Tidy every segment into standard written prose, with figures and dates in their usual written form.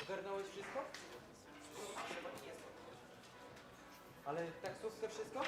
Zgarnąłeś wszystko? Ale taksówkę wszystko?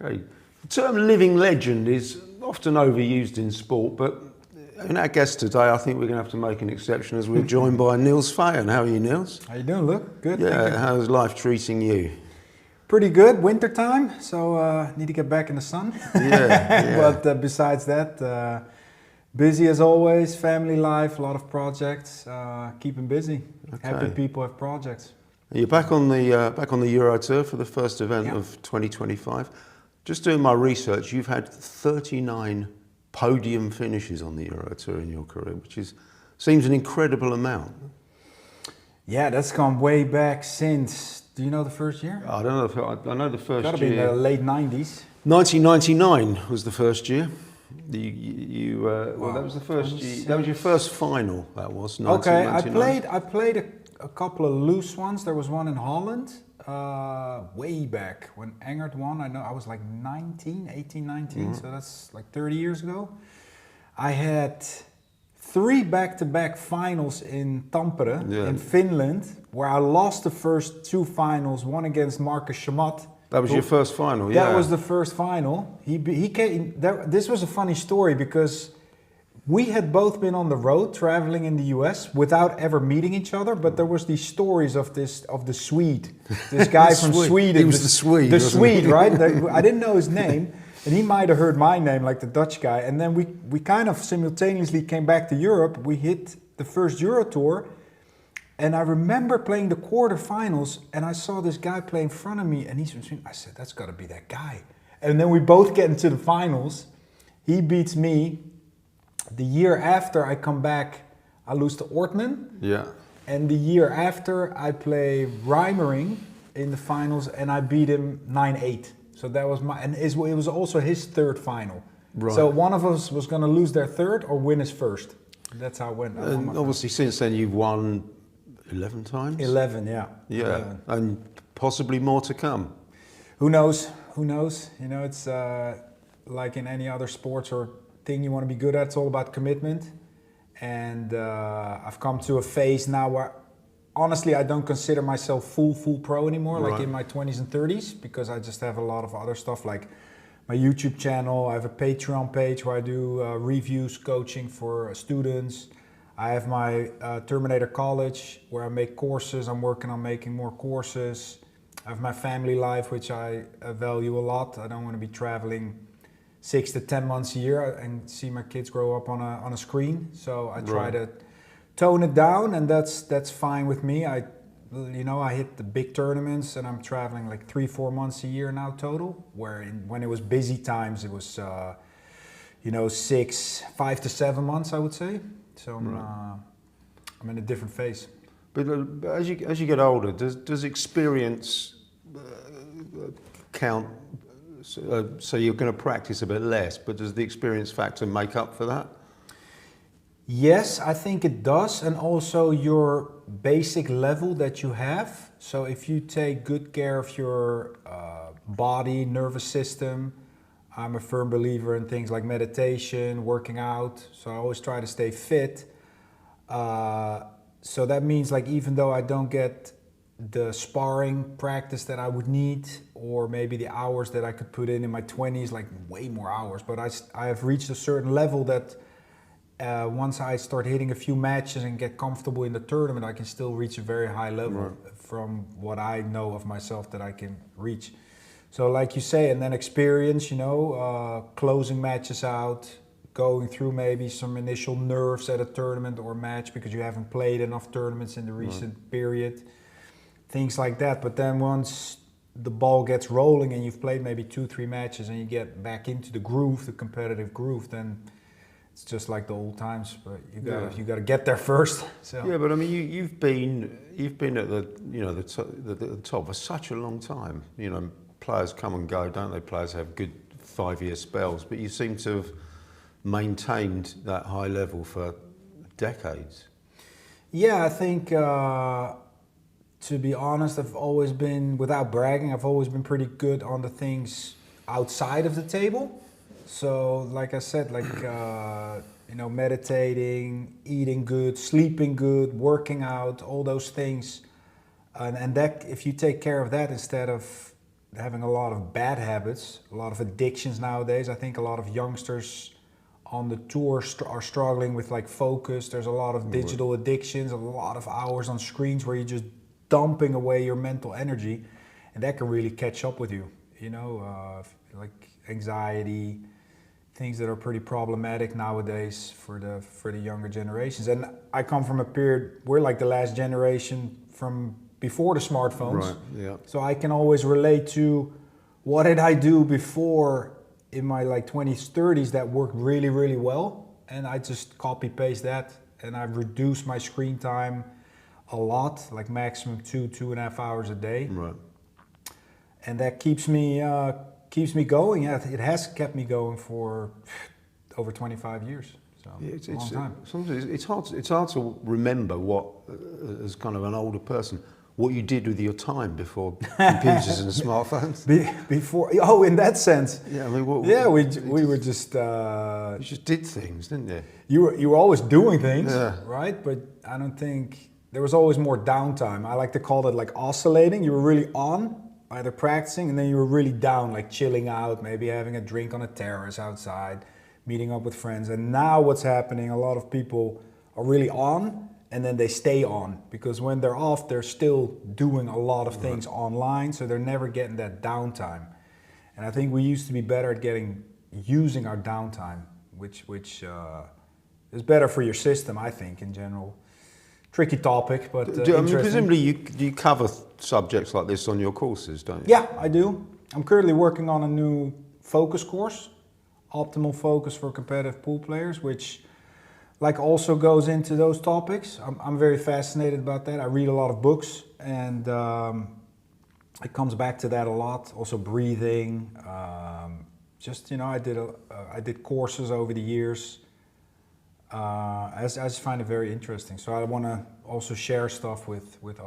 Okay. The term living legend is often overused in sport, but in our guest today, I think we're going to have to make an exception as we're joined by Niels Fayen. How are you, Niels? How you doing, Luke? Good. Yeah, how's life treating you? Pretty good. Winter time, so need to get back in the sun. Yeah. But besides that, busy as always. Family life, a lot of projects. Keeping busy. Okay. Happy people have projects. You're back on the Euro Tour for the first event of 2025. Just doing my research, you've had 39 podium finishes on the Euro Tour in your career, which seems an incredible amount. Yeah, that's gone way back since. Do you know the first year? I don't know. I know the first Gotta year. be in the late 90s. 1999 was the first year. Well, that was the first 26. year. That was your first final. That was Okay, 1999. I played a couple of loose ones. There was one in Holland, way back when Engert won. I know I was like 18, 19, so that's like 30 years ago. I had 3 back-to-back finals in Tampere, in Finland, where I lost the first 2 finals, one against Marcus Shamat. That was your first final, yeah. That was the first final. He came. This was a funny story because we had both been on the road traveling in the US without ever meeting each other. But there was these stories of the Swede, this guy from Sweden. He was the Swede. The Swede, right? I didn't know his name, and he might have heard my name, like the Dutch guy. And then we kind of simultaneously came back to Europe. We hit the first Euro Tour. And I remember playing the quarterfinals, and I saw this guy play in front of me, and I said, that's got to be that guy. And then we both get into the finals. He beats me. The year after I come back, I lose to Ortman. Yeah. And the year after, I play Reimering in the finals, and I beat him 9-8. So that was it was also his third final. Right. So one of us was going to lose their third or win his first. That's how it went. And obviously, since then, you've won 11 times? 11, yeah. Yeah, 11. and possibly more to come. Who knows? Who knows? You know, it's like in any other sports or thing you want to be good at, it's all about commitment. And I've come to a phase now where, honestly, I don't consider myself full pro anymore, like in my 20s and 30s, because I just have a lot of other stuff, like my YouTube channel. I have a Patreon page where I do reviews, coaching for students. I have my Terminator College where I make courses. I'm working on making more courses. I have my family life, which I value a lot. I don't want to be traveling 6 to 10 months a year and see my kids grow up on a screen. So I try to tone it down, and that's fine with me. I hit the big tournaments, and I'm traveling like 3-4 months a year now total. When it was busy times, it was 5 to 7 months, I would say. So I'm in a different phase. But as you get older, does experience count? So you're going to practice a bit less, but does the experience factor make up for that? Yes, I think it does, and also your basic level that you have. So if you take good care of your body, nervous system, I'm a firm believer in things like meditation, working out. So I always try to stay fit. So that means, like, even though I don't get the sparring practice that I would need, or maybe the hours that I could put in my 20s, like way more hours, but I have reached a certain level that once I start hitting a few matches and get comfortable in the tournament, I can still reach a very high level from what I know of myself that I can reach. So like you say, and then experience, closing matches out, going through maybe some initial nerves at a tournament or match because you haven't played enough tournaments in the recent period, things like that. But then once the ball gets rolling and you've played maybe 2-3 matches and you get back into the groove, the competitive groove, then it's just like the old times. But you gotta get there first. So. Yeah, but I mean, you've been at the top for such a long time. Players come and go, don't they? Players have good 5-year spells, but you seem to have maintained that high level for decades. Yeah, I think, to be honest, I've always been, without bragging, I've always been pretty good on the things outside of the table. So, like I said, meditating, eating good, sleeping good, working out, all those things. And that, if you take care of that instead of having a lot of bad habits, a lot of addictions nowadays. I think a lot of youngsters on the tour are struggling with like focus. There's a lot of digital addictions, a lot of hours on screens where you're just dumping away your mental energy, and that can really catch up with you. You know, like anxiety, things that are pretty problematic nowadays for the younger generations. And I come from a period, we're like the last generation from before the smartphones. Right, yeah. So I can always relate to what did I do before in my like 20s, 30s that worked really, really well. And I just copy paste that, and I've reduced my screen time a lot, like maximum 2.5 hours a day. Right. And that keeps me going. Yeah, it has kept me going for over 25 years. So It's a long time. sometimes it's hard to remember what, as kind of an older person, what you did with your time before computers and smartphones. Before, oh, in that sense. Yeah, I mean, we were just. You just did things, didn't you? You were always doing things, Yeah. right? But I don't think there was always more downtime. I like to call it like oscillating. You were really on, either practicing, and then you were really down, like chilling out, maybe having a drink on a terrace outside, meeting up with friends. And now what's happening, a lot of people are really on, and then they stay on, because when they're off, they're still doing a lot of things online, so they're never getting that downtime. And I think we used to be better at using our downtime, which is better for your system, I think, in general. Tricky topic, but I mean, interesting. presumably you cover subjects like this on your courses, don't you? Yeah, I do. I'm currently working on a new focus course, optimal focus for competitive pool players, which like also goes into those topics. I'm very fascinated about that. I read a lot of books, and it comes back to that a lot. Also breathing. Just, you know, I did courses over the years. I just find it very interesting. So I want to also share stuff with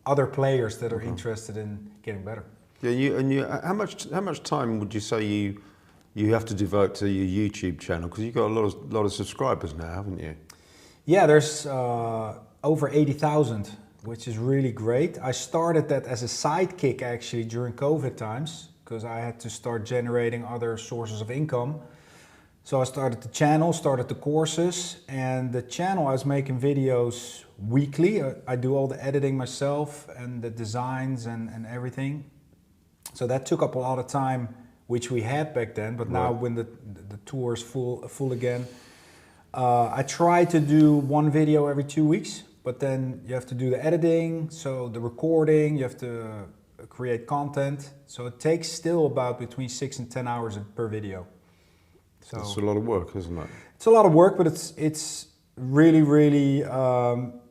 other players that are interested in getting better. Yeah, how much time would you say you have to devote to your YouTube channel? Because you've got a lot of subscribers now, haven't you? Yeah, there's over 80,000, which is really great. I started that as a sidekick actually during COVID times, because I had to start generating other sources of income. So I started the channel, started the courses, and the channel I was making videos weekly. I do all the editing myself and the designs and everything. So that took up a lot of time, which we had back then, but now when the tour is full again, I try to do one video every 2 weeks, but then you have to do the editing, so the recording, you have to create content. So it takes still about between 6 and 10 hours per video. So That's a lot of work, isn't it? it's a lot of work, but it's really, really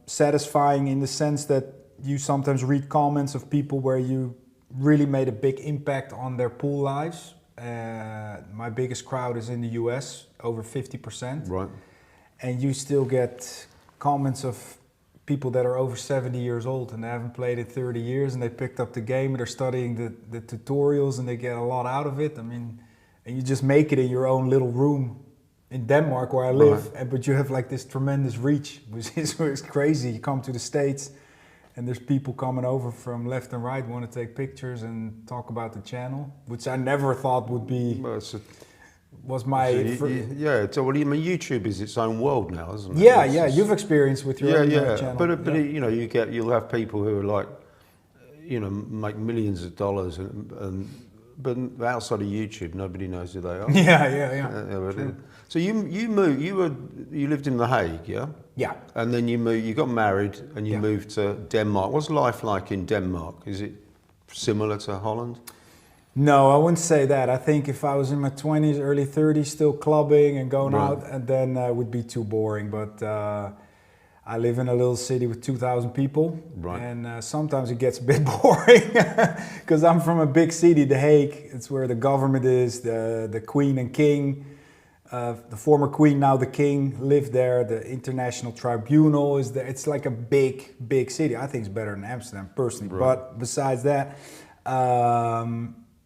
satisfying in the sense that you sometimes read comments of people where you really made a big impact on their pool lives. My biggest crowd is in the US, over 50%. Right. And you still get comments of people that are over 70 years old and they haven't played in 30 years, and they picked up the game and they're studying the tutorials and they get a lot out of it. I mean, and you just make it in your own little room in Denmark where I live, but you have like this tremendous reach, which is crazy. You come to the States and there's people coming over from left and right, want to take pictures and talk about the channel, which I never thought would be, was my... So what do you mean? YouTube is its own world now, isn't it? Yeah, you've experienced with your own channel. But you know, you'll have people who are like, you know, make millions of dollars, but outside of YouTube, nobody knows who they are. Yeah. So you lived in The Hague, yeah? Yeah. And then you got married and you moved to Denmark. What's life like in Denmark? Is it similar to Holland? No, I wouldn't say that. I think if I was in my 20s, early 30s, still clubbing and going out, and then it would be too boring. But I live in a little city with 2,000 people, and sometimes it gets a bit boring because I'm from a big city, The Hague. It's where the government is, the queen and king. The former queen, now the king, lived there. The international tribunal is there. It's like a big city. I think it's better than Amsterdam, personally. But besides that,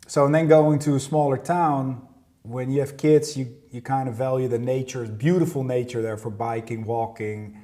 so and then going to a smaller town, when you have kids, you kind of value the nature, beautiful nature there for biking, walking,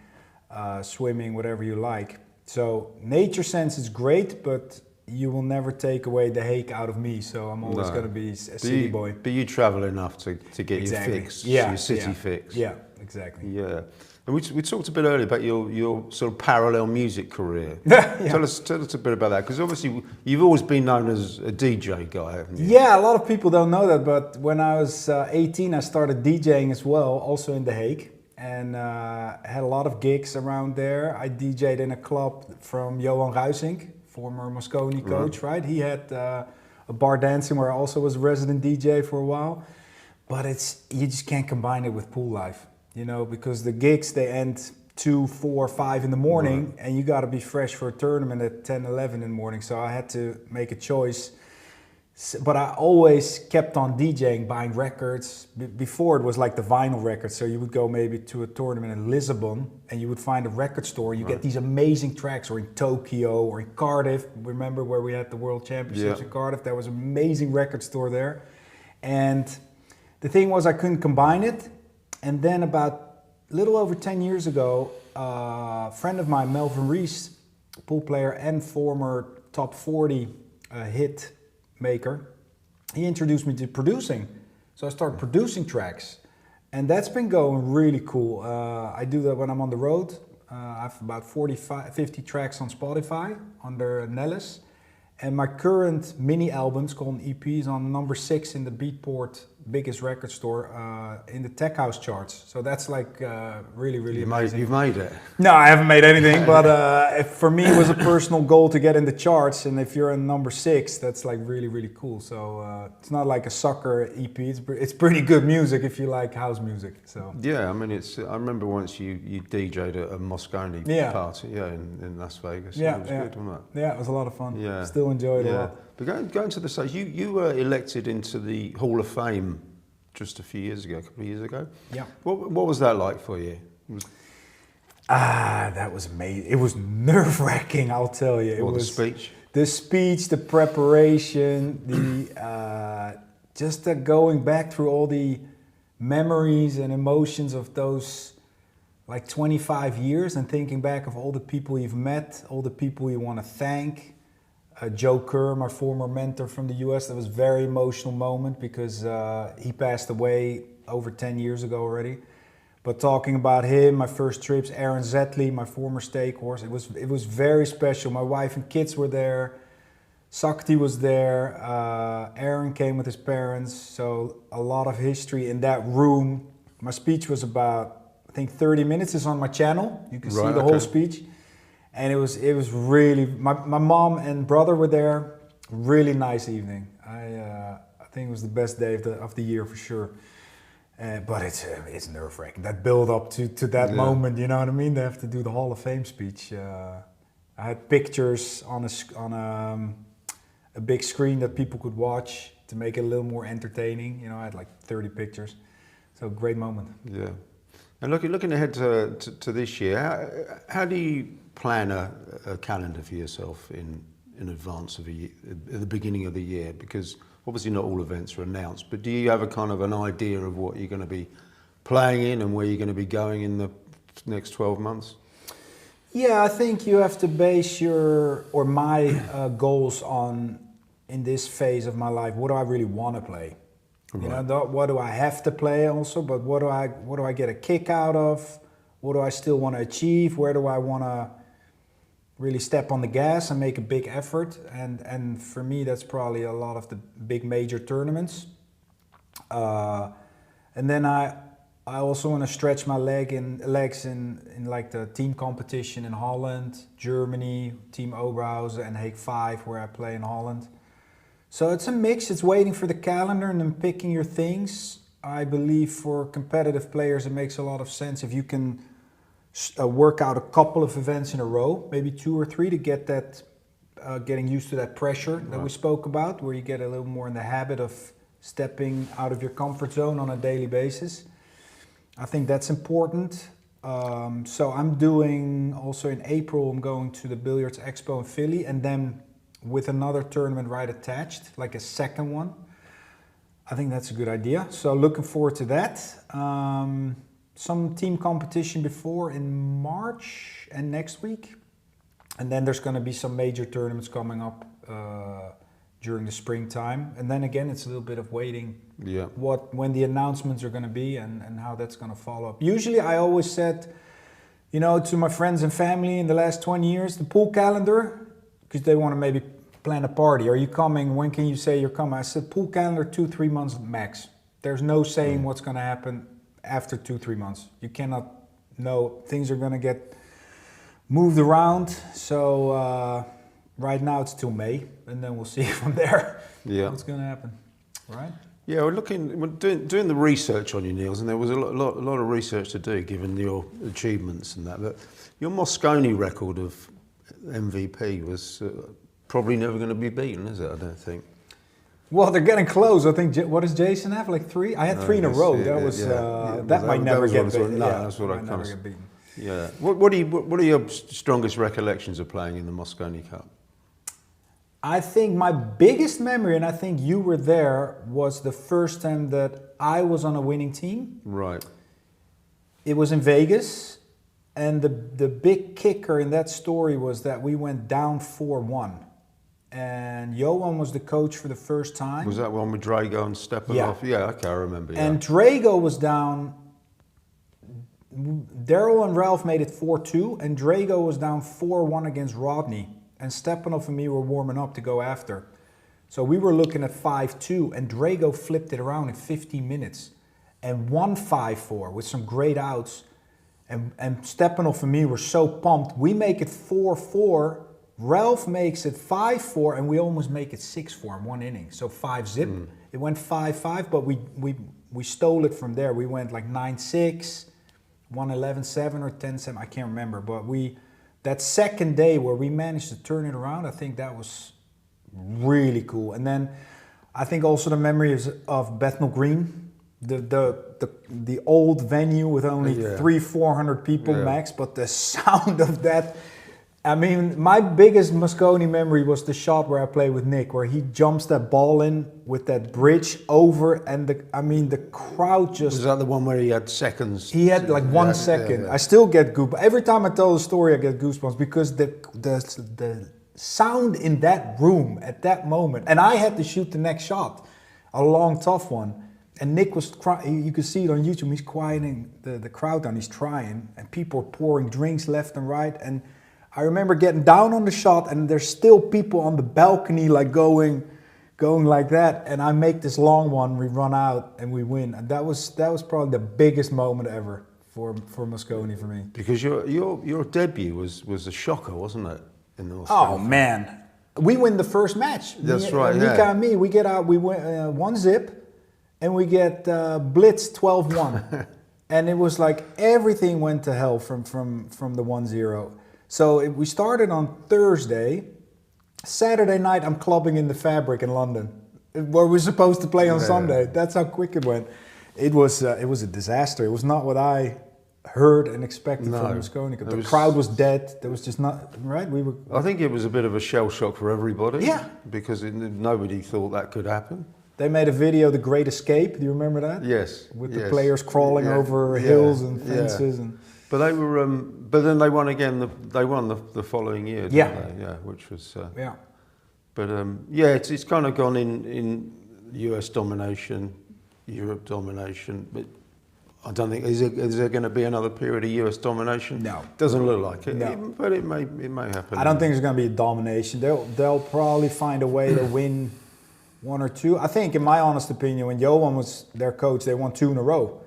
swimming, whatever you like. So nature sense is great, but you will never take away the Hague out of me. So I'm always going to be a city boy. But you travel enough to get your fix, your city fix. Yeah, exactly. Yeah. And we talked a bit earlier about your sort of parallel music career. Tell us a bit about that, because obviously you've always been known as a DJ guy, haven't you? Yeah, a lot of people don't know that, but when I was 18, I started DJing as well, also in The Hague, and had a lot of gigs around there. I DJ'd in a club from Johan Ruysink, former Mosconi coach, right? He had a bar dancing where I also was a resident DJ for a while, but you just can't combine it with pool life. You know, because the gigs, they end 2, 4, 5 in the morning, and you got to be fresh for a tournament at 10, 11 in the morning. So I had to make a choice. But I always kept on DJing, buying records. Before it was like the vinyl records. So you would go maybe to a tournament in Lisbon, and you would find a record store. You get these amazing tracks, or in Tokyo, or in Cardiff. Remember where we had the World Championships in Cardiff? There was an amazing record store there. And the thing was, I couldn't combine it. And then about a little over 10 years ago, a friend of mine, Melvin Rees, pool player and former top 40 hit maker, he introduced me to producing. So I started producing tracks, and that's been going really cool. I do that when I'm on the road. I have about 50 tracks on Spotify under Nellis. And my current mini albums called EP is on number 6 in the Beatport biggest record store in the tech house charts. So that's like really, really amazing. You've made it. No, I haven't made anything, but for me it was a personal goal to get in the charts. And if you're in number 6, that's like really, really cool. So it's not like a sucker EP. It's pretty good music if you like house music. So yeah, I mean, I remember once you DJ'd at a Mosconi party, in Las Vegas. Yeah, it was good, wasn't it? Yeah, it was a lot of fun. Yeah. Still enjoy it a lot. But going to the stage, you were elected into the Hall of Fame just a couple of years ago. Yeah. What was that like for you? That was amazing. It was nerve-wracking, I'll tell you. The speech? The speech, the preparation, just going back through all the memories and emotions of those like 25 years, and thinking back of all the people you've met, all the people you want to thank. Joe Kerr, my former mentor from the US, that was a very emotional moment because he passed away over 10 years ago already. But talking about him, my first trips, Aaron Zetley, my former stake horse, it was very special. My wife and kids were there. Sakti was there. Aaron came with his parents. So a lot of history in that room. My speech was about, I think 30 minutes. It's on my channel. You can see the whole speech. And it was really, my mom and brother were there. Really nice evening. I think it was the best day of the year for sure. But it's nerve-wracking. That build up to that moment, you know what I mean? They have to do the Hall of Fame speech. I had pictures on a big screen that people could watch to make it a little more entertaining. You know, I had like 30 pictures. So great moment. Yeah. And looking ahead to this year, how do you plan a calendar for yourself in advance of at the beginning of the year? Because obviously not all events are announced, but do you have a kind of an idea of what you're going to be playing in and where you're going to be going in the next 12 months? Yeah, I think you have to base my goals on, in this phase of my life, what do I really want to play? Right. You know, what do I have to play also, but what do I get a kick out of? What do I still want to achieve? Where do I want to really step on the gas and make a big effort? And for me, that's probably a lot of the big major tournaments. And then I also want to stretch my legs in like the team competition in Holland, Germany, Team Oberhausen and Hague 5 where I play in Holland. So it's a mix. It's waiting for the calendar and then picking your things. I believe for competitive players it makes a lot of sense if you can work out a couple of events in a row, maybe 2 or 3, to get that, getting used to that pressure that we spoke about, where you get a little more in the habit of stepping out of your comfort zone on a daily basis. I think that's important. So I'm doing also in April, I'm going to the Billiards Expo in Philly, and then with another tournament right attached, like a second one. I think that's a good idea. So looking forward to that. Some team competition before in March and next week. And then there's going to be some major tournaments coming up during the springtime. And then again, it's a little bit of waiting Yeah. when the announcements are going to be and how that's going to follow up. Usually I always said, you know, to my friends and family in the last 20 years, the pool calendar, because they want to maybe plan a party. Are you coming? When can you say you're coming? I said pool calendar 2-3 months max. There's no saying what's going to happen after 2-3 months. You cannot know. Things are going to get moved around. So right now it's till May, and then we'll see from there what's going to happen. Right? Yeah, we're doing the research on you, Niels, and there was a lot of research to do given your achievements and that. But your Mosconi record of MVP was probably never going to be beaten, is it? I don't think. Well, they're getting close. I think. What does Jason have? Like 3? I had 3 in a row. That might never get beaten. No, that's what I kind of. Get beaten. Yeah. What are your strongest recollections of playing in the Mosconi Cup? I think my biggest memory, and I think you were there, was the first time that I was on a winning team. Right. It was in Vegas, and the big kicker in that story was that we went down 4-1. And Johan was the coach for the first time. Was that one with Drago and Stepanov? Yeah, okay, I remember. Yeah. And Drago was down. Daryl and Ralph made it 4-2, and Drago was down 4-1 against Rodney. And Stepanov and me were warming up to go after. So we were looking at 5-2, and Drago flipped it around in 15 minutes and won 5-4 with some great outs. And Stepanov and me were so pumped. We make it 4-4. Ralph makes it 5-4, and we almost make it 6-4 in one inning. So 5-zip. It went 5-5, but we stole it from there. We went like 9-6, 1-11-7 or 10-7. I can't remember, but that second day where we managed to turn it around, I think that was really cool. And then I think also the memory of Bethnal Green, the old venue with only 300-400 people max, but the sound of that. I mean, my biggest Mosconi memory was the shot where I played with Nick, where he jumps that ball in with that bridge over, and the crowd just... Was that the one where he had seconds? He had like 1 second. I still get goosebumps. Every time I tell the story, I get goosebumps because the sound in that room at that moment, and I had to shoot the next shot, a long, tough one, and Nick was crying. You could see it on YouTube. He's quieting the crowd down. He's trying, and people are pouring drinks left and right, and I remember getting down on the shot, and there's still people on the balcony like going like that, and I make this long one, we run out and we win. And that was probably the biggest moment ever for Mosconi for me. Because your debut was a shocker, wasn't it? In the Man, we win the first match. That's right. Mika and me, we get out, we win 1-zip, and we get blitz 12-1, and it was like everything went to hell from the 1-0. So we started on Thursday. Saturday night, I'm clubbing in the Fabric in London, where we're supposed to play on Sunday. That's how quick it went. It was a disaster. It was not what I heard and expected from Mosconi. The crowd was dead. There was just not right. I think it was a bit of a shell shock for everybody. Yeah, because nobody thought that could happen. They made a video, The Great Escape. Do you remember that? Yes. With the players crawling over hills and fences and. But they were, but then they won again. They won the following year, didn't they? Yeah, which was. But it's kind of gone in US domination, Europe domination. But I don't think is there going to be another period of US domination? No, doesn't look like it. No. But it may happen. I don't think there's going to be a domination. They'll probably find a way to win 1 or 2. I think, in my honest opinion, when Johan was their coach, they won 2 in a row,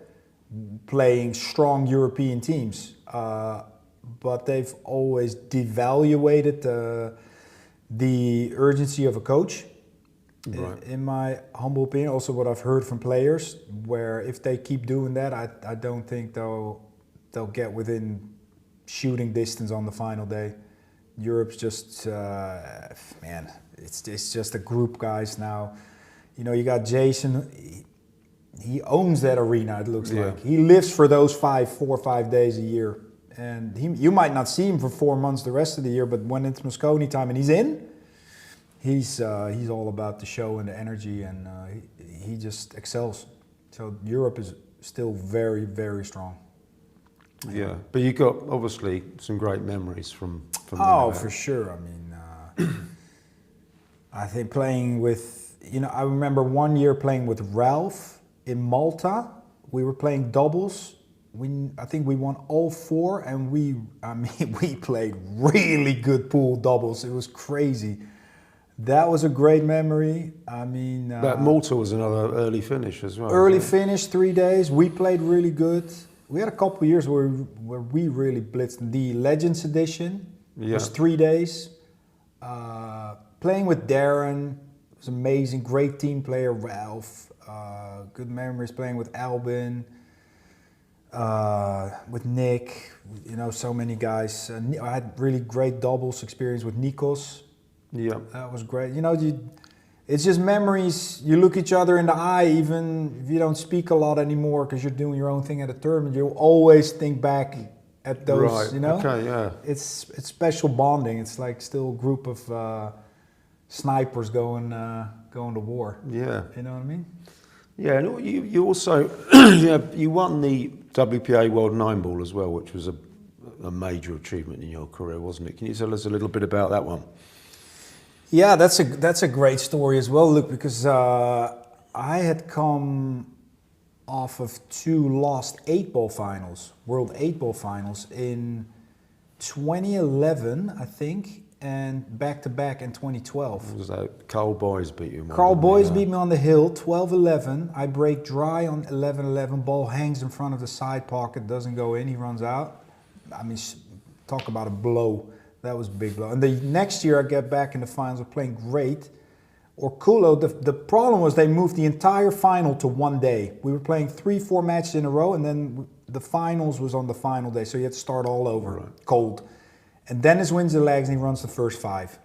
playing strong European teams. But they've always devaluated the urgency of a coach, right. In my humble opinion. Also what I've heard from players, where if they keep doing that, I don't think they'll get within shooting distance on the final day. Europe's just, it's just a group, guys, now. You know, you got Jason, he owns that arena, it looks like. He lives for those 4 or 5 days a year. And you might not see him for 4 months the rest of the year, but when it's Mosconi time and he's in, he's all about the show and the energy, and he just excels. So Europe is still very, very strong. Yeah, but you got obviously some great memories from Oh, for sure. I mean, I think playing with, I remember one year playing with Ralph in Malta. We were playing doubles. I think we won all 4, and we played really good pool doubles. It was crazy. That was a great memory. That Malta was another early finish as well. Early finish, 3 days. We played really good. We had a couple of years where we really blitzed. The Legends edition was 3 days. Playing with Darren was amazing. Great team player, Ralph. Good memories playing with Albin. With Nick, so many guys. I had really great doubles experience with Nikos. Yeah, that was great. It's just memories. You look each other in the eye, even if you don't speak a lot anymore because you're doing your own thing at a tournament. You always think back at those. Right. Okay. Yeah. It's special bonding. It's like still a group of snipers going to war. Yeah. You know what I mean? Yeah, and you also you won the WPA World 9-Ball as well, which was a major achievement in your career, wasn't it? Can you tell us a little bit about that one? Yeah, that's a great story as well, Luke, because I had come off of 2 lost 8-ball finals, World 8-Ball finals in 2011, I think, and back-to-back in 2012. Was that Carl Boys beat you? Carl Boys beat me on the hill, 12-11. I break dry on 11-11. Ball hangs in front of the side pocket, doesn't go in. He runs out. Talk about a blow. That was a big blow. And the next year I get back in the finals. We're playing great. Orculo, the problem was they moved the entire final to one day. We were playing 3-4 matches in a row, and then the finals was on the final day. So you had to start all over, cold. And Dennis wins the legs and he runs the first 5.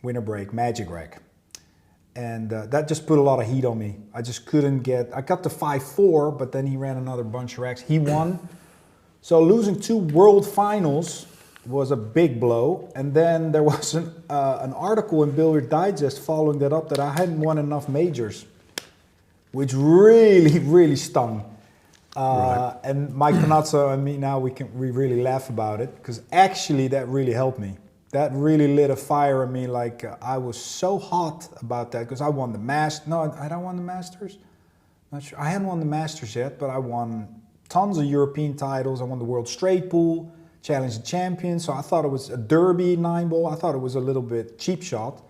Winner break, magic rack. And that just put a lot of heat on me. I just couldn't I got to 5-4, but then he ran another bunch of racks. He won. So losing 2 world finals was a big blow. And then there was an article in Billiard Digest following that up that I hadn't won enough majors, which really, really stung. And Mike Panazzo and me now, we really laugh about it, because actually that really helped me. That really lit a fire in me. Like I was so hot about that because I won the Masters. No, I don't won the Masters. Not sure. I hadn't won the Masters yet, but I won tons of European titles. I won the World Straight Pool, Challenge the Champion. So I thought it was a Derby 9-ball. I thought it was a little bit cheap shot,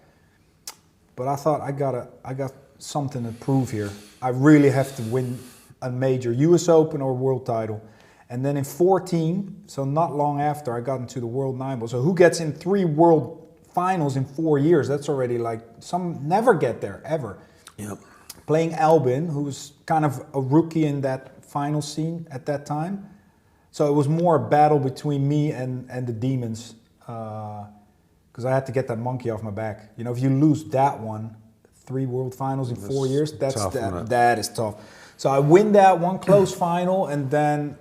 but I thought I got something to prove here. I really have to win a major, US Open or world title. And then in 14, so not long after, I got into the World 9-Ball. So who gets in 3 world finals in 4 years? That's already like, some never get there, ever. Yep. Playing Albin, who was kind of a rookie in that final scene at that time. So it was more a battle between me and the demons, because I had to get that monkey off my back. If you lose that one, 3 world finals in 4 years, that is tough. So I win that one close final, and then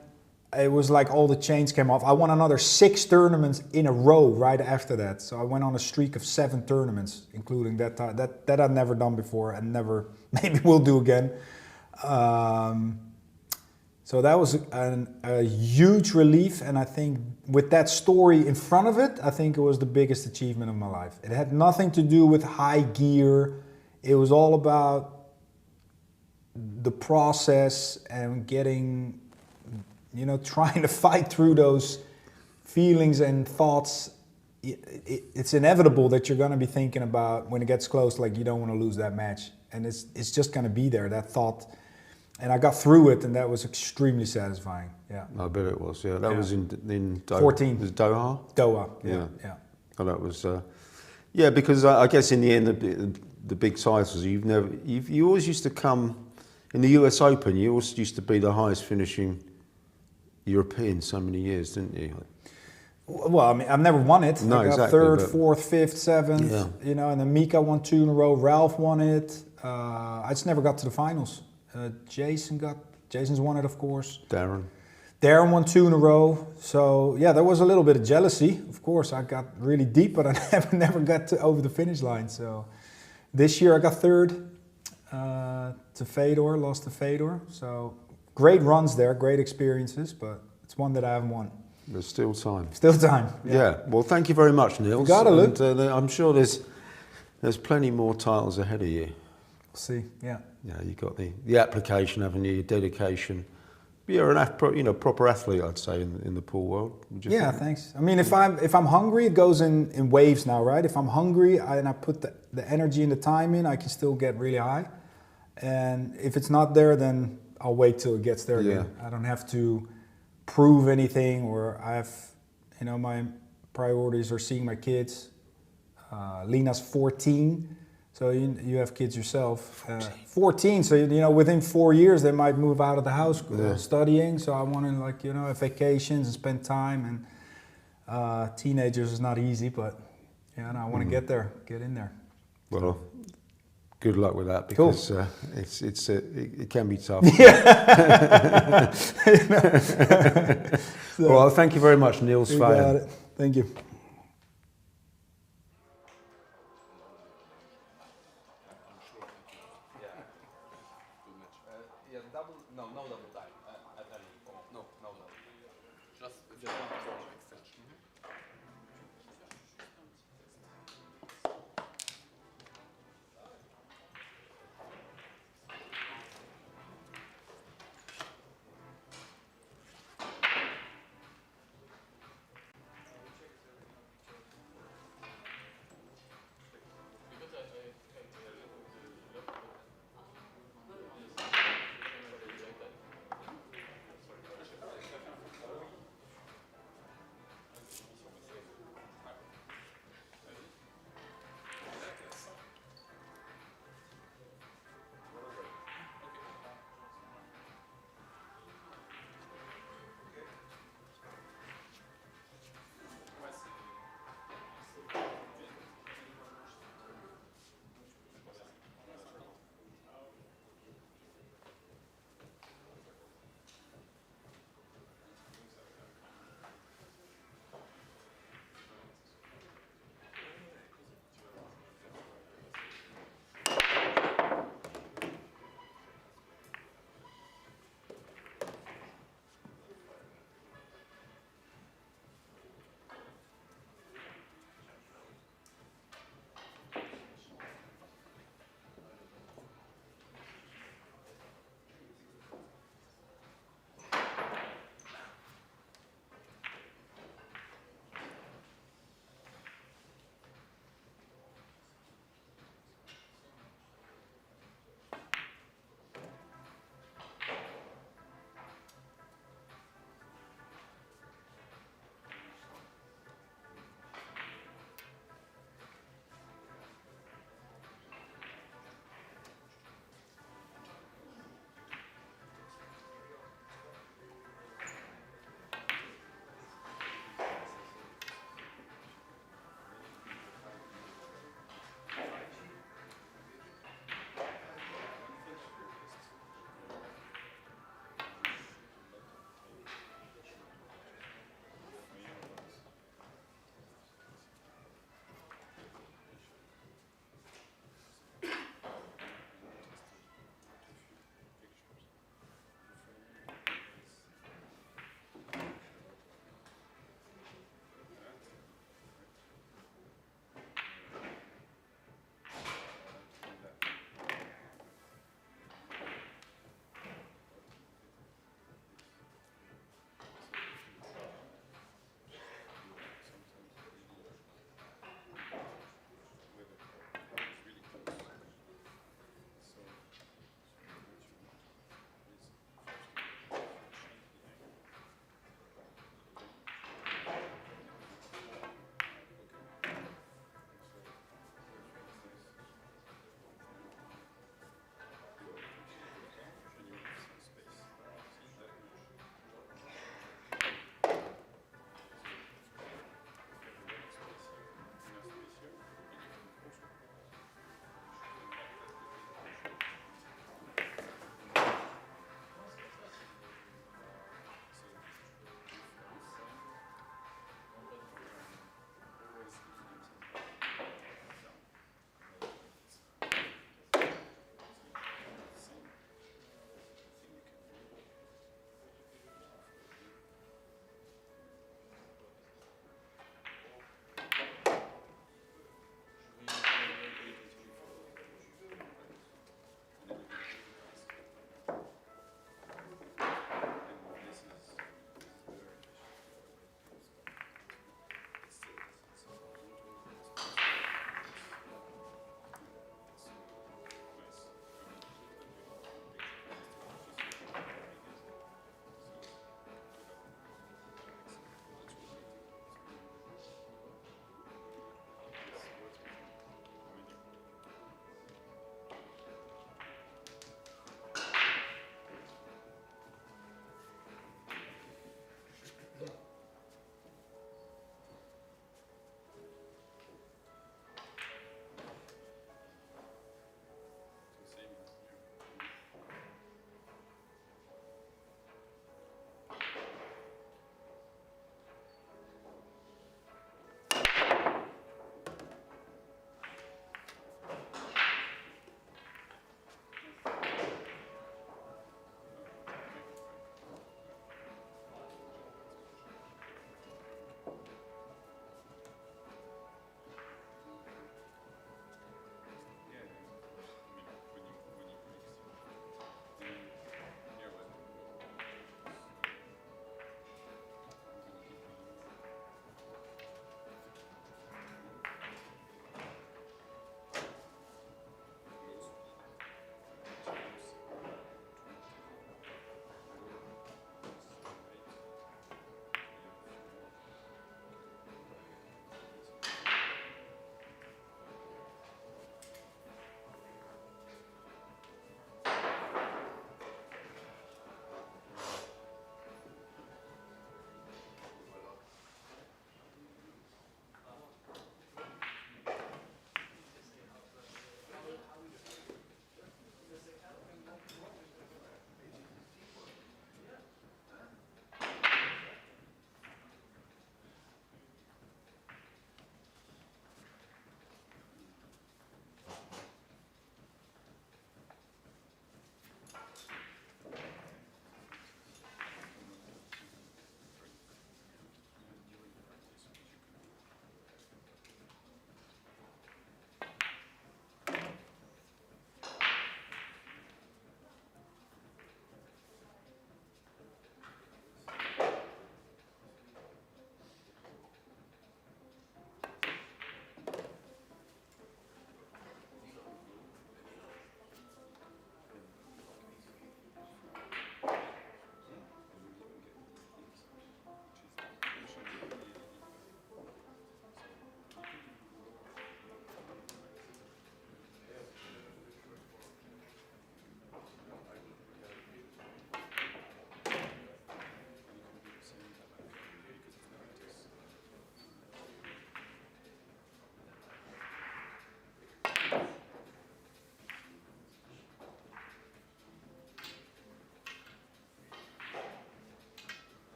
it was like all the chains came off. I won another 6 tournaments in a row right after that. So I went on a streak of 7 tournaments, including that time. That I've never done before, and never, maybe will do again. So that was a huge relief, and I think with that story in front of it, I think it was the biggest achievement of my life. It had nothing to do with high gear. It was all about the process and getting, trying to fight through those feelings and thoughts. It's inevitable that you're going to be thinking about when it gets close, like you don't want to lose that match. And it's just going to be there, that thought. And I got through it, and that was extremely satisfying. Yeah. I bet it was, yeah. That was in Doha. 14. Was it Doha? Doha, yeah. Yeah. Oh, that was, because I guess in the end, the big titles, you always used to come. In the US Open, you also used to be the highest finishing European so many years, didn't you? Well, I've never won it. No, I got exactly, 3rd, 4th, 5th, 7th, and then Mika won 2 in a row, Ralph won it. I just never got to the finals. Jason's won it, of course. Darren won 2 in a row. So, yeah, there was a little bit of jealousy. Of course, I got really deep, but I never got over the finish line. So, this year I got 3rd. To Fedor, lost to Fedor. So great runs there, great experiences, but it's one that I haven't won. There's still time. Still time. Yeah. Well, thank you very much, Niels. You got it, Luke. And I'm sure there's There's plenty more titles ahead of you. See, yeah. Yeah, you've got the application, haven't you? Your dedication. You're an proper athlete, I'd say, in the pool world. Would you Yeah, think? thanks. I mean, if I'm hungry, it goes in waves now, right? If I'm hungry and I put the energy and the time in, I can still get really high. And if it's not there, then I'll wait till it gets there again. I don't have to prove anything, or I have, my priorities are seeing my kids. Lena's 14, so you have kids yourself. 14, so within 4 years they might move out of the house studying. So I want to have vacations and spend time. And teenagers is not easy, but I want to get in there. Well, good luck with that, because it can be tough. Well, thank you very much, Niels. You got it. Thank you. Yeah, double, no double time. No double. Just one extension.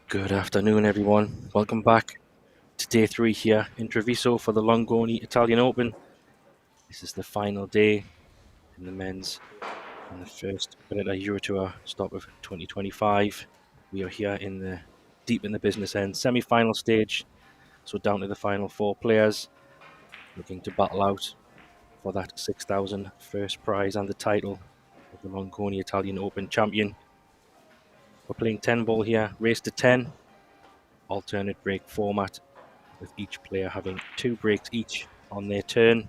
Good afternoon, everyone. Welcome back to day 3 here in Treviso for the Longoni Italian Open. This is the final day in the men's and the first Benetta Euro Tour stop of 2025. We are here deep in the business end semi-final stage, so down to the final 4 players looking to battle out for that 6,000 first prize and the title of the Longoni Italian Open champion. We're playing 10 ball here, race to 10, alternate break format, with each player having 2 breaks each on their turn.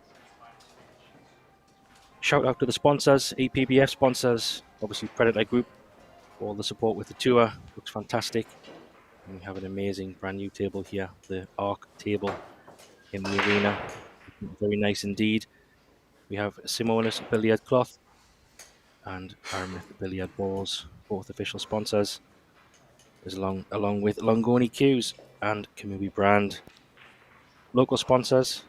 Shout out to the sponsors, APBF sponsors, obviously Predator Group, for all the support with the tour. Looks fantastic. And we have an amazing brand new table here, the Arc table in the arena. Very nice indeed. We have Simonis Billiard Cloth and Aramith Billiard Balls, both official sponsors, along with Longoni Cues and Kamui Brand. Local sponsors,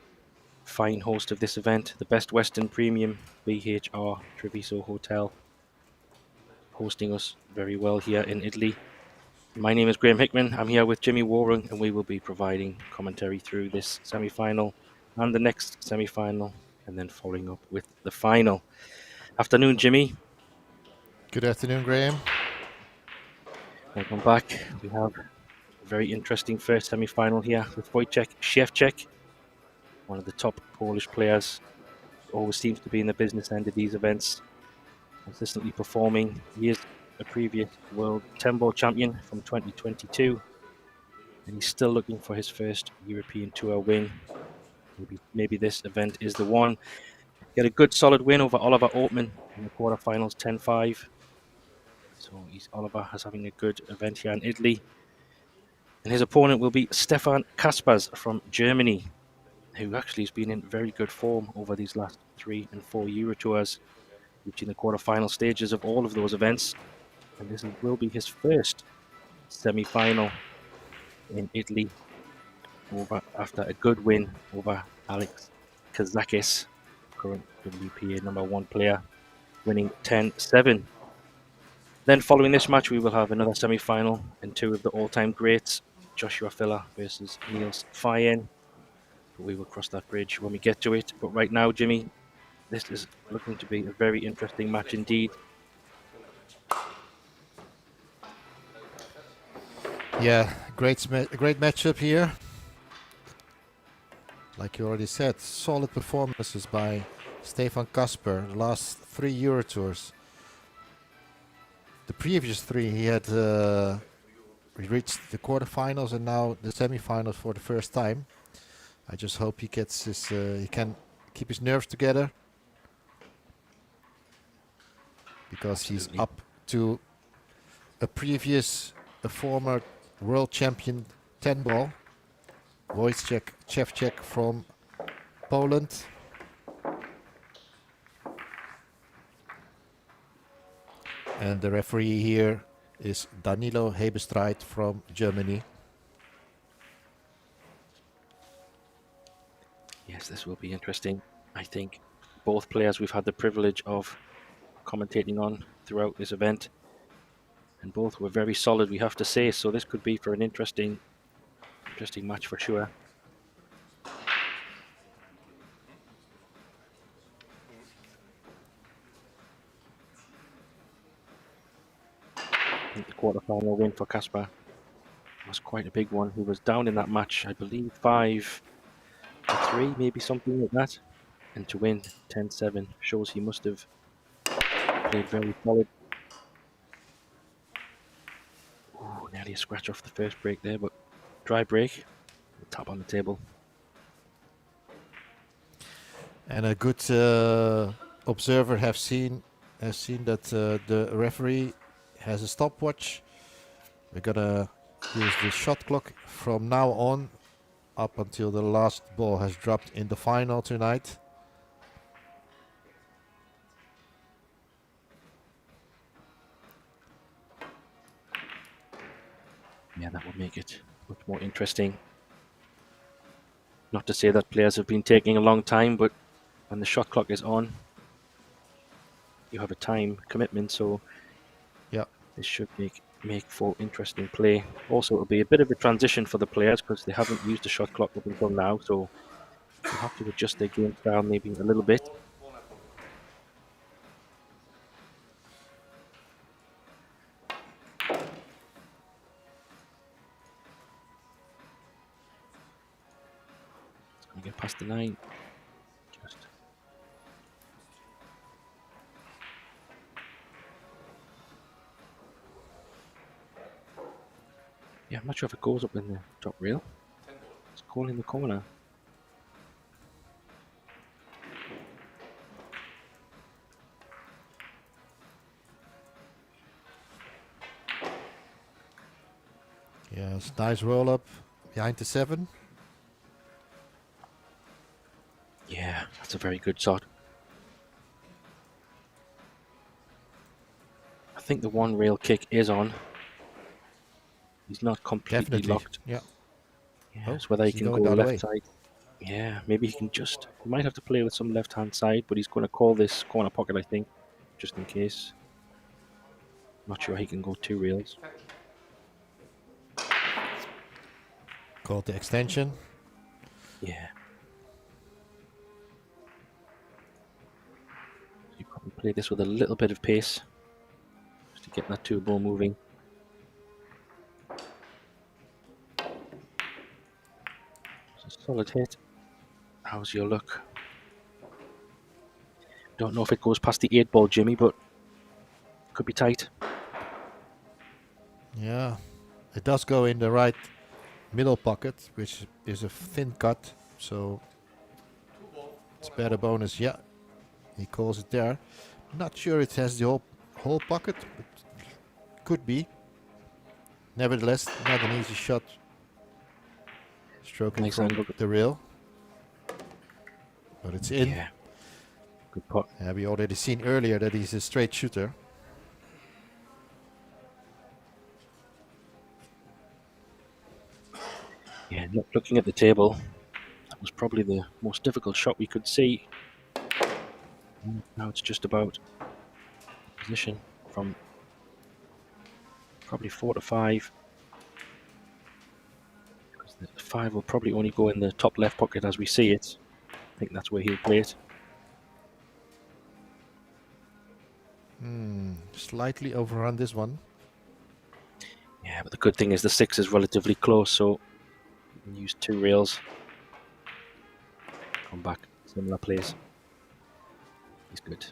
fine host of this event, the Best Western Premium BHR Treviso Hotel, hosting us very well here in Italy. My name is Graham Hickman. I'm here with Jimmy Warren, and we will be providing commentary through this semi-final and the next semi-final, and then following up with the final. Afternoon, Jimmy. Good afternoon, Graham. Welcome back. We have a very interesting first semi-final here with Wojciech Szewczak, one of the top Polish players. Always seems to be in the business end of these events, consistently performing. He is a previous world 10-ball champion from 2022, and he's still looking for his first European Tour win. Maybe this event is the one. He had a good solid win over Oliver Oatman in the quarterfinals, 10-5. So Oliver is having a good event here in Italy. And his opponent will be Stefan Kaspers from Germany, who actually has been in very good form over these last 3 and 4 Euro Tours, reaching the quarterfinal stages of all of those events. And this will be his first semi-final in Italy, after a good win over Alex Kazakis, current WPA #1 player, winning 10-7. Then following this match, we will have another semi-final and 2 of the all-time greats, Joshua Filler versus Niels Fayen. But we will cross that bridge when we get to it. But right now, Jimmy, this is looking to be a very interesting match indeed. Yeah, great matchup here. Like you already said, solid performances by Stefan Kasper the last 3 Euro Tours. The previous 3 he had reached the quarterfinals and now the semifinals for the first time. I just hope he gets he can keep his nerves together, because he's up to a former world champion 10-ball, Wojciech Szewczak from Poland. And the referee here is Danilo Hebestreit from Germany. Yes, this will be interesting. I think both players we've had the privilege of commentating on throughout this event, and both were very solid, we have to say. So this could be for an interesting match for sure. I think the quarterfinal win for Kasper was quite a big one. He was down in that match, I believe 5-3, maybe something like that, and to win 10-7 shows he must have played very solid. Ooh, nearly a scratch off the first break there, but dry break, tap on the table. And a good observer has seen that the referee has a stopwatch. We're gonna use the shot clock from now on up until the last ball has dropped in the final tonight. Yeah, that would make it much more interesting. Not to say that players have been taking a long time, but when the shot clock is on, you have a time commitment, so yeah, this should make make for interesting play. Also, it'll be a bit of a transition for the players because they haven't used the shot clock up until now, so they'll have to adjust their game style maybe a little bit. It's going to get past the 9. Just. Yeah, I'm not sure if it goes up in the top rail. It's calling the corner. Yeah, it's a nice roll up behind the 7. Yeah, that's a very good shot. I think the one rail kick is on. He's not completely Definitely. locked. Yeah. Yeah, Oh, it's whether he is he can go going the other way? left side. Yeah, maybe he can just. He might have to play with some left hand side, but he's going to call this corner pocket, I think, just in case. Not sure he can go 2 rails. Called the extension. Yeah. You probably play this with a little bit of pace just to get that 2 ball moving. It's a solid hit. How's your look? Don't know if it goes past the 8 ball, Jimmy, but could be tight. Yeah. It does go in the right middle pocket, which is a thin cut, so it's better bonus. Yeah, he calls it there. Not sure it has the whole pocket, but could be. Nevertheless, not an easy shot. Stroking Nice from angle. the rail, but it's in. Yeah. Good pot. Yeah, we already seen earlier that he's a straight shooter. Yeah, looking at the table, that was probably the most difficult shot we could see. Now it's just about position from probably 4 to 5. Because the 5 will probably only go in the top left pocket as we see it. I think that's where he'll play it. Slightly overrun this one. Yeah, but the good thing is the 6 is relatively close, so you can use 2 rails. Come back, similar plays. He's good.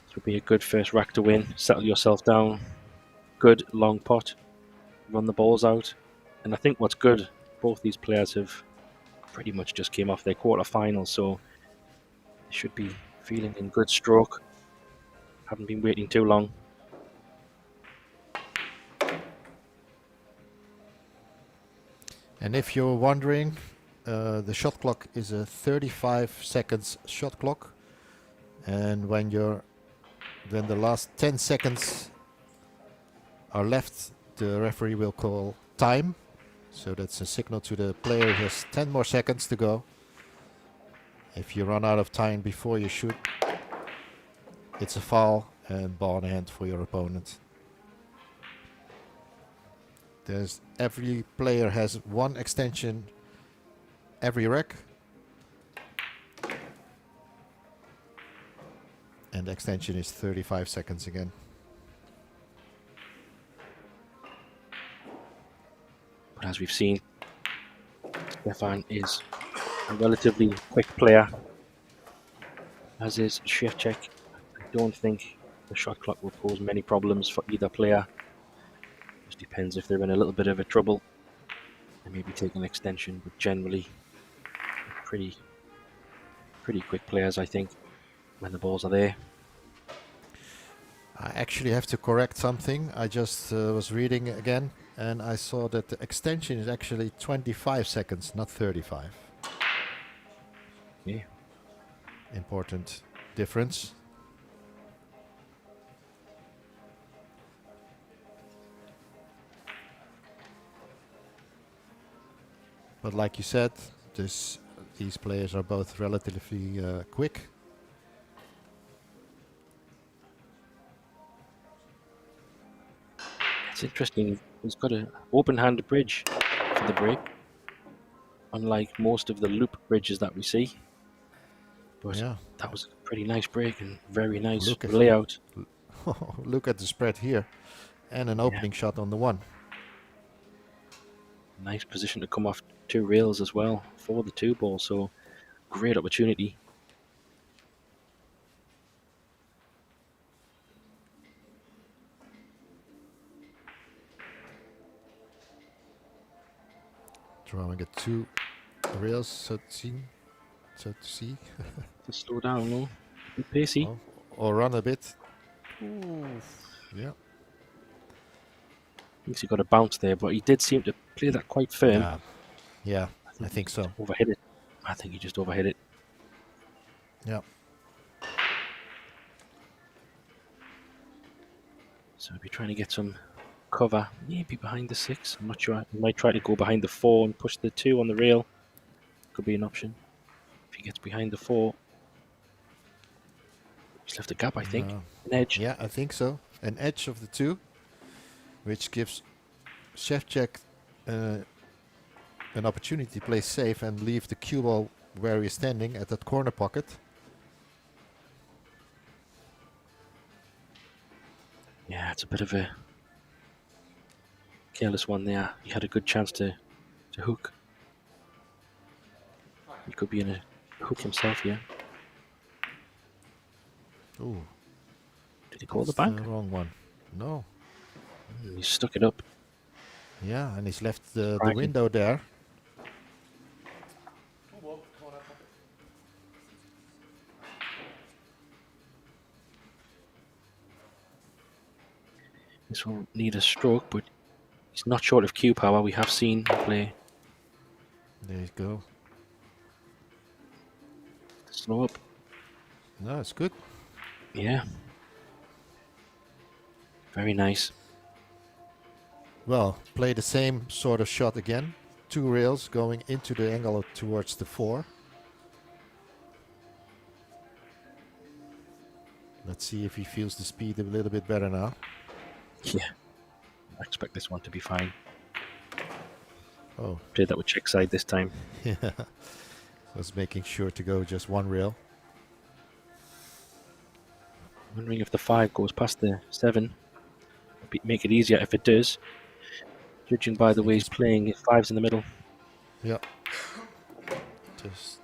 This would be a good first rack to win. Settle yourself down. Good long pot. Run the balls out. And I think what's good, both these players have pretty much just came off their quarterfinals, so they should be feeling in good stroke. Haven't been waiting too long. And if you're wondering, the shot clock is a 35 seconds shot clock, and when the last 10 seconds are left, the referee will call time. So that's a signal to the player who has 10 more seconds to go. If you run out of time before you shoot, it's a foul and ball in hand for your opponent. Every player has 1 extension every rack. And the extension is 35 seconds again. But as we've seen, Stefan is a relatively quick player, as is Shevchek. I don't think the shot clock will pose many problems for either player. Just depends if they're in a little bit of a trouble. They maybe take an extension, but generally pretty quick players, I think, when the balls are there. I actually have to correct something. I just was reading again, and I saw that the extension is actually 25 seconds, not 35. Yeah. Important difference. But like you said, these players are both relatively quick. It's interesting. He's got an open hand bridge for the break, unlike most of the loop bridges that we see. But Yeah. that was a pretty nice break and very nice Look at layout. Look at the spread here, and an opening shot on the one. Nice position to come off 2 rails as well for the 2 ball. So great opportunity. Trying to get 2 rails, so to see. To slow down, no? Be pacey. Oh, or run a bit. Oof. Yeah. Thinks he got a bounce there, but he did seem to play that quite firm. Yeah, I think so. Overhit it. I think he just overhit it. Yeah. So he'll be trying to get some cover, maybe behind the 6. I'm not sure. He might try to go behind the 4 and push the 2 on the rail. Could be an option. If he gets behind the 4, he's left a gap, I think. An edge. Yeah, I think so. An edge of the 2, which gives Shevchuk an opportunity to play safe and leave the cue ball where he's standing at that corner pocket. Yeah, it's a bit of a careless one there. He had a good chance to hook. He could be in a hook himself here. Ooh. Did he call the That's bank? the wrong one. No. He stuck it up. Yeah, and he's left the Cracking. window there. This will need a stroke, but he's not short of cue power. We have seen him play. There you go. Slow up. No, it's good. Yeah. Very nice. Well, play the same sort of shot again. 2 rails going into the angle towards the 4. Let's see if he feels the speed a little bit better now. Yeah. I expect this one to be fine. Oh, Played that with check side this time. yeah. Was making sure to go just 1 rail. Wondering if the 5 goes past the 7. Make it easier if it does. Judging by the way he's playing, his 5's in the middle. Yeah. Just,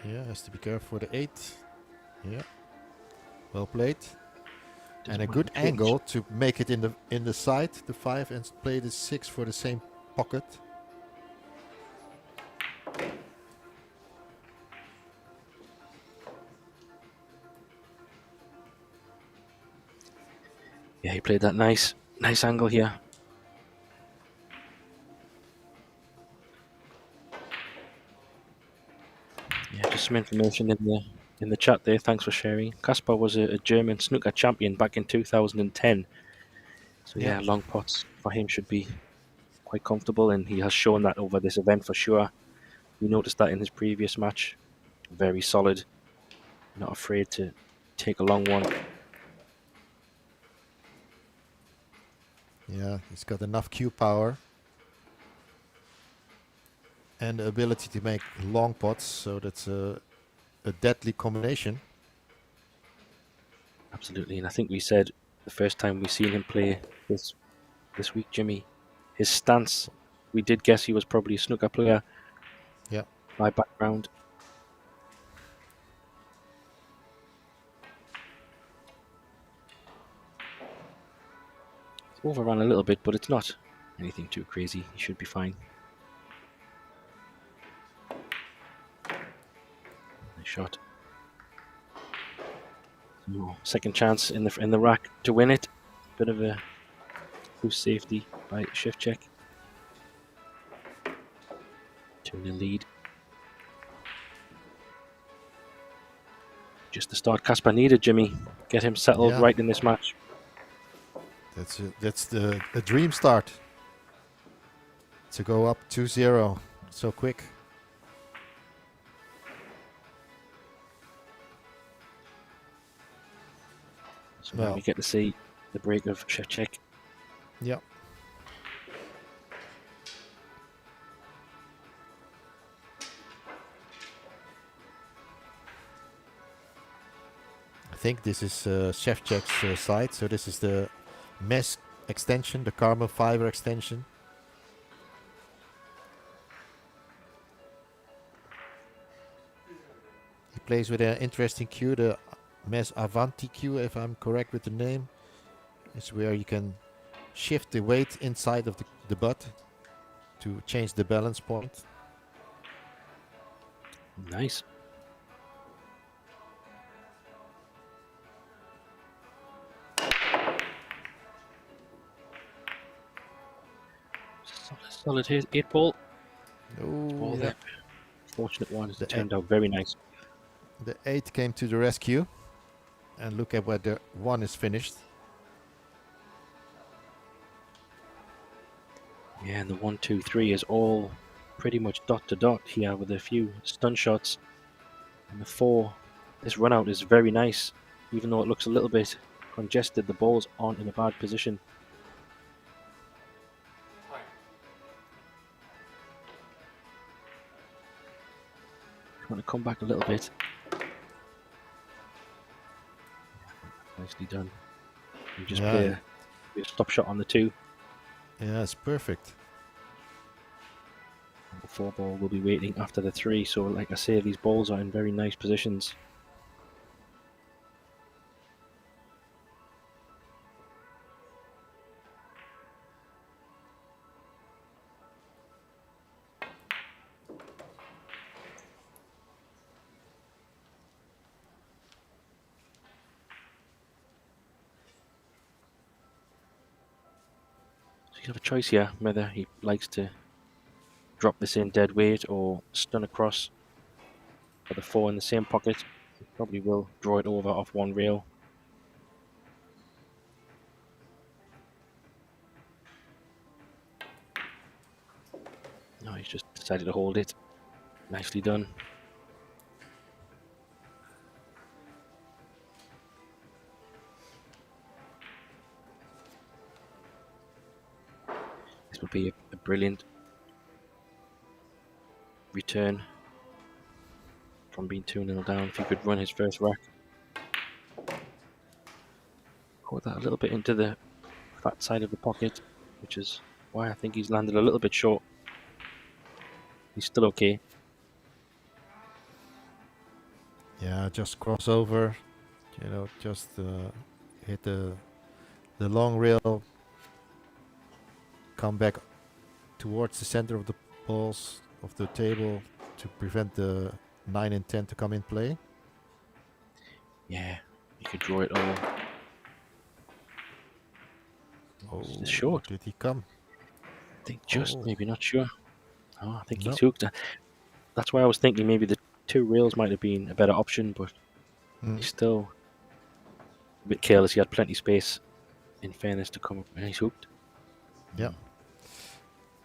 yeah, has to be careful for the 8. Yeah. Well played. Doesn't And a want good to change. angle to make it in the side, the 5, and play the 6 for the same pocket. Yeah, he played that nice angle here. Yeah, just some information in the chat there. Thanks for sharing. Kaspar was a German snooker champion back in 2010. So yeah, long pots for him should be quite comfortable, and he has shown that over this event for sure. We noticed that in his previous match. Very solid. Not afraid to take a long one. Yeah, he's got enough cue power. And the ability to make long pots, so that's a deadly combination. Absolutely, and I think we said the first time we seen him play this week, Jimmy, his stance, we did guess he was probably a snooker player. Yeah. By background. It's overrun a little bit, but it's not anything too crazy. He should be fine. Nice shot. So, second chance in the rack to win it. Bit of a boost safety by Shevchuk. 2-0 lead. Just the start Kaspar needed, Jimmy. Get him settled right in this match. That's the dream start. To go up 2-0 so quick. So now we get to see the break of Shevchuk. Yeah. think this is Shevchek's side. So this is the mesh extension, the carbon fiber extension. He plays with an interesting cue, the Mesh Avanti cue, if I'm correct with the name. It's where you can shift the weight inside of the butt to change the balance point. Nice. Solid hit, 8 ball. Oh, There. Fortunate one. It turned out very nice. The 8 came to the rescue. And look at where the 1 is finished. Yeah, and the 1, 2, 3 is all pretty much dot to dot here with a few stun shots. And the 4, this run out is very nice. Even though it looks a little bit congested, the balls aren't in a bad position. Want to come back a little bit. Nicely done. You just play a stop shot on the 2. Yeah, it's perfect. The 4 ball will be waiting after the 3. So, like I say, these balls are in very nice positions. You have a choice here whether he likes to drop this in dead weight or stun across for the 4 in the same pocket. He probably will draw it over off one rail. No, he's just decided to hold it. Nicely done. This would be a brilliant return from being 2-0 down if he could run his first rack. Caught that a little bit into the fat side of the pocket, which is why I think he's landed a little bit short. He's still okay. Yeah, just cross over, you know, just hit the long rail, come back towards the center of the balls of the table to prevent the 9 and 10 to come in play. Yeah, you could draw it all. Oh, It's short. did he come? I think just, maybe not sure. Oh, I think No. he's hooked. That's why I was thinking maybe the 2 rails might have been a better option, but he's still a bit careless. He had plenty of space, in fairness, to come up, and he's hooked. Yeah.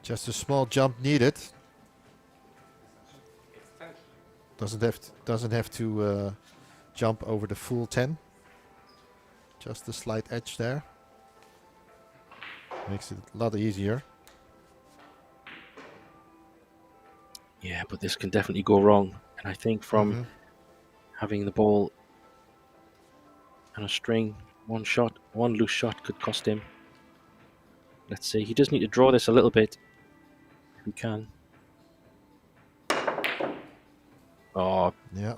Just a small jump needed. Doesn't have to jump over the full 10. Just a slight edge there. Makes it a lot easier. Yeah, but this can definitely go wrong. And I think from having the ball on a string, one loose shot could cost him. Let's see. He does need to draw this a little bit, if he can. Oh, Yeah.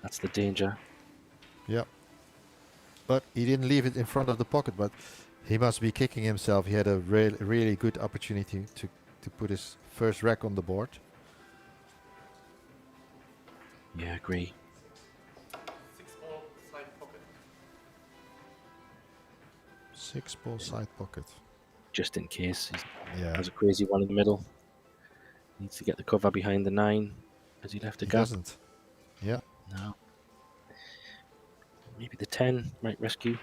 that's the danger. Yeah. But he didn't leave it in front of the pocket, but he must be kicking himself. He had a really good opportunity to put his first rack on the board. Yeah, agree. 6 ball side pocket. 6 ball side pocket. Just in case. He Yeah. has a crazy one in the middle. Needs to get the cover behind the 9 as he left a He gap. doesn't. Yeah. No. Maybe the 10 might rescue.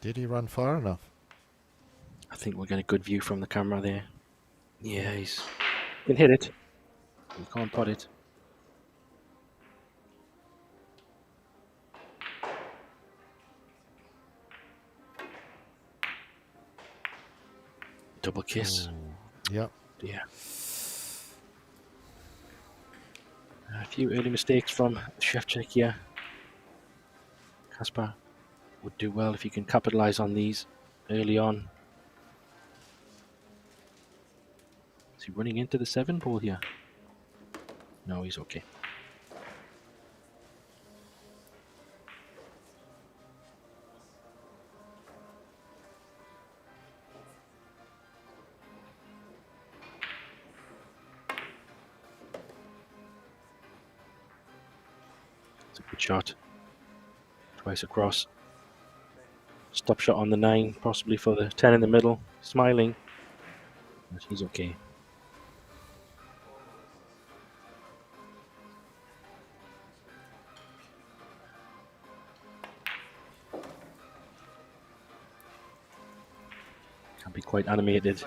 Did he run far enough? I think we'll get a good view from the camera there. Yeah, he can hit it. He can't pot it. Double kiss. Yeah. Yeah. few early mistakes from Shevchik here. Kasper would do well if he can capitalize on these early on. Is he running into the 7 ball here? No, he's okay. It's a good shot. Twice across. Stop shot on the 9, possibly for the 10 in the middle. Smiling. But he's okay. Can be quite animated.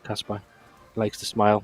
Kasper likes to smile.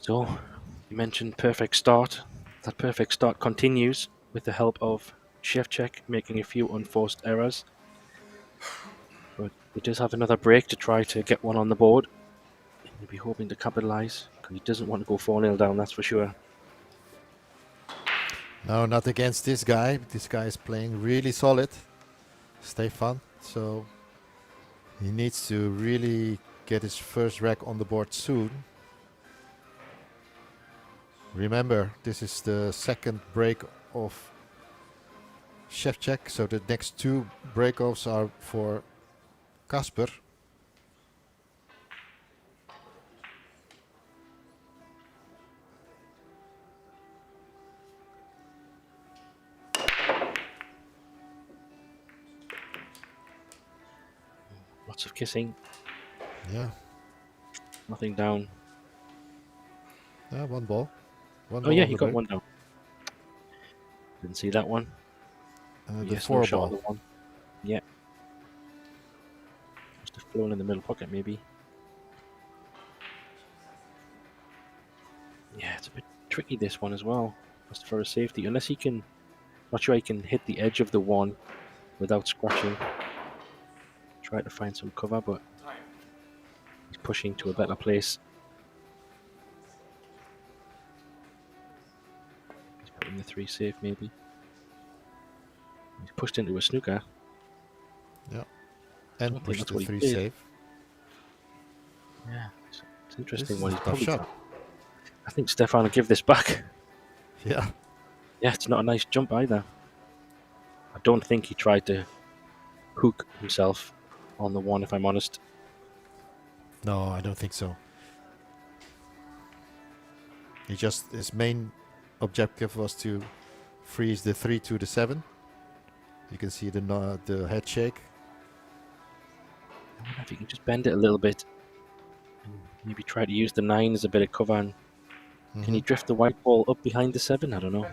So, you mentioned perfect start. That perfect start continues with the help of Shevchik making a few unforced errors. But he does have another break to try to get one on the board. He'll be hoping to capitalise, because he doesn't want to go 4-0 down, that's for sure. No, not against this guy. This guy is playing really solid, Stefan. So he needs to really get his first rack on the board soon. Remember, this is the second break of Shevchik, so the next 2 break-offs are for Kasper. Lots of kissing, Yeah, nothing down. one ball. One Oh ball yeah, on he the got break. one down. Didn't see that one. The Yes, no 4 shot on ball. the 1. Yeah. Must have flown in the middle pocket, maybe. Yeah, it's a bit tricky, this one as well. Just for a safety, unless he can. Not sure he can hit the edge of the 1 without scratching. Try to find some cover, but he's pushing to a better place. He's putting the 3 safe, maybe. He's pushed into a snooker. Yeah, I and don't think push that's the what he 3 did. save. Yeah, it's This interesting is what a he's tough probably shot. done. I think Stefan will give this back. Yeah. Yeah, it's not a nice jump either. I don't think he tried to hook himself on the 1, if I'm honest. No, I don't think so. His main objective was to freeze the 3 to the 7. You can see the head shake. I wonder if he can just bend it a little bit. And maybe try to use the 9 as a bit of cover. And can he drift the white ball up behind the 7? I don't know.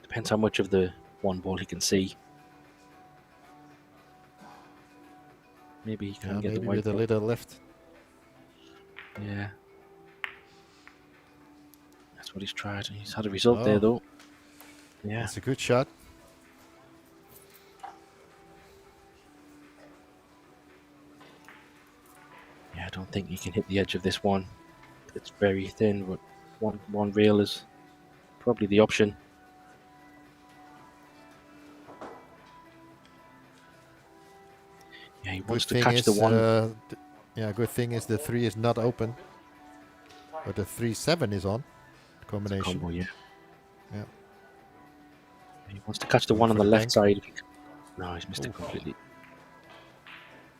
Depends how much of the 1 ball he can see. Maybe he can get the Maybe white with a ball. little lift. Yeah. That's what he's tried. He's had a result there, though. Yeah. That's a good shot. Yeah, I don't think he can hit the edge of this 1. It's very thin, but one rail is probably the option. Yeah, he wants to catch the 1. Good thing is the 3 is not open. But the 3-7 is on. Combination. Combo, yeah. Yeah. He wants to catch the Going 1 on for the the left bank. side. No, he's missed it completely.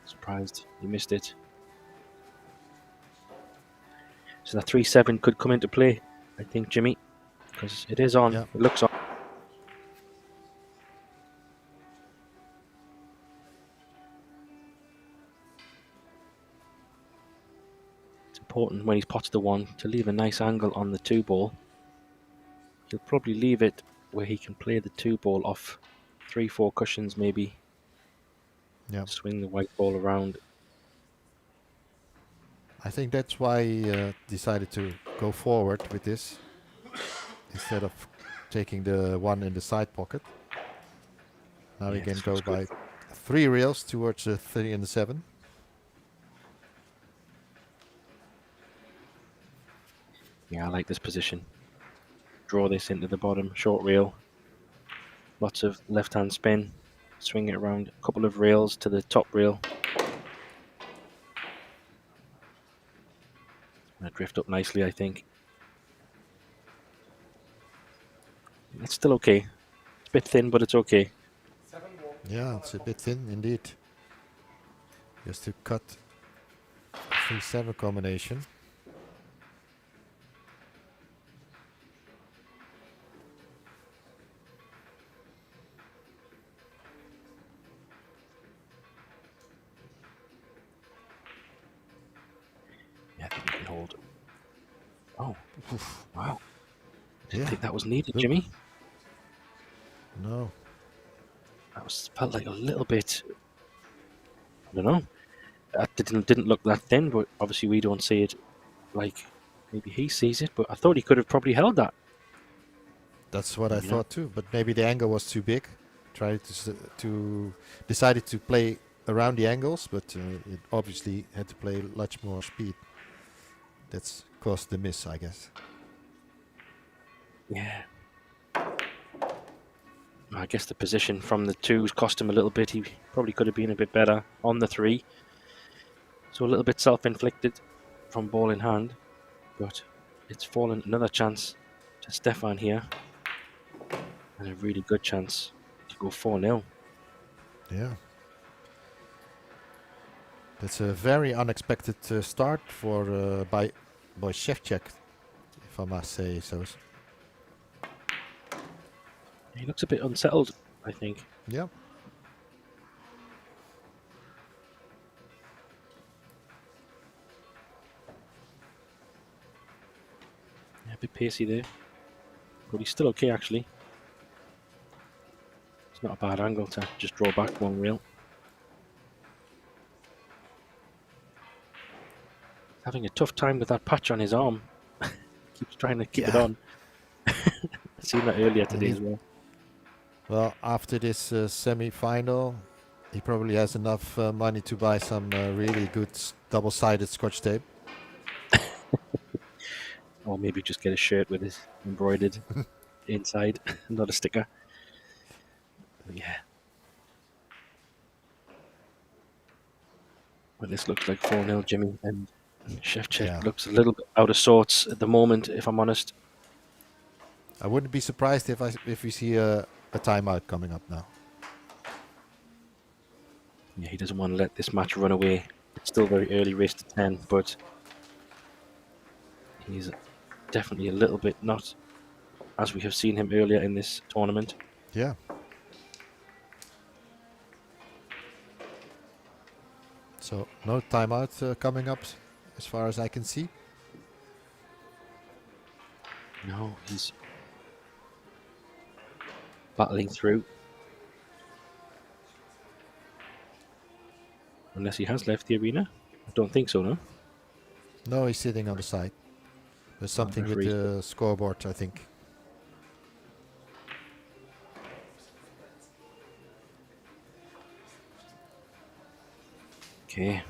Surprised he missed it. So that 3-7 could come into play, I think, Jimmy, because it is on. Yeah. It looks on. important when he's pots the 1 to leave a nice angle on the 2 ball. He'll probably leave it where he can play the 2 ball off 3-4 cushions maybe. Yeah. Swing the white ball around. I think that's why he decided to go forward with this instead of taking the 1 in the side pocket. Now he Yeah, can this go looks by good. 3 reels towards the 3 and the 7. Yeah, I like this position. Draw this into the bottom, short reel. Lots of left-hand spin. Swing it around a couple of rails to the top reel. Gonna drift up nicely, I think. It's still okay. It's a bit thin, but it's okay. Yeah, it's a bit thin indeed. Just to cut 3-7 combination. Yeah, I think you can hold. Oh, wow. Didn't Yeah. think that was needed, Look. Jimmy. No. That felt like a little bit. I don't know. That didn't look that thin, but obviously we don't see it like maybe he sees it. But I thought he could have probably held that. That's what I Maybe not. thought too, but maybe the angle was too big. Tried decided to play around the angles, but it obviously had to play much more speed. That's caused the miss, I guess. Yeah. I guess the position from the 2s cost him a little bit. He probably could have been a bit better on the 3. So a little bit self-inflicted from ball in hand. But it's fallen another chance to Stefan here. And a really good chance to go 4-0. Yeah. That's a very unexpected start for by Shevchuk, if I must say so. He looks a bit unsettled, I think. Yeah. Yeah, a bit pacey there. But he's still okay, actually. It's not a bad angle to just draw back 1 reel. Having a tough time with that patch on his arm. Keeps trying to keep it Yeah. on. I've seen that earlier today as well. Well, after this semi-final, he probably has enough money to buy some really good double-sided Scotch tape. Or maybe just get a shirt with it embroidered inside, not a sticker. But yeah. Well, this looks like 4-0, Jimmy, and Shevchuk looks a little bit out of sorts at the moment, if I'm honest. I wouldn't be surprised if we see a timeout coming up now. Yeah, he doesn't want to let this match run away. It's still very early, race to 10, but he's definitely a little bit not as we have seen him earlier in this tournament. Yeah. So no timeout coming up as far as I can see. No, he's battling through. Unless he has left the arena. I don't think so, no? No, he's sitting on the side. There's something with referee's the scoreboard, I think. Okay.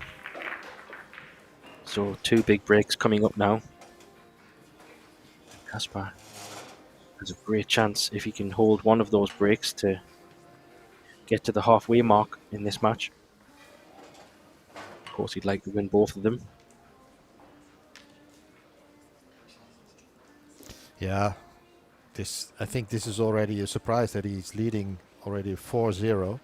So 2 big breaks coming up now. Kaspar has a great chance if he can hold one of those breaks to get to the halfway mark in this match. Of course, he'd like to win both of them. Yeah. I think this is already a surprise that he's leading already 4-0.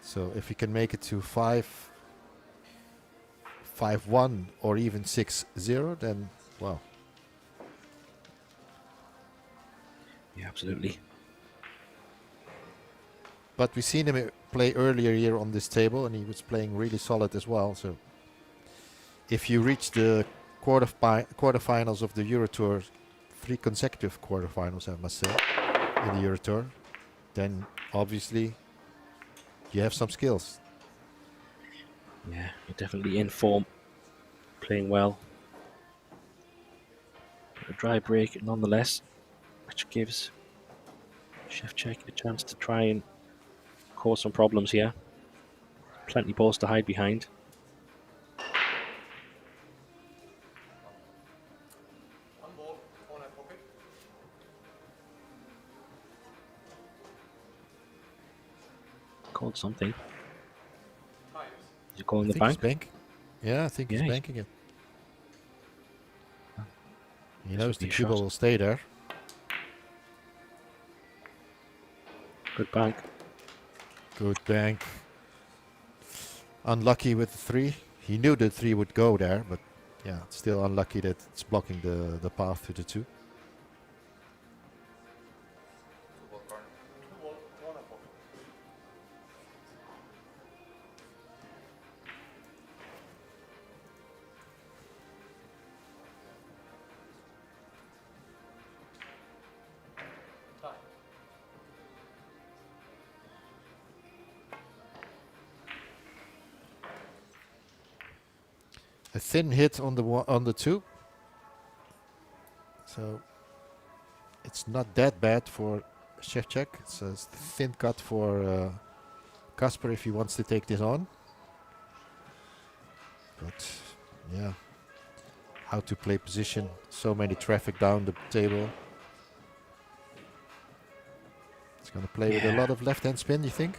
So if he can make it to 5-1 or even 6-0, then wow. Yeah, absolutely. But we've seen him play earlier here on this table, and he was playing really solid as well. So if you reach the quarterfinals of the Euro Tour, 3 consecutive quarterfinals, I must say, in the Euro Tour, then obviously you have some skills. Yeah, you're definitely in form, playing well. A dry break nonetheless, which gives Shevchuk a chance to try and cause some problems here. Plenty balls to hide behind. One ball, corner pocket. Called something. Times. Is he calling I the think he's bank? Yeah, I think Yeah, he's he's- banking it. He This knows would the be a cue ball shot. will stay there. Good bank. Good bank. Unlucky with the 3. He knew the 3 would go there, but yeah, still unlucky that it's blocking the path to the 2. Two ball corner. Two ball, corner pocket. Time. A thin hit on the 2. So it's not that bad for Shevchuk. It's a thin cut for Kasper if he wants to take this on. But yeah, how to play position. So many traffic down the table. It's going to play with a lot of left-hand spin, you think?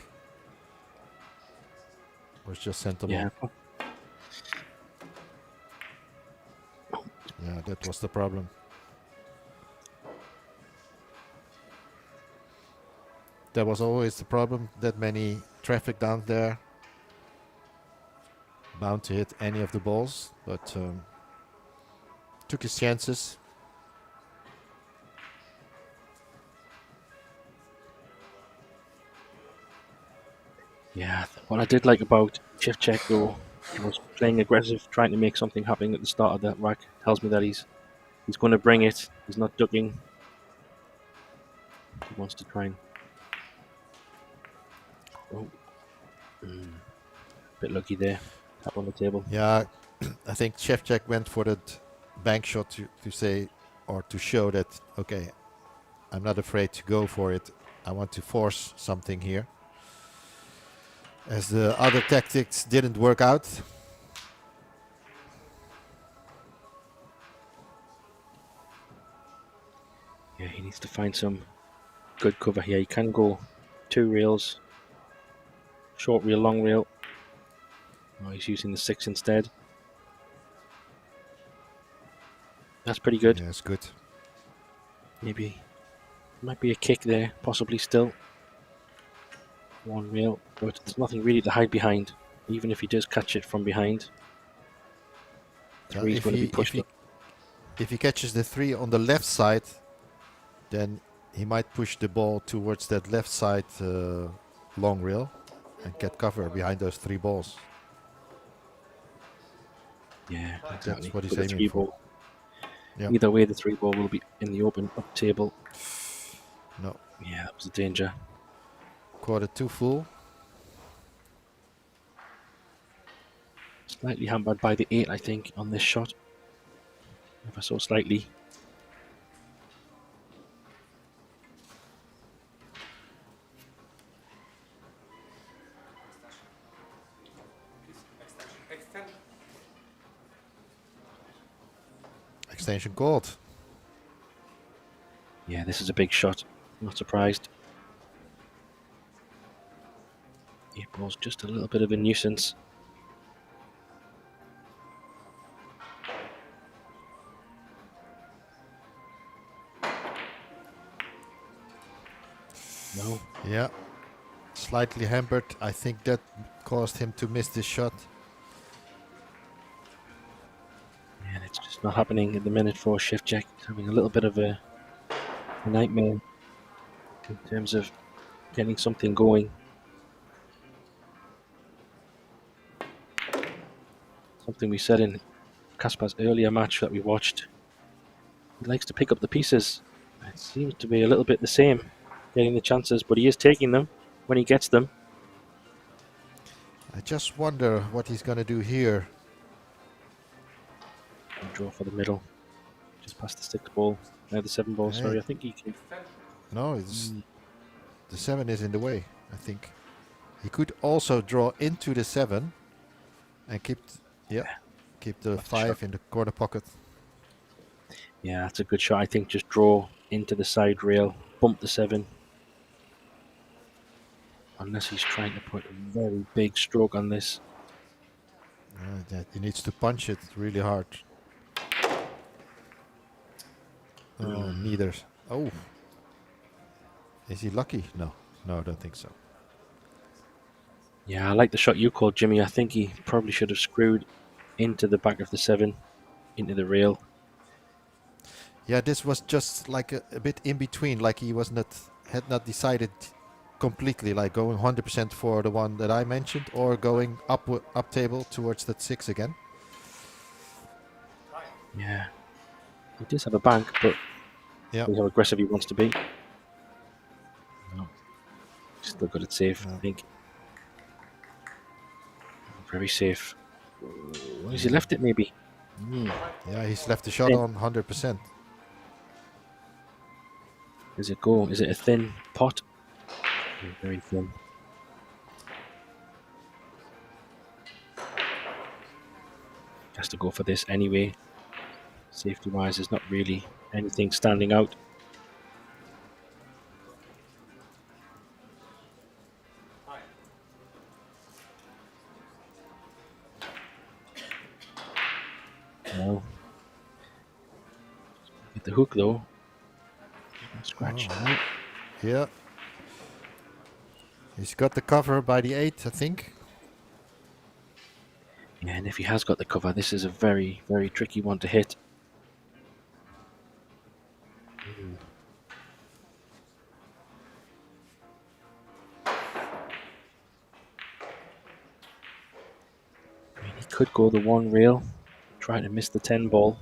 Or it's just center ball? Yeah. Yeah, that was the problem. That was always the problem. That many traffic down there. Bound to hit any of the balls, but took his chances. Yeah, what I did like about Shevchuk though was playing aggressive, trying to make something happen at the start of that rack. Tells me that he's going to bring it. He's not ducking. He wants to try and. Oh, bit lucky there. Tap on the table. Yeah, I think Shevchuk went for that bank shot to say or to show that, okay, I'm not afraid to go for it. I want to force something here. As the other tactics didn't work out. Yeah, he needs to find some good cover here. He can go 2 reels, short reel, long reel. Oh, he's using the 6 instead. That's pretty good. Yeah, it's good. Maybe might be a kick there, possibly still. 1 reel, but there's nothing really to hide behind. Even if he does catch it from behind, 3 is going to be pushed up. If he catches the 3 on the left side, then he might push the ball towards that left side long reel and get cover behind those 3 balls. Yeah, That's exactly. what he's With the aiming 3 for. ball. Yep. Either way, the 3 ball will be in the open up table. No. Yeah, that was a danger. Quarter 2 full. Slightly hampered by the 8, I think, on this shot. Ever so slightly. Extension called. Yeah, this is a big shot. Not surprised. 8 ball's just a little bit of a nuisance. No. Yeah. Slightly hampered. I think that caused him to miss this shot. And it's just not happening at the minute for Shevchuk. He's having a little bit of a nightmare in terms of getting something going. Something we said in Kaspar's earlier match that we watched. He likes to pick up the pieces. It seems to be a little bit the same, getting the chances, but he is taking them when he gets them. I just wonder what he's going to do here. And draw for the middle, just past the 6 ball. The 7 ball, Hey. sorry, I think he can. No, it's the 7 is in the way, I think. He could also draw into the 7 and keep the That's a 5 shot. in the corner pocket. Yeah, that's a good shot. I think just draw into the side rail, bump the 7. Unless he's trying to put a very big stroke on this. He needs to punch it really hard. Oh, neither. Oh. Is he lucky? No. No, I don't think so. Yeah, I like the shot you called, Jimmy. I think he probably should have screwed into the back of the 7, into the rail. Yeah, this was just like a bit in between, like he had not decided completely, like going 100% for the one that I mentioned, or going up table towards that 6 again. Yeah. He does have a bank, but Yeah. see how aggressive he wants to be. No. Still got it safe, I think. Very safe. Has he left it, maybe? Yeah, he's left the shot on 100%. Does it go? Is it a thin pot? Very thin. Has to go for this anyway. Safety-wise, there's not really anything standing out. No. Get the hook though. Scratch. Oh, yeah. He's got the cover by the 8, I think. Yeah, and if he has got the cover, this is a very, very tricky one to hit. I mean, he could go the 1 rail, trying to miss the 10 ball,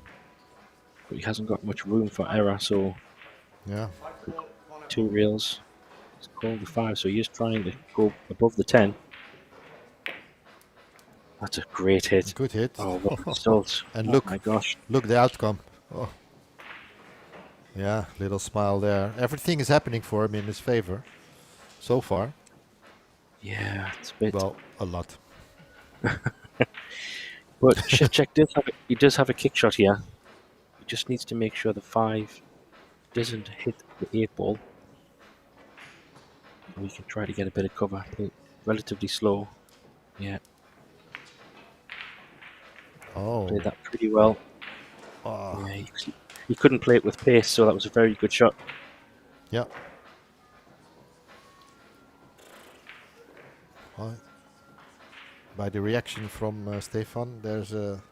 but he hasn't got much room for error, so Yeah. 2 rails. He's called the 5, so he is trying to go above the 10. That's a great hit. Good hit. Oh, what a result. And Oh look, my gosh. look the outcome. Oh. Yeah, little smile there. Everything is happening for him in his favor so far. Yeah, it's a bit. Well, a lot. But Shevchuk does have a kick shot here. He just needs to make sure the 5 doesn't hit the 8 ball. We can try to get a bit of cover. Play relatively slow. Yeah, Oh. played that pretty well. Oh. Yeah, he couldn't play it with pace, so that was a very good shot. Yeah. Well, by the reaction from Stefan, there's a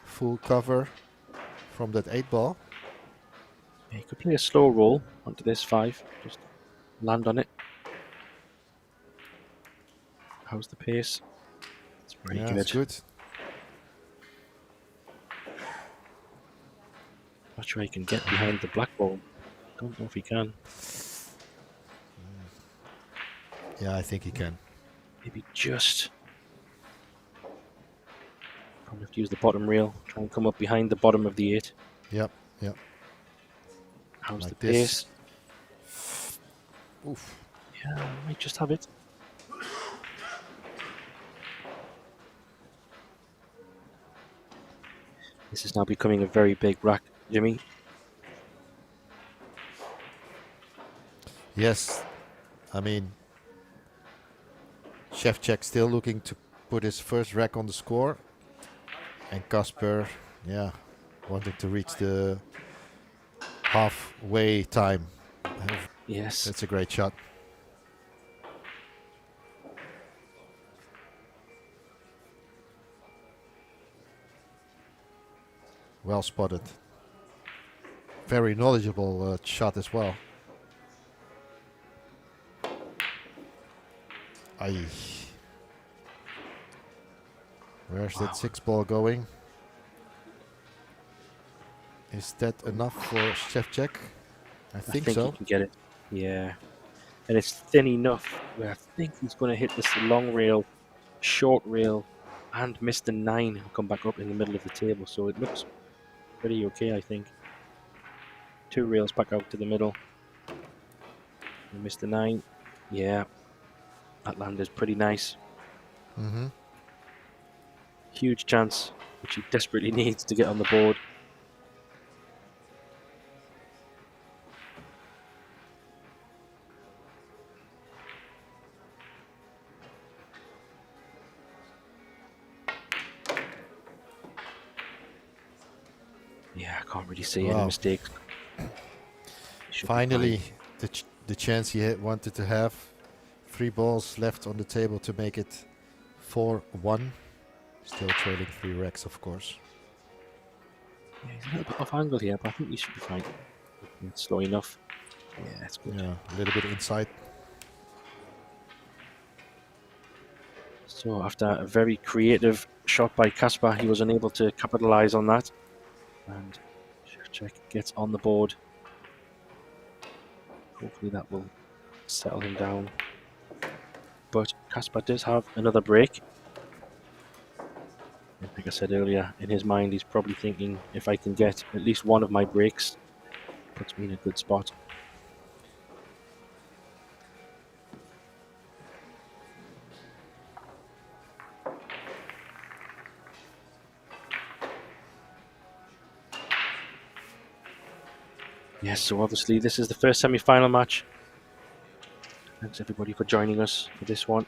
full cover from that 8 ball. Yeah, he could play a slow roll onto this 5. Just land on it. How's the pace? It's very Yeah, good. it's good. Not sure he can get behind the black ball. Don't know if he can. Yeah, I think he can. Maybe just. Probably have to use the bottom rail. Try and come up behind the bottom of the 8. Yep, yep. How's Like the this. pace? Oof. Yeah, might just have it. This is now becoming a very big rack, Jimmy. Yes, I mean, Shevchuk still looking to put his first rack on the score, and Kasper, yeah, wanting to reach the halfway time. Yes. That's a great shot. Well spotted. Very knowledgeable shot as well. Aye. Where's that 6 ball going? Is that enough for Shevchuk? I I think think so. he can get it. Yeah. And it's thin enough where I think he's going to hit this long rail, short rail, and miss the 9 and come back up in the middle of the table. So it looks pretty okay, I think. 2 rails back out to the middle. And miss the 9. Yeah. That land is pretty nice. Mm-hmm. Huge chance, which he desperately needs to get on the board. Yeah, I can't really see any Wow. mistakes. Should be Finally, fine. the chance he wanted to have. 3 balls left on the table to make it 4-1. Still trailing 3 racks, of course. Yeah, he's a little bit off angle here, but I think he should be fine. It's slow enough. Yeah, that's good. Yeah, a little bit inside. So after a very creative shot by Kasper, he was unable to capitalize on that. And Shevchuk gets on the board. Hopefully that will settle him down. But Kasper does have another break. And like I said earlier, in his mind he's probably thinking, if I can get at least one of my breaks, puts me in a good spot. Yes, so obviously this is the first semi-final match. Thanks everybody for joining us for this one.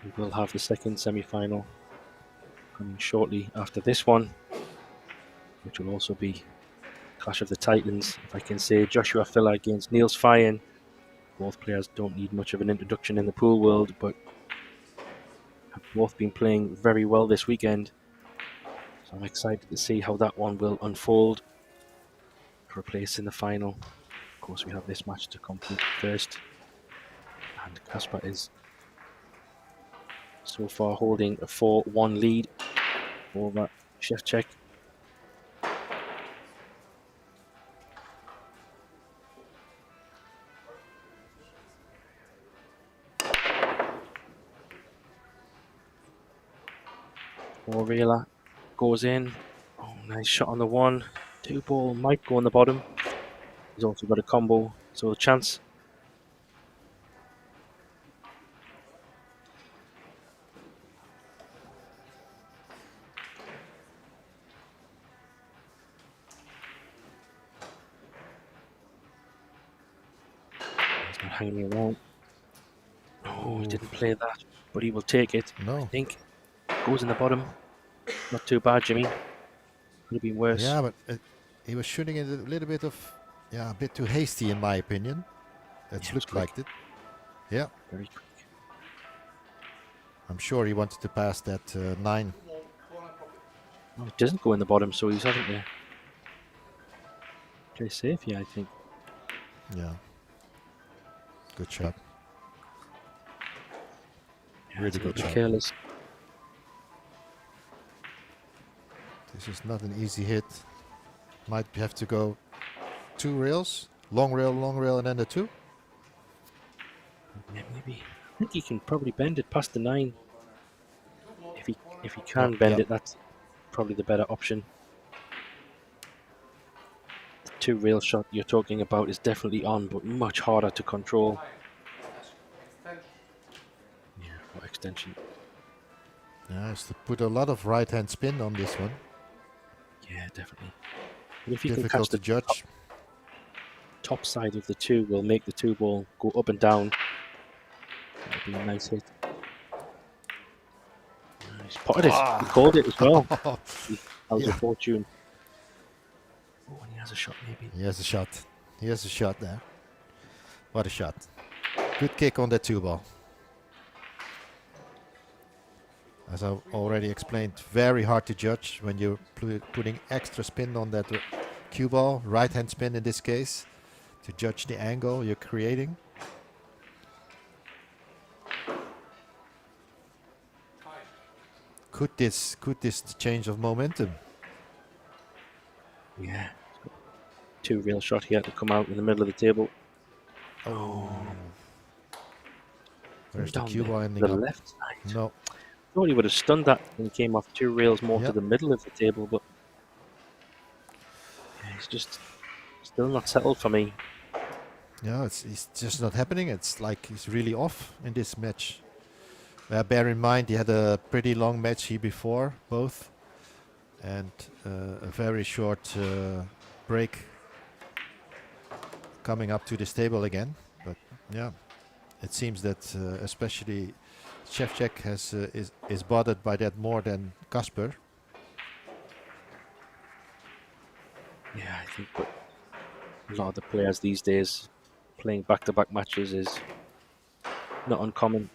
We will have the second semi-final coming shortly after this one, which will also be Clash of the Titans. If I can say, Joshua Filler against Niels Fyen. Both players don't need much of an introduction in the pool world, but have both been playing very well this weekend. So I'm excited to see how that one will unfold for a place in the final. Of course, we have this match to complete first. And Kasper is so far holding a 4-1 lead over Shevchuk. Orela goes in. Oh, nice shot on the 1. 2 ball might go on the bottom. He's also got a combo, so a chance. He's not hanging around. Oh, he didn't play that, but he will take it. I No. think goes in the bottom. Not too bad, Jimmy. Could have been worse. Yeah, but he was shooting it a little bit a bit too hasty in my opinion. That's Yeah, looked quick. like it. Yeah, Very quick. I'm sure he wanted to pass that 9. No, it doesn't go in the bottom, so he's having to play safe here, I think. Yeah. Good shot. Yeah, Really it's a good little bit shot. careless. This is not an easy hit. Might have to go 2 rails. Long rail, and then the 2. Yeah, maybe. I think he can probably bend it past the 9. If he can bend it, that's probably the better option. The 2 rail shot you're talking about is definitely on, but much harder to control. Yeah, what extension? Yeah, has to put a lot of right hand spin on this one. Yeah, definitely. And if you can catch Difficult the to judge. top side of the 2, will make the 2 ball go up and down. That'll be a nice hit. He's potted it. He called it as well. How's your fortune? Oh, and he has a shot maybe. He has a shot. He has a shot there. What a shot. Good kick on that 2 ball. As I already explained, very hard to judge when you're putting extra spin on that cue ball, right hand spin in this case, to judge the angle you're creating. Could this change of momentum? Yeah. Two real shot here to come out in the middle of the table. Oh. Where's the Down cue ball the ending up? left side. No. Thought he would have stunned that and came off two rails more to Yep. the middle of the table, but yeah, he's just still not settled for me. Yeah, it's just not happening. It's like he's really off in this match. Bear in mind, he had a pretty long match here before, both, and a very short break coming up to this table again. But yeah, it seems that especially Shevchuk has is bothered by that more than Kasper. Yeah, I think but a lot of the players these days playing back-to-back matches is not uncommon.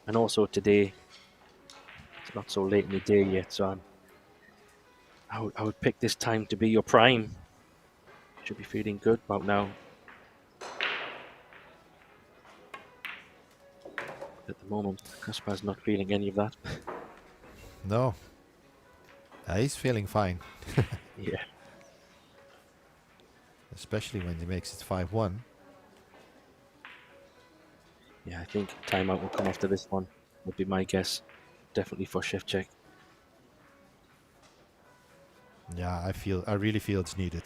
And also today, it's not so late in the day yet, so I would pick this time to be your prime. Should be feeling good about now. At the moment, Kaspar's not feeling any of that. No, he's feeling fine, Yeah. especially when he makes it 5-1. Yeah, I think timeout will come after this one, would be my guess. Definitely for Shevchuk. Yeah, I really feel it's needed.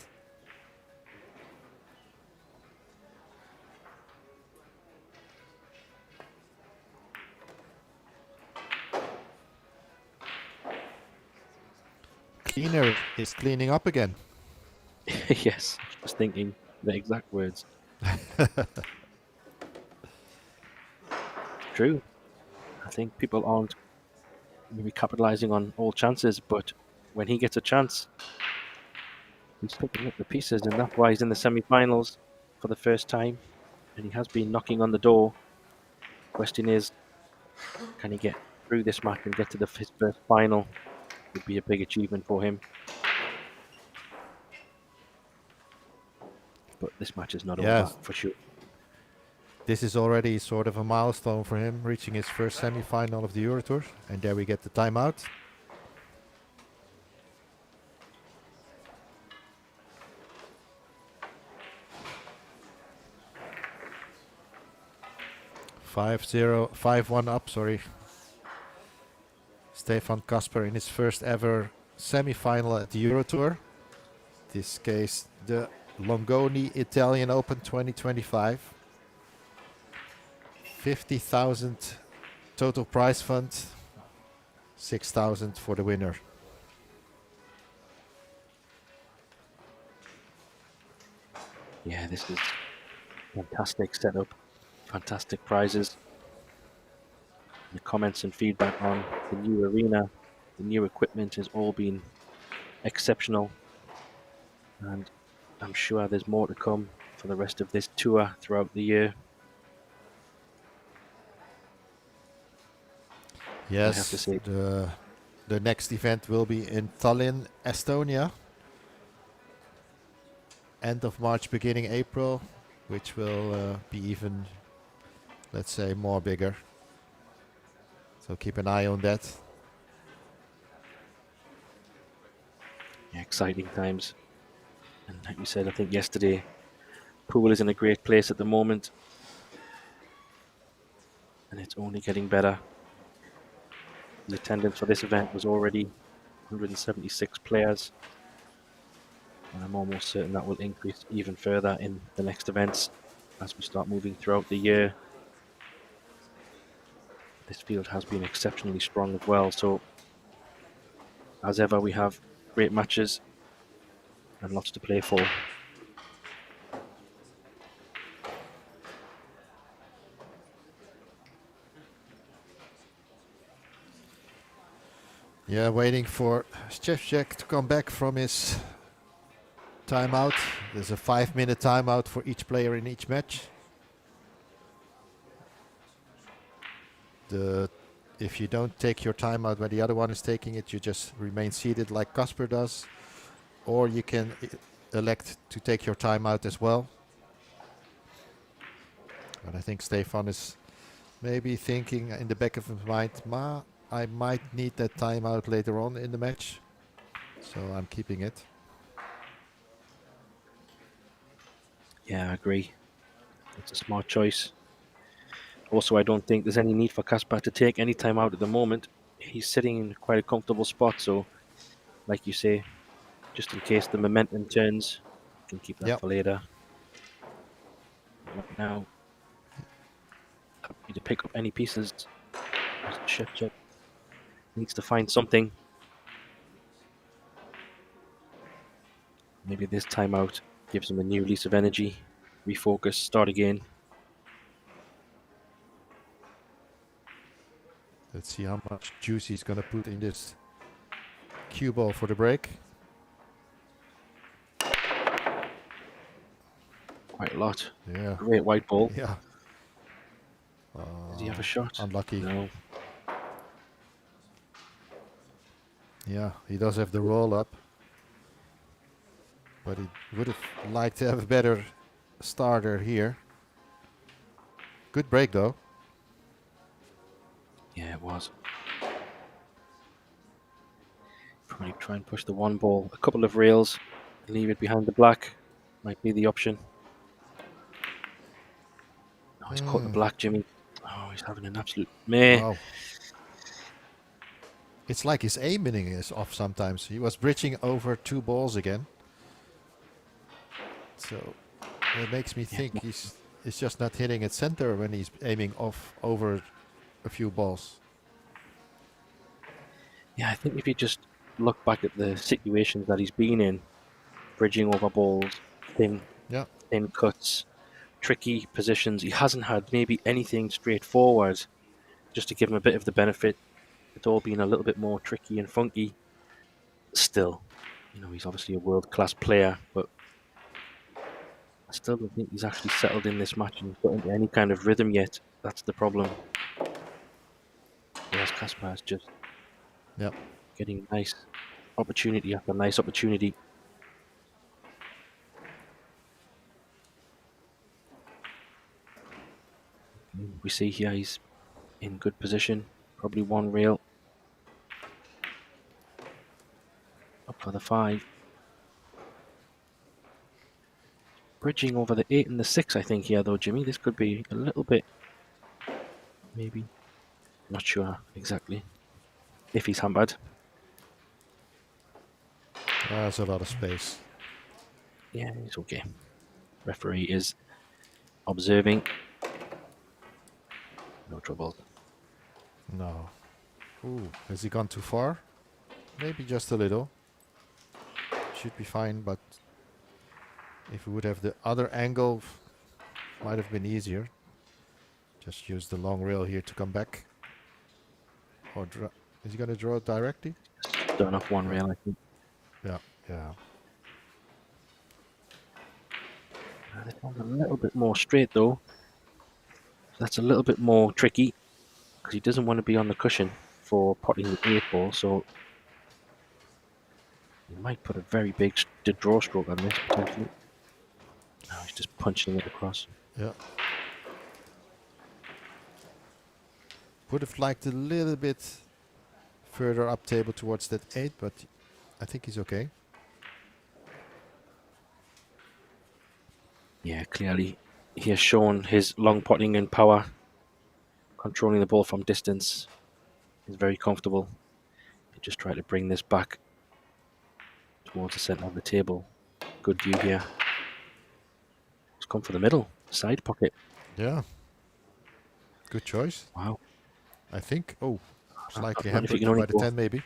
Cleaner is cleaning up again. Yes, I was thinking the exact words. True. I think people aren't maybe capitalizing on all chances, but when he gets a chance, he's picking up the pieces, and that's why he's in the semi-finals for the first time, and he has been knocking on the door. Question is, can he get through this match and get to his first final? Would be a big achievement for him. But this match is not Yes. over for sure. This is already sort of a milestone for him, reaching his first semi-final of the Euro Tour. And there we get the timeout. Five one up, sorry. Stefan Kasper in his first ever semi-final at the Euro Tour. This case, the Longoni Italian Open 2025. 50,000 total prize fund, 6,000 for the winner. Yeah, this is fantastic setup, fantastic prizes. The comments and feedback on the new arena, the new equipment has all been exceptional, and I'm sure there's more to come for the rest of this tour throughout the year. Yes, I have to say, the next event will be in Tallinn, Estonia. End of March, beginning April, which will be even, let's say, more bigger. So keep an eye on that. yeah, exciting times. And like we said, I think yesterday, pool is in a great place at the moment, and it's only getting better. The attendance for this event was already 176 players, and I'm almost certain that will increase even further in the next events as we start moving throughout the year. This field has been exceptionally strong as well, so as ever we have great matches and lots to play for. Yeah, waiting for Shevchuk to come back from his timeout. There's a 5-minute timeout for each player in each match. If you don't take your timeout when the other one is taking it, you just remain seated like Kasper does. Or you can elect to take your timeout as well. But I think Stefan is maybe thinking in the back of his mind, I might need that timeout later on in the match. So I'm keeping it. Yeah, I agree. It's a smart choice. Also, I don't think there's any need for Kasper to take any time out at the moment. He's sitting in quite a comfortable spot, so like you say, just in case the momentum turns, you can keep that Yep. for later. Right now, happy to pick up any pieces. Chef needs to find something. Maybe this timeout gives him a new lease of energy, refocus, start again. Let's see how much juice he's going to put in this cue ball for the break. Quite a lot. Yeah. Great white ball. Yeah. Does he have a shot? Unlucky. No. Yeah, he does have the roll up. But he would have liked to have a better starter here. Good break though. Yeah, it was. Probably try and push the one ball a couple of rails and leave it behind the black. Might be the option. Oh, he's caught the black, Jimmy. Oh, he's having an absolute meh. Wow. It's like his aiming is off sometimes. He was bridging over 2 balls again. So it makes me think he's just not hitting at center when he's aiming off over a few balls. Yeah, I think if you just look back at the situations that he's been in, bridging over balls, thin cuts, tricky positions, he hasn't had maybe anything straightforward. Just to give him a bit of the benefit, it's all been a little bit more tricky and funky. Still, you know, he's obviously a world-class player, but I still don't think he's actually settled in this match and got into any kind of rhythm yet. That's the problem. Whereas Kasper is just getting nice opportunity after nice opportunity. We see here he's in good position. Probably one rail up for the 5. Bridging over the 8 and the 6, I think, here, though, Jimmy. This could be a little bit, maybe. Not sure exactly if he's hampered. There's a lot of space. Yeah, it's okay. Referee is observing. No trouble. No. Ooh, has he gone too far? Maybe just a little. Should be fine, but if we would have the other angle, might have been easier. Just use the long rail here to come back. Or is he going to draw it directly? Done off one rail, I think. Yeah, yeah. This one's a little bit more straight, though. That's a little bit more tricky because he doesn't want to be on the cushion for potting the 8 ball, so he might put a very big draw stroke on this potentially. Now he's just punching it across. Yeah. Would have liked a little bit further up table towards that 8, but I think he's okay. Yeah, clearly he has shown his long potting and power, controlling the ball from distance. He's very comfortable. He just try to bring this back towards the center of the table. Good view here. Let's come for the middle, side pocket. Yeah. Good choice. Wow. I think. Oh, slightly And if you hampered can only by the go- 10 maybe.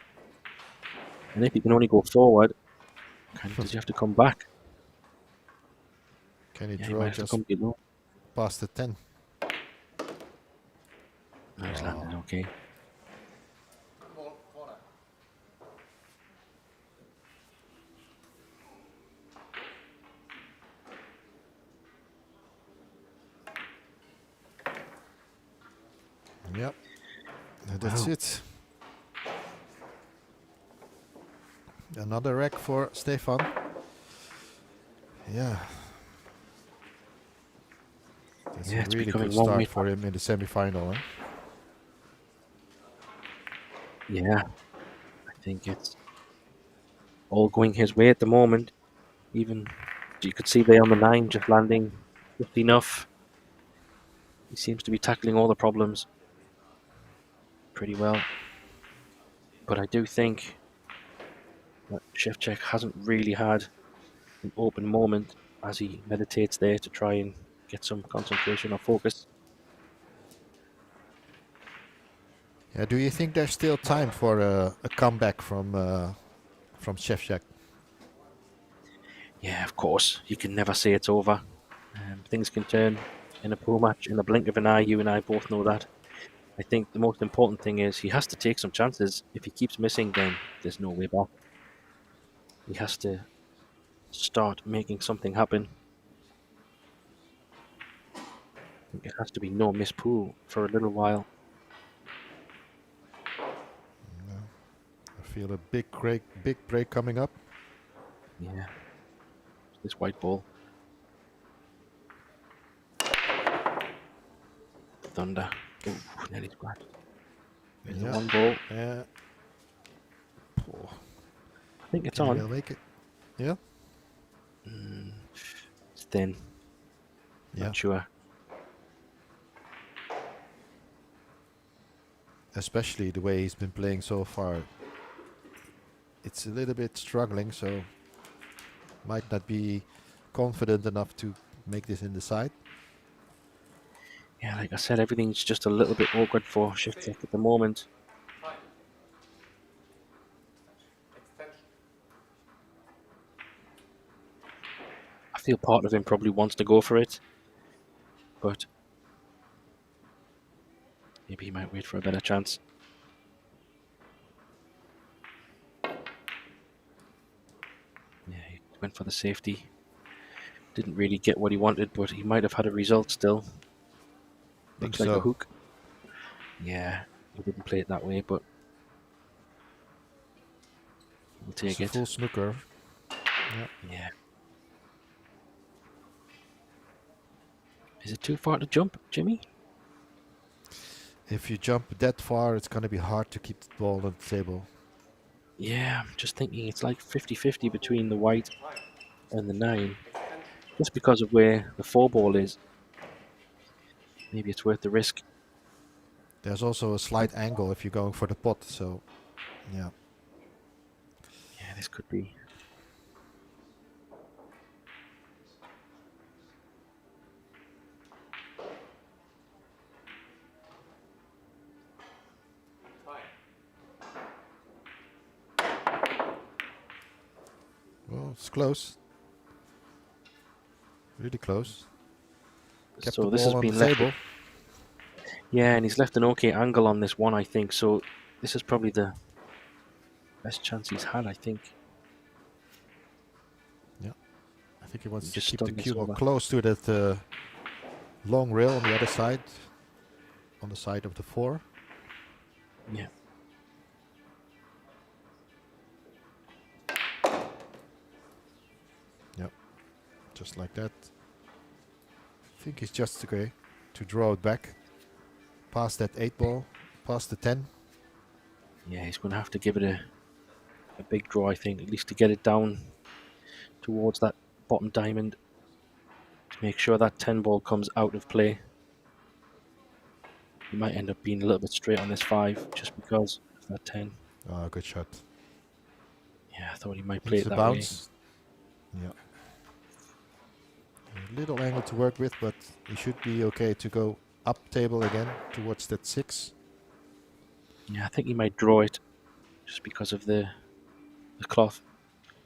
And if you can only go forward, does he have to come back? Can he Yeah, he draw might have to just come below. past the 10? No, he's landed okay. Yep. That's Wow. it. Another rack for Stefan. Yeah. That's Yeah, a it's really becoming good one start way for him in the semi-final. Huh? Yeah, I think it's all going his way at the moment. Even You could see there on the 9 just landing just enough. He seems to be tackling all the problems pretty well. But I do think that Shevchuk hasn't really had an open moment as he meditates there to try and get some concentration or focus. Yeah, do you think there's still time for a comeback from Shevchuk? Yeah, of course. You can never say it's over. Things can turn in a pool match in the blink of an eye. You and I both know that. I think the most important thing is he has to take some chances. If he keeps missing, then there's no way back. He has to start making something happen. It has to be no miss pool for a little while. I feel a big break coming up. Yeah. This white ball. Thunder. Ooh, nearly scratched. There's the one ball. Yeah. I think it's Can on. he make it? Yeah. It's thin. Yeah. Not sure. Especially the way he's been playing so far. It's a little bit struggling, so might not be confident enough to make this in the side. Yeah, like I said, everything's just a little bit awkward for Shevchuk at the moment. I feel part of him probably wants to go for it, but maybe he might wait for a better chance. Yeah, he went for the safety. Didn't really get what he wanted, but he might have had a result still. Looks like a hook. Yeah, he didn't play it that way, but we'll take it. Full snooker. Yeah. Is it too far to jump, Jimmy? If you jump that far, it's going to be hard to keep the ball on the table. Yeah, I'm just thinking it's like 50-50 between the white and the 9. Just because of where the 4 ball is. Maybe it's worth the risk. There's also a slight angle if you're going for the pot, so yeah. Yeah, this could be. Well, it's close. Really close. Kept So the this ball has on been the left. table. Yeah, and he's left an okay angle on this one, I think. So this is probably the best chance he's had, I think. Yeah. I think he wants to Just keep the stun this cue ball over. close to that long rail on the other side. On the side of the 4. Yeah. Yep. Just like that. I think he's just okay to draw it back. Past that 8 ball. Past the 10. Yeah, he's going to have to give it a big draw, I think, at least to get it down towards that bottom diamond. To make sure that 10 ball comes out of play. He might end up being a little bit straight on this 5 just because of that 10. Ah, good shot. Yeah, I thought he might play It's it a that way. bounce. Yeah. A little angle to work with, but he should be okay to go up table again towards that 6. Yeah, I think he might draw it just because of the cloth.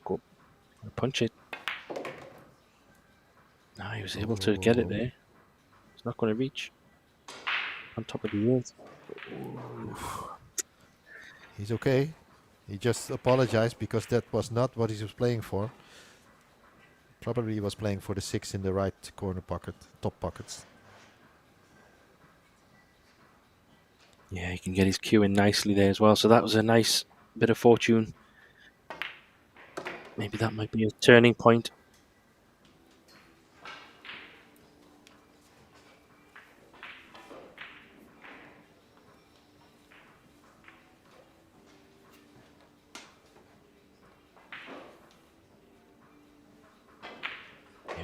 Go punch it. No, he was able to get it there. It's not going to reach. On top of the ears. He's okay. He just apologized because that was not what he was playing for. Probably he was playing for the 6 in the right corner pocket, top pockets. Yeah, he can get his cue in nicely there as well. So that was a nice bit of fortune. Maybe that might be a turning point.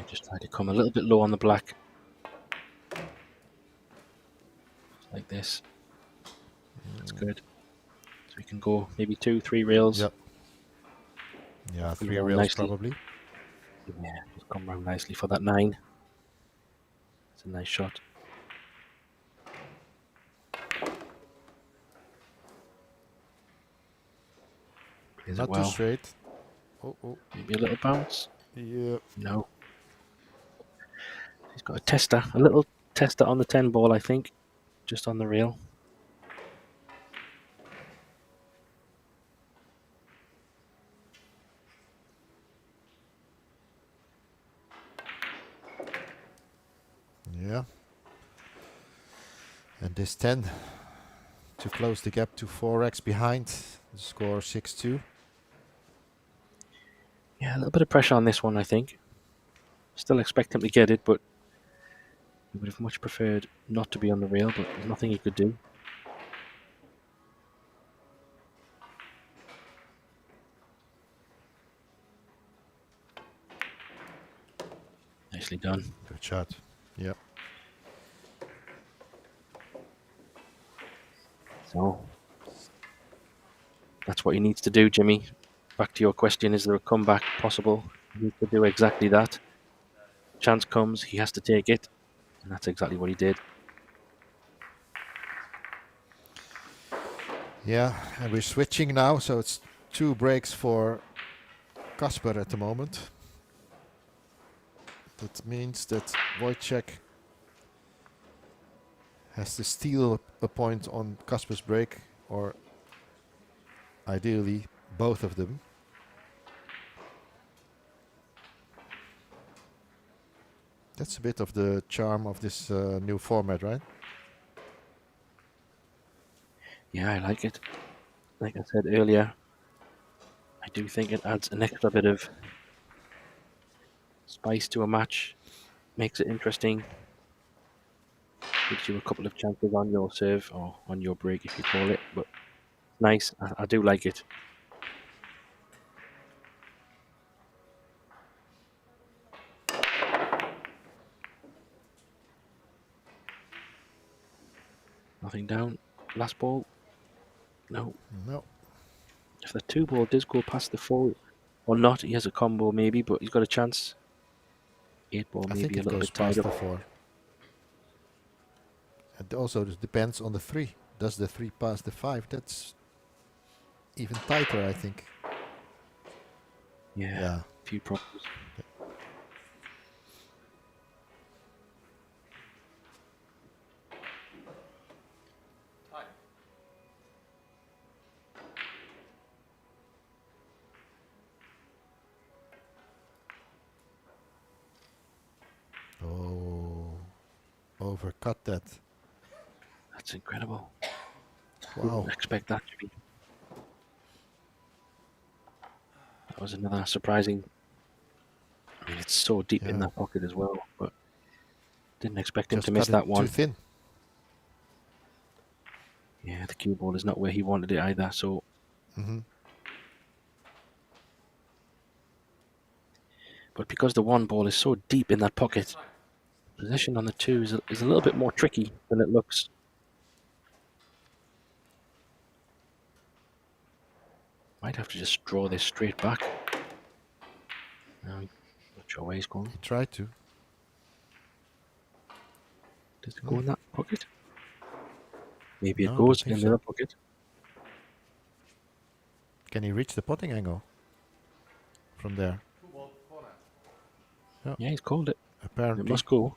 Just try to come a little bit low on the black. Like this. That's good. So we can go maybe 2-3 rails. Yep. Yeah, Come 3 around reels nicely. probably. Yeah, just come around nicely for that 9. It's a nice shot. Plays it Not well. too straight. Oh. Maybe a little bounce. Yeah. No. He's got a tester, a little tester on the 10 ball, I think, just on the rail. Yeah. And this 10 to close the gap to 4x behind. The score 6-2. Yeah, a little bit of pressure on this one, I think. Still expect him to get it, but he would have much preferred not to be on the rail, but there's nothing he could do. Nicely done. Good shot. Yep. So that's what he needs to do, Jimmy. Back to your question, is there a comeback possible? He needs to do exactly that. Chance comes, he has to take it, and that's exactly what he did. Yeah, and we're switching now, so it's 2 breaks for Kasper at the moment. That means that Wojciech has to steal a point on Kasper's break, or ideally both of them. That's a bit of the charm of this new format, right? Yeah, I like it. Like I said earlier, I do think it adds an extra bit of spice to a match, makes it interesting, gives you a couple of chances on your serve or on your break if you call it, but nice. I do like it. Nothing down. Last ball. No. No. If the 2 ball does go past the 4 or not, he has a combo maybe, but he's got a chance. 8 ball I think maybe a it little goes bit tied past the up. 4. It also depends on the 3. Does the 3 pass the 5? That's even tighter, I think. Yeah. Few problems. Oh, overcut that. That's incredible. Wow. Wouldn't expect that to be. That was another surprising. I mean, it's so deep in Yeah. that pocket as well, but didn't expect him Just to miss cut that it one. too thin. Yeah, the cue ball is not where he wanted it either, so Mm-hmm. but because the 1 ball is so deep in that pocket, position on the 2 is a little bit more tricky than it looks. Might have to just draw this straight back. No, not sure where he's going. He tried to. Does it go in that pocket? Maybe No, it I goes don't think in so. the other pocket. Can he reach the potting angle from there? Yeah, he's called it. Apparently. It must go.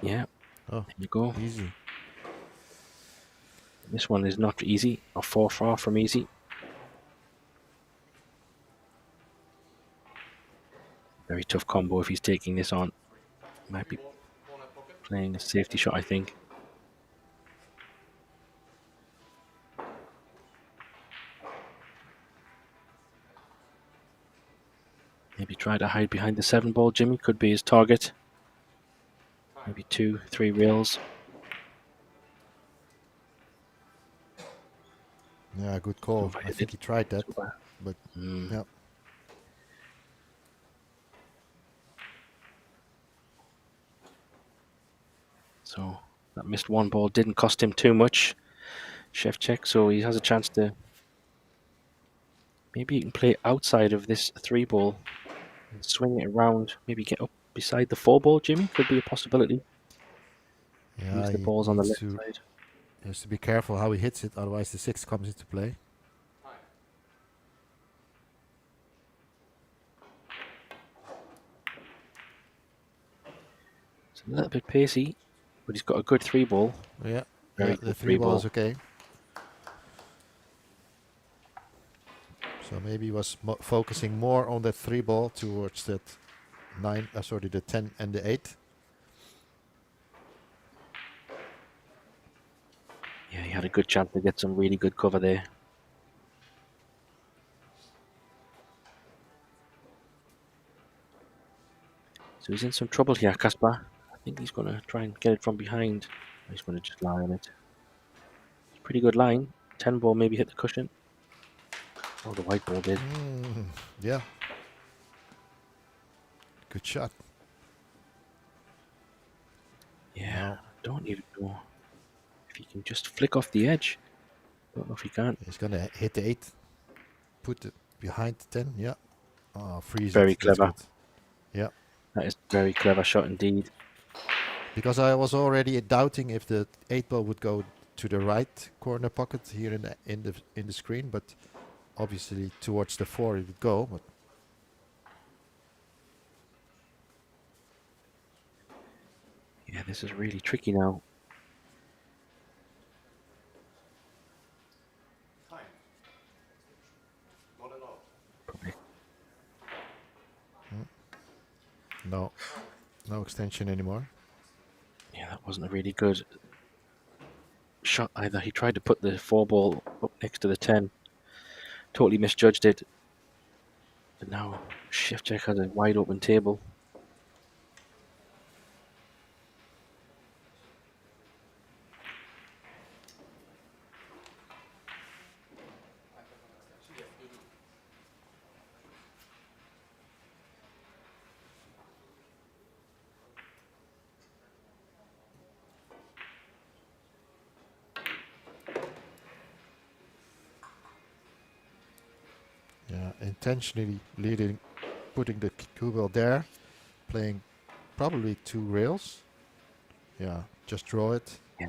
Yeah, Oh, there you go. easy. This one is not easy, or far from easy. Very tough combo if he's taking this on. Might be playing a safety shot, I think. Maybe try to hide behind the 7 ball, Jimmy. Could be his target. Maybe 2-3 rails. Yeah, good call. I think he tried that, Super. but yeah. So that missed one ball didn't cost him too much. Chef check, so he has a chance to. Maybe he can play outside of this 3-ball and swing it around. Maybe get up beside the 4-ball, Jimmy. Could be a possibility. Yeah, Use the he balls on the needs left to, side. he has to be careful how he hits it, otherwise the 6 comes into play. It's a little bit pacey, but he's got a good 3-ball. Yeah, Very yeah, the good 3-ball is 3-ball. okay. So maybe he was focusing more on that 3-ball towards that 9, sorry, the 10 and the 8. Yeah, he had a good chance to get some really good cover there. So he's in some trouble here, Kaspar. I think he's going to try and get it from behind. He's going to just lie on it. Pretty good line. 10-ball maybe hit the cushion. Oh, the white ball did. Yeah. Good shot. Yeah, No. don't even know if he can just flick off the edge. Don't know if he can. He's going to hit the 8. Put it behind the 10. Yeah. Oh, freeze Very it. That's clever. good. Yeah. That is a very clever shot indeed. Because I was already doubting if the 8-ball would go to the right corner pocket here in the screen, but obviously towards the 4 it would go. But Yeah, this is really tricky now. Probably. no extension anymore. Yeah, that wasn't a really good shot either. He tried to put the 4-ball up next to the 10. Totally misjudged it. But now Shift Check has a wide open table. Yeah, intentionally putting the cue ball there, playing probably 2 rails. Yeah, just draw it. Yeah,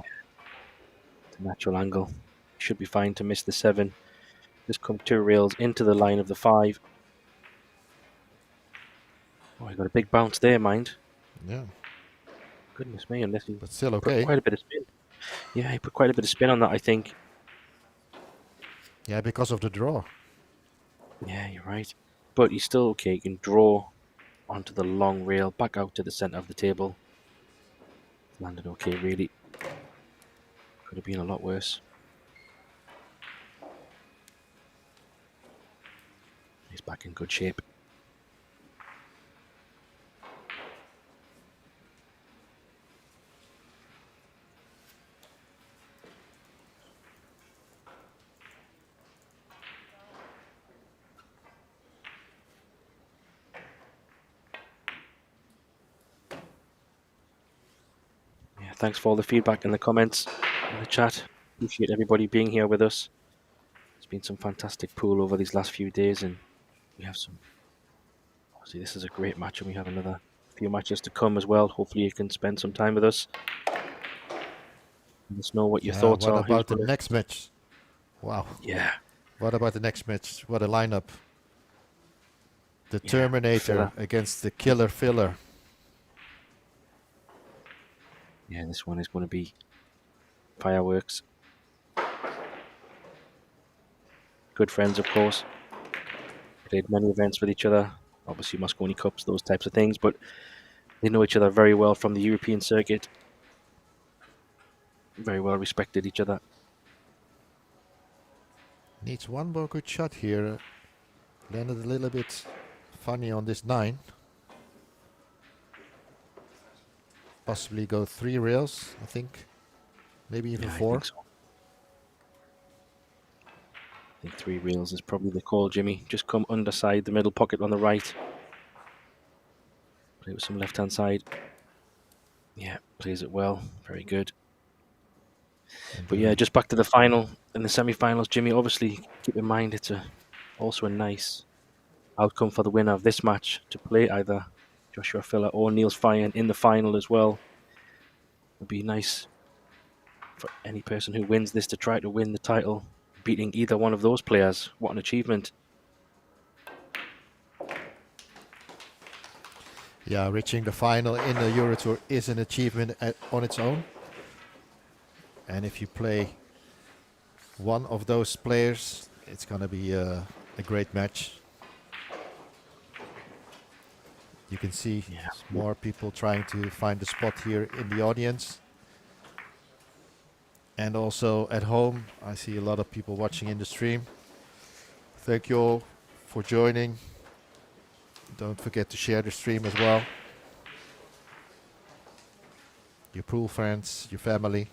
it's a natural angle. Should be fine to miss the 7. Just come 2 rails into the line of the 5. Oh, he got a big bounce there, mind. Yeah, Goodness me, unless he but still put okay. quite a bit of spin. Yeah, he put quite a bit of spin on that, I think. Yeah, because of the draw. Yeah, you're right. But he's still okay. He can draw onto the long rail, back out to the centre of the table. Landed okay, really. Could have been a lot worse. He's back in good shape. Yeah, thanks for all the feedback in the comments, in the chat. Appreciate everybody being here with us. It's been some fantastic pool over these last few days, and we have some. Obviously, this is a great match, and we have another few matches to come as well. Hopefully, you can spend some time with us. Let us know what your thoughts what are. about the next match? Wow. Yeah. What about the next match? What a lineup. The Yeah, Terminator filler. against the Killer Filler. Yeah, this one is going to be fireworks. Good friends, of course. Played many events with each other. Obviously, Mosconi Cups, those types of things. But they know each other very well from the European circuit. Very well respected each other. Needs one more good shot here. Landed a little bit funny on this 9. Possibly go 3 rails, I think. Maybe even Yeah, 4. I think so. I think 3 rails is probably the call, Jimmy. Just come underside the middle pocket on the right. Play with some left-hand side. Yeah, plays it well. Very good. But yeah, just back to the final and the semi-finals, Jimmy. Obviously, keep in mind it's also a nice outcome for the winner of this match to play either Joshua Filler or Niels Feijen in the final as well. It'd be nice for any person who wins this to try to win the title, beating either one of those players. What an achievement. Yeah, reaching the final in the Euro Tour is an achievement on its own. And if you play one of those players, it's going to be a great match. You can see more people trying to find a spot here in the audience. And also at home, I see a lot of people watching in the stream. Thank you all for joining. Don't forget to share the stream as well. Your pool friends, your family.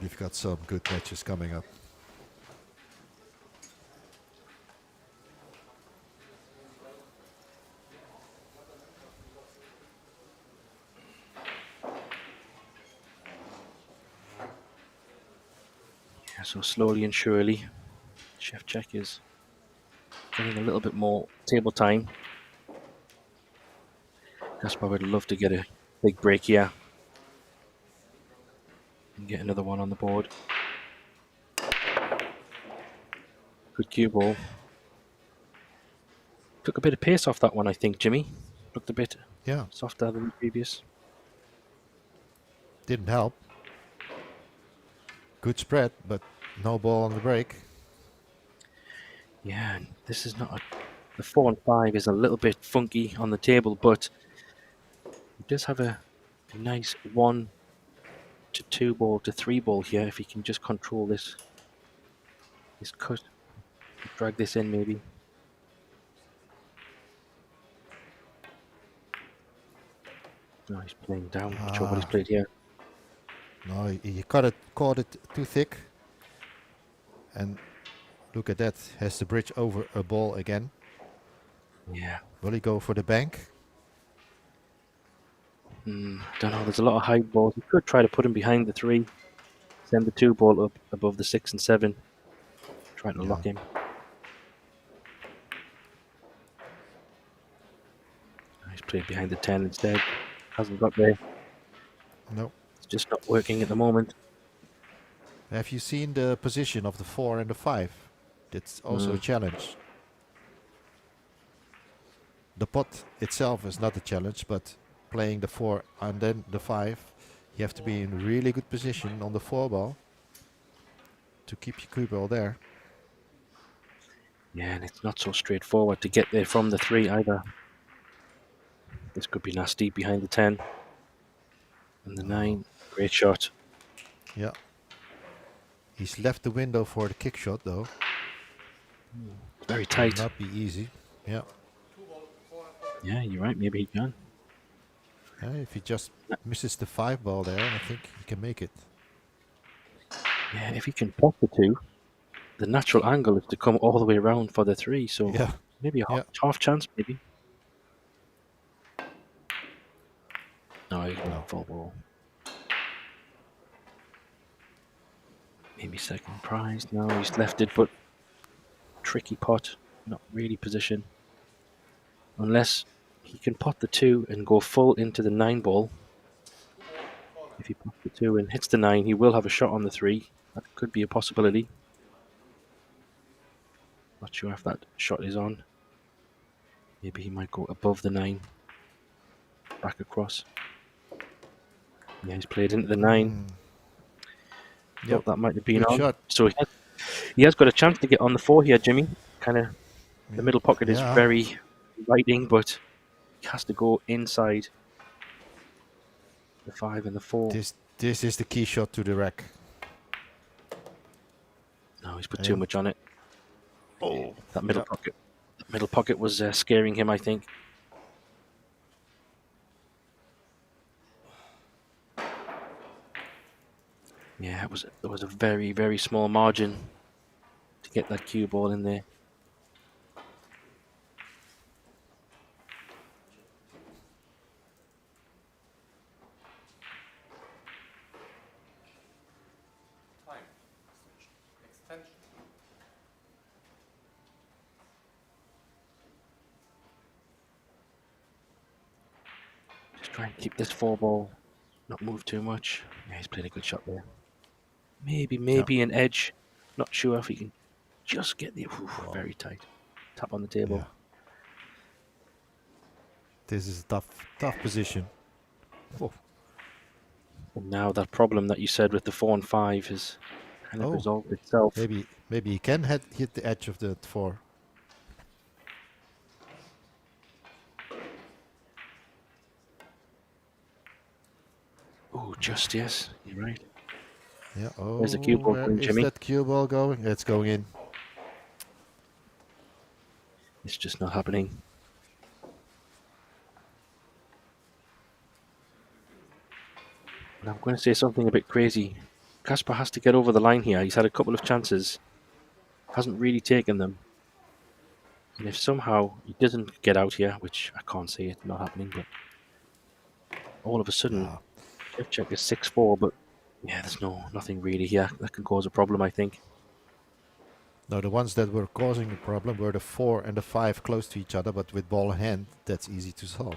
We've got some good matches coming up. Yeah, so slowly and surely, Chef Check is getting a little bit more table time. That's why we'd love to get a big break here and get another one on the board. Good cue ball. Took a bit of pace off that one, I think, Jimmy. Looked a bit softer than the previous. Didn't help. Good spread, but no ball on the break. Yeah, this is not the 4 and 5 is a little bit funky on the table, but he does have a nice 1 to 2 ball to 3 ball here if he can just control this cut. Drag this in maybe. No, he's playing down. Not sure what he's played here. No, he caught it too thick. And look at that. Has the bridge over a ball again. Yeah. Will he go for the bank? Don't know. There's a lot of high balls. He could try to put him behind the 3. Send the 2 ball up above the 6 and 7. Trying to lock him. He's played behind the 10 instead. Hasn't got there. No. It's just not working at the moment. Have you seen the position of the 4 and the 5? That's also a challenge. The pot itself is not a challenge, but playing the 4 and then the 5, you have to be in really good position on the 4 ball to keep your cue ball there. Yeah, and it's not so straightforward to get there from the 3 either. This could be nasty behind the 10. And the 9, great shot. Yeah. He's left the window for the kick shot though. It's very tight. Will not be easy. Yeah. Yeah, you're right. Maybe he can. Yeah, if he just misses the 5 ball there, I think he can make it. Yeah, if he can pop the 2, the natural angle is to come all the way around for the 3. So maybe a half chance, maybe. No, he's not full ball. Maybe second prize. No, he's left it, but tricky pot. Not really position. Unless he can pot the 2 and go full into the 9 ball. If he pots the 2 and hits the 9, he will have a shot on the 3. That could be a possibility. Not sure if that shot is on. Maybe he might go above the 9. Back across. Yeah, he's played into the 9. Thought that might have been Good on. shot. So he has got a chance to get on the 4 here, Jimmy. Kind of, the middle pocket is very inviting, but he has to go inside the 5 and the 4. This is the key shot to the rack. No, he's put too much on it. Oh, that middle pocket. The middle pocket was scaring him, I think. Yeah, it was a very, very small margin to get that cue ball in there. extension. Just try and keep this 4-ball, not move too much. Yeah, he's played a good shot there. Maybe an edge. Not sure if he can just get the very tight tap on the table. Yeah. This is a tough position. Oh. And now that problem that you said with the 4 and 5 has kind of resolved itself. Maybe he can hit the edge of the 4. Oh, just yes. You're right. Yeah. Oh, Where's the cue ball going, Jimmy? Is that cue ball going? It's going in. It's just not happening. But I'm going to say something a bit crazy. Kasper has to get over the line here. He's had a couple of chances. Hasn't really taken them. And if somehow he doesn't get out here, which I can't say it's not happening, but all of a sudden, Shevchuk is 6-4, but yeah, there's nothing really here that can cause a problem, I think. No, the ones that were causing the problem were the 4 and the 5 close to each other, but with ball in hand, that's easy to solve.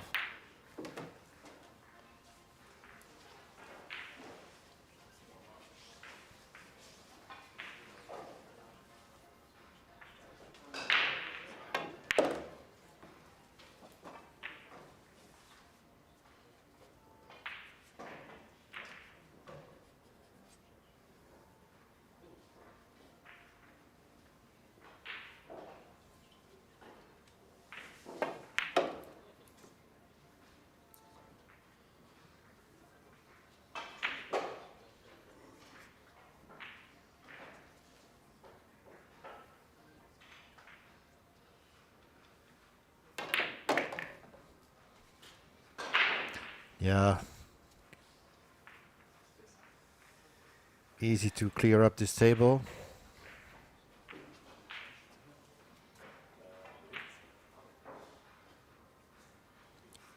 Yeah. Easy to clear up this table.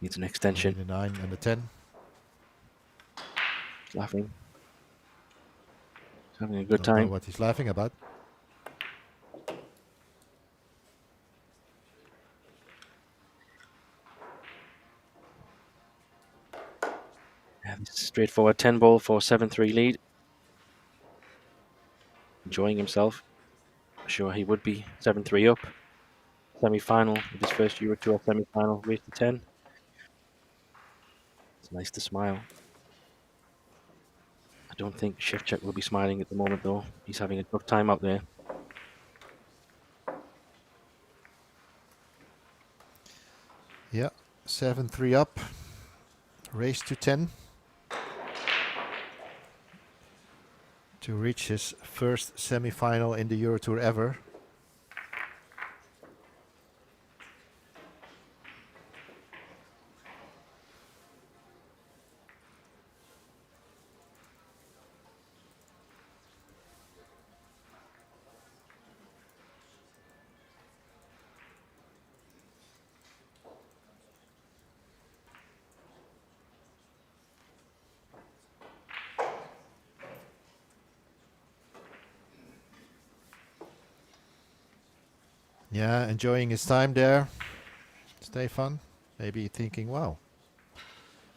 Needs an extension. The 9 and the 10. He's laughing. He's having a good Don't know time. what he's laughing about. Yeah, this is straightforward 10-ball for 7-3 lead. Enjoying himself. I'm sure he would be 7-3 up. Semi-final with his first Euro Tour semi-final, race to 10. It's nice to smile. I don't think Shevchuk will be smiling at the moment though. He's having a tough time out there. Yeah, 7-3 up. Race to 10. To reach his first semi-final in the Euro Tour ever. Yeah, enjoying his time there, Stefan. Maybe thinking, wow,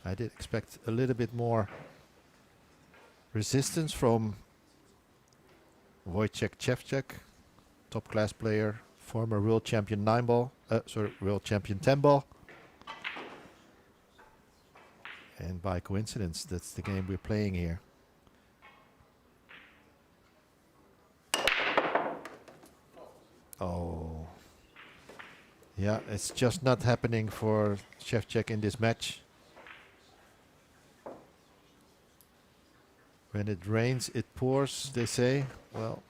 I did expect a little bit more resistance from Wojciech Shevchuk, top class player, former world champion 9-ball, world champion 10-ball. And by coincidence, that's the game we're playing here. Oh. Yeah, it's just not happening for Shevchuk in this match. When it rains, it pours, they say. Well,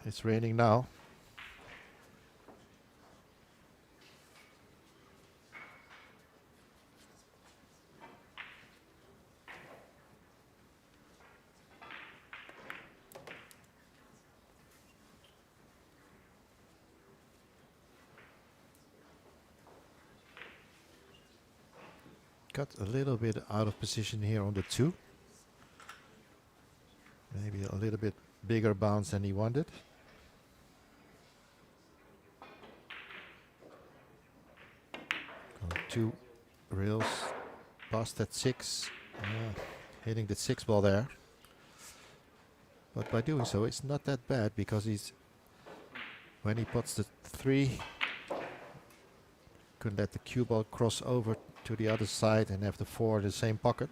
it's raining now. Got a little bit out of position here on the 2. Maybe a little bit bigger bounce than he wanted. 2 reels past that 6. Hitting the 6 ball there. But by doing so, it's not that bad because when he puts the 3, can let the cue ball cross over to the other side and have the 4 in the same pocket.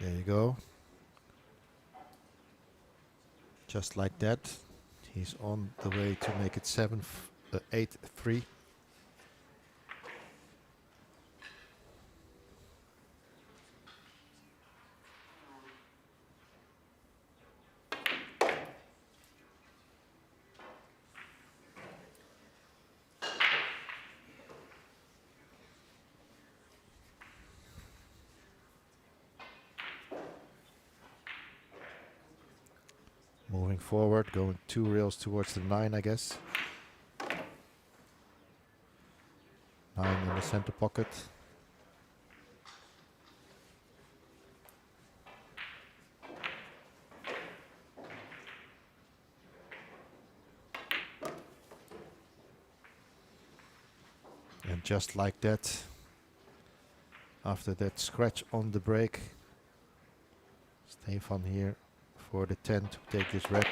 There you go. Just like that. He's on the way to make it 8-3. Moving forward, going 2 reels towards the 9, I guess. 9 in the center pocket. And just like that, after that scratch on the break, Stefan here for the 10 to take this rack.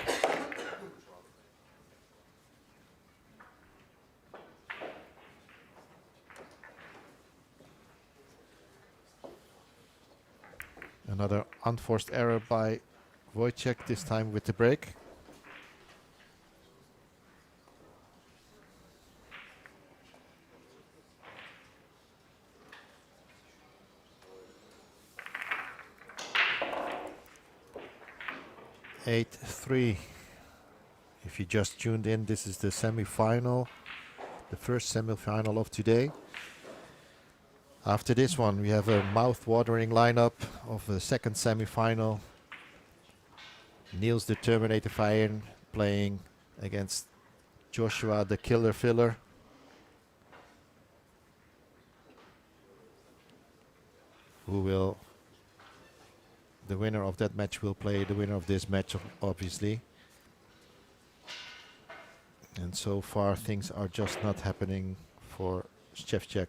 Another unforced error by Wojciech, this time with the break. Eight, 3. If you just tuned in, this is the semi-final, the first semi-final of today. After this one, we have a mouth-watering lineup of the second semi-final. Niels the Terminator Fire playing against Joshua the Killer Filler. The winner of that match will play the winner of this match, obviously. And so far, things are just not happening for Shevchuk.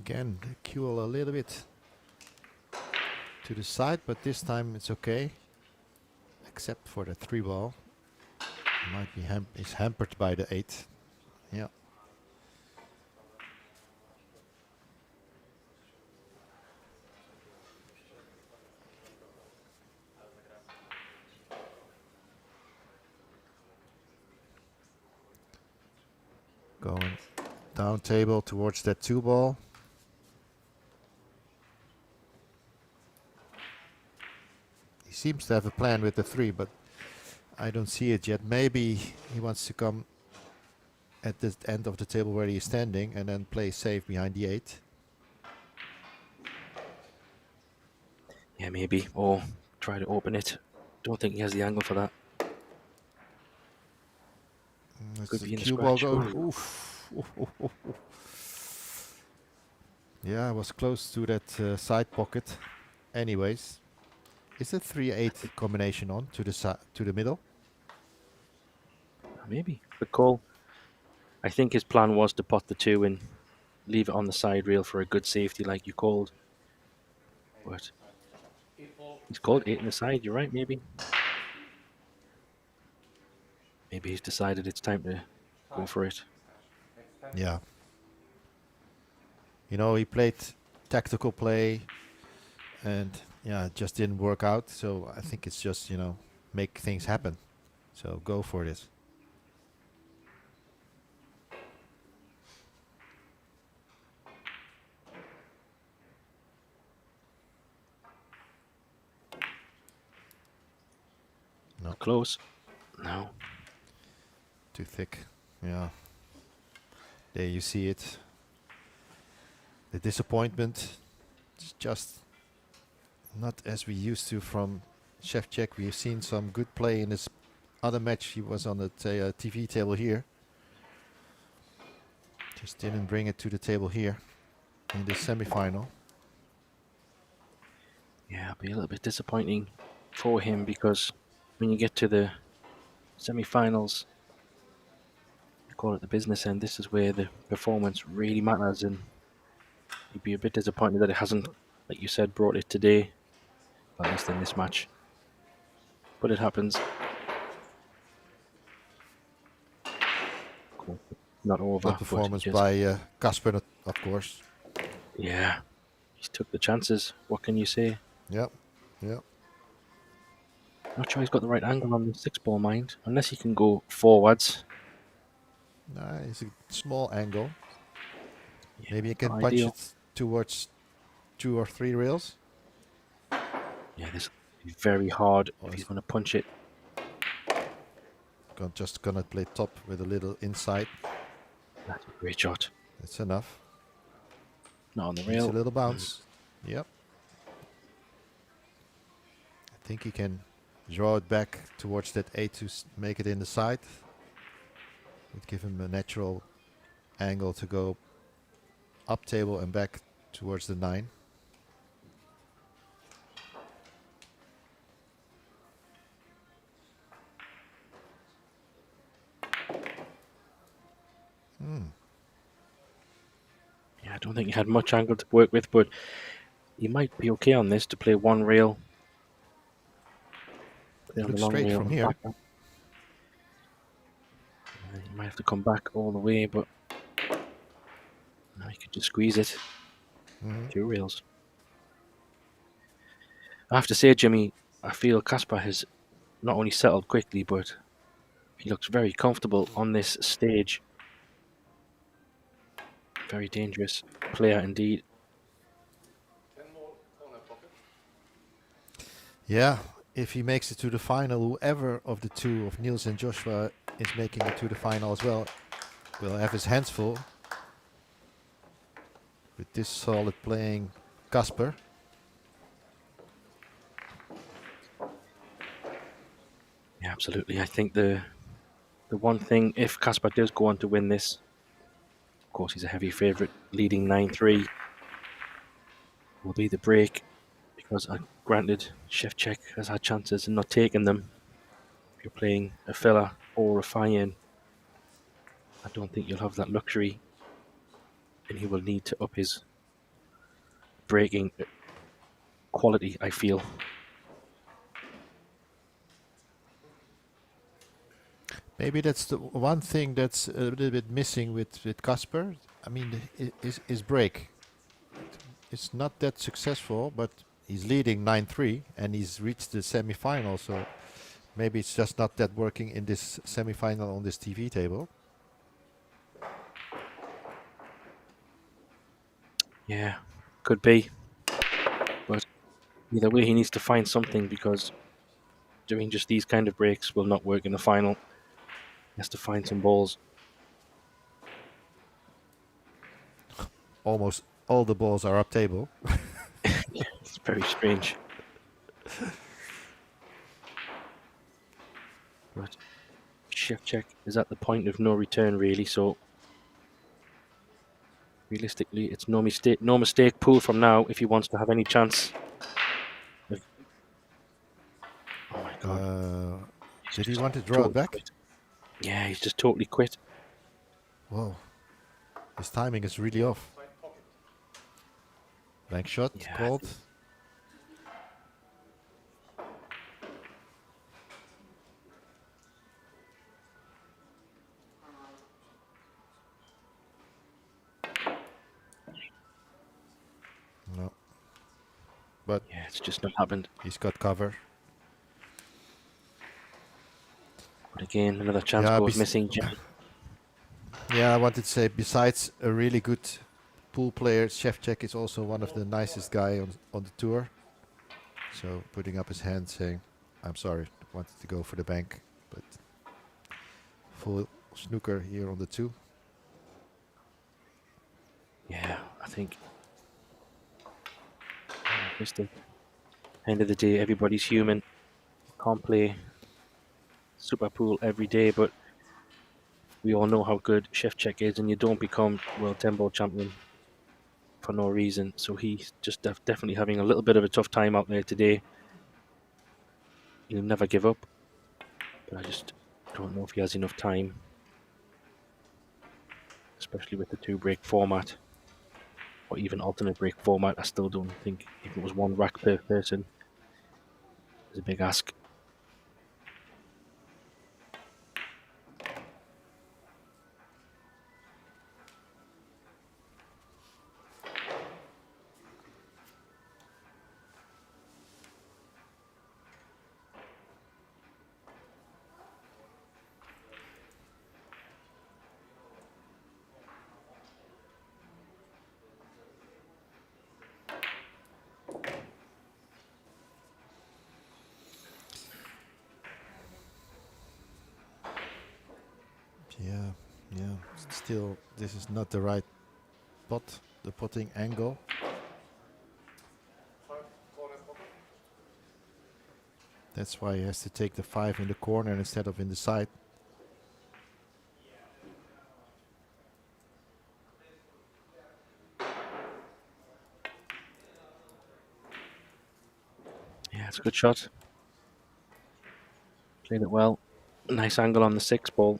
Again, the cue a little bit to the side, but this time it's okay, except for the 3 ball. Might be is hampered by the 8. Yeah. Going down table towards that 2 ball. Seems to have a plan with the 3, but I don't see it yet. Maybe he wants to come at the end of the table where he is standing and then play safe behind the 8. Yeah, maybe. Or try to open it. Don't think he has the angle for that. Could be in the cue ball scratch. going. Oof. Yeah, I was close to that side pocket. Anyways. Is the 3-8 combination on to the middle? Maybe. Good call. I think his plan was to pot the 2 and leave it on the side rail for a good safety like you called. But he's called 8 in the side, you're right, maybe. Maybe he's decided it's time to go for it. Yeah. You know, he played tactical play and yeah, it just didn't work out. So I think it's just, you know, make things happen. So go for this. No. Close. No. Too thick. Yeah. There you see it. the disappointment is just not as we used to from Shevchuk. We've seen some good play in his other match. He was on the TV table here. Just didn't bring it to the table here in the semi-final. Yeah, it'll be a little bit disappointing for him because when you get to the semi-finals, I call it the business end, this is where the performance really matters, and you'd be a bit disappointed that it hasn't, like you said, brought it today, at least in this match. But it happens. Cool. Not over. Good performance by Casper, of course. Yeah, he took the chances. What can you say? Yep, yep. Not sure he's got the right angle on the 6-ball, mind, unless he can go forwards. It's a small angle. Yeah, Maybe you can not punch ideal. it towards 2 or 3 rails. Yeah, this is very hard if he's going to punch it. Just gonna play top with a little inside. That's a great shot. That's enough. Not on the It's rail. a little bounce. Yep. I think he can draw it back towards that 8 to make it in the side. Would give him a natural angle to go up table and back towards the 9. Yeah, I don't think he had much angle to work with, but he might be okay on this to play one rail. Play on Looks the long straight rail from and here. back up. He might have to come back all the way, but now he could just squeeze it. 2 rails. I have to say, Jimmy, I feel Casper has not only settled quickly, but he looks very comfortable on this stage. Very dangerous player indeed. 10 more corner pocket. Yeah, if he makes it to the final, whoever of the two, of Niels and Joshua, is making it to the final as well, will have his hands full with this solid playing Casper. Yeah, absolutely. I think the one thing, if Casper does go on to win this, of course he's a heavy favourite, leading 9-3, will be the break, because granted, Shevchuk has had chances and not taken them. If you're playing a filler or a fire-in, I don't think you'll have that luxury, and he will need to up his breaking quality, I feel. Maybe that's the one thing that's a little bit missing with Casper. I mean, his break. It's not that successful, but he's leading 9-3 and he's reached the semi-final. So maybe it's just not that working in this semi-final on this TV table. Yeah, could be. But either way, he needs to find something, because doing just these kind of breaks will not work in the final. He has to find some balls. Almost all the balls are up table. It's very strange. But Shevchuk is at the point of no return, really, so realistically it's no mistake pool from now if he wants to have any chance. Oh my god. Did he want to draw it back? Quit. Yeah, he's just totally quit. Whoa. His timing is really off. Bank shot Yeah, called. No. But Yeah, it's just not happened. he's got cover. But again, another chance Yeah, goes missing. Jimmy. Yeah, I wanted to say, besides a really good pool player, Shevchuk is also one of the nicest guy on the tour. So putting up his hand saying, I'm sorry, wanted to go for the bank, but full snooker here on the 2. Yeah, I think simplistic. End of the day, everybody's human. Can't play Super Pool every day, but we all know how good Chef Check is, and you don't become World 10 Ball champion for no reason. So he's just definitely having a little bit of a tough time out there today. He'll never give up, but I just don't know if he has enough time, especially with the 2-break format, or even alternate break format. I still don't think, if it was 1 rack per person, it's a big ask. Yeah. Still, this is not the right pot, the potting angle. That's why he has to take the 5 in the corner instead of in the side. Yeah, it's a good shot. Played it well. Nice angle on the 6 ball.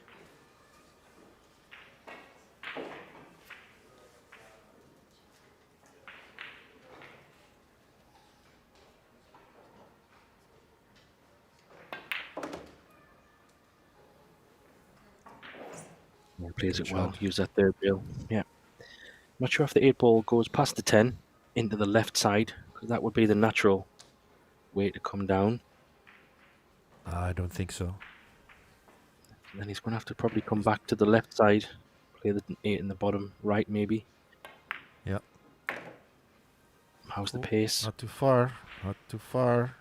Yeah, plays Good it well. shot. Use that 3rd rail. Yeah. Not sure if the 8 ball goes past the 10 into the left side, because that would be the natural way to come down. I don't think so. And then he's going to have to probably come back to the left side, play the 8 in the bottom right, maybe. Yeah. How's the Oh, pace? Not too far. Not too far.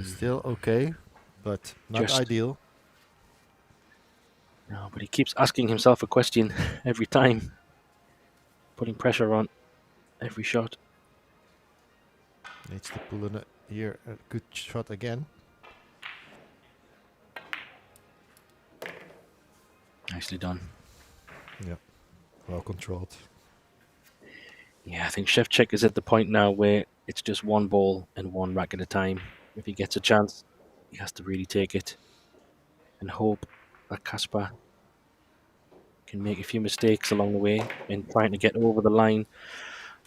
Still okay, but not Just- ideal. No, but he keeps asking himself a question every time, putting pressure on every shot. Needs to pull in here a good shot again. Nicely done. Yeah, well controlled. Yeah, I think Chef Check is at the point now where it's just 1 ball and 1 rack at a time. If he gets a chance, he has to really take it and hope that Casper can make a few mistakes along the way in trying to get over the line.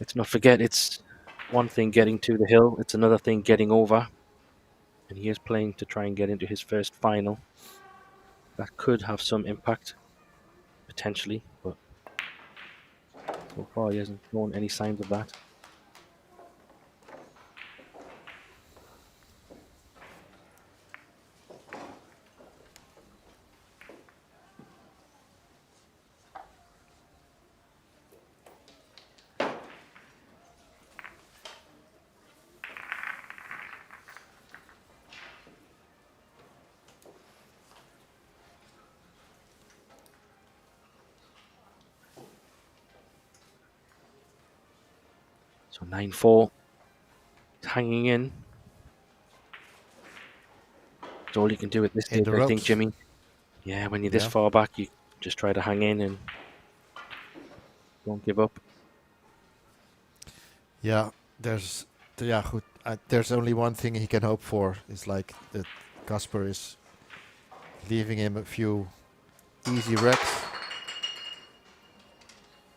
Let's not forget, it's one thing getting to the hill, it's another thing getting over. And he is playing to try and get into his first final. That could have some impact, potentially, but so far he hasn't shown any signs of that. So 9-4, hanging in. That's all you can do at this In stage, the I think, ropes. Jimmy. Yeah, when you're this Yeah. far back, you just try to hang in and don't give up. Yeah, good. There's only one thing he can hope for. Is like that Casper is leaving him a few easy wrecks,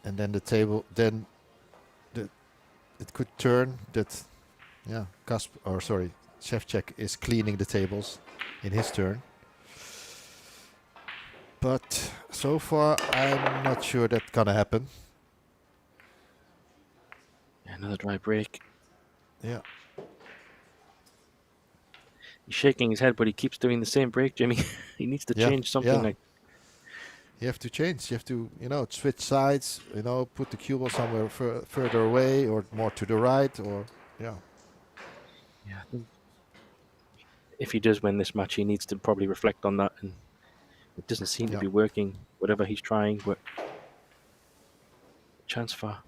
and then the table, then it could turn that. Yeah, Chef Check is cleaning the tables in his turn. But so far, I'm not sure that's gonna happen. Another dry break. Yeah. He's shaking his head, but he keeps doing the same break, Jimmy. He needs to change something. yeah. Like You have to change. You have to, switch sides. Put the cue ball somewhere further away or more to the right, or yeah, I think if he does win this match, he needs to probably reflect on that. And it doesn't seem to be working, whatever he's trying. But chance for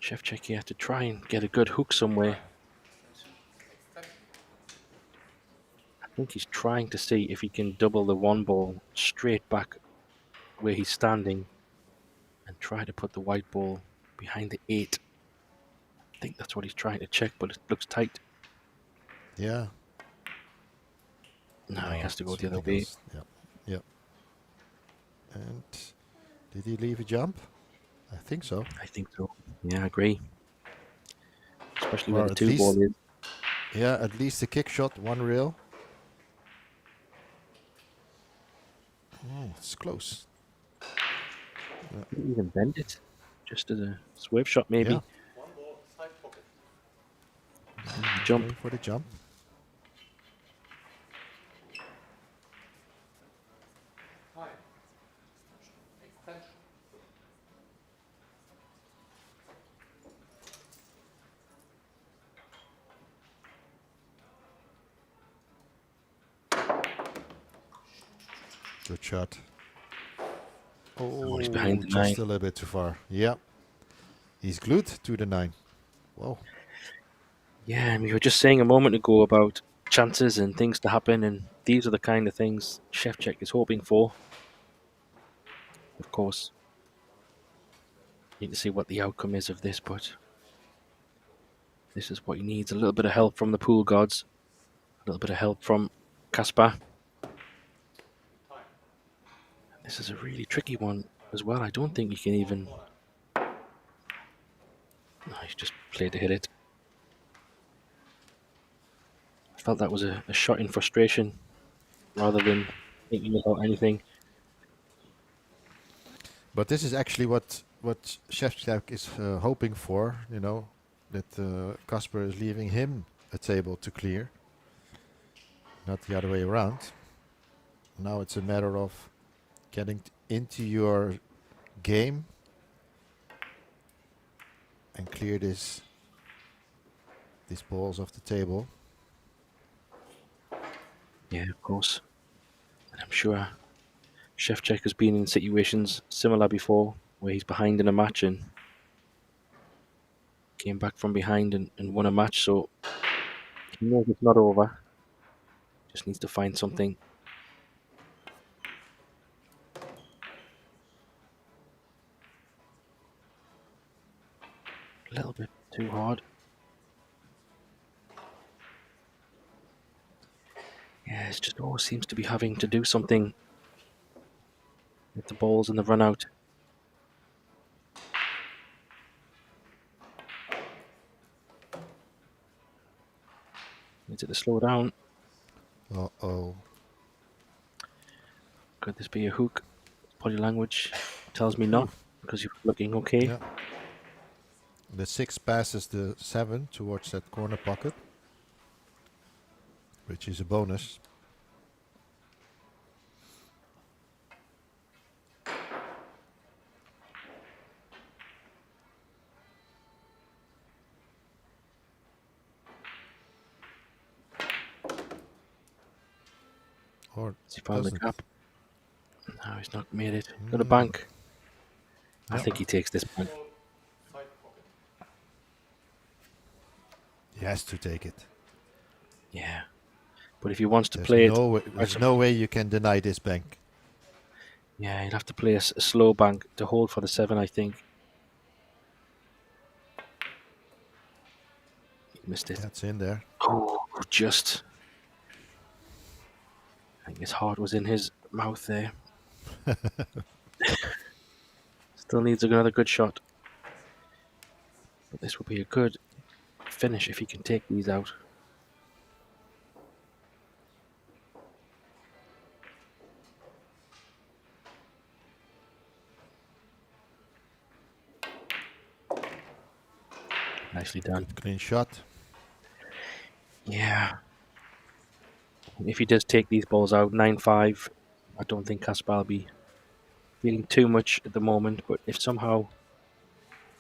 Chef check here to try and get a good hook somewhere. I think he's trying to see if he can double the one ball straight back where he's standing and try to put the white ball behind the 8. I think that's what he's trying to check, but it looks tight. Yeah. No, he has to go it's the other way. ridiculous. Yep. Yep. And did he leave a jump? I think so. I think so. Yeah, I agree. Especially Well, where the at 2 ball least- is. Yeah, at least the kick shot, 1 rail. It's close. Didn't even bend it. Just as a swerve shot, maybe. Yeah. One ball, side pocket. Jump. Going for the jump. Time. Extension. Good shot. Oh, he's behind the just 9. a little bit too far. Yeah. He's glued to the 9. Whoa. Yeah, and we were just saying a moment ago about chances and things to happen, and these are the kind of things Chef Check is hoping for. Of course, need to see what the outcome is of this, but this is what he needs. A little bit of help from the pool gods, a little bit of help from Kaspar. This is a really tricky one as well. I don't think he can even... No, he's just played to hit it. I felt that was a shot in frustration rather than thinking about anything. But this is actually what Shevchak is hoping for, you know, that Kasper is leaving him a table to clear, not the other way around. Now it's a matter of getting into your game and clear these balls off the table. Yeah, of course. And I'm sure Chef Check has been in situations similar before, where he's behind in a match and came back from behind and won a match, so he knows it's not over. Just needs to find something. A little bit too hard. Yeah, it just always seems to be having to do something with the balls and the run out. Needs it to slow down. Uh-oh. Could this be a hook? Body language tells me not, because you're looking okay. Yeah. The 6 passes the 7 towards that corner pocket, which is a bonus. Or Has he found the doesn't. gap? No, he's not made it. Got a bank. I think he takes this bank. Side pocket. He has to take it. Yeah. But if he wants to There's play no it, way, there's no way you can deny this bank. yeah, he'd have to play a slow bank to hold for the 7, I think. He missed it. That's in there. Oh, just. I think his heart was in his mouth there. Still needs another good shot. But this will be a good finish if he can take these out. Nicely done. Clean shot. Yeah. If he does take these balls out, 9-5, I don't think Kaspar will be feeling too much at the moment. But if somehow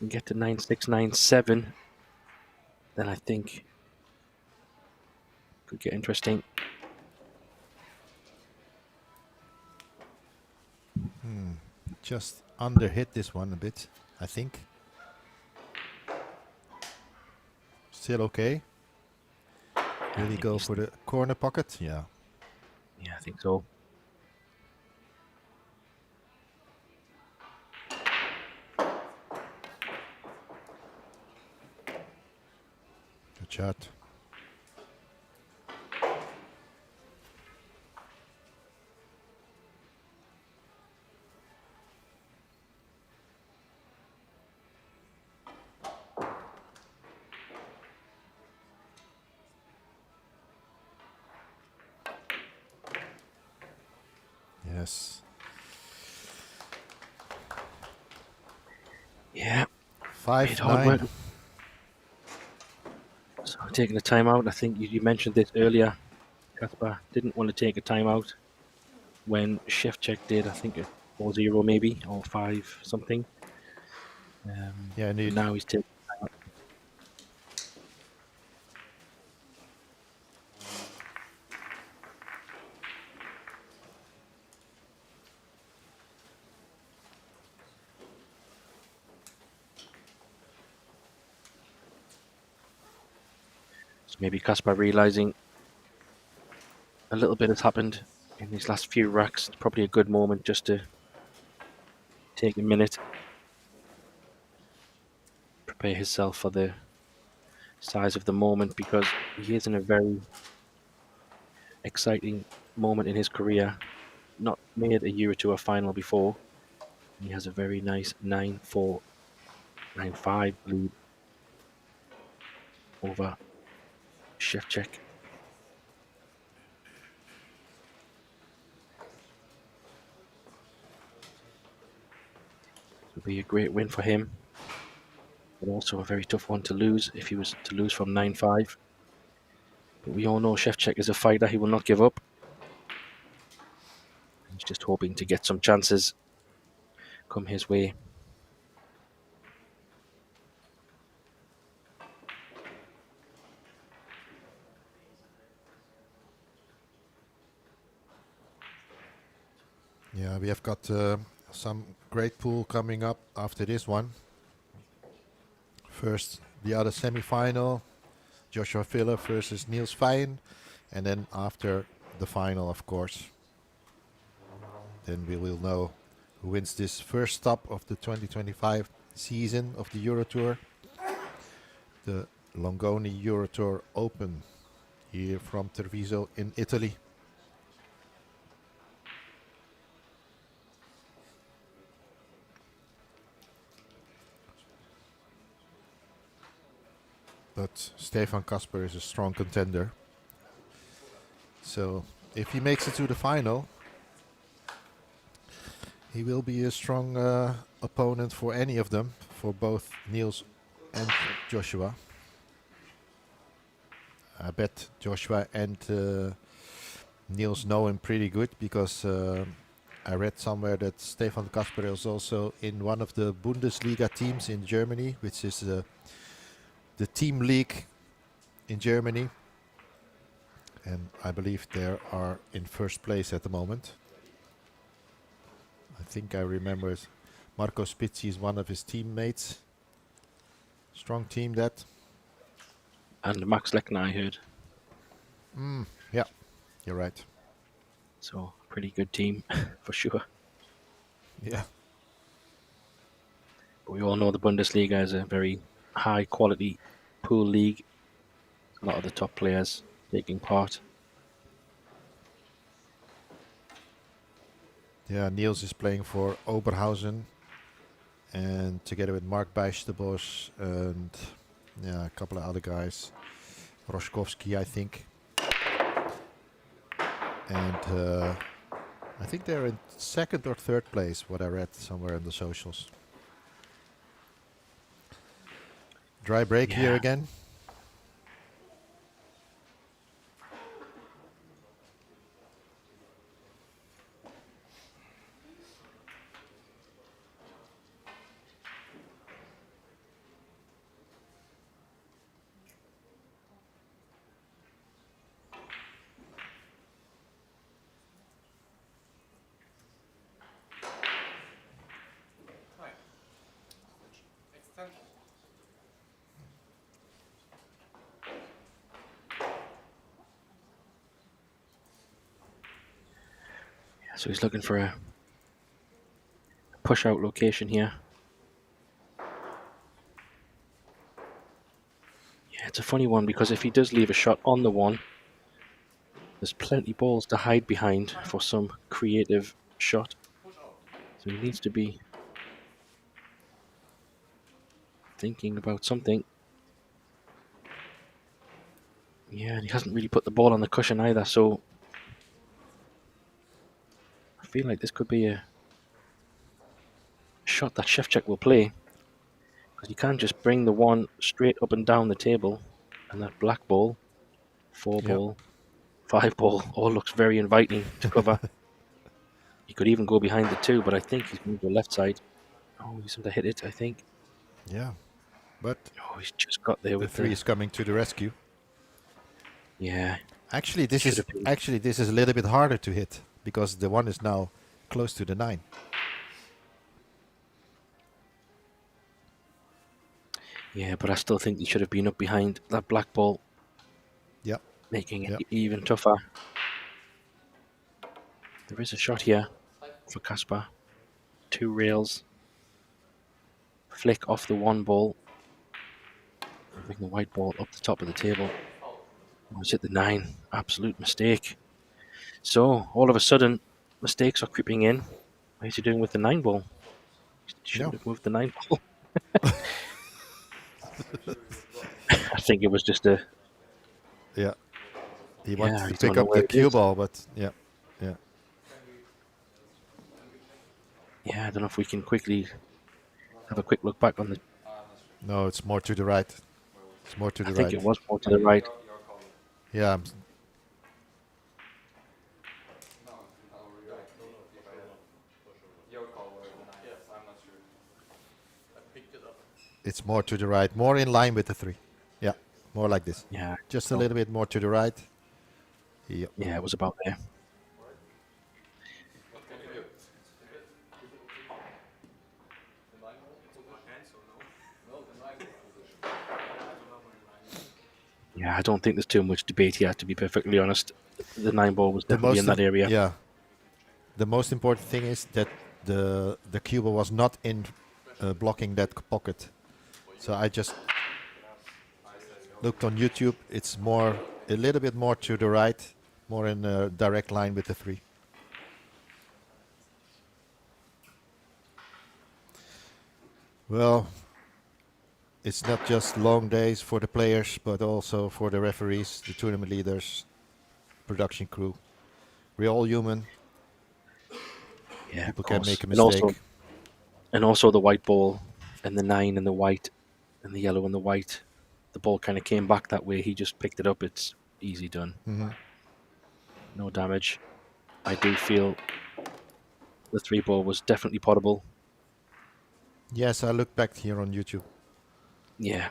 we get to 9-6, 9-7, then I think it could get interesting. Just under hit this one a bit, I think. Still okay. Will he go for the corner pocket? Yeah. Yeah, I think so. Good shot. Yes. Yeah, 5-9. So taking a timeout. I think you mentioned this earlier. Kaspar didn't want to take a timeout when Shevchuk did. I think a 4-0 maybe or 5 something. Yeah, And indeed. now he's taking. So maybe Kaspar realizing a little bit has happened in these last few racks. It's probably a good moment just to take a minute, prepare himself for the size of the moment, because he is in a very exciting moment in his career. Not made a Euro Tour final before. He has a very nice 9-4, 9-5 lead over Shevchuk. It'll be a great win for him, but also a very tough one to lose if he was to lose from 9-5. But we all know Shevchuk is a fighter. He will not give up. He's just hoping to get some chances come his way. Yeah, we have got some great pool coming up after this one. First, the other semi-final, Joshua Filler versus Niels Feyen, and then after the final, of course, then we will know who wins this first stop of the 2025 season of the Euro Tour, the Longoni Euro Tour Open here from Treviso in Italy. But Stefan Kasper is a strong contender. So if he makes it to the final, he will be a strong opponent for any of them, for both Niels and Joshua. I bet Joshua and Niels know him pretty good, because I read somewhere that Stefan Kasper is also in one of the Bundesliga teams in Germany, which is the team league in Germany. And I believe they are in first place at the moment. I think I remember Marco Spizzi is one of his teammates. Strong team, that. And Max Lechner, I heard. Yeah, you're right. So, pretty good team for sure. Yeah. But we all know the Bundesliga is a very high quality pool league. A lot of the top players taking part. Yeah, Niels is playing for Oberhausen, and together with Mark Bijsterbosch and a couple of other guys, Roszkowski, I think. And I think they're in second or third place, what I read somewhere in the socials. Dry break here again. So he's looking for a push out location here. Yeah, it's a funny one because if he does leave a shot on the one, there's plenty balls to hide behind for some creative shot. So he needs to be thinking about something. Yeah, and he hasn't really put the ball on the cushion either, so I feel like this could be a shot that Shevchuk will play, because you can't just bring the one straight up and down the table, and that black ball, 4 Yep. ball, 5 ball, all looks very inviting to cover. He could even go behind the 2, but I think he's moved to the left side. Oh, he's going to hit it, I think. Yeah. But Oh, he's just got there the with 3 is coming to the rescue. Yeah, Actually, this Should is have been. a little bit harder to hit because the 1 is now close to the 9. yeah, but I still think he should have been up behind that black ball, Yep. making it Yep. even tougher. There is a shot here for Kasper. 2 rails. Flick off the 1 ball. Bring the white ball up the top of the table. Oh, he's hit the 9. Absolute mistake. So, all of a sudden, mistakes are creeping in. What is he doing with the 9 ball? He shouldn't No. have moved the 9 ball. I think it was just a... Yeah. He Yeah, wanted he to don't pick know up where the it cue is. ball, but yeah. Yeah. Yeah, I don't know if we can quickly have a quick look back on the... No, it's more to the right. It's more to I the think right. it was more to the right. Yeah. Yes, I'm not sure. I picked it up. It's more to the right. More in line with the 3. Yeah. More like this. Yeah, Just a so- little bit more to the right. Yep. Yeah, it was about there. What can you do? The 9 ball? It's over hands or no? No, the 9 ball position. I don't know where 9 is. Yeah, I don't think there's too much debate here, to be perfectly honest. The 9 ball was definitely in that area. Yeah. The most important thing is that the cue ball was not in blocking that pocket. So I just looked on YouTube. It's a little bit more to the right, more in a direct line with the 3. Well, it's not just long days for the players, but also for the referees, the tournament leaders, production crew. We're all human. Yeah, People of can course. make a mistake. And also the white ball and the 9 and the white and the yellow and the white. The ball kind of came back that way. He just picked it up. It's easy done. No damage. I do feel the 3 ball was definitely potable. Yes, I looked back here on YouTube. Yeah.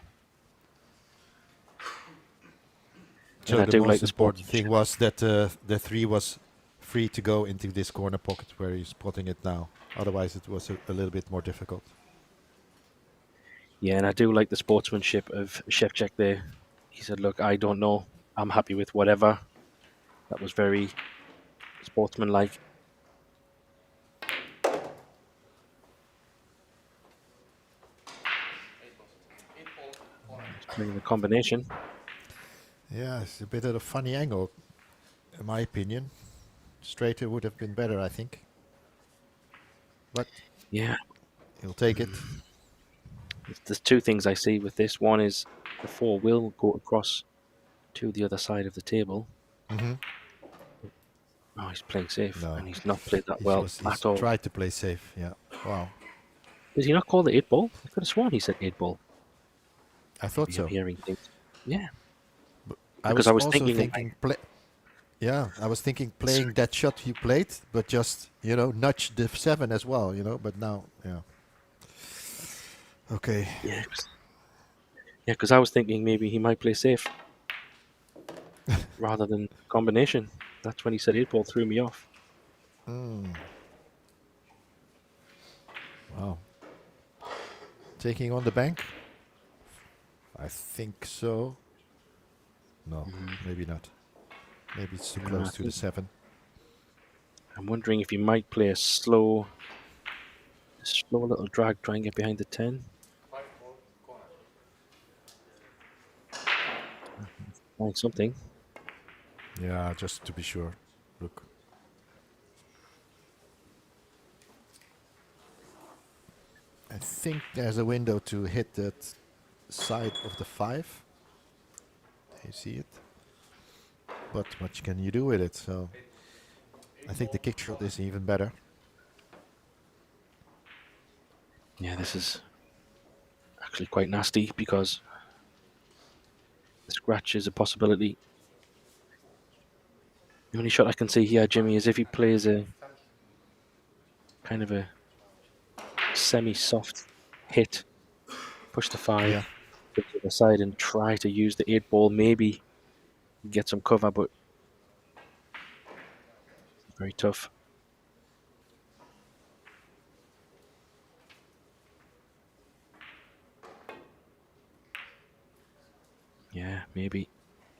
So And I the do most like the important thing sportsmanship. was that the 3 was free to go into this corner pocket where he's spotting it now. Otherwise, it was a little bit more difficult. Yeah, and I do like the sportsmanship of Shevchuk there. He said, look, I don't know. I'm happy with whatever. That was very sportsmanlike. He's playing the combination. Yeah, it's a bit of a funny angle, in my opinion. Straighter would have been better, I think. But Yeah. he'll take it. There's 2 things I see with this. One is the 4 will go across to the other side of the table. Mm-hmm. Oh, he's playing safe, No. and he's not played that well He's at all. tried to play safe, yeah. Wow. Did he not call the 8 ball? I could have sworn he said 8 ball. I thought Maybe so. I'm hearing things. Yeah. I Because was, I was also thinking, thinking I was thinking playing that shot you played, but just, nudge the 7 as well, but now, yeah. Okay. Yeah, because I was thinking maybe he might play safe rather than combination. That's when he said 8 ball threw me off. Wow. Taking on the bank? I think so. No, maybe not. Maybe it's too No, close I to the think- 7. I'm wondering if he might play a slow little drag, try and get behind the 10. 5 ball, corner. Find something. Yeah, just to be sure. Look. I think there's a window to hit that side of the 5. You see it? But what can you do with it? So I think the kick shot is even better. Yeah, this is actually quite nasty because the scratch is a possibility. The only shot I can see here, Jimmy, is if he plays a kind of a semi-soft hit, push the 5 Yeah. to the side and try to use the 8 ball, maybe get some cover, but very tough. Yeah, maybe.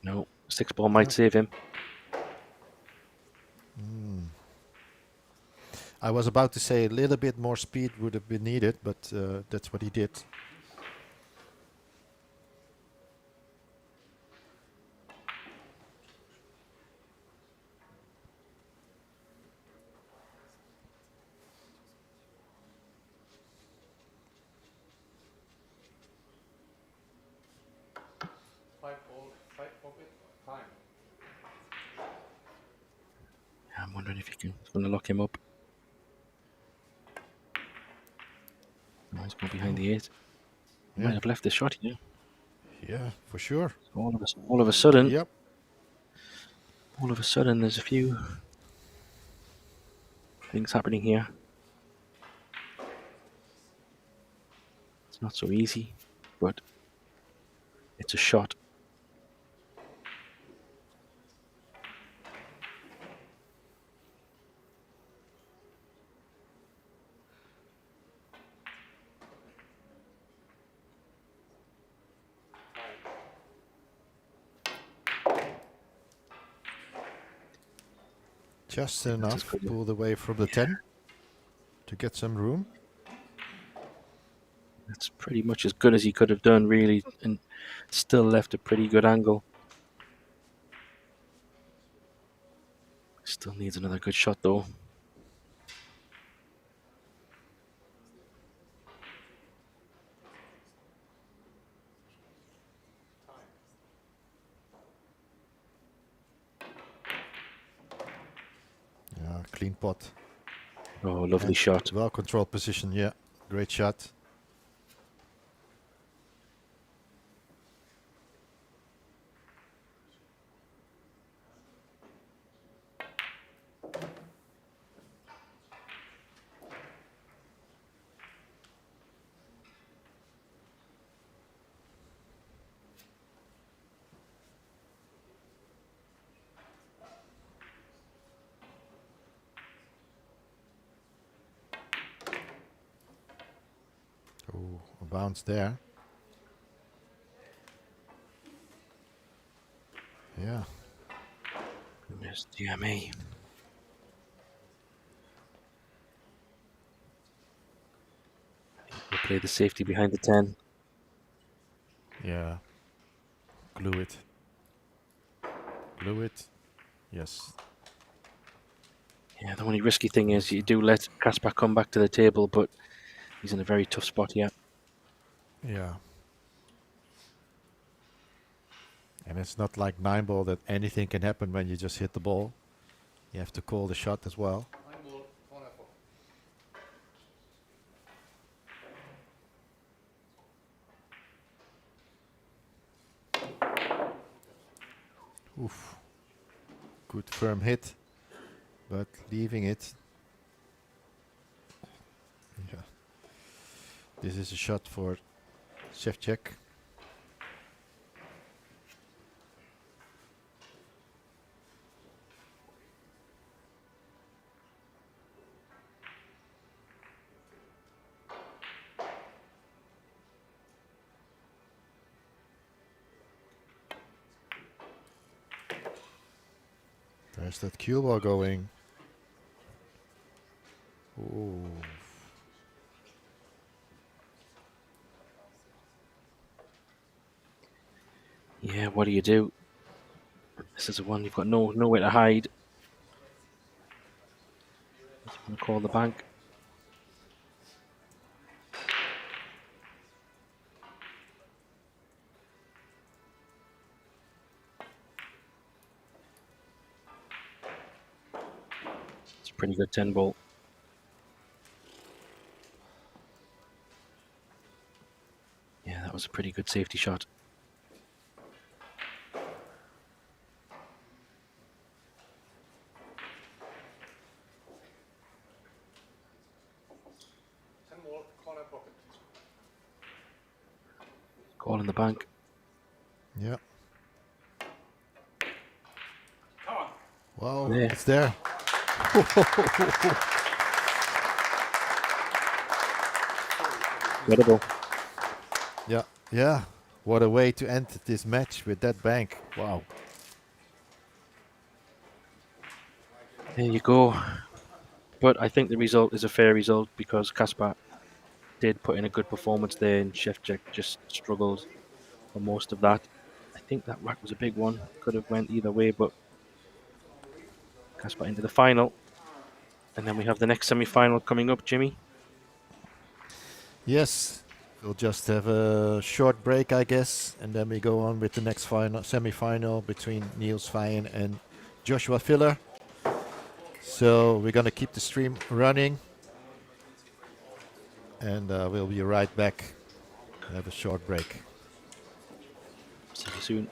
No, 6 ball might save him. I was about to say a little bit more speed would have been needed, but that's what he did. Five ball, side pocket, time. I'm wondering if he's going to lock him up. No, he's going behind the 8. He might have left the shot here. Yeah, for sure. All of a sudden, Yep. there's a few things happening here. It's not so easy, but it's a shot. Just as enough good as- pulled away from the 10 to get some room. That's pretty much as good as he could have done, really, and still left a pretty good angle. Still needs another good shot, though. Yeah, clean pot. Oh, lovely And shot. Well controlled position, yeah. Great shot. Oh, a bounce there. Yeah. There's DMA. We'll play the safety behind the 10. Yeah. Glue it. Glue it. Yes. Yeah, the only risky thing is you do let Kaspar come back to the table, but he's in a very tough spot here. Yeah. And it's not like 9 ball that anything can happen when you just hit the ball. You have to call the shot as well. 9 ball, corner 4. Oof. Good firm hit, but leaving it. Yeah. This is a shot for Shevchuk. There's that cue ball going. Ooh. Yeah, what do you do? This is the one you've got nowhere to hide. Just want to call the bank. It's a pretty good 10 ball. Yeah, that was a pretty good safety shot. Call in the bank. Yeah. Wow, Yeah. it's there. Incredible. Yeah, yeah. What a way to end this match with that bank. Wow. There you go. But I think the result is a fair result because Kaspar did put in a good performance there, and Shevchuk just struggled for most of that. I think that rack was a big one. Could have went either way, but Kaspar into the final. And then we have the next semi-final coming up, Jimmy. Yes, we'll just have a short break, I guess, and then we go on with the next final, semi-final between Niels Vijen and Joshua Filler. So we're gonna keep the stream running, and we'll be right back. Have a short break. See you soon.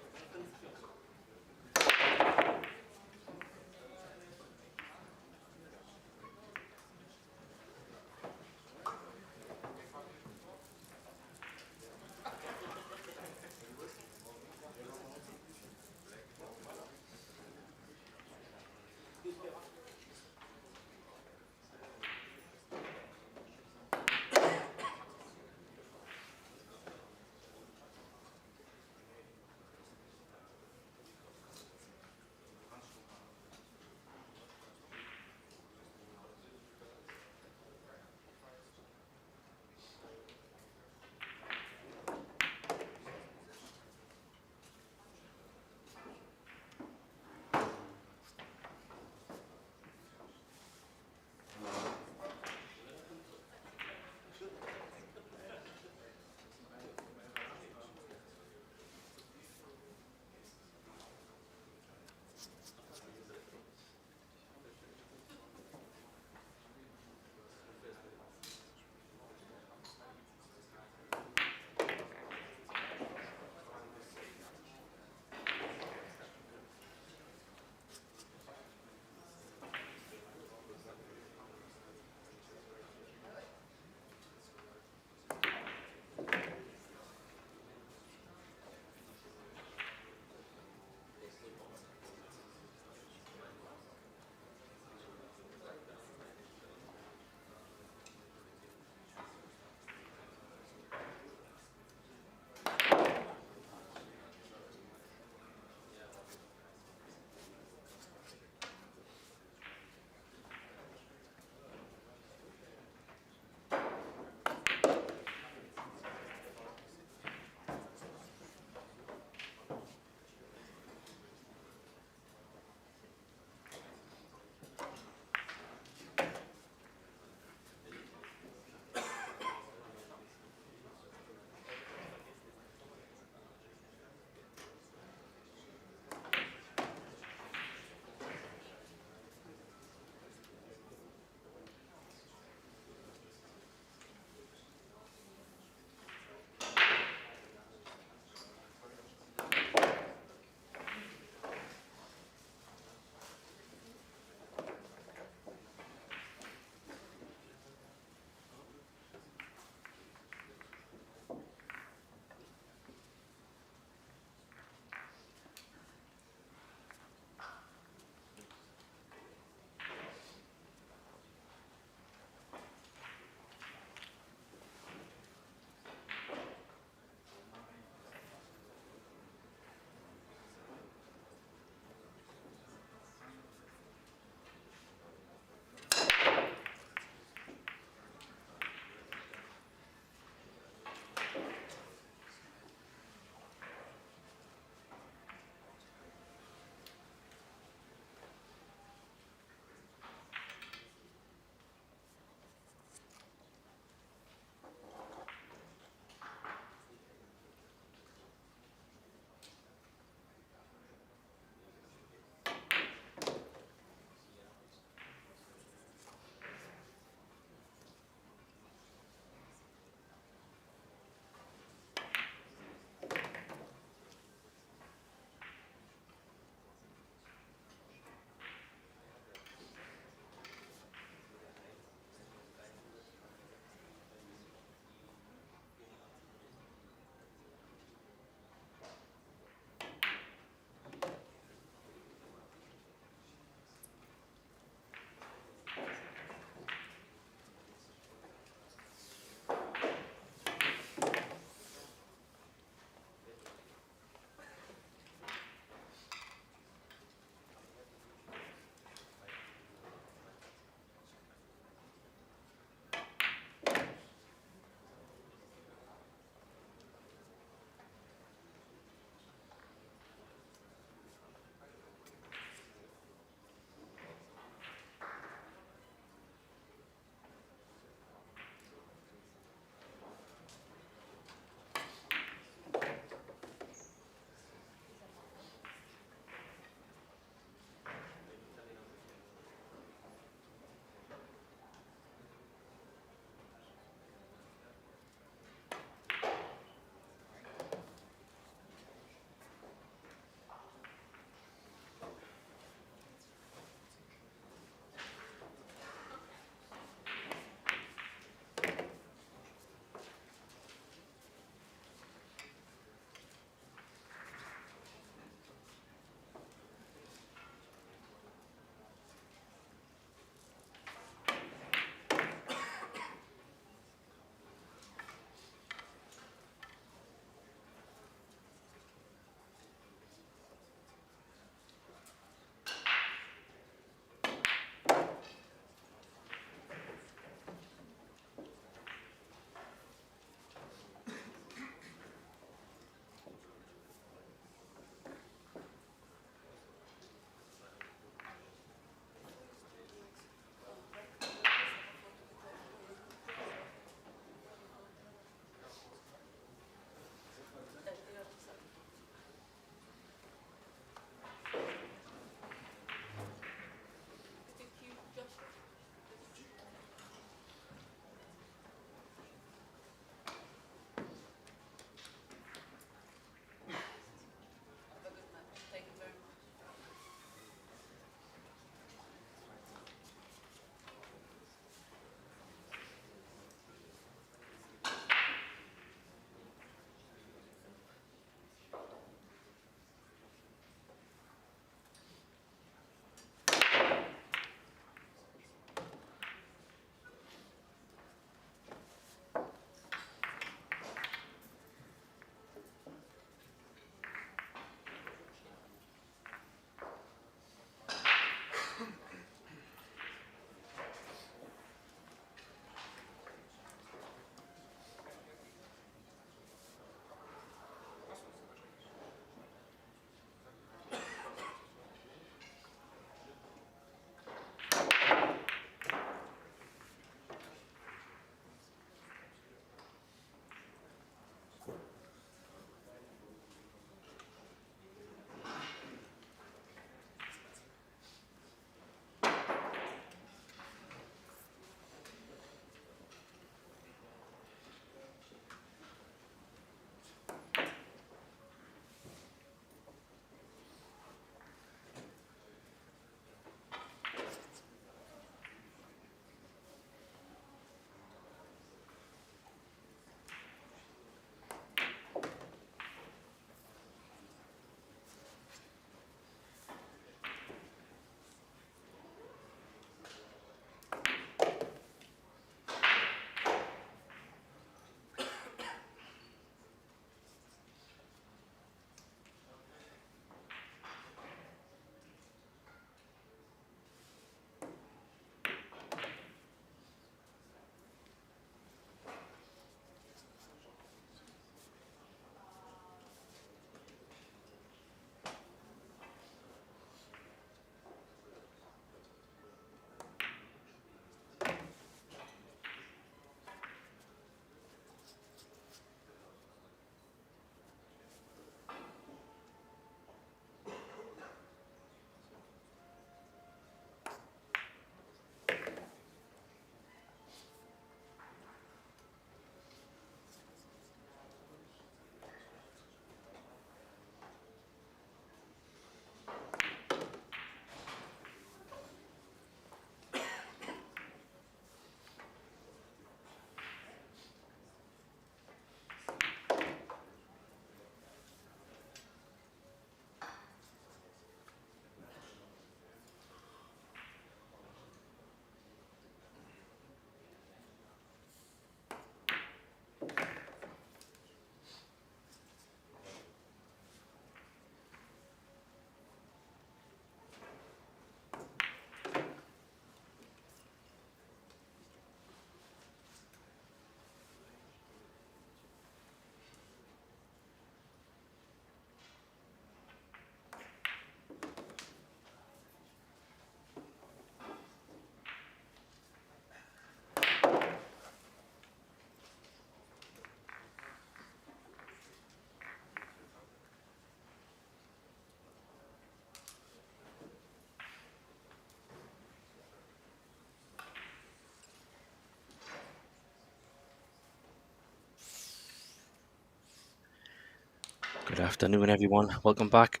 Good afternoon, everyone. Welcome back.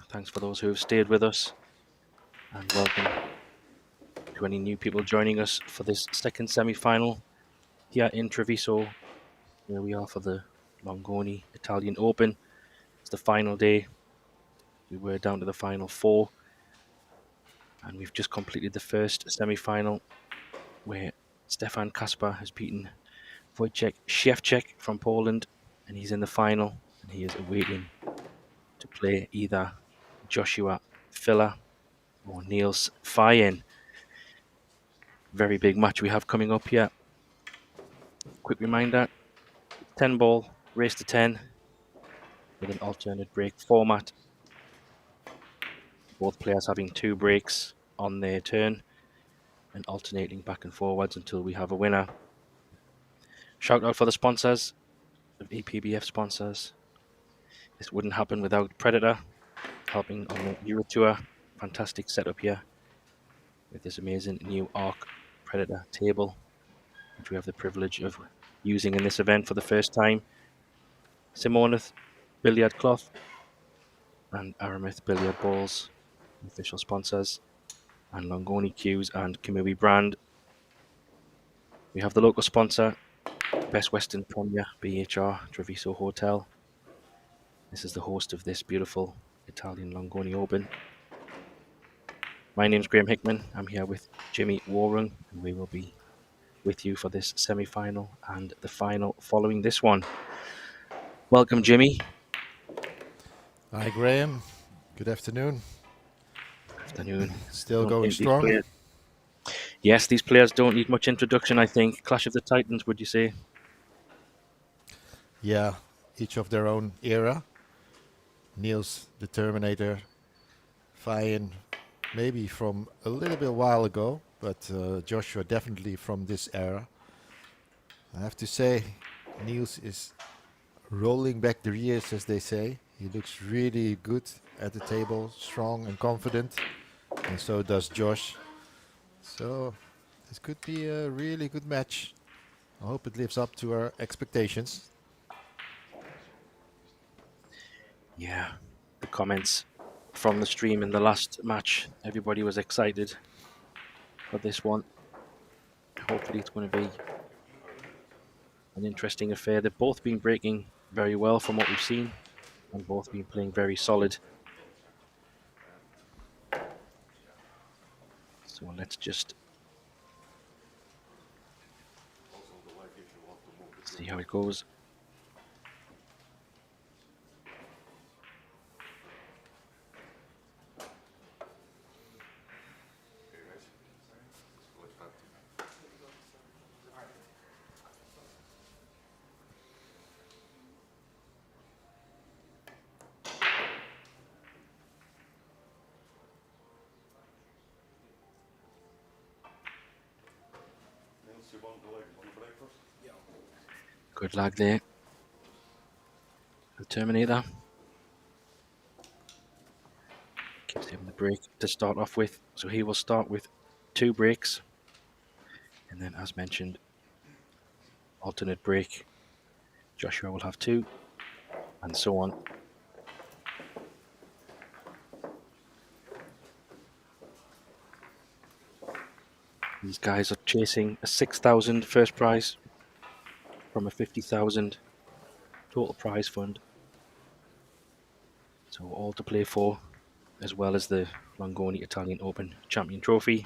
Thanks for those who have stayed with us, and welcome to any new people joining us for this second semi-final here in Treviso, where we are for the Longoni Italian Open. It's the final day. We were down to the final 4, and we've just completed the first semi-final, where Stefan Kasper has beaten Wojciech Szewczak from Poland, and he's in the final, and he is awaiting to play either Joshua Filler or Niels Fayen. Very big match we have coming up here. Quick reminder, 10 ball, race to 10 with an alternate break format. Both players having 2 breaks on their turn and alternating back and forwards until we have a winner. Shout out for the sponsors, the EPBF sponsors. This wouldn't happen without Predator helping on the Euro Tour. Fantastic setup here with this amazing new Arc Predator table, which we have the privilege of using in this event for the first time. Simonis Billiard Cloth and Aramith Billiard Balls, official sponsors, and Longoni Cues and Kamui Brand. We have the local sponsor, Best Western Premier BHR Treviso Hotel. This is the host of this beautiful Italian Longoni Open. My name's Graham Hickman. I'm here with Jimmy Warren, and we will be with you for this semi-final and the final following this one. Welcome, Jimmy. Hi, Graham. Good afternoon. Afternoon. Still going strong. Yes, these players don't need much introduction, I think. Clash of the Titans, would you say? Yeah, each of their own era. Niels, the Terminator. Fayen, maybe from a little bit while ago, but Joshua definitely from this era. I have to say, Niels is rolling back the years, as they say. He looks really good at the table, strong and confident, and so does Josh. So this could be a really good match. I hope it lives up to our expectations. Yeah, the comments from the stream in the last match, everybody was excited for this one. Hopefully it's going to be an interesting affair. They've both been breaking very well from what we've seen, and both been playing very solid. So let's just see how it goes. Good lag there. The Terminator gives him the break to start off with. So he will start with 2 breaks. And then, as mentioned, alternate break. Joshua will have 2, and so on. These guys are chasing a 6,000 first prize from a 50,000 total prize fund. So all to play for, as well as the Longoni Italian Open Champion Trophy.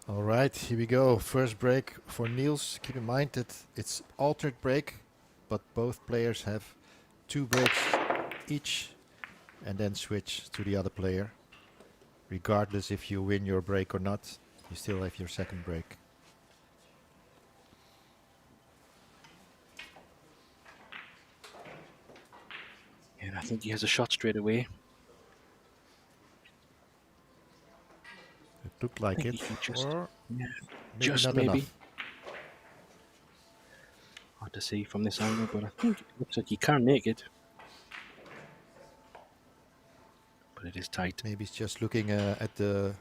All right, here we go. First break for Niels. Keep in mind that it's alternate break, but both players have 2 breaks each and then switch to the other player. Regardless if you win your break or not, you still have your second break. And I think he has a shot straight away. It Looked like think it. he can just, Or yeah, maybe just not maybe. enough. Hard to see from this angle, but I think it looks like he can make it. But it is tight. Maybe he's just looking at the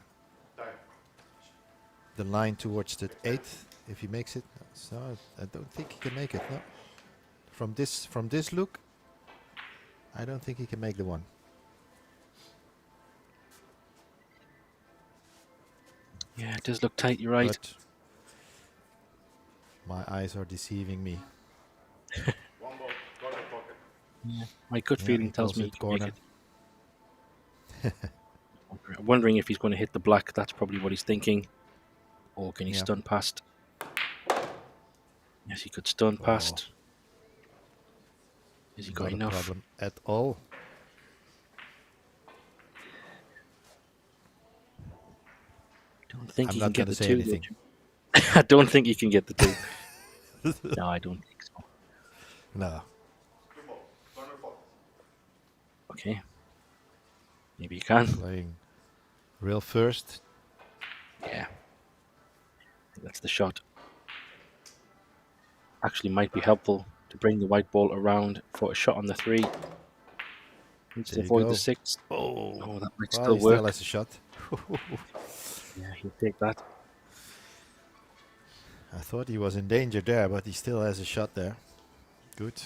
line towards the 8th. If he makes it, so I don't think he can make it. No. From this look, I don't think he can make the one. Yeah, it does look tight, you're right. But my eyes are deceiving me. One ball, corner pocket. Yeah. My gut Yeah, feeling he tells calls me it he can make corner. it. I'm wondering if he's going to hit the black. That's probably what he's thinking. Or can he Yeah. stun past? Yes, he could stun past. Has he got Not a enough? problem at all. Don't think I'm he not can get gonna the say two. anything. I don't think he can get the two. No, I don't think so. No. Two ball, corner pocket. Okay. Maybe he can. Playing real first. Yeah. That's the shot. Actually might be helpful to bring the white ball around for a shot on the 3. Needs to There you avoid go. the 6. Oh, Oh, that might well, still he still work. has a shot. Yeah, he'll take that. I thought he was in danger there, but he still has a shot there. Good.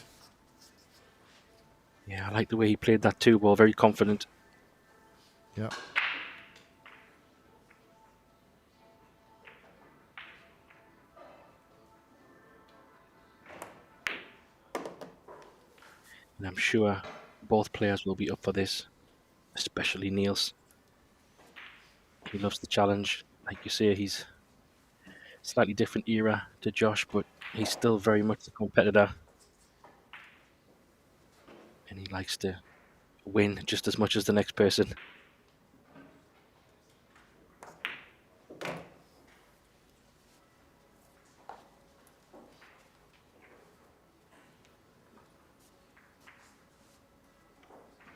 Yeah, I like the way he played that 2 ball. Very confident. Yeah. And I'm sure both players will be up for this, especially Niels. He loves the challenge. Like you say, he's slightly different era to Josh, but he's still very much a competitor. And he likes to win just as much as the next person.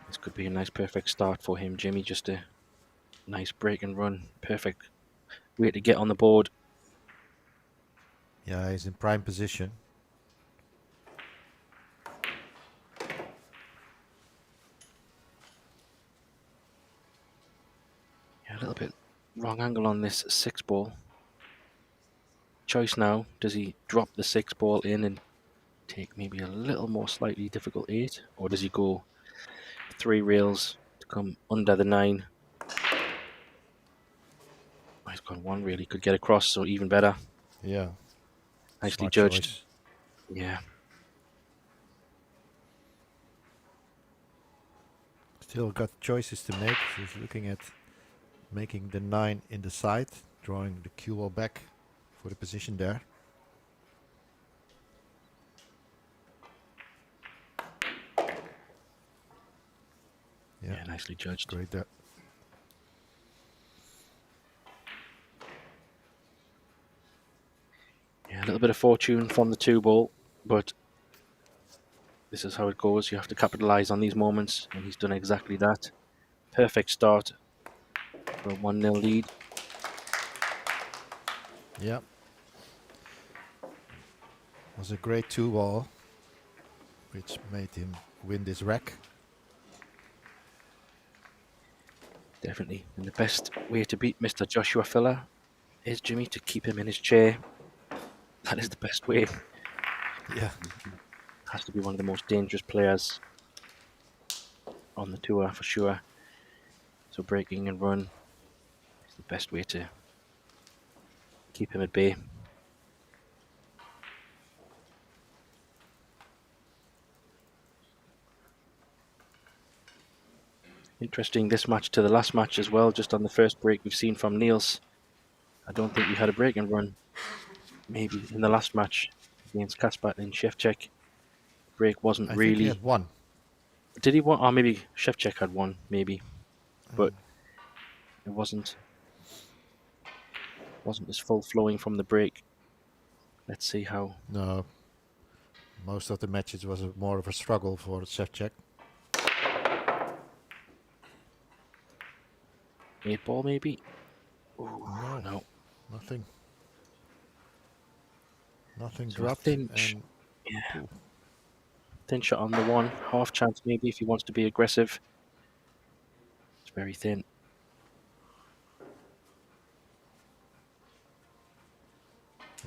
This could be a nice perfect start for him, Jimmy. Just a nice break and run. Perfect way to get on the board. Yeah, he's in prime position. Yeah, a little bit wrong angle on this 6 ball. Choice now. Does he drop the 6 ball in and take maybe a little more slightly difficult 8? Or does he go 3 rails to come under the 9? Oh, he's gone 1 rail. He could get across, so even better. Yeah. Nicely Smart judged. choice. Yeah. Still got choices to make. He's looking at making the 9 in the side, drawing the cue ball back for the position there. Yeah, nicely judged. Great there. Yeah, a little bit of fortune from the 2 ball, but this is how it goes. You have to capitalize on these moments, and he's done exactly that. Perfect start for a 1-0 lead. Yeah. Was a great 2 ball, which made him win this rack. Definitely. And the best way to beat Mr. Joshua Filler is, Jimmy, to keep him in his chair. That is the best way. Yeah. Has to be one of the most dangerous players on the tour for sure. So breaking and run is the best way to keep him at bay. Interesting, this match to the last match as well. Just on the first break we've seen from Niels. I don't think we had a break and run. Maybe in the last match against Kaspat and Shevchek. Break wasn't I really. think he had 1. Did he want? Or maybe Shevchek had 1, maybe. But it wasn't as full flowing from the break. Let's see how. No. Most of the matches was more of a struggle for Shevchek. 8 ball maybe. Oh, no. Nothing. Nothing So a dropped. thin, And yeah, thin shot on the one. Half chance maybe if he wants to be aggressive. It's very thin.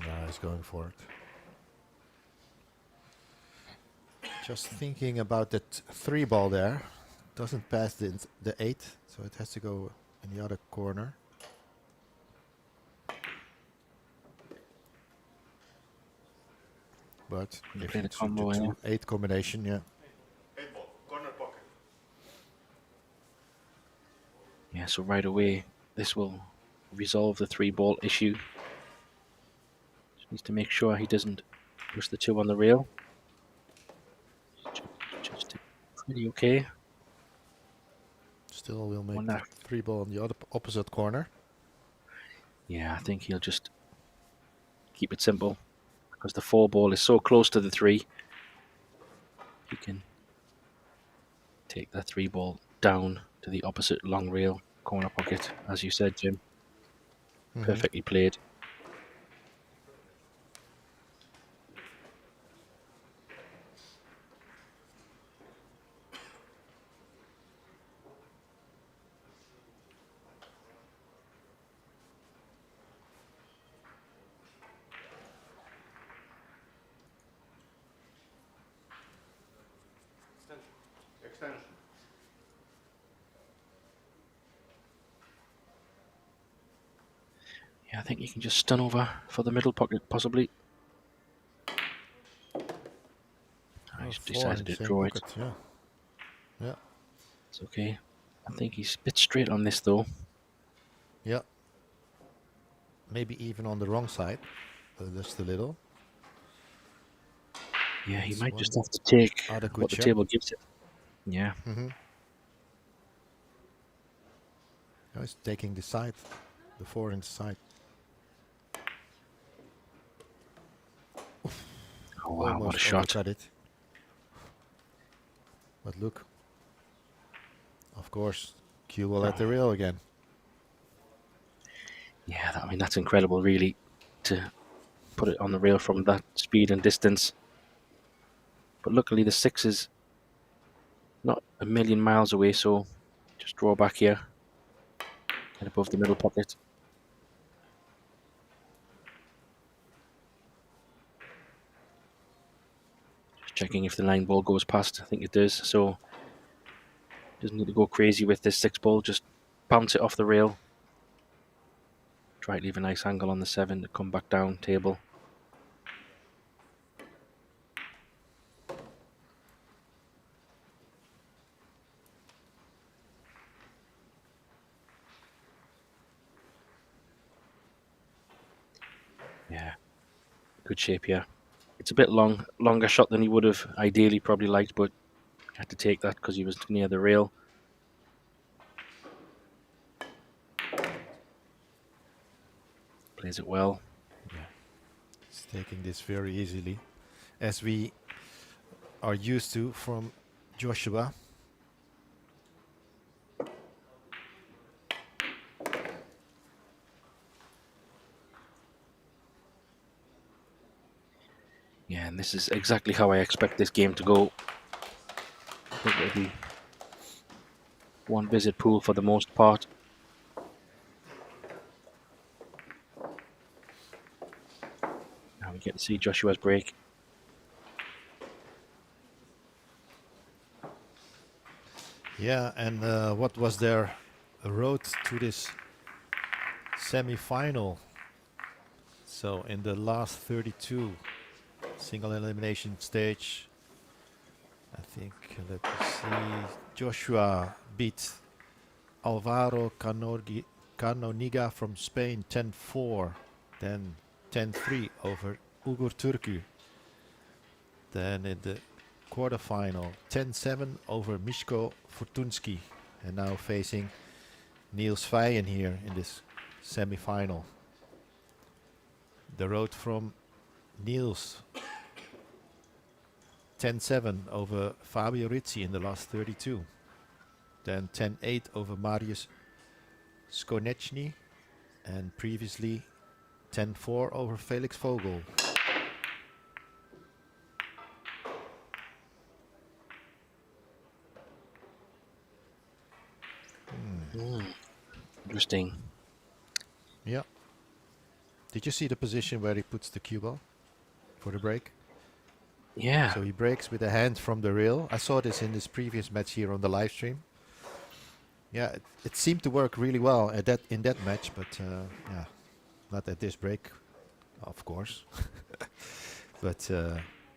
no, he's going for it. Just thinking about that 3 ball there. Doesn't pass the 8, so it has to go in the other corner. But You if play the it's combo, yeah. 2-8 combination, yeah. 8 ball, corner pocket. Yeah, so right away, this will resolve the 3-ball issue. Just needs to make sure he doesn't push the 2 on the rail. Just pretty okay. Still will make One the that. 3 ball on the other opposite corner. Yeah, I think he'll just keep it simple because the 4 ball is so close to the 3. He can take that 3 ball down to the opposite long rail corner pocket, as you said, Jim. Perfectly played. Extension. Yeah, I think you can just stun over for the middle pocket, possibly. He's 4 in decided the to same draw pocket, it. yeah. Yeah. It's okay. I think he's a bit straight on this, though. Yeah. Maybe even on the wrong side. Just a little. Yeah, he That's might one just have to take adequate what the shot. table gives him. Yeah. Oh, he's taking the side. The 4 in the side. Oh, wow, what a Almost shot. overcut it. But look. Of course, Cue will at the rail again. Yeah, I mean, that's incredible, really, to put it on the rail from that speed and distance. But luckily, the 6 is not a million miles away, so just draw back here and above the middle pocket. Just checking if the line ball goes past. I think it does, so doesn't need to go crazy with this 6 ball. Just bounce it off the rail. Try to leave a nice angle on the 7 to come back down table. Yeah, good shape here. It's a bit longer shot than he would have ideally probably liked, but had to take that because he was near the rail. Plays it well. Yeah. He's taking this very easily. As we are used to from Joshua. Yeah, and this is exactly how I expect this game to go. I think it'll be one visit pool for the most part. Now we get to see Joshua's break. Yeah, and what was their road to this semi-final? So in the last 32 single elimination stage, I think, let me see, Joshua beat Alvaro Canoniga from Spain 10-4, then 10-3 over Ugur Turku. Then in the quarterfinal, 10-7 over Miško Fortunski, and now facing Niels Vijen here in this semi-final. The road from Niels, 10-7 over Fabio Rizzi in the last 32. Then 10-8 over Marius Skonechny. And previously 10-4 over Felix Vogel. Interesting. Yeah. Did you see the position where he puts the cue ball for the break? Yeah. So he breaks with a hand from the rail. I saw this in this previous match here on the live stream. Yeah, it seemed to work really well at in that match, but yeah, not at this break, of course. But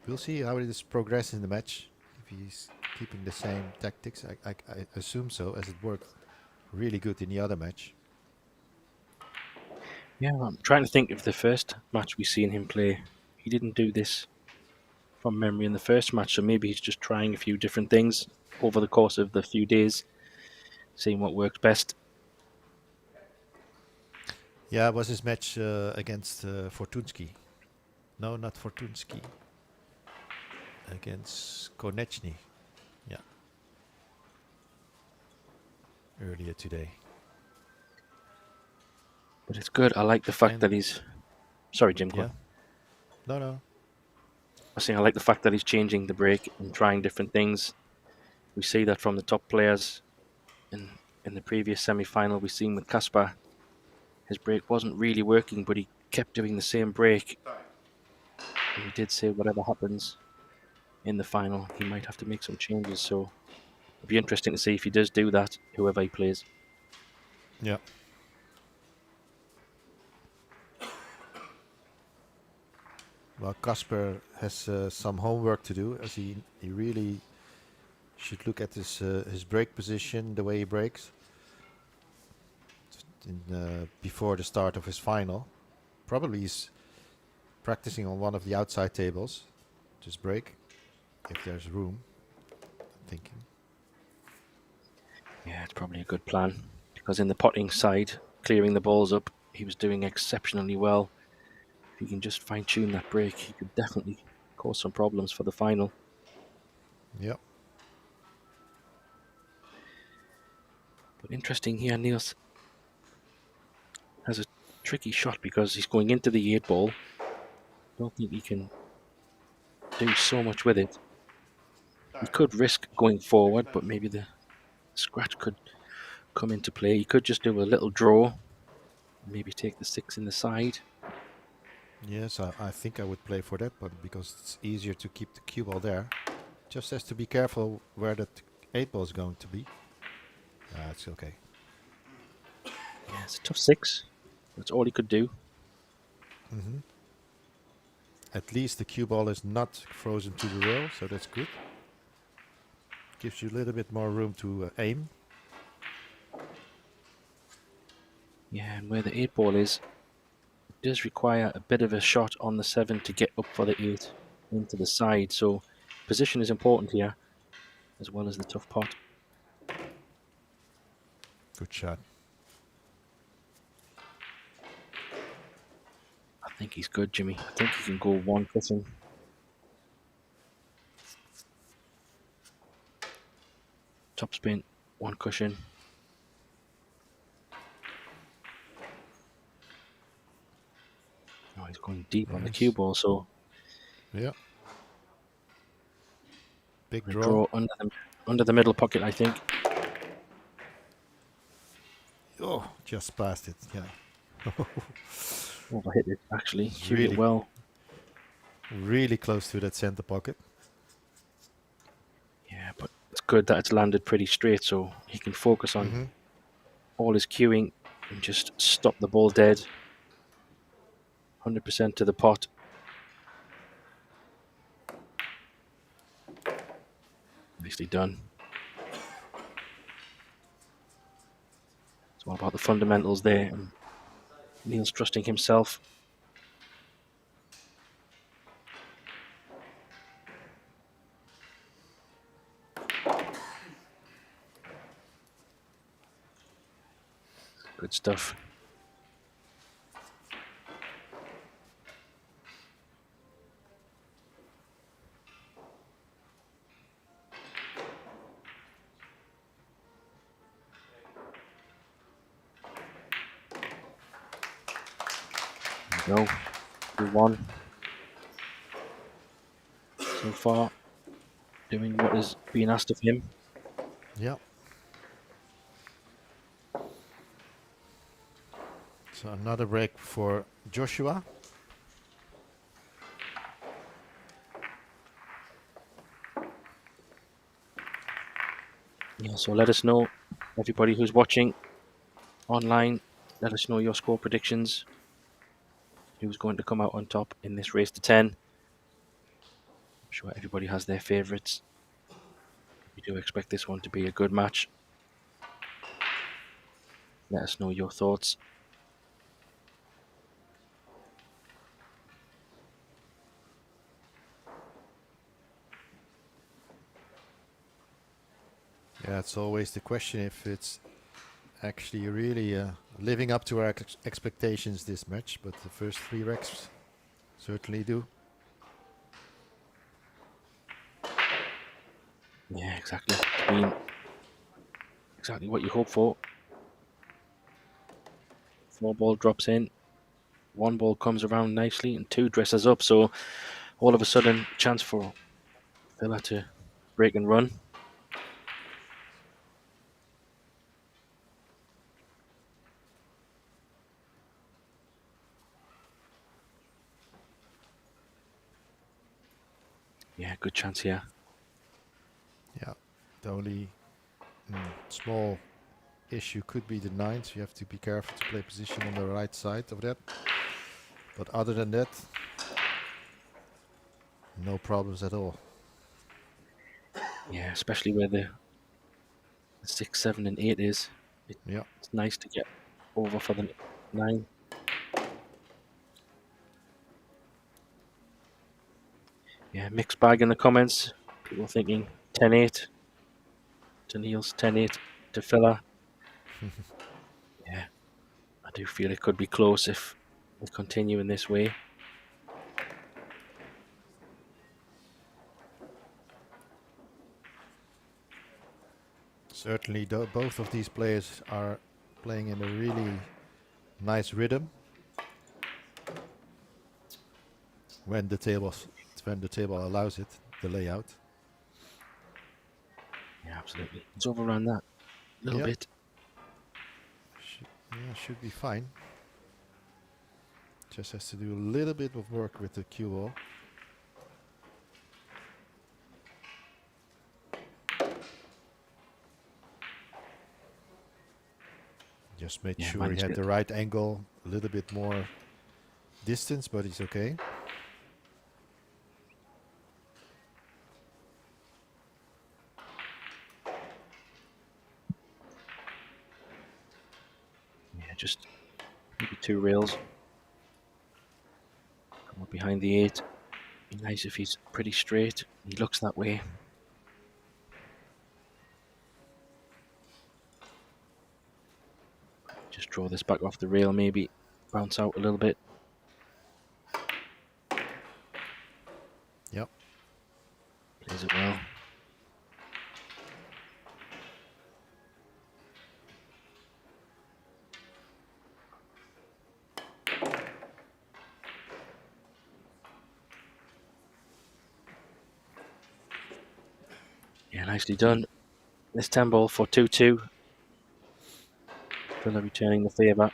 we'll see how it is progress in the match. If he's keeping the same tactics, I assume so, as it worked really good in the other match. Yeah, I'm trying to think of the first match we seen him play. He didn't do this from memory in the first match, so maybe he's just trying a few different things over the course of the few days, seeing what works best. Yeah, it was his match against Fortunsky. No, not Fortunsky. Against Konechny. Yeah. Earlier today. But it's good. I like the fact that he's... Sorry, Jim. Yeah. No. I was saying I like the fact that he's changing the break and trying different things. We see that from the top players. In the previous semi-final we've seen with Kasper, his break wasn't really working, but he kept doing the same break. And he did say whatever happens in the final, he might have to make some changes. So it'll be interesting to see if he does do that, whoever he plays. Yeah. Well, Kasper has some homework to do, as he really should look at his break position, the way he breaks, before the start of his final. Probably he's practicing on one of the outside tables, just break, if there's room, I'm thinking. Yeah, it's probably a good plan, because in the potting side, clearing the balls up, he was doing exceptionally well. If he can just fine-tune that break, he could definitely cause some problems for the final. Yep. But interesting here, Niels has a tricky shot because he's going into the 8-ball. Don't think he can do so much with it. He could risk going forward, but maybe the scratch could come into play. He could just do a little draw, maybe take the 6 in the side. Yes, I think I would play for that, but because it's easier to keep the cue ball there. Just has to be careful where that 8-ball is going to be. It's okay. Yeah, it's a tough 6. That's all he could do. Mm-hmm. At least the cue ball is not frozen to the rail, so that's good. Gives you a little bit more room to aim. Yeah, and where the 8-ball is, it does require a bit of a shot on the 7 to get up for the 8 into the side. So position is important here, as well as the tough pot. Good shot. I think he's good, Jimmy. I think he can go one cushion. Top spin, one cushion. Oh, he's going deep on the cue ball, so Yeah. Big draw under the middle pocket, I think. Oh, just past it. Yeah. Overhit it, actually. Cued Really it well. Really close to that center pocket. Yeah, but it's good that it's landed pretty straight, so he can focus on all his cueing and just stop the ball dead. 100% to the pot. Nicely done. It's all about the fundamentals there. And Niels trusting himself. Good stuff. No, 2-1 so far, doing what is being asked of him. Yeah. So another break for Joshua. Yeah, so let us know, everybody who's watching online, let us know your score predictions. Who's going to come out on top in this race to 10? I'm sure everybody has their favourites. We do expect this one to be a good match. Let us know your thoughts. Yeah, it's always the question if it's actually really living up to our expectations this match, but the first 3 wrecks certainly do. Yeah, exactly. I mean, exactly what you hope for. 4 ball drops in, 1 ball comes around nicely, and 2 dresses up. So all of a sudden, chance for Villa to break and run. Yeah, good chance here. Yeah, the only small issue could be the 9s. You have to be careful to play position on the right side of that. But other than that, no problems at all. Yeah, especially where the 6, 7, and 8 is. Yeah. It's nice to get over for the 9. Yeah, mixed bag in the comments. People thinking 10-8 to Niels, 10-8 to Villa. Yeah, I do feel it could be close if we continue in this way. Certainly, both of these players are playing in a really nice rhythm. When the table allows it, the layout. Yeah, absolutely. It's overrun that a little bit. Should be fine. Just has to do a little bit of work with the cue ball. Just made sure he had the right angle, a little bit more distance, but he's okay. Yeah, just maybe 2 rails. Come up behind the 8. Be nice if he's pretty straight. He looks that way. Just draw this back off the rail, maybe bounce out a little bit. Yep. Plays it well. Yeah, nicely done. This 10 ball for 2-2. Villa returning the favour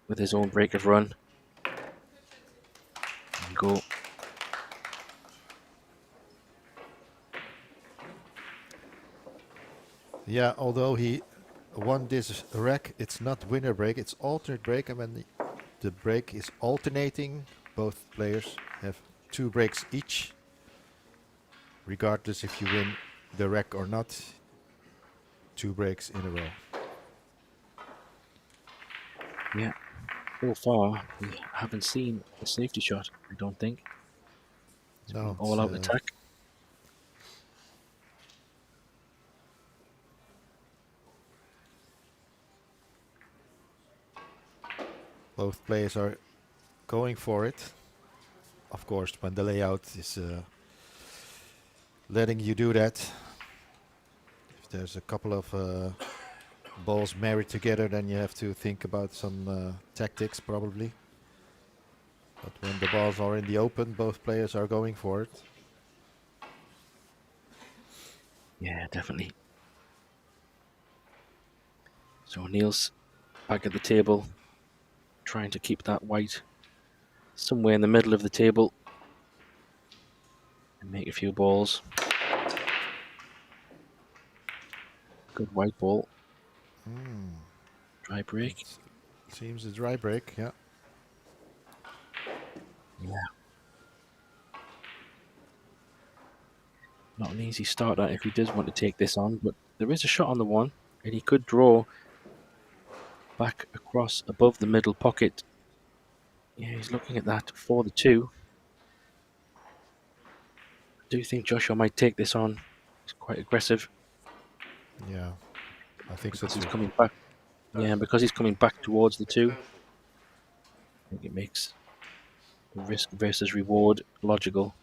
with his own break of run. And go. Yeah, although he won this rack, it's not winner break, it's alternate break, and when the break is alternating, both players have 2 breaks each, regardless if you win the rack or not. 2 breaks in a row. Yeah. So far, we haven't seen a safety shot, I don't think. It's No, all out attack. Both players are going for it. Of course, when the layout is letting you do that. If there's a couple of balls married together, then you have to think about some tactics probably. But when the balls are in the open, both players are going for it. Yeah, definitely. So Neil's back at the table, trying to keep that white somewhere in the middle of the table and make a few balls. Good white ball. Dry break. Seems a dry break, yeah. Yeah. Not an easy start that if he does want to take this on, but there is a shot on the one, and he could draw back across above the middle pocket. Yeah, he's looking at that for the 2. I do think Joshua might take this on. He's quite aggressive Yeah, I think so because he's too. coming back. Yeah, and because he's coming back towards the 2, I think it makes the risk versus reward logical.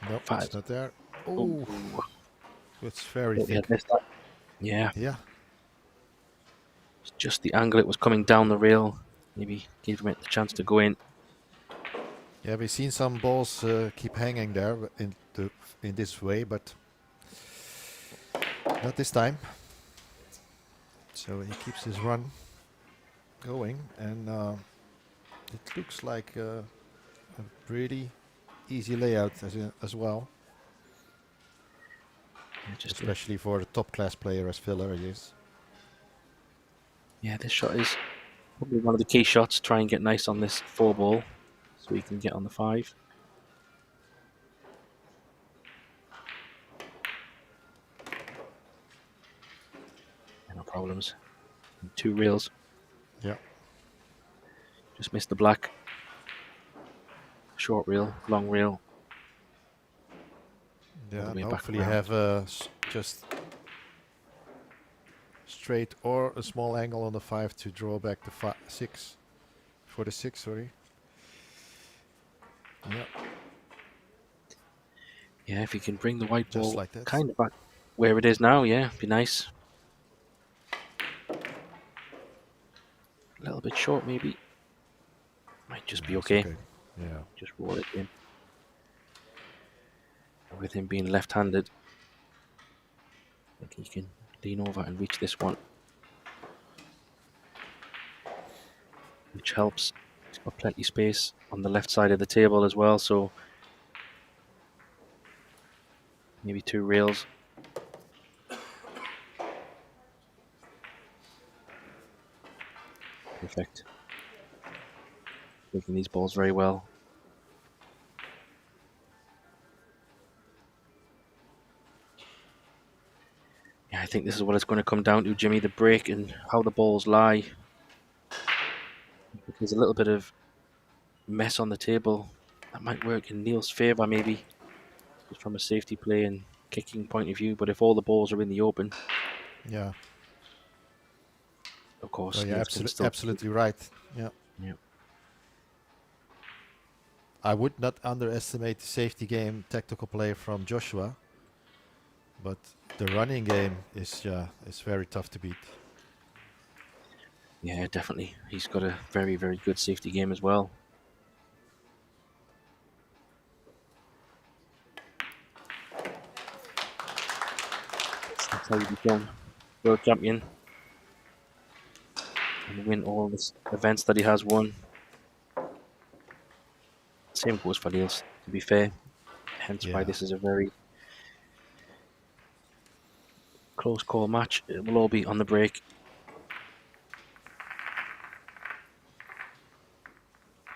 Nope, 5. it's not there. Oh, Oh, it's very thought we had thick. missed that. Yeah, Yeah, it's just the angle it was coming down the rail. Maybe gave him the chance to go in. yeah, we've seen some balls keep hanging there in this way, but not this time. So he keeps his run going, and it looks like a pretty easy layout as well, Yeah, just especially for a top class player as Filler is. yeah, this shot is probably one of the key shots. Try and get nice on this 4 ball so he can get on the 5. No problems. 2 reels. Yeah. Just missed the black. Short reel, long reel. Yeah, the way and back hopefully around. have a just straight or a small angle on the 5 to draw back the 6 for the 6. Sorry. Yeah, Yeah, if he can bring the white just ball like that. kind of back where it is now, yeah, be nice. A little bit short, maybe. Might just be It's okay. Yeah. Just roll it in. With him being left-handed, I think he can lean over and reach this one, which helps. He's got plenty of space on the left side of the table as well, so maybe 2 reels. Perfect. Making these balls very well. Yeah, I think this is what it's going to come down to, Jimmy, the break and how the balls lie. If there's a little bit of mess on the table, that might work in Neil's favour, maybe, just from a safety play and kicking point of view. But if all the balls are in the open, Yeah. of course, Oh, yeah, Neil can still absolutely right. Yeah. Yeah. I would not underestimate the safety game tactical play from Joshua, but the running game is very tough to beat. Yeah, definitely. He's got a very, very good safety game as well. That's how you become world champion and win all the events that he has won. Same goes for Niels, to be fair. Hence why Yeah. this is a very close call match. It will all be on the break.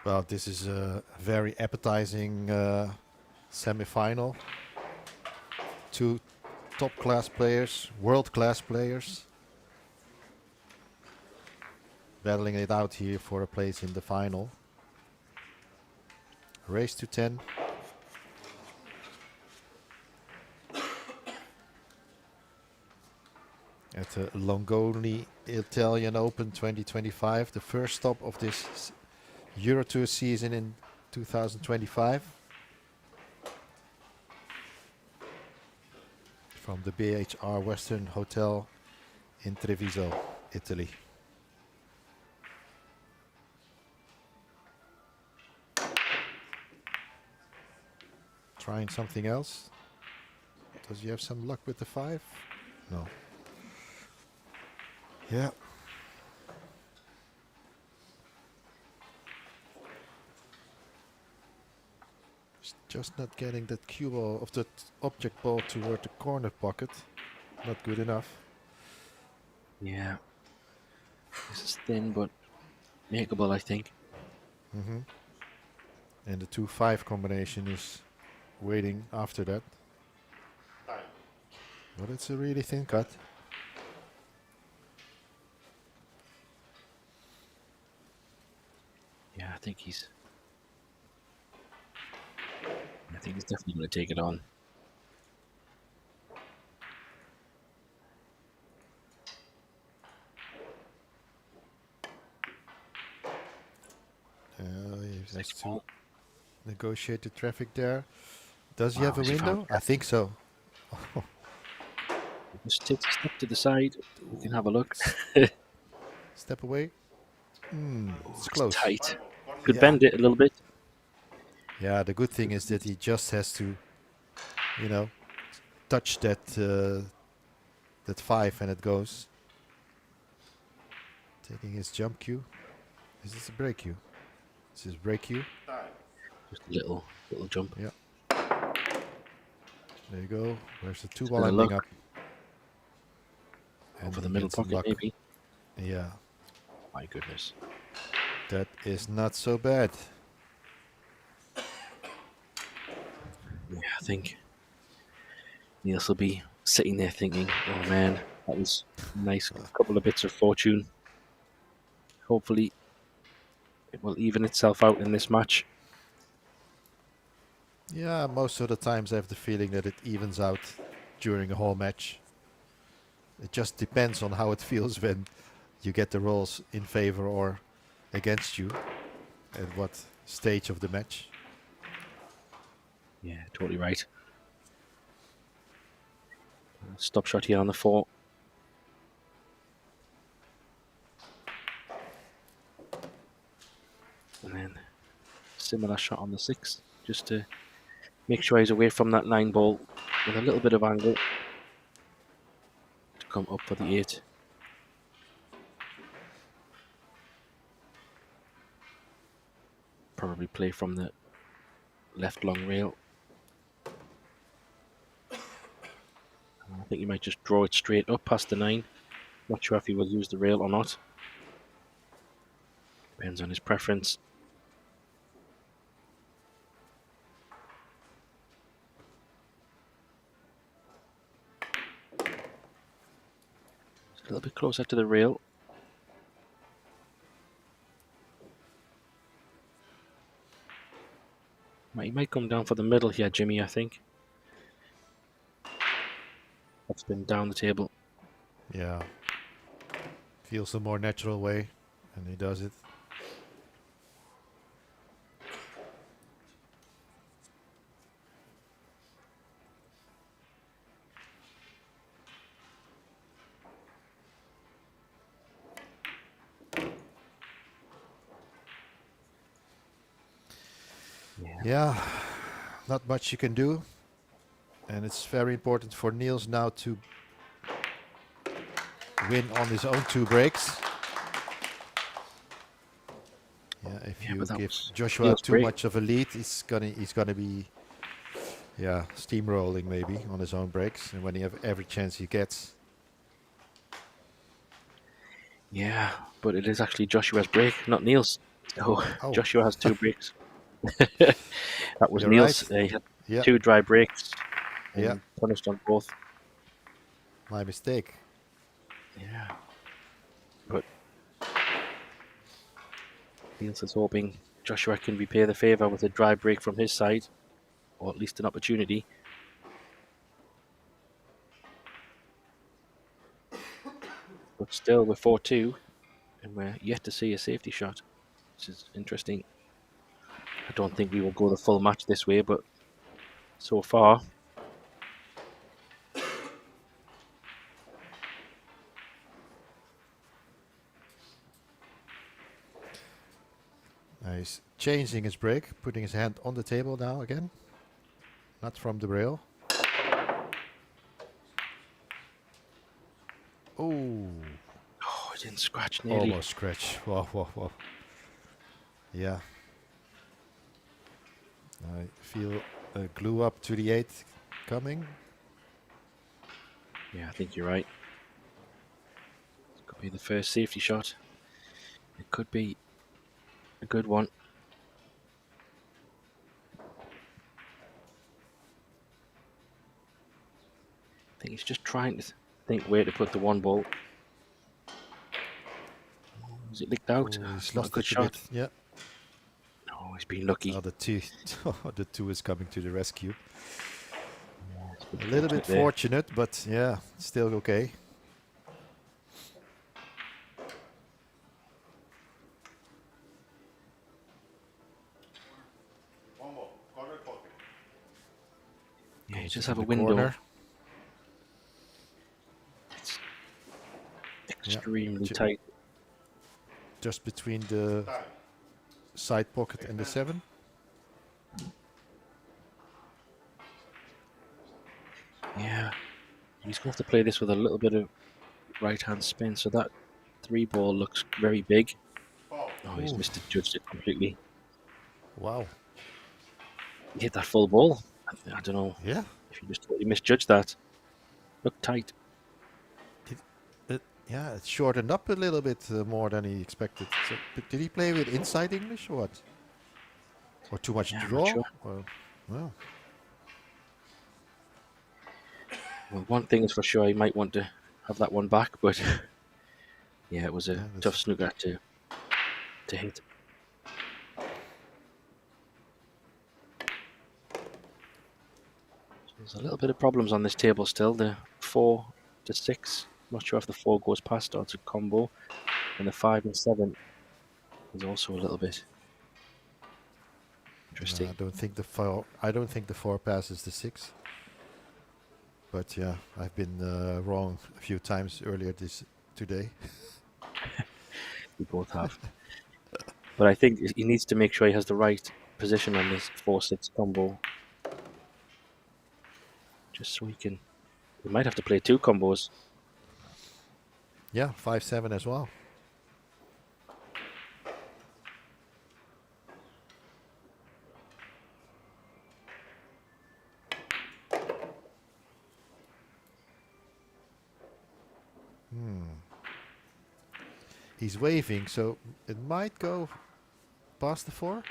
Well, this is a very appetizing semi-final. 2 top-class players, world-class players, battling it out here for a place in the final. Race to 10. At the Longoni Italian Open 2025, the first stop of this Euro Tour season in 2025. From the BHR Western Hotel in Treviso, Italy. Trying something else. Does he have some luck with the 5? No. Yeah. He's just not getting that cue ball of that object ball toward the corner pocket. Not good enough. Yeah. This is thin, but makeable, I think. And the 2-5 combination is waiting after that. But it's a really thin cut. Yeah, I think he's definitely going to take it on. He has to negotiate the traffic there. Does he Wow, have a has he found window? I think so. Just take a step to the side. We can have a look. Step away. It's It's close. tight. Could Yeah. bend it a little bit. Yeah, the good thing is that he just has to, you know, touch that that 5 and it goes. Taking his jump cue. Is this a break cue? This is break cue. Just a little jump. Yeah. There you go. Where's the 2 It's ball been a ending look. up? And Over he the middle gets some pocket, luck. maybe. Yeah, My goodness. that is not so bad. Yeah, I think Niels will be sitting there thinking, oh man, that was a nice couple of bits of fortune. Hopefully it will even itself out in this match. Yeah, most of the times I have the feeling that it evens out during a whole match. It just depends on how it feels when you get the rolls in favor or against you at what stage of the match. Yeah, totally right. Stop shot here on the 4. And then similar shot on the 6, just to make sure he's away from that 9 ball with a little bit of angle to come up for the 8. Probably play from the left long rail. I think he might just draw it straight up past the 9. Not sure if he will use the rail or not. Depends on his preference. A little bit closer to the rail. He might come down for the middle here, Jimmy, I think. That's been down the table. Yeah. Feels the more natural way, and he does it. Yeah, not much you can do. And it's very important for Niels now to win on his own 2 breaks. Yeah, if Yeah, you but that give was Joshua Niels' too break. much of a lead, he's gonna be steamrolling maybe on his own breaks, and when he have every chance he gets. Yeah, but it is actually Joshua's break, not Niels. So Oh. Joshua has 2 breaks. That was You're Niels. right. He had Yeah, 2 dry breaks and Yeah. punished on both. my mistake. Yeah. But Niels is hoping Joshua can repay the favour with a dry break from his side, or at least an opportunity. But still, we're 4-2, and we're yet to see a safety shot, which is interesting. I don't think we will go the full match this way, but so far, He's changing his break, putting his hand on the table now again. Not from the rail. Oh, Oh, it didn't scratch nearly. almost scratch. Wow, wow, wow. Yeah. I feel a glue up to the 8 coming. Yeah, I think you're right. It could be the first safety shot. It could be a good one. I think he's just trying to think where to put the one ball. Is it licked out? Oh, he's Not a lost good it a shot. bit. Yeah. No, he's been lucky. Oh, the 2. The 2 is coming to the rescue. It's been A little bit fortunate there. fortunate, but yeah, still okay. One more. Corner pocket. Yeah, you Goes just into have a the window. corner. It's Yeah. extremely tight. Just between the Time. side pocket and the 7. Yeah, he's going to have to play this with a little bit of right-hand spin, so that 3 ball looks very big. Foul. Oh, he's Ooh. misjudged it completely. Wow. He hit that full ball. I don't know Yeah. if you just totally misjudged that. Looked tight. Yeah, it shortened up a little bit more than he expected. So, but did he play with inside English or what? Or too much Yeah, I'm not draw? sure. Or, well, Well, one thing is for sure, he might want to have that one back, but yeah, it was a Yeah, that's- tough snooker to hit. So there's a little bit of problems on this table still. The 4 to 6. Not sure if the 4 goes past or it's a combo, and the 5 and 7 is also a little bit interesting. I don't think the 4. I don't think the 4 passes the 6. But yeah, I've been wrong a few times earlier today. We both have. But I think he needs to make sure he has the right position on this 4-6 combo. Just so he can... He might have to play 2 combos. Yeah, 5-7 as well. He's waving, so it might go past the 4.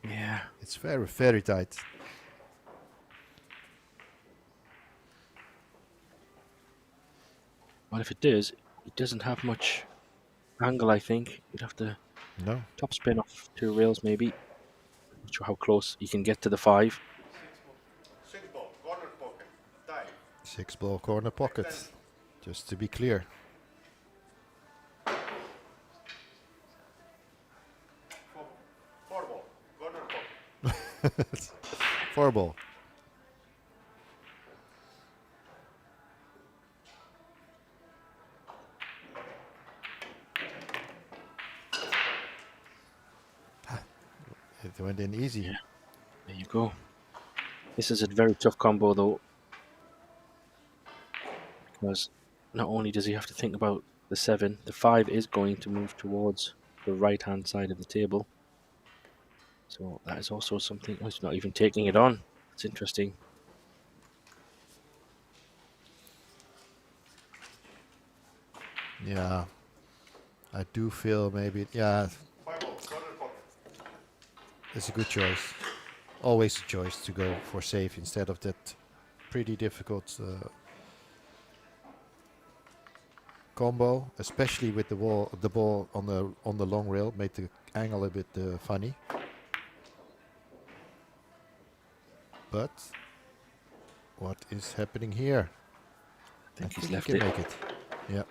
Yeah. It's very, very tight. Well, if it does, it doesn't have much angle, I think. You'd have to No. top spin off 2 rails, maybe. Not sure how close you can get to the 5. 6 ball. Corner pocket. Time. 6 ball corner pocket. Just to be clear. Four ball. Corner pocket. 4 ball. It went in easy. Yeah. There you go. This is a very tough combo, though. Because not only does he have to think about the 7, the 5 is going to move towards the right-hand side of the table. So that is also something... Oh, he's not even taking it on. That's interesting. Yeah. I do feel maybe, yeah, 5 ball. Corner pocket. it's a good choice. Always a choice to go for safe instead of that pretty difficult combo, especially with the ball on the long rail made the angle a bit funny. But what is happening here? I think he's he left can it. make it. Yeah.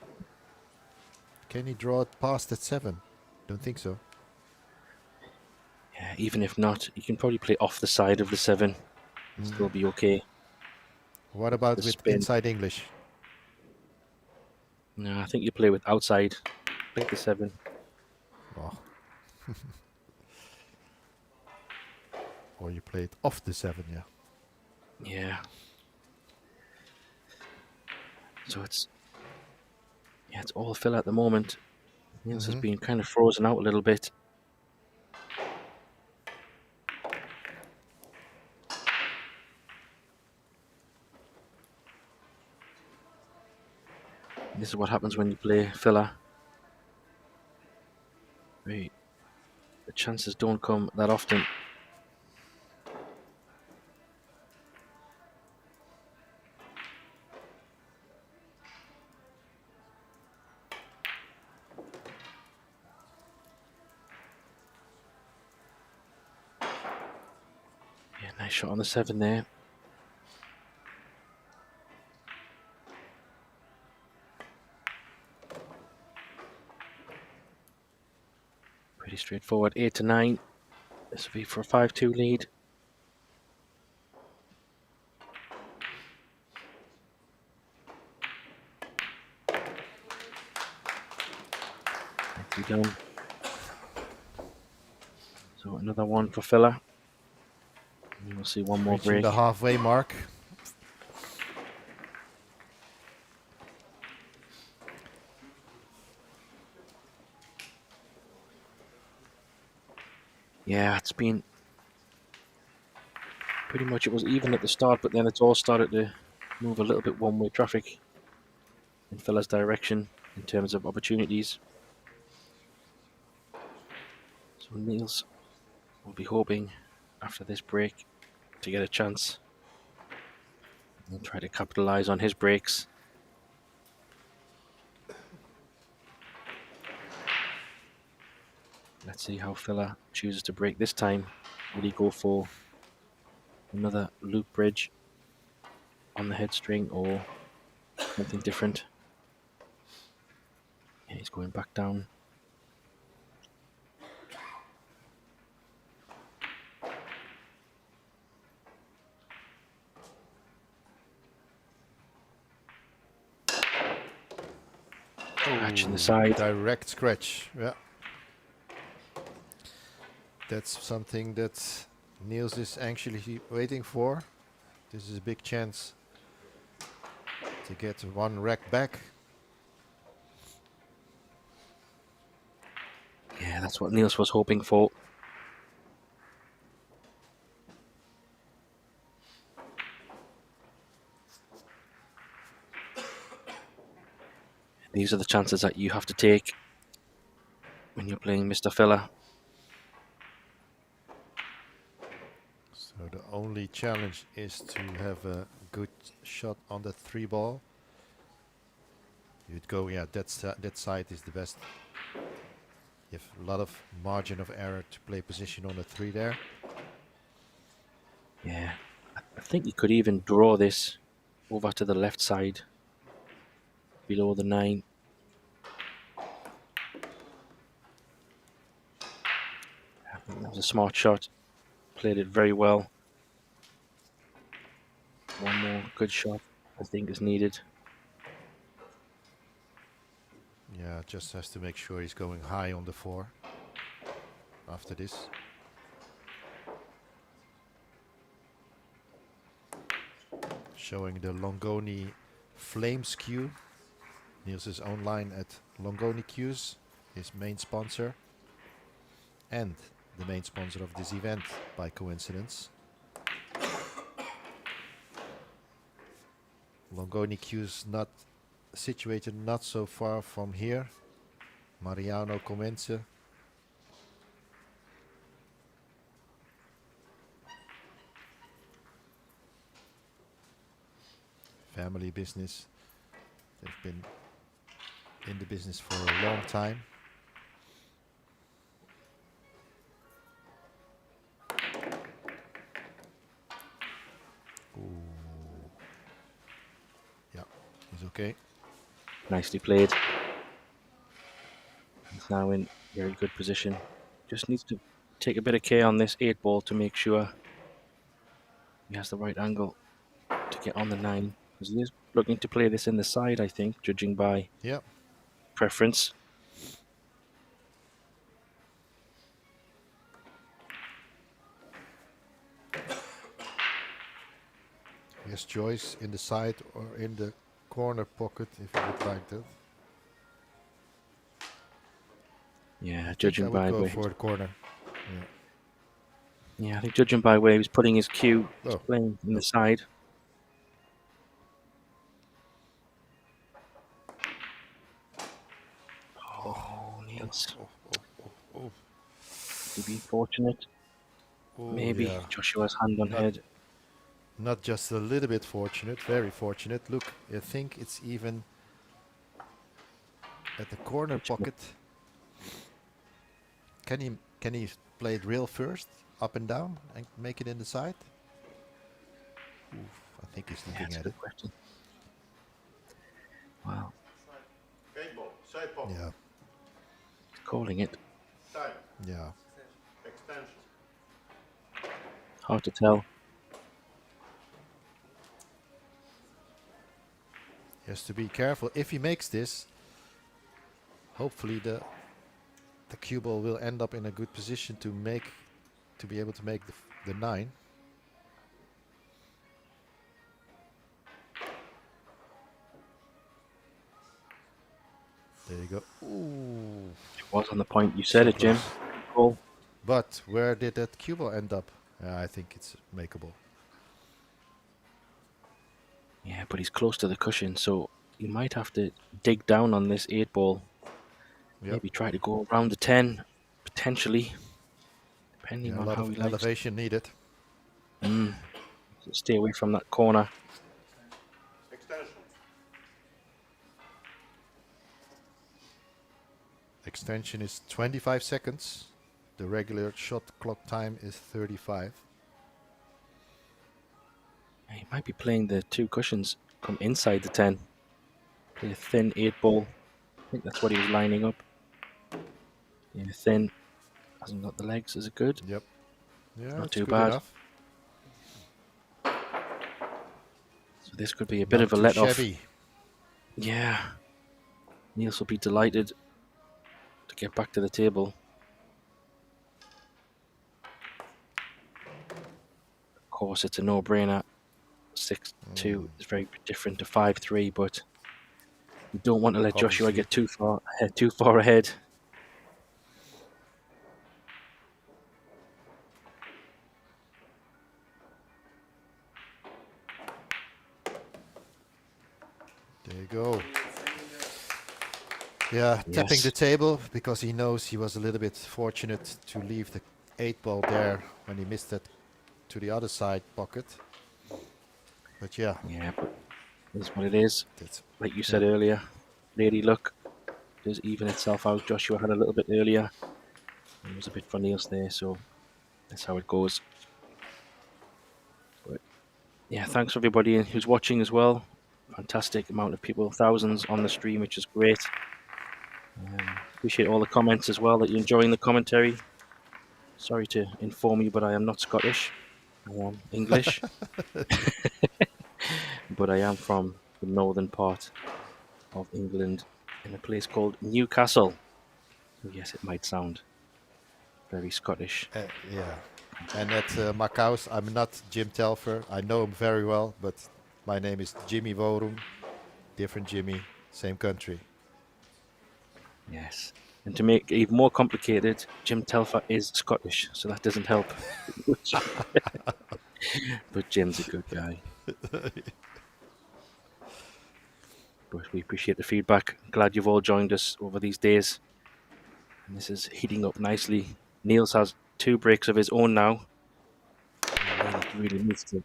Can he draw it past at 7? Don't think so. Yeah, even if not, you can probably play off the side of the 7. Still be okay. What about The with spin. inside English? No, I think you play with outside. Play the 7. Oh. Or you play it off the 7, yeah. Yeah. So it's all Phil at the moment. Niels has been kind of frozen out a little bit. This is what happens when you play filler. The chances don't come that often. Yeah, nice shot on the 7 there. Pretty straightforward. 8 to 9. This will be for a 5-2 lead. Nicely done. So another one for filler. And we'll see one more Reaching break. the halfway mark. Yeah, it's been pretty much, it was even at the start, but then it's all started to move a little bit one-way traffic in Fella's direction in terms of opportunities. So Niels will be hoping after this break to get a chance and try to capitalize on his breaks. Let's see how Fella chooses to break this time. Will he go for another loop bridge on the head string or something different? Yeah, he's going back down. Scratch in the side. Direct scratch, yeah. That's something that Niels is anxiously waiting for. This is a big chance to get one rack back. Yeah, that's what Niels was hoping for. These are the chances that you have to take when you're playing Mr. Filler. So the only challenge is to have a good shot on the 3 ball. You'd go, yeah, that side is the best. You have a lot of margin of error to play position on the 3 there. Yeah, I think you could even draw this over to the left side, below the 9. I think that was a smart shot. Played it very well. One more good shot, I think, is needed. Yeah, just has to make sure he's going high on the 4 after this. Showing the Longoni Flames Cue. Niels' own line at Longoni Cues, his main sponsor. And the main sponsor of this event, by coincidence. Longoni Cues not situated not so far from here. Mariano Comense. Family business. They've been in the business for a long time. Ooh. Yeah, he's okay. Nicely played. He's now in very good position. Just needs to take a bit of care on this 8 ball to make sure he has the right angle to get on the 9. Because he is looking to play this in the side, I think, judging by preference. his choice in the side or in the corner pocket if he would like that. Yeah, I judging think I by would go where for the corner. I think judging by where he was putting his cue, he's Oh. playing in the side. Oh, Niels. To be fortunate. Oh, Maybe yeah. Joshua's hand on head. Not just a little bit fortunate, very fortunate. Look, I think it's even at the corner pocket. Can he play it real first, up and down, and make it in the side? Oof, I think he's looking That's a at good it. question. Wow, Eight ball, side pocket, Yeah, he's calling it. side, yeah. extension. Hard to tell. He has to be careful. If he makes this, hopefully the cue ball will end up in a good position to be able to make the 9. There you go. Ooh. It was on the point. You said So it, Jim. close. Cool. But where did that cue ball end up? I think it's makeable. Yeah, but he's close to the cushion, so you might have to dig down on this 8 ball. Yep. Maybe try to go around the 10, potentially, depending Yeah, a on lot how he of likes. elevation needed. Stay away from that corner. Extension. Extension is 25 seconds. The regular shot clock time is 35. He might be playing the 2 cushions come inside the 10. Play a thin 8 ball. I think that's what he was lining up. Yeah, thin. Hasn't got the legs. Is it good? Yep. Yeah, Not it's too good bad. enough. So this could be a bit Not of a too let-off. shabby. Yeah. Niels will be delighted to get back to the table. Of course, it's a no-brainer. 6-2 is very different to 5-3, but you don't want to let Joshua Obviously. get too far ahead. There you go. Yeah, tapping Yes. the table because he knows he was a little bit fortunate to leave the 8 ball there when he missed that to the other side pocket. But yeah, Yeah, but that's what it is. that's Like you said earlier, Lady Luck does even itself out. Joshua had a little bit earlier. It was a bit for Niels there, so that's how it goes. But yeah, thanks for everybody who's watching as well. Fantastic amount of people, thousands on the stream, which is great. Appreciate all the comments as well, that you're enjoying the commentary. Sorry to inform you, but I am not Scottish. I am English. But I am from the northern part of England in a place called Newcastle. So yes, it might sound very Scottish. yeah. And at Macau's, I'm not Jim Telfer. I know him very well, but my name is Jimmy Worum. Different Jimmy, same country. Yes. And to make it even more complicated, Jim Telfer is Scottish, so that doesn't help. But Jim's a good guy. But we appreciate the feedback. Glad you've all joined us over these days. And this is heating up nicely. Niels has 2 breaks of his own now. He really needs to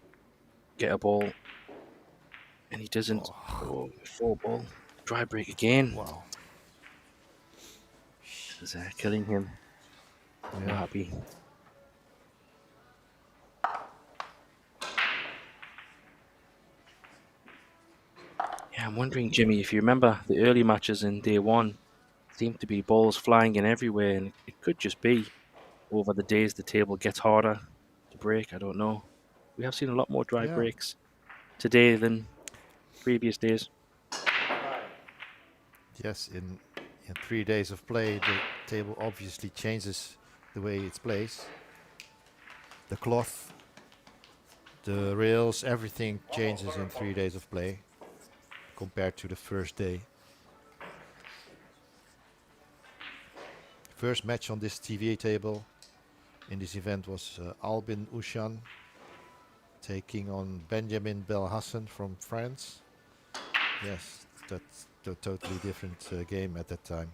get a ball. And he doesn't. Oh, 4 ball. Dry break again. Wow. This is killing him. I'm Yeah. happy. Yeah, I'm wondering, Jimmy, if you remember the early matches in day 1, seemed to be balls flying in everywhere, and it could just be over the days the table gets harder to break. I don't know. We have seen a lot more dry Yeah. breaks today than previous days. Yes, in 3 days of play, the table obviously changes the way it's placed. The cloth The rails, everything changes in 3 days of play compared to the first day. First match on this TVA table in this event was Albin Ushan taking on Benjamin Belhassan from France. Yes, that's a totally different game at that time.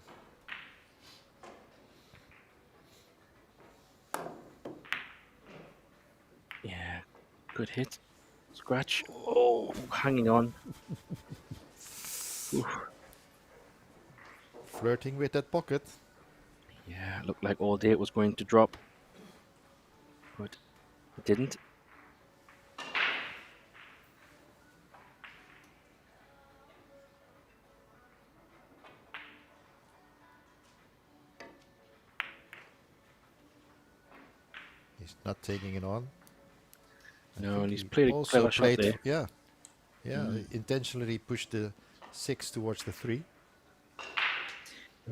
Yeah, good hit. Scratch. Oh, hanging on. Oof. Flirting with that pocket. Yeah, looked like all day it was going to drop, but it didn't. He's not taking it on. I No, think and he's he played a also clever shot there. Yeah, intentionally pushed the 6 towards the 3.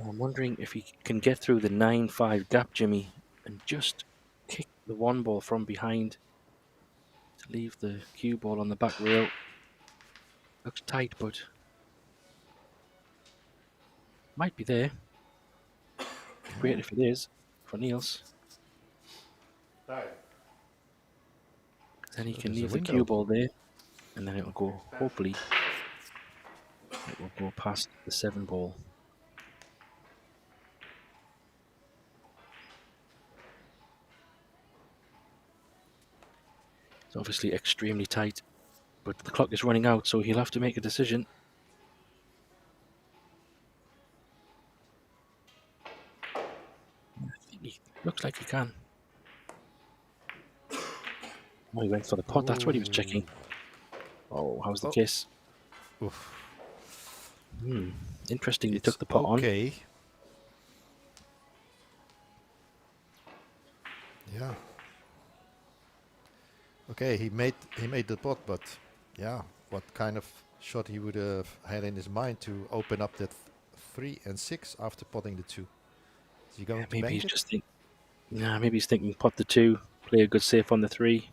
I'm wondering if he can get through the 9-5 gap, Jimmy, and just kick the 1 ball from behind to leave the cue ball on the back rail. Looks tight, but might be there. Great if it is for Niels. Time. Then he So can there's a leave the window. cue ball there, and then it'll go, hopefully, it will go past the 7 ball. It's obviously extremely tight, but the clock is running out, so he'll have to make a decision. I think he looks like he can. Oh, he went for the pot. That's what he was checking. Oh, how's the kiss? Oof. Interesting. He It's took the pot on. okay. Yeah. Okay, he made the pot, but yeah, what kind of shot he would have had in his mind to open up that 3 and 6 after potting the 2? Is he going to Maybe bank he's it? just thinking. Nah, maybe he's thinking pot the 2, play a good safe on the 3.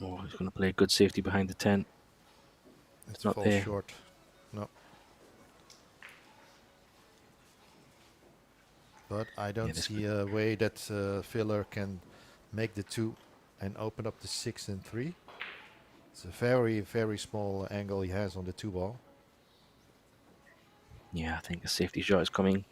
Oh, he's going to play a good safety behind the 10. It's not falls there. short. No. But I don't see a way that Filler can make the 2 and open up the 6 and 3. It's a very, very small angle he has on the 2 ball. Yeah, I think a safety shot is coming.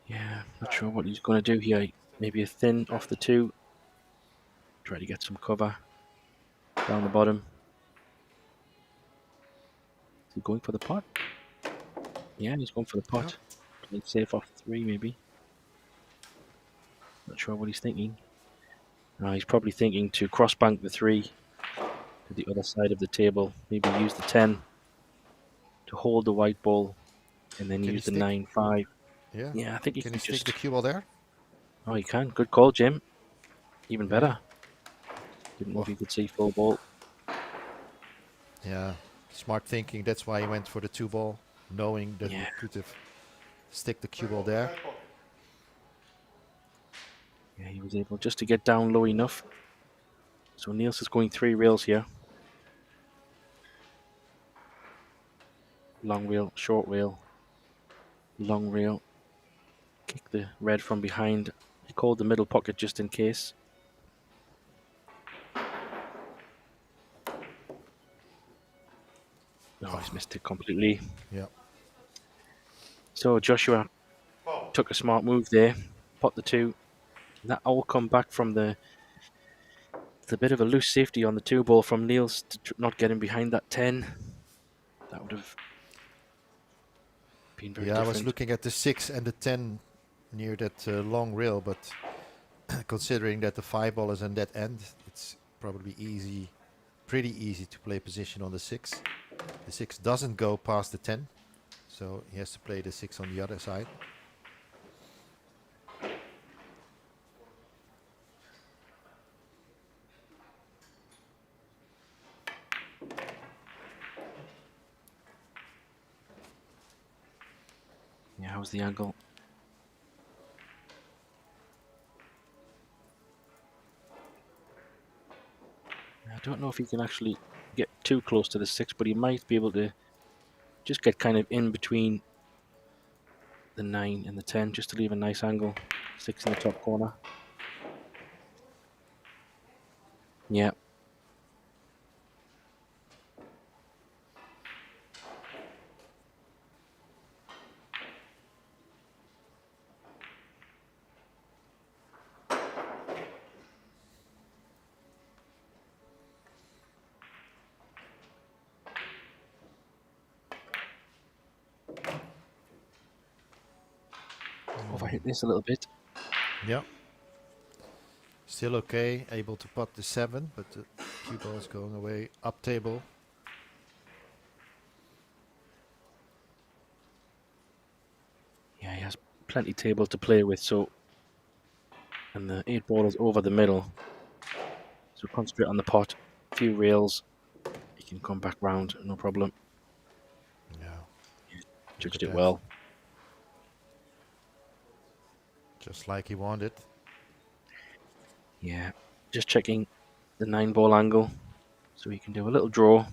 Yeah, not sure what he's going to do here. Maybe a thin off the 2. Try to get some cover down the bottom. Is he going for the pot? Yeah, he's going for the pot. Playing safe off the 3, maybe. Not sure what he's thinking. He's probably thinking to cross bank the 3 to the other side of the table. Maybe use the 10 to hold the white ball, and then Can use he the stick? 9-5. Yeah. Yeah, I think he Can can he stick just. the cue ball there? Oh, he can. Good call, Jim. Even Yeah. better. Didn't know if he could see full ball. Yeah. Smart thinking. That's why he went for the 2 ball, knowing that Yeah. he could have stick the cue ball there. Yeah, he was able just to get down low enough. So Niels is going 3 rails here. Long rail, short rail, long rail. Kick the red from behind. He called the middle pocket just in case. No, he's missed it completely. Yeah. So Joshua took a smart move there. Pot the 2. That all come back from the bit of a loose safety on the 2 ball from Niels to not getting behind that 10. That would have been very Yeah, different. I was looking at the 6 and the 10 near that long rail, but considering that the 5 ball is on that end, it's probably pretty easy to play position on the 6. The 6 doesn't go past the 10, so he has to play the 6 on the other side. How's the angle? I don't know if he can actually get too close to the 6, but he might be able to just get kind of in between the 9 and the 10, just to leave a nice angle. 6 in the top corner. Yeah. Overhit this a little bit. Yeah. Still okay, able to pot the 7, but the cue ball is going away up table. Yeah, he has plenty table to play with, so, and the 8 ball is over the middle, so concentrate on the pot. A few rails, he can come back round, no problem. Yeah. Judged at it that. well. Just like he wanted. Yeah, just checking the 9 ball angle, so he can do a little draw.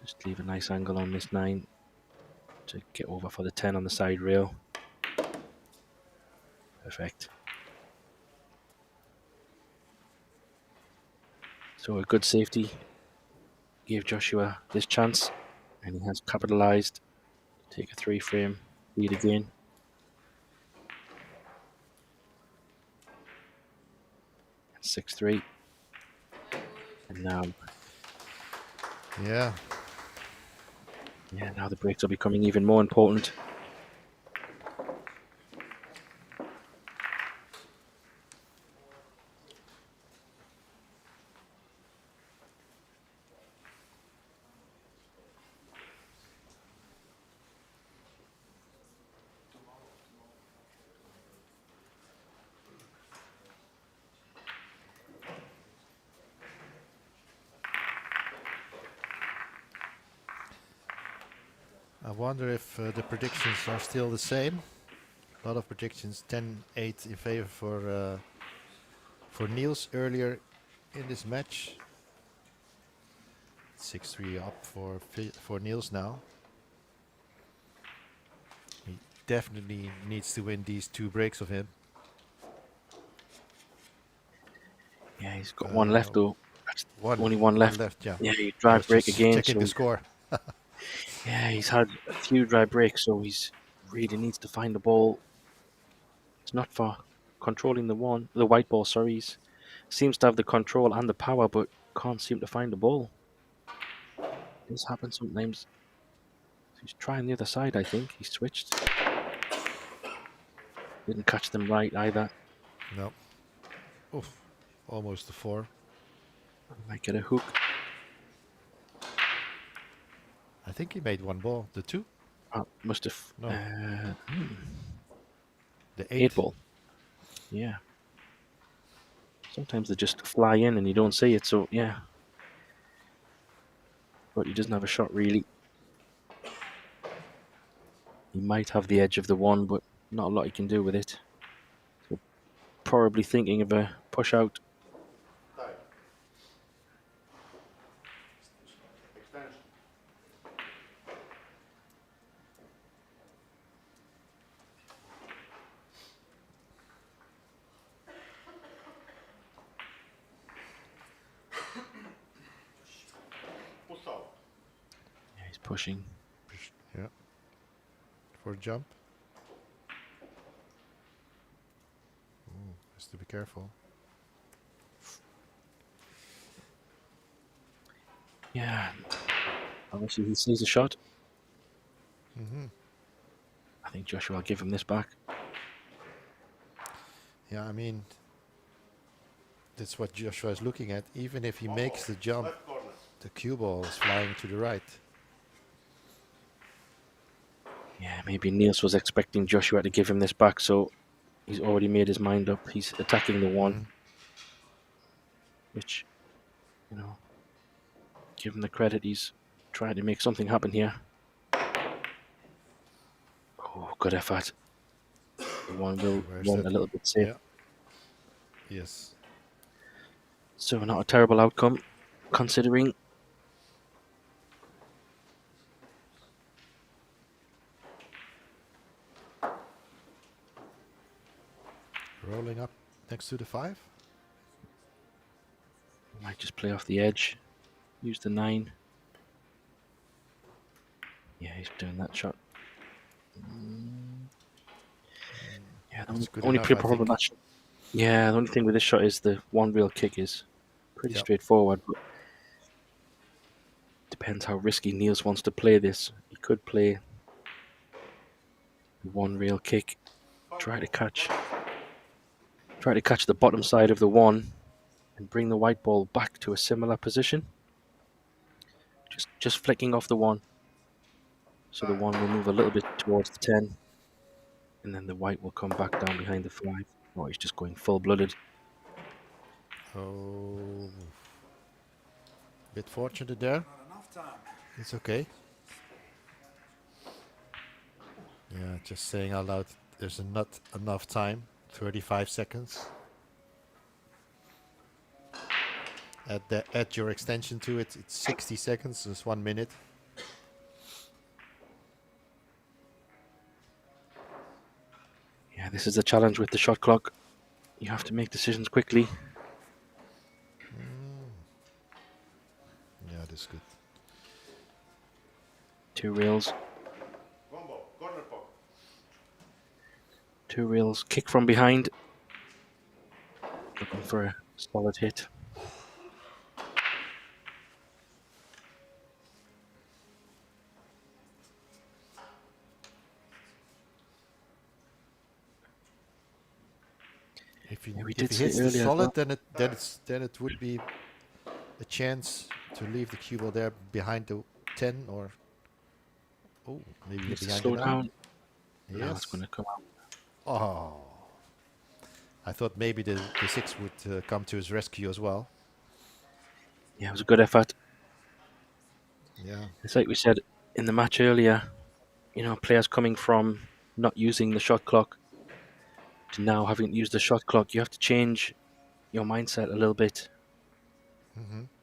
Just leave a nice angle on this 9 to get over for the 10 on the side rail. Perfect. So a good safety gave Joshua this chance, and he has capitalized. Take a 3-frame lead again. And 6-3. And now, Yeah. now the breaks are becoming even more important. I wonder if the predictions are still the same. A lot of predictions, 10-8 in favor for Niels earlier in this match. 6-3 up for Niels now. He definitely needs to win these 2 breaks of him. Yeah, he's got one left though. Only one one left. yeah. Yeah, he I dry was break just again. checking So the score. yeah, he's had a few dry breaks, so he's really needs to find the ball. It's not for controlling the white ball. Sorry, he seems to have the control and the power, but can't seem to find the ball. This happens sometimes. He's trying the other side. I think he switched. Didn't catch them right either. No. Oof. Almost a 4. Might get a hook. I think he made 1 ball. The 2? Must have. No. The 8 ball. Yeah. Sometimes they just fly in and you don't see it, so yeah. But he doesn't have a shot really. He might have the edge of the 1, but not a lot he can do with it. So probably thinking of a push out. Tight. Extension. Push out. Yeah, he's pushing. Yeah. For a jump. Ooh, has to be careful. Yeah. Obviously he sees a shot. I think Joshua will give him this back. Yeah, I mean, that's what Joshua is looking at. Even if he makes the jump, Left corner. the cue ball is flying to the right. Yeah, maybe Niels was expecting Joshua to give him this back, so he's already made his mind up. He's attacking the 1. Which, you know, give him the credit. He's trying to make something happen here. Oh, good effort. The one will Where's run that? a little bit safe. Yeah. Yes. So not a terrible outcome, considering. Rolling up next to the 5. Might just play off the edge. Use the 9. Yeah, he's doing that shot. Yeah, the That's good only enough, I problem with think. that shot. Yeah, the only thing with this shot is the one real kick is pretty Yep. straightforward. But depends how risky Niels wants to play this. He could play one real kick, try to catch the bottom side of the 1 and bring the white ball back to a similar position. Just flicking off the 1, so the 1 will move a little bit towards the 10, and then the white will come back down behind the 5. Oh, he's just going full-blooded. Oh, bit fortunate there. Not enough time. It's okay. Yeah, just saying out loud, there's not enough time. 35 seconds. Add your extension to it. It's 60 seconds. It's 1 minute. Yeah, this is the challenge with the shot clock. You have to make decisions quickly. Yeah, that's good. 2 reels. Combo, corner pocket. 2 reels. Kick from behind. Looking for a solid hit. If he, Yeah, we if did he say hits the earlier as solid, well. then it would be a chance to leave the cue ball there behind the 10 or maybe Needs to behind slow the 9. down. Now it's Yes. going to come out. Oh, I thought maybe the 6 would come to his rescue as well. Yeah, it was a good effort. Yeah. It's like we said in the match earlier, players coming from not using the shot clock to now having used the shot clock. You have to change your mindset a little bit.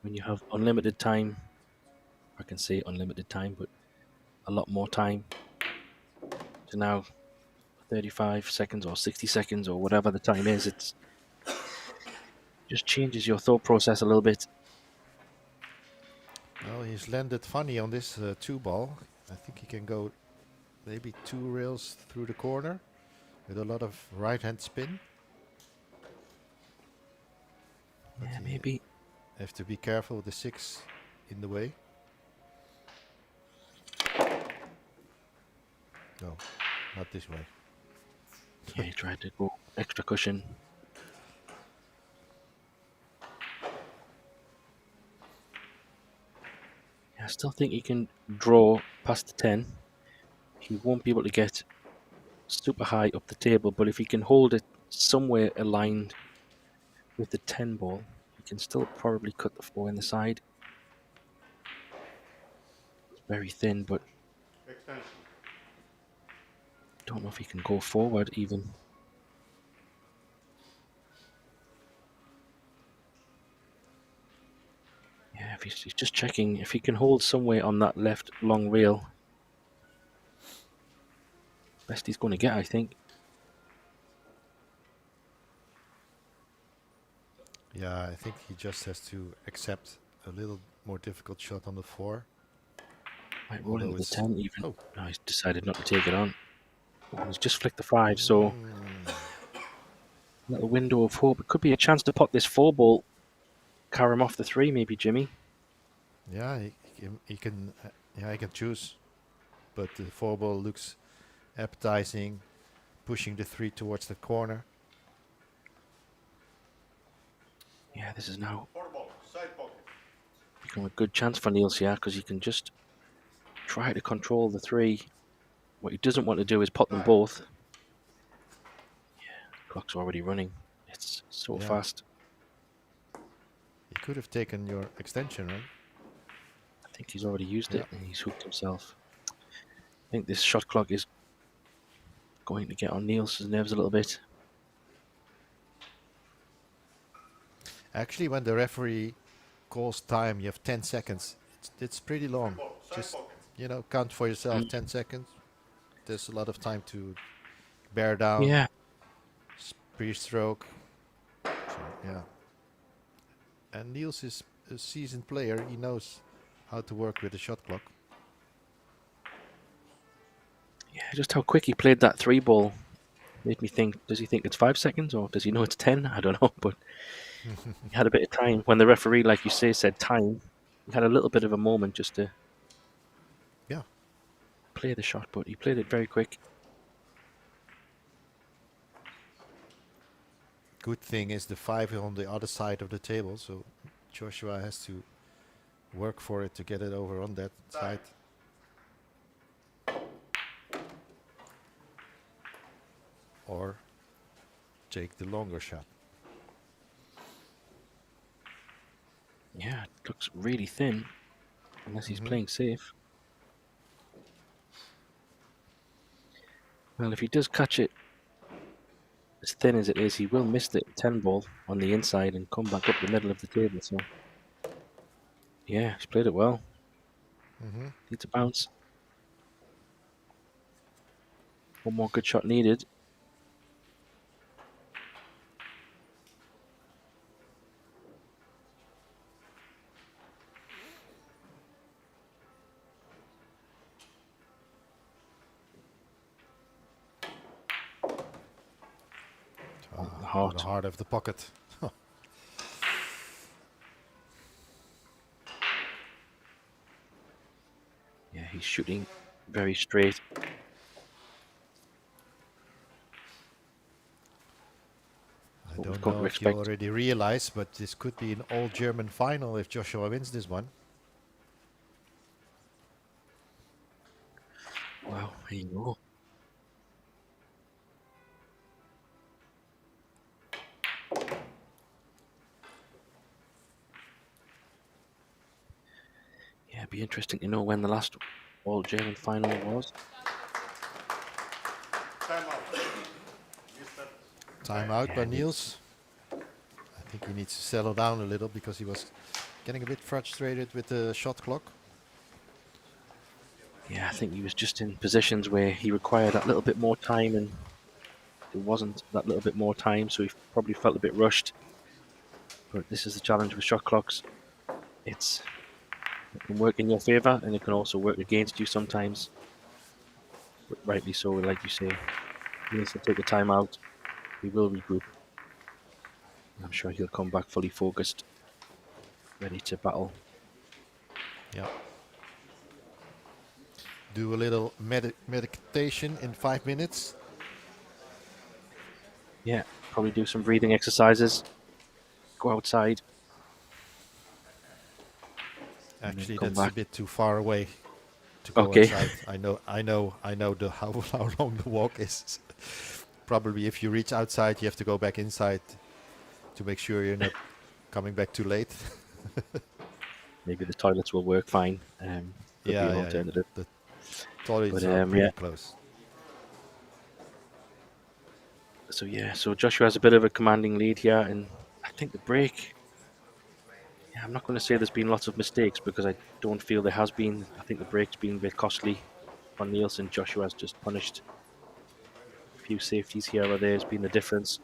When you have unlimited time, I can say unlimited time, but a lot more time, to now 35 seconds or 60 seconds or whatever the time is, it's just changes your thought process a little bit. Well, he's landed funny on this 2 ball. I think he can go maybe 2 rails through the corner with a lot of right hand spin. But Yeah, he maybe. have to be careful with the 6 in the way. No, not this way. Yeah, he tried to go extra cushion. I still think he can draw past the 10. He won't be able to get super high up the table, but if he can hold it somewhere aligned with the 10 ball, he can still probably cut the 4 in the side. It's very thin, but Extension. don't know if he can go forward even. Yeah, if he's just checking if he can hold somewhere on that left long rail. Best he's going to get, I think. Yeah, I think he just has to accept a little more difficult shot on the 4. Might roll into the it's- 10 even. Oh. No, he's decided not to take it on. Oh, he's just flicked the 5, so little window of hope. It could be a chance to pot this 4 ball, carry him off the 3, maybe, Jimmy. Yeah, he can choose, but the 4 ball looks appetizing, pushing the 3 towards the corner. Yeah, this is now 4 ball, side pocket. become a good chance for Niels here because he can just try to control the 3. What he doesn't want to do is pot them both. Yeah, the clock's already running. It's so Yeah. fast. He could have taken your extension, right? I think he's already used it Yeah. and he's hooked himself. I think this shot clock is going to get on Niels' nerves a little bit. Actually, when the referee calls time, you have 10 seconds. It's pretty long. Side Just, pocket. you know, count for yourself. 10 seconds. There's a lot of time to bear down, Yeah. pre-stroke. So, yeah. And Niels is a seasoned player. He knows how to work with the shot clock. Yeah, just how quick he played that 3 ball made me think, does he think it's 5 seconds or does he know it's 10? I don't know, but he had a bit of time. When the referee, like you say, said time, he had a little bit of a moment just to Yeah. play the shot, but he played it very quick. Good thing is the 5 on the other side of the table, so Joshua has to work for it to get it over on that side. Or take the longer shot. Yeah, it looks really thin, unless he's playing safe. Well, if he does catch it as thin as it is, he will miss the 10 ball on the inside and come back up the middle of the table. So, yeah, he's played it well. Needs a bounce. One more good shot needed. The heart. The heart of the pocket. Yeah, he's shooting very straight. I don't come know to if you expect. already realize, but this could be an all-German final if Joshua wins this one. Wow, here you go. Yeah, it'd be interesting to know when the last all-German final was. Time out. Missed that. Time out by Yeah, Niels. I think he needs to settle down a little because he was getting a bit frustrated with the shot clock. Yeah, I think he was just in positions where he required that little bit more time, and there wasn't that little bit more time, so he probably felt a bit rushed. But this is the challenge with shot clocks. It can work in your favour, and it can also work against you sometimes. But rightly so, like you say, he needs to take a time out. He will regroup. I'm sure he'll come back fully focused, ready to battle. Yeah. Do a little meditation in 5 minutes. Yeah, probably do some breathing exercises. Go outside. Actually, come that's back. a bit too far away to go Okay. outside. I know how long the walk is. Probably if you reach outside, you have to go back inside to make sure you're not coming back too late. Maybe the toilets will work fine. Could be an alternative. The toilets But, are pretty yeah. close. So Joshua has a bit of a commanding lead here, and I think the break. Yeah, I'm not going to say there's been lots of mistakes because I don't feel there has been. I think the break's been a bit costly on Nielsen. Joshua has just punished a few safeties here or there has been the difference.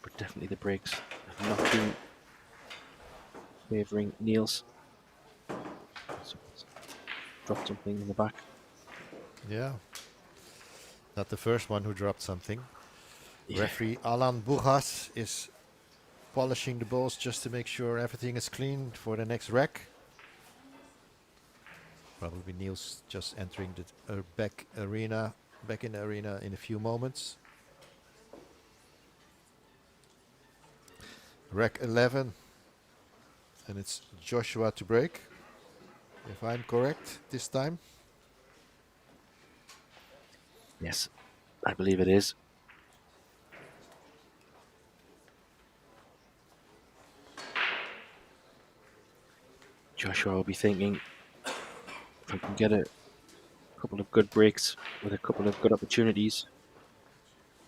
But definitely the breaks have not been favouring Niels. So, dropped something in the back. Yeah. Not the first one who dropped something. Yeah. Referee Alan Bugas is polishing the balls just to make sure everything is clean for the next rack. Probably Niels just entering the back in the arena in a few moments. Rack 11, and it's Joshua to break, if I'm correct this time. Yes, I believe it is. Joshua will be thinking, if he can get a couple of good breaks with a couple of good opportunities.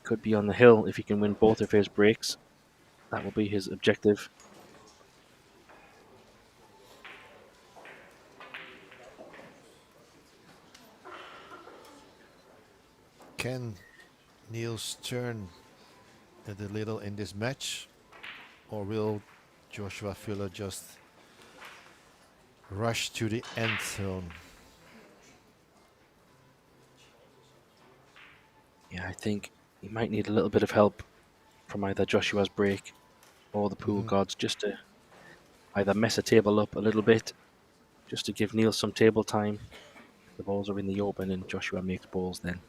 Could be on the hill if he can win both of his breaks. That will be his objective. Can Niels turn it a little in this match, or will Joshua Fuller just rush to the end zone? Yeah, I think he might need a little bit of help from either Joshua's break or the pool gods, just to either mess a table up a little bit, just to give Niels some table time. If the balls are in the open and Joshua makes balls, then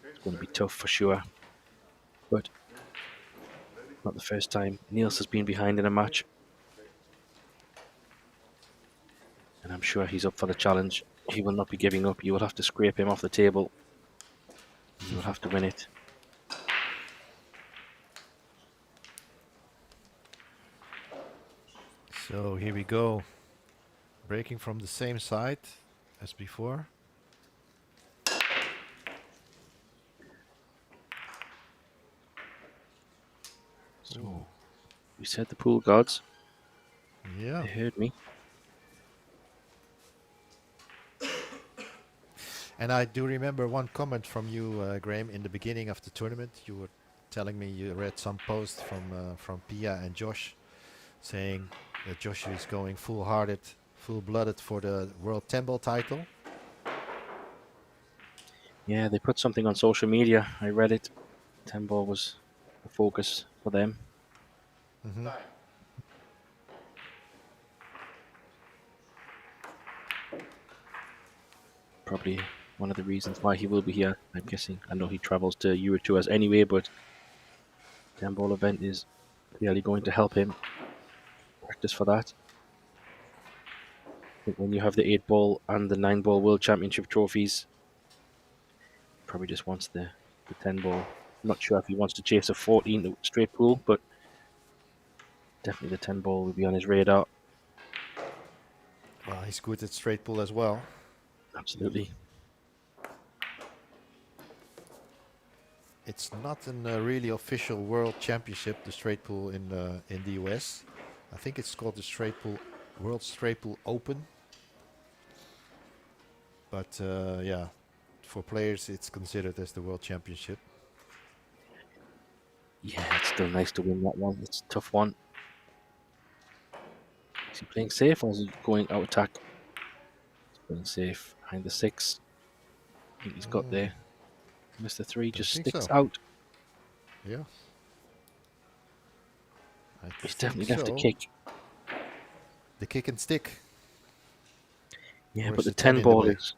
it's going to be tough for sure. But not the first time Niels has been behind in a match. And I'm sure he's up for the challenge. He will not be giving up. You will have to scrape him off the table. You will have to win it. So here we go. Breaking from the same side as before. So, we said the pool gods. Yeah. They heard me. And I do remember one comment from you, Graham, in the beginning of the tournament. You were telling me you read some post from Pia and Josh saying that Josh is going full-hearted, full-blooded for the World 10-ball title. Yeah, they put something on social media. I read it. 10-ball was the focus for them. Probably one of the reasons why he will be here, I'm guessing. I know he travels to Euro Tours anyway, but 10-ball event is clearly going to help him practice for that. I think when you have the 8-ball and the 9-ball World Championship trophies, he probably just wants the 10-ball. I'm not sure if he wants to chase a 14 straight pool, but definitely the 10-ball will be on his radar. Well, he's good at straight pull as well. Absolutely. It's not a really official World Championship, the straight pool in the US. I think it's called the straight pool World Straight Pool Open. But yeah, for players, it's considered as the World Championship. Yeah, it's still nice to win that one. It's a tough one. Is he playing safe or is he going out attack? He's playing safe behind the 6. I think he's got there. Mr. 3 just sticks out. Yeah. He's definitely left the kick. The kick and stick. Yeah, Or but is the the 10 10 in the ball way? is.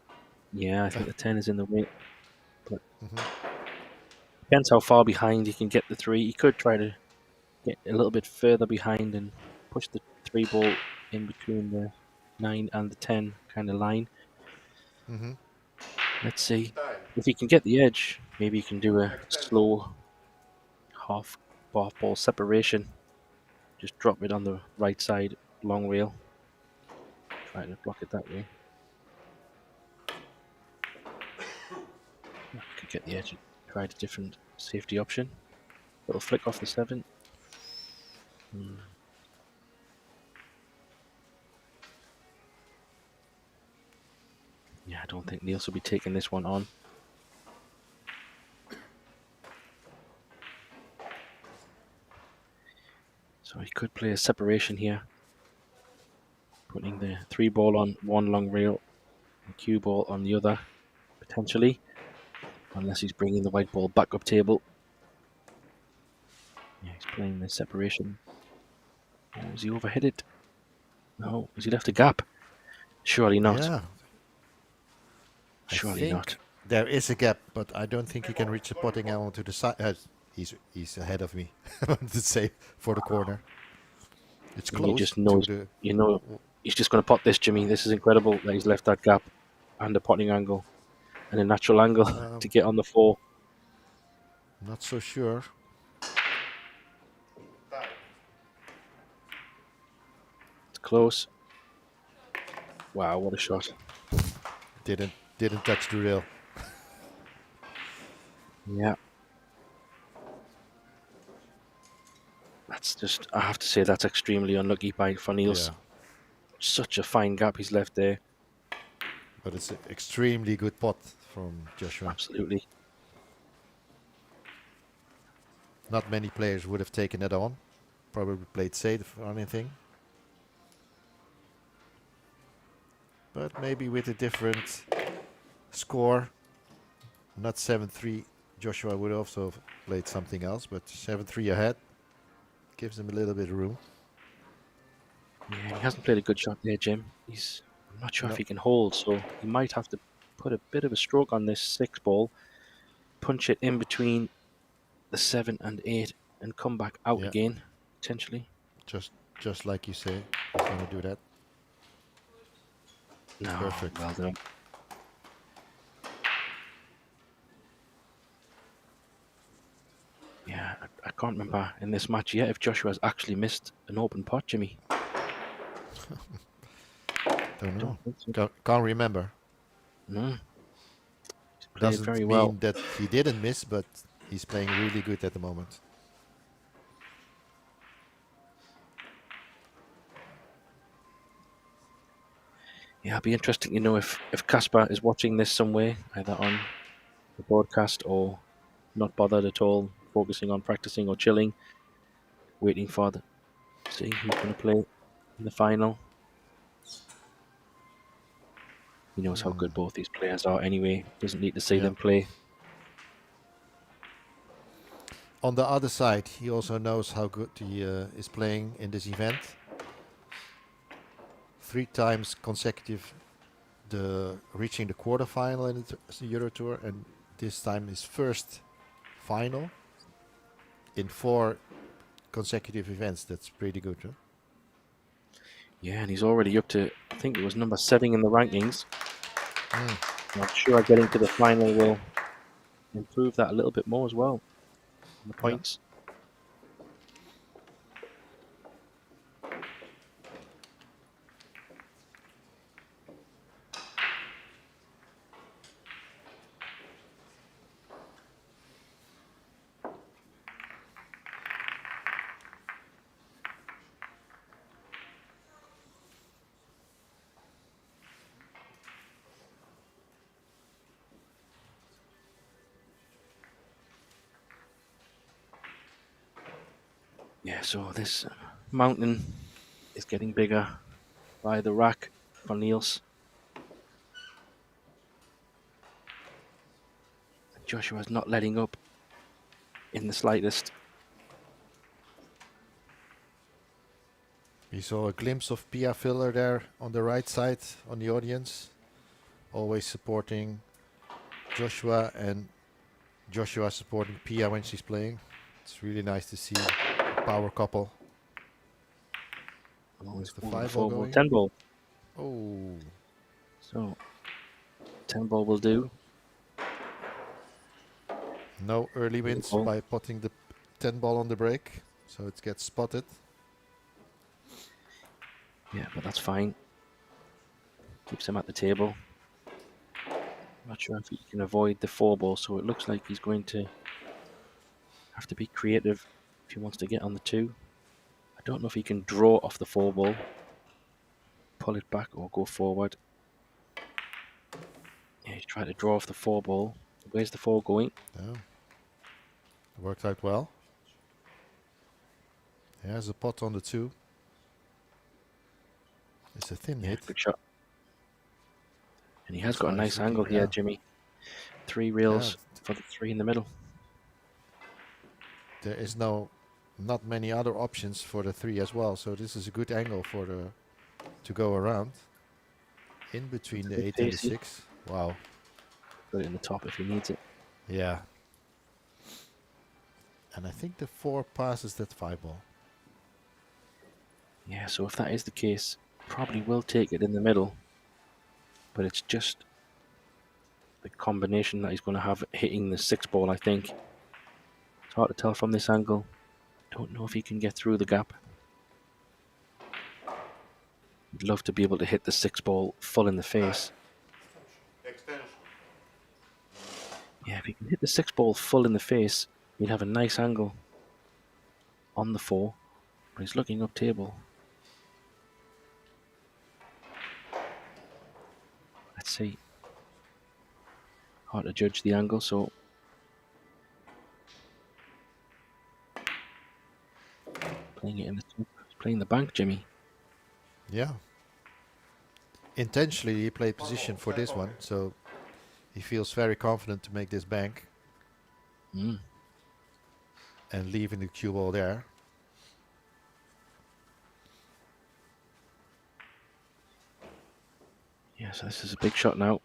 Yeah, I think the 10 is in the way. But depends how far behind he can get the 3. He could try to get a little bit further behind and push the 3 ball in between the 9 and the 10 kind of line. Let's see. If he can get the edge, maybe he can do a slow half ball separation. Just drop it on the right side long rail. Try to block it that way. Could get the edge. Tried a different safety option. Little flick off the 7. Yeah, I don't think Niels will be taking this one on. So he could play a separation here. Putting the 3 ball on one long rail, and cue ball on the other, potentially. Unless he's bringing the white ball back up table. Yeah, he's playing the separation. Oh, has he overhit it? No. Has he left a gap? Surely not. Yeah. Surely I think not. there is a gap, but I don't think he can reach the potting angle to the side. He's ahead of me. I wanted to say for the corner. It's And close. you just know, he's just going to pot this, Jimmy. This is incredible that he's left that gap and a potting angle and a natural angle to get on the 4. Not so sure. It's close. Wow, what a shot. Didn't touch the rail. Yeah. That's just, I have to say, that's extremely unlucky by Van Niels. Yeah. Such a fine gap he's left there. But it's an extremely good pot from Joshua. Absolutely. Not many players would have taken it on. Probably played safe or anything. But maybe with a different score, not 7-3, Joshua would also have played something else, but 7-3 ahead gives him a little bit of room. Yeah, he hasn't played a good shot there, Jim. I'm not sure No. if he can hold, so he might have to put a bit of a stroke on this 6 ball, punch it in between the 7 and 8, and come back out Yeah. again, potentially. Just like you say, he's going to do that. No, Perfect. well done. Yeah, I can't remember in this match yet if Joshua's actually missed an open pot, Jimmy. Don't know. think so. Can't remember. No. He's played Doesn't very mean well. that he didn't miss, but he's playing really good at the moment. Yeah, it'll be interesting to know if Caspar is watching this somewhere, either on the broadcast or not bothered at all, focusing on practicing or chilling, waiting for seeing who's going to play in the final. He knows how good both these players are anyway. Doesn't need to see Yeah. them play. On the other side, he also knows how good he is playing in this event. 3 times consecutive reaching the quarterfinal in the Euro Tour, and this time his first final in 4 consecutive events. That's pretty good, huh? Yeah, and he's already up to, I think it was number 7 in the rankings. I'm sure getting to the final will improve that a little bit more as well. The points. Yeah, so this mountain is getting bigger by the rack for Niels. Joshua's not letting up in the slightest. We saw a glimpse of Pia Filler there on the right side on the audience, always supporting Joshua, and Joshua supporting Pia when she's playing. It's really nice to see a power couple. Where's the 5 ball going? 10 ball. Oh, So 10 ball will do. no early wins ball. by potting the 10 ball on the break, so it gets spotted. Yeah, but that's fine. Keeps him at the table. Not sure if he can avoid the 4 ball, so it looks like he's going to have to be creative if he wants to get on the 2. I don't know if he can draw off the 4 ball, pull it back, or go forward. Yeah, he's trying to draw off the 4 ball. Where's the 4 going? Yeah. Worked out well. He has a pot on the 2. It's a thin Yeah, hit. good shot. And he has That's got a nice nice looking, angle here, yeah. Jimmy. 3 reels for the 3 in the middle. There is not many other options for the 3 as well, so this is a good angle for to go around in between It's a the bit 8 and the pacey. 6. Wow. Put it in the top if he needs it. Yeah. And I think the 4 passes that 5 ball. Yeah, so if that is the case, probably will take it in the middle. But it's just the combination that he's going to have hitting the 6 ball, I think. It's hard to tell from this angle. Don't know if he can get through the gap. He'd love to be able to hit the 6 ball full in the face. Yeah, if you can hit the 6-ball full in the face, you'd have a nice angle on the 4. But he's looking up table. Let's see. Hard to judge the angle, so playing it in the top. Playing the bank, Jimmy. Yeah. Intentionally, he played position for this one, so he feels very confident to make this bank Mm. and leaving the cue ball there. Yeah, so this is a big shot now.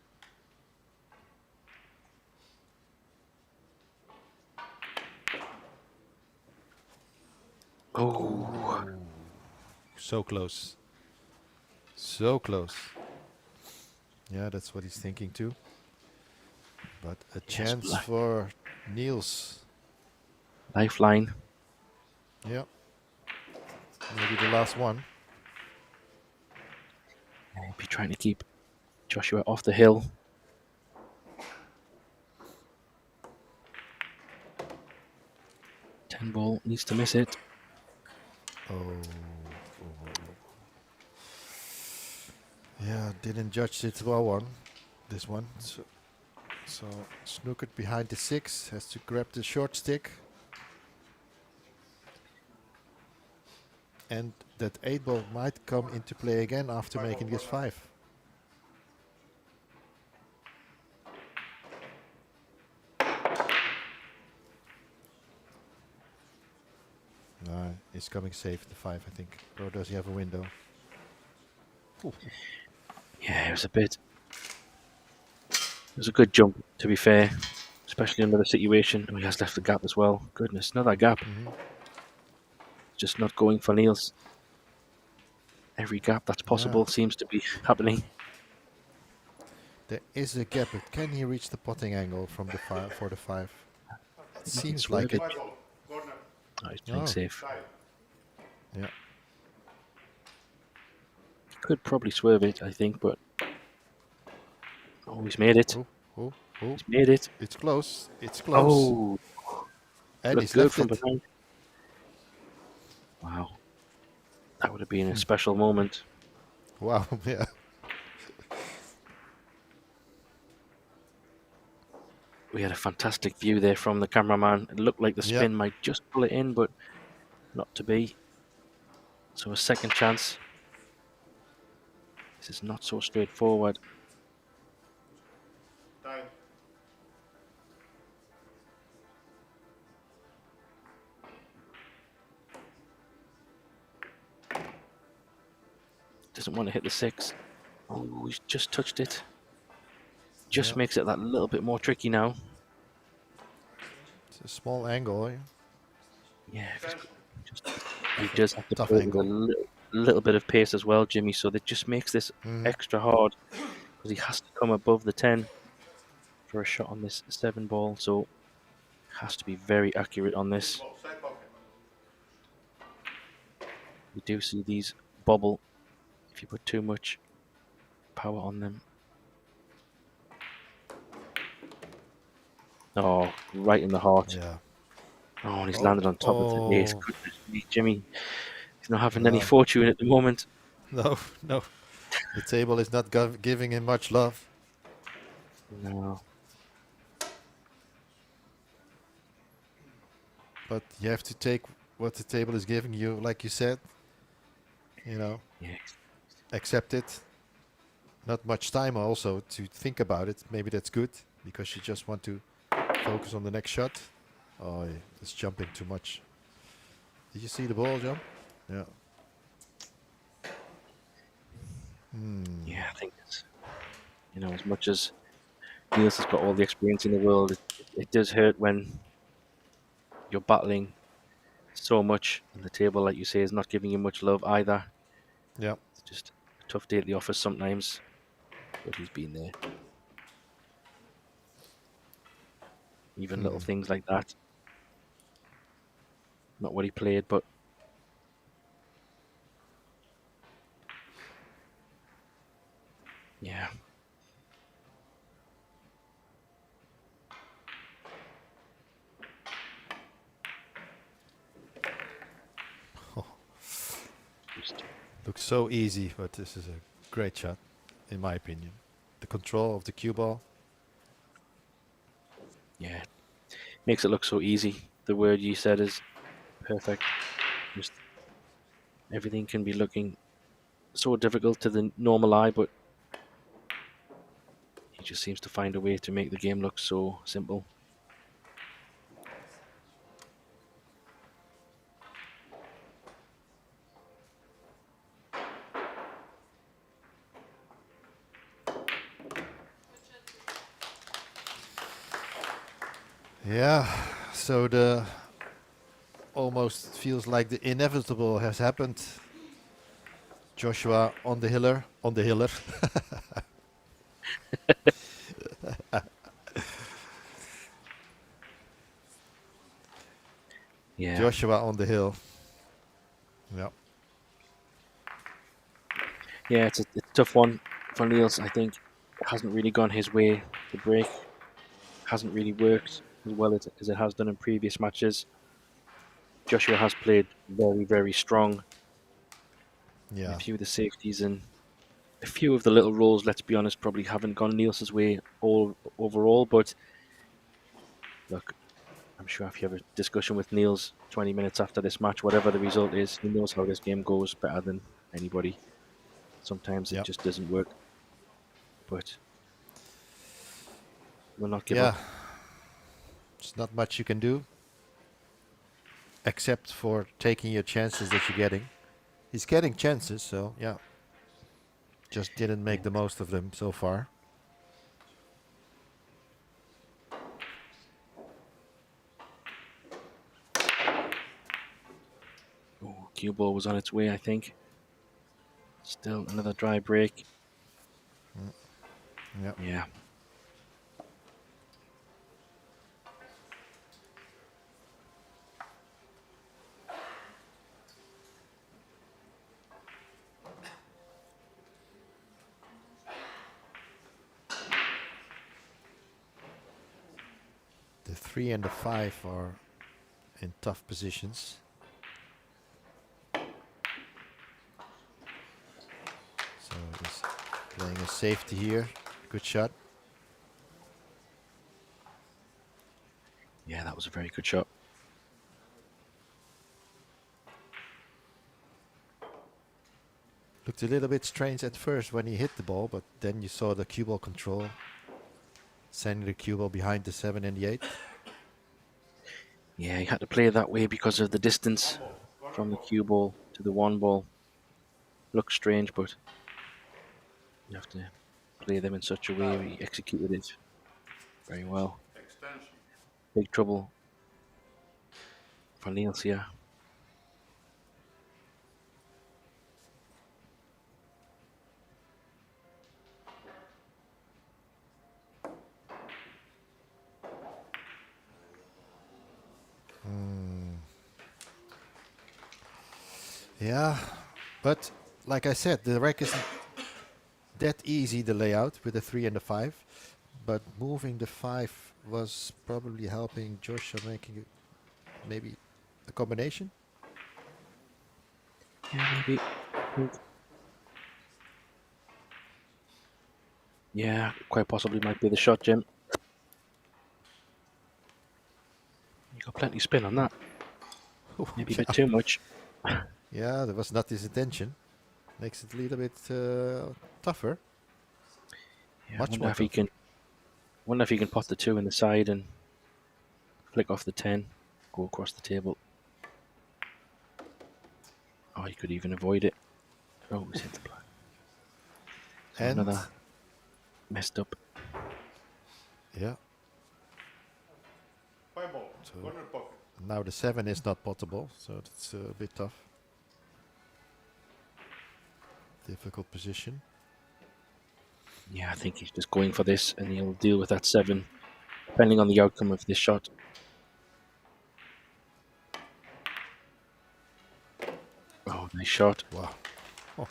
Oh, So close. So close. Yeah, that's what he's thinking too. But a chance for Niels. lifeline. Yeah. Maybe the last one. He'll be trying to keep Joshua off the hill. Ball needs to miss it. Oh. Yeah, didn't judge it well this one. So snookered behind the 6, has to grab the short stick. And that 8-ball might come into play again after making this 5. No, he's coming safe, the 5, I think. Or does he have a window? Ooh. Yeah, it was a good jump, to be fair, especially under the situation. Oh, he has left the gap as well. Goodness, another gap. Just not going for Niels. Every gap that's possible seems to be happening. There is a gap, but can he reach the potting angle from the 5 for the 5? It seems like it. Oh, he's playing safe. Yeah. Could probably swerve it, I think, but oh, he's made it. Oh. He's made it. It's close. It's close. Oh, and looked he's good left from it. behind. Wow, that would have been a special moment. Wow, yeah. We had a fantastic view there from the cameraman. It looked like the spin might just pull it in, but not to be. So a second chance. This is not so straightforward. Time. Doesn't want to hit the 6. Oh, he's just touched it. Just makes it that little bit more tricky now. It's a small angle. Yeah, he does have to Tough play with angle. a little bit of pace as well, Jimmy. So that just makes this extra hard because he has to come above the 10 for a shot on this 7 ball. So has to be very accurate on this. We do see these bobble if you put too much power on them. Oh, right in the heart. Yeah. Oh, and he's landed on top of the ace. Goodness me, Jimmy. He's not having any No. fortune at the moment. No. The table is not giving him much love. No. But you have to take what the table is giving you, like you said. Yeah. Accept it. Not much time also to think about it. Maybe that's good because you just want to focus on the next shot. Oh, it's jumping too much. Did you see the ball jump? Yeah. Yeah, I think it's, as much as Niels has got all the experience in the world, it does hurt when you're battling so much and the table, like you say, is not giving you much love either. Yeah. It's just a tough day at the office sometimes, but he's been there. Even little things like that. Not what he played, but yeah. Looks so easy, but this is a great shot, in my opinion. The control of the cue ball. Yeah, makes it look so easy. The word you said is perfect. Just everything can be looking so difficult to the normal eye, but he just seems to find a way to make the game look so simple. Yeah, so the almost feels like the inevitable has happened. Joshua on the hiller, Yeah, Joshua on the hill. Yeah. yeah, it's a tough one for Niels. I think it hasn't really gone his way. The break hasn't really worked as well as it has done in previous matches. Joshua has played very, very strong. Yeah. A few of the safeties and a few of the little rolls, let's be honest, probably haven't gone Niels's way all overall. But look, I'm sure if you have a discussion with Niels 20 minutes after this match, whatever the result is, he knows how this game goes better than anybody. Sometimes it Yep. just doesn't work. But we'll not give Yeah. up. There's not much you can do except for taking your chances that you're getting. He's getting chances, so yeah. Just didn't make the most of them so far. Oh, cue ball was on its way, I think. Still another dry break. Yep. Yeah. The 3 and the 5 are in tough positions. So he's playing a safety here. Good shot. Yeah, that was a very good shot. Looked a little bit strange at first when he hit the ball, but then you saw the cue ball control. Sending the cue ball behind the 7 and the 8. Yeah, he had to play that way because of the distance from the cue ball to the 1 ball. Looks strange, but you have to play them in such a way where he executed it very well. Extension. Big trouble for Niels here. Yeah, but like I said, the rack isn't that easy, the layout with the 3 and the 5. But moving the 5 was probably helping Joshua making it maybe a combination. Yeah, maybe. Yeah, quite possibly might be the shot, Jim. You got plenty of spin on that. Maybe a bit too much. Yeah, that was not his intention. Makes it a little bit tougher. Yeah, Much wonder more if he can. Wonder if he can pot the 2 in the side and flick off the 10, go across the table. Oh, he could even avoid it. Oh, he's hit the black. So And another messed up. yeah, 5 ball. So- Corner pocket. now the 7 is not potable, so it's a bit tough. Difficult position. Yeah, I think he's just going for this, and he'll deal with that 7, depending on the outcome of this shot. Oh, nice shot. Wow. Oh.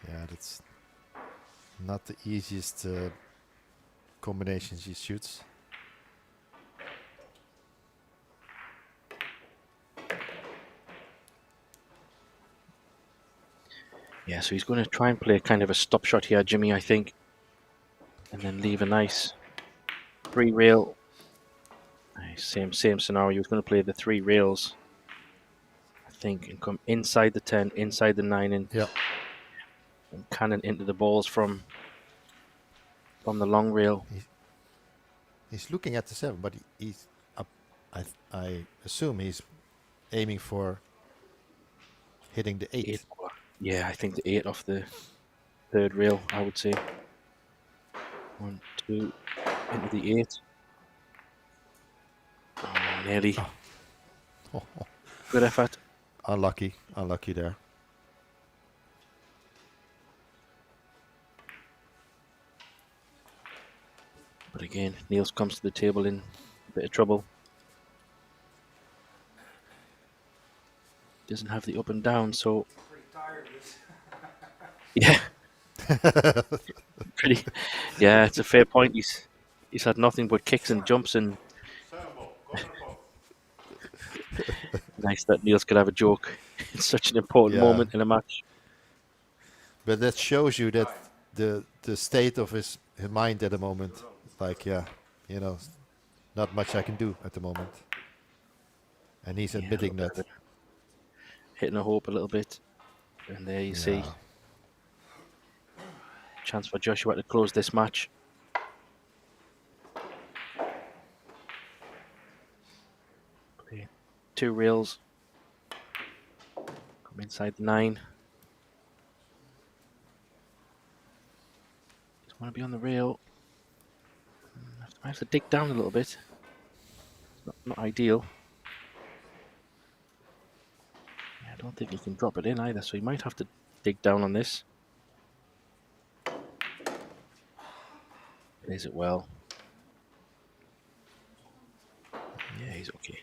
Yeah, that's not the easiest combinations he shoots. Yeah, so he's going to try and play kind of a stop shot here, Jimmy, I think. And then leave a nice 3 rail. Nice, same scenario. He's going to play the 3 rails, I think, and come inside the 10, inside the 9, and cannon into the balls from the long rail. He's looking at the 7, but he's up. I assume he's aiming for hitting the 8. Yeah, I think the 8 off the 3rd rail, I would say. 1, 2, into the 8. Oh, nearly. Oh. Good effort. Unlucky there. But again, Niels comes to the table in a bit of trouble. Doesn't have the up and down, so Pretty tired of this. yeah. Pretty. Yeah, it's a fair point. He's had nothing but kicks and jumps, and nice that Niels could have a joke in such an important moment in a match. But that shows you that the state of his mind at the moment. Like, not much I can do at the moment. And he's admitting that. Hitting a hope a little bit. And there you see. Chance for Joshua to close this match. Play 2 rails. Come inside the 9. Just want to be on the rail. I have to dig down a little bit. Not ideal. I don't think he can drop it in either, so he might have to dig down on this. Plays it well. Yeah, he's okay.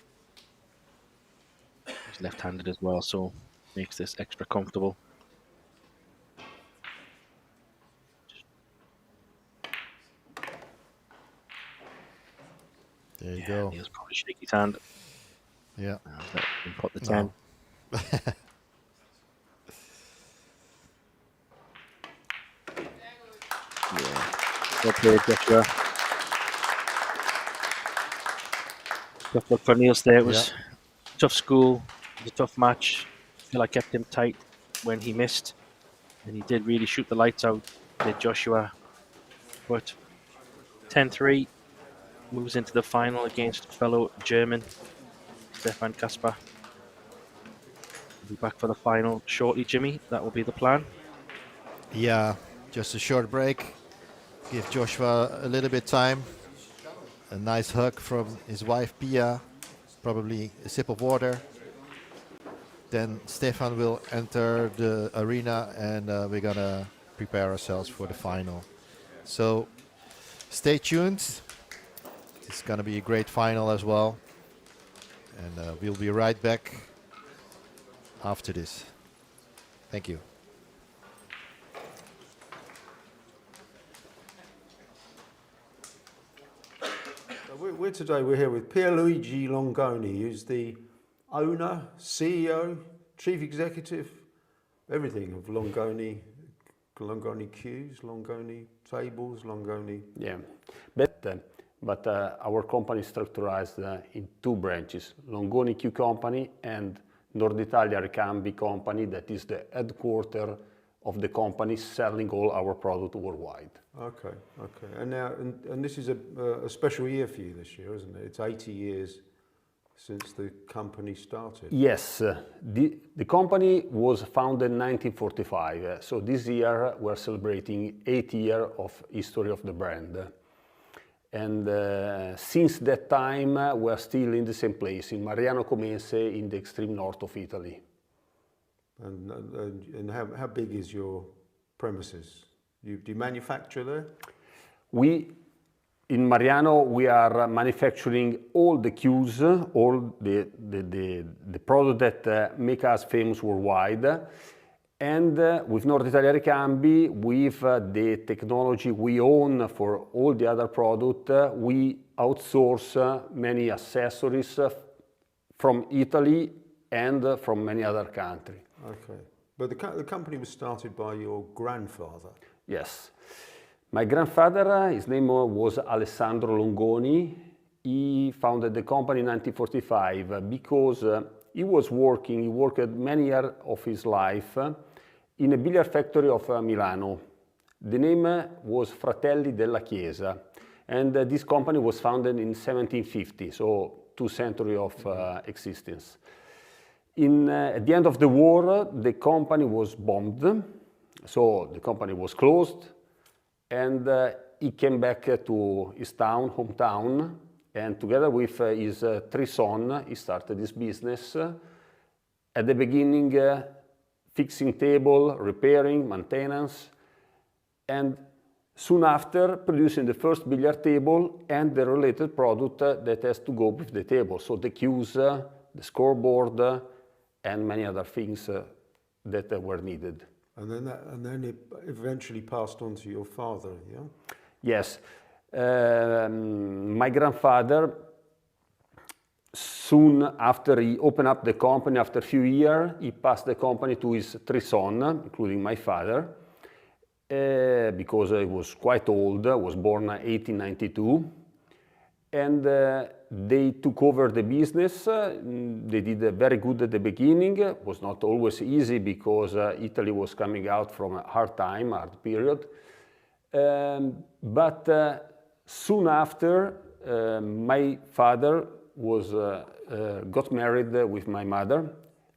He's left-handed as well, so makes this extra comfortable. There you go. He'll probably shake his hand. Yeah. Let him put the 10. Well played, Joshua. Tough luck for Niels there. It was tough school. It was a tough match. I feel I kept him tight when he missed. And he did really shoot the lights out, did Joshua. But 10-3 moves into the final against fellow German, Stefan Kasper. We'll be back for the final shortly, Jimmy. That will be the plan. Yeah, just a short break. Give Joshua a little bit time. A nice hug from his wife Pia. Probably a sip of water. Then Stefan will enter the arena and we're gonna prepare ourselves for the final. So stay tuned. It's gonna be a great final as well. And we'll be right back after this. Thank you. We're here with Pierluigi Longoni, who's the owner, CEO, chief executive, everything of Longoni Cues, Longoni Tables, Longoni. Yeah, but our company is structured in 2 branches: Longoni Cue Company and Nord Italia Ricambi Company, that is the headquarter of the company selling all our product worldwide. Okay. And now, and this is a special year for you this year, isn't it? It's 80 years since the company started. Yes, the company was founded in 1945, so this year we're celebrating 80 years of history of the brand. And since that time, we're still in the same place, in Mariano Comense, in the extreme north of Italy. And how big is your premises? Do you manufacture there? In Mariano, we are manufacturing all the cues, all the product that make us famous worldwide. And with Nord Italia Ricambi, with the technology we own for all the other product, we outsource many accessories from Italy and from many other countries. Okay. But the company was started by your grandfather. Yes. My grandfather, his name was Alessandro Longoni. He founded the company in 1945 because he worked many years of his life in a billiard factory of Milano. The name was Fratelli della Chiesa, and this company was founded in 1750, so 2 centuries of existence. At the end of the war, the company was bombed, so the company was closed, and he came back to his hometown, and together with his 3 sons, he started this business. At the beginning, fixing table, repairing, maintenance, and soon after producing the first billiard table and the related product that has to go with the table. So the cues, the scoreboard, and many other things that were needed. And then it eventually passed on to your father, yeah? Yes. My grandfather, soon after he opened up the company, after a few years, he passed the company to his 3 sons, including my father, because he was quite old, was born in 1892. And they took over the business. They did very good at the beginning. It was not always easy because Italy was coming out from a hard period. But soon after, my father got married with my mother,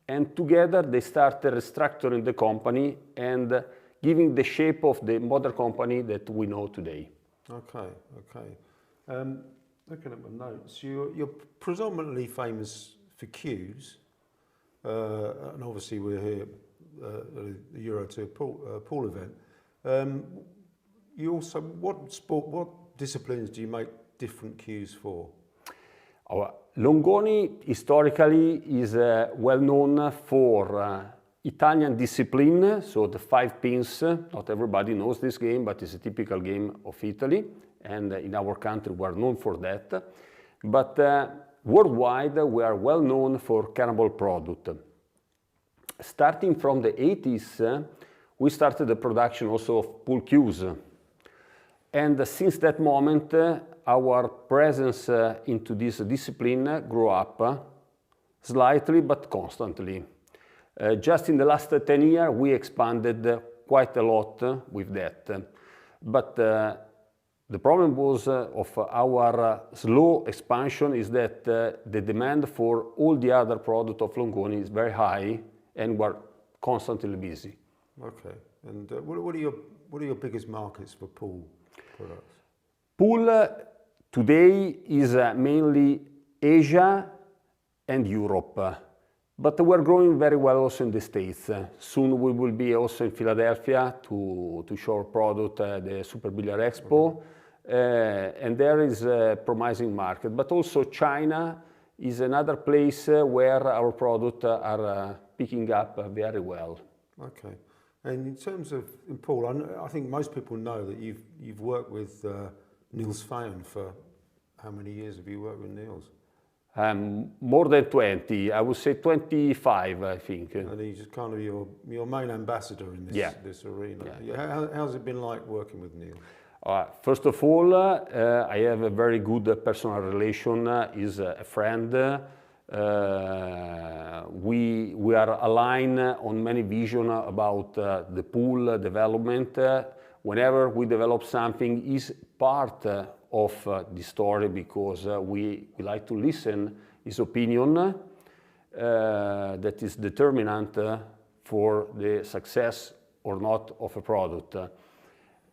and together they started restructuring the company and giving the shape of the modern company that we know today. Okay. Looking at my notes, you're predominantly famous for cues, and obviously we're here at the Euro Tour pool event. You also, what disciplines do you make different cues for? Our Longoni historically is well known for Italian discipline, so the 5 pins. Not everybody knows this game, but it's a typical game of Italy, and in our country we are known for that. But worldwide we are well known for cannonball product. Starting from the 80s, we started the production also of pool cues. And since that moment, our presence into this discipline grew up slightly but constantly. Just in the last 10 years, we expanded quite a lot with that. But the problem was of our slow expansion is that the demand for all the other products of Longoni is very high, and we're constantly busy. Okay. And what are your biggest markets for pool products? Pool today is mainly Asia and Europe, but we're growing very well also in the States. Soon we will be also in Philadelphia to show our product at the Super Billiard Expo, and there is a promising market. But also China is another place where our products are picking up very well. Okay. And in terms of pool, I think most people know that you've worked with Niels Fayen for how many years have you worked with Niels? More than 20, I would say 25, I think. And he's just kind of your main ambassador in this arena. Yeah. How's it been like working with Niels? First of all, I have a very good personal relation. He's a friend. We are aligned on many visions about the pool development. Whenever we develop something, he's part of the story because we like to listen his opinion that is determinant for the success or not of a product.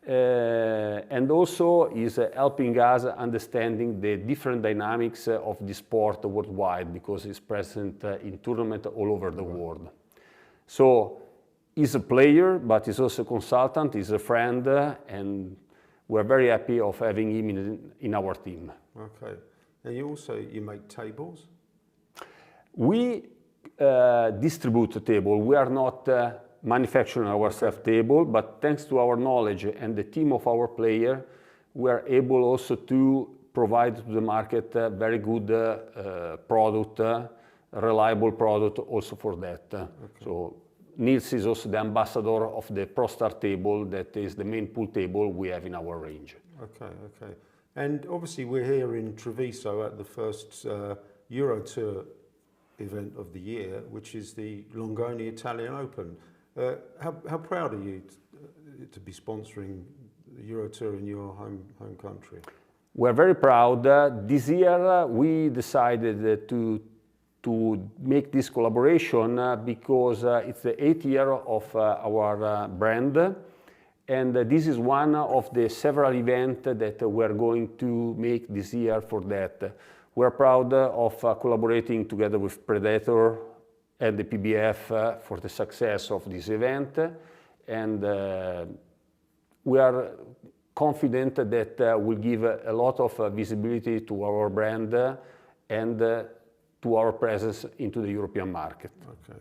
And also is helping us understanding the different dynamics of the sport worldwide because he's present in tournaments all over the world. So he's a player, but he's also a consultant, he's a friend, and we're very happy of having him in our team. Okay. And you make tables? We distribute the table. We are not manufacturing ourselves table, but thanks to our knowledge and the team of our player, we are able also to provide to the market very good product, reliable product also for that. Okay. So Nils is also the ambassador of the Pro Star table, that is the main pool table we have in our range. Okay, okay. And obviously we're here in Treviso at the first Euro Tour event of the year, which is the Longoni Italian Open. How proud are you to be sponsoring the Euro Tour in your home country? We're very proud. This year we decided to make this collaboration because it's the 8th year of our brand, and this is one of the several events that we're going to make this year for that. We're proud of collaborating together with Predator and the PBF for the success of this event, and we are confident that will give a lot of visibility to our brand and to our presence into the European market. Okay,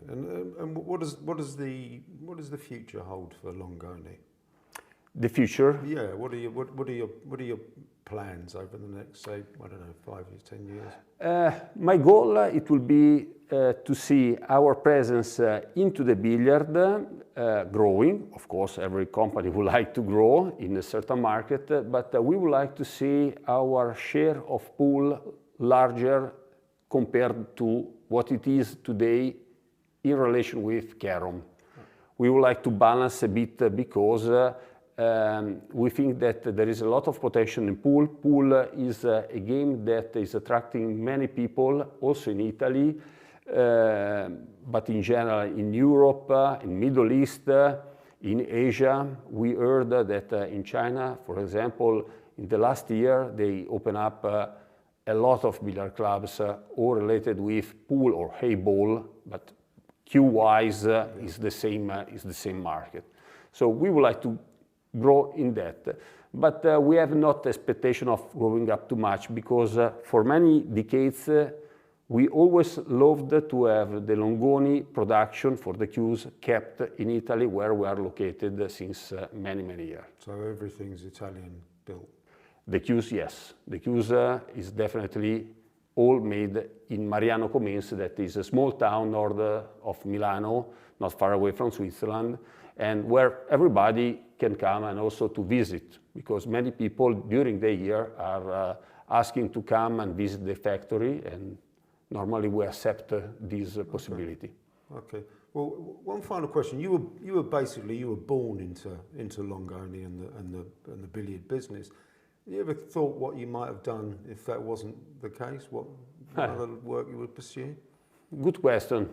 and what does the future hold for Longoni? The future? Yeah, what are your plans over the next, say, I don't know, 5 years, 10 years? My goal it will be to see our presence into the billiard growing. Of course, every company would like to grow in a certain market, but we would like to see our share of pool larger compared to what it is today in relation with carom. We would like to balance a bit because we think that there is a lot of potential in pool. Pool is a game that is attracting many people, also in Italy, but in general in Europe, in Middle East, in Asia. We heard that in China, for example, in the last year, they opened up a lot of billiard clubs all related with pool or hay ball, but cue-wise is the same market. So we would like to grow in that, but we have not expectation of growing up too much because for many decades we always loved to have the Longoni production for the cues kept in Italy, where we are located since many years. So everything's Italian built? The cues, yes. The cues is definitely all made in Mariano Comense, that is a small town north of Milano, not far away from Switzerland, and where everybody can come and also to visit, because many people during the year are asking to come and visit the factory, and normally we accept this possibility. Okay. Well, one final question. You were born into Longoni and the billiard business. You ever thought what you might have done if that wasn't the case? What other work you would pursue? Good question.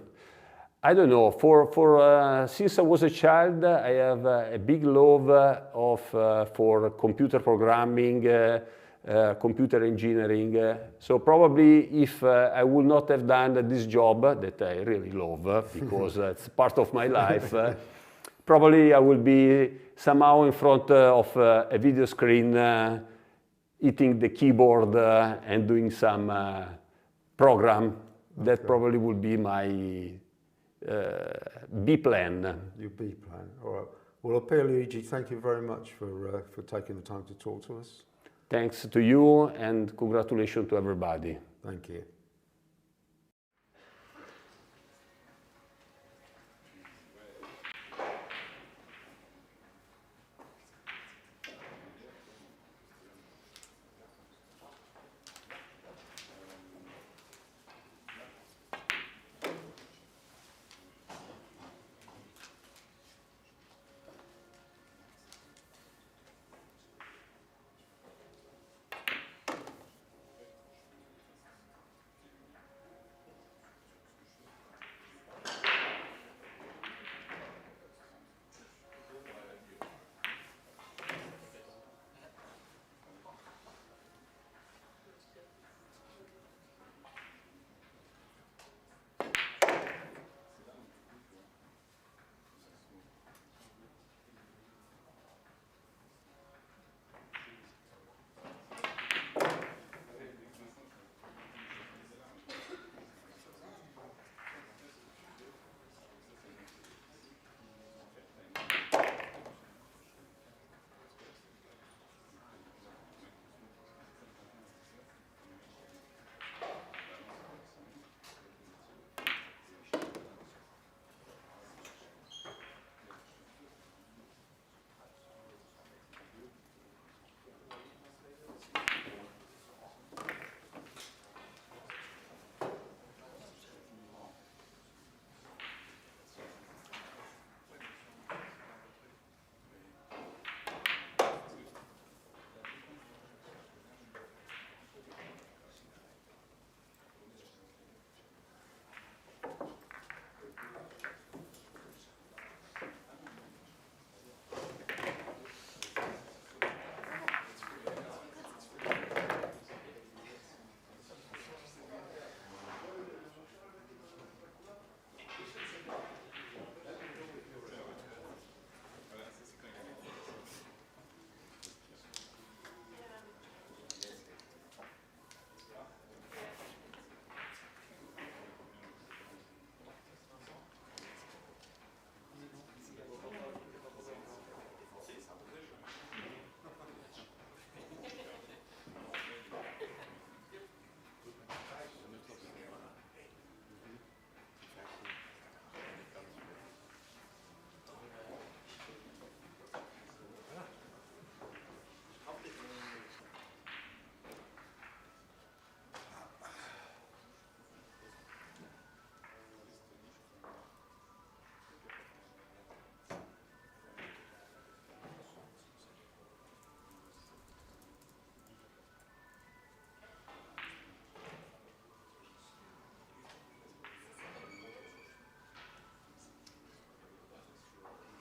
I don't know. Since I was a child, I have a big love for computer programming, computer engineering. So probably if I would not have done this job that I really love because it's part of my life, probably I would be somehow in front of a video screen, hitting the keyboard and doing some program. That probably would be my B plan. Your B plan. All right. Well, Pierluigi, thank you very much for taking the time to talk to us. Thanks to you and congratulations to everybody. Thank you.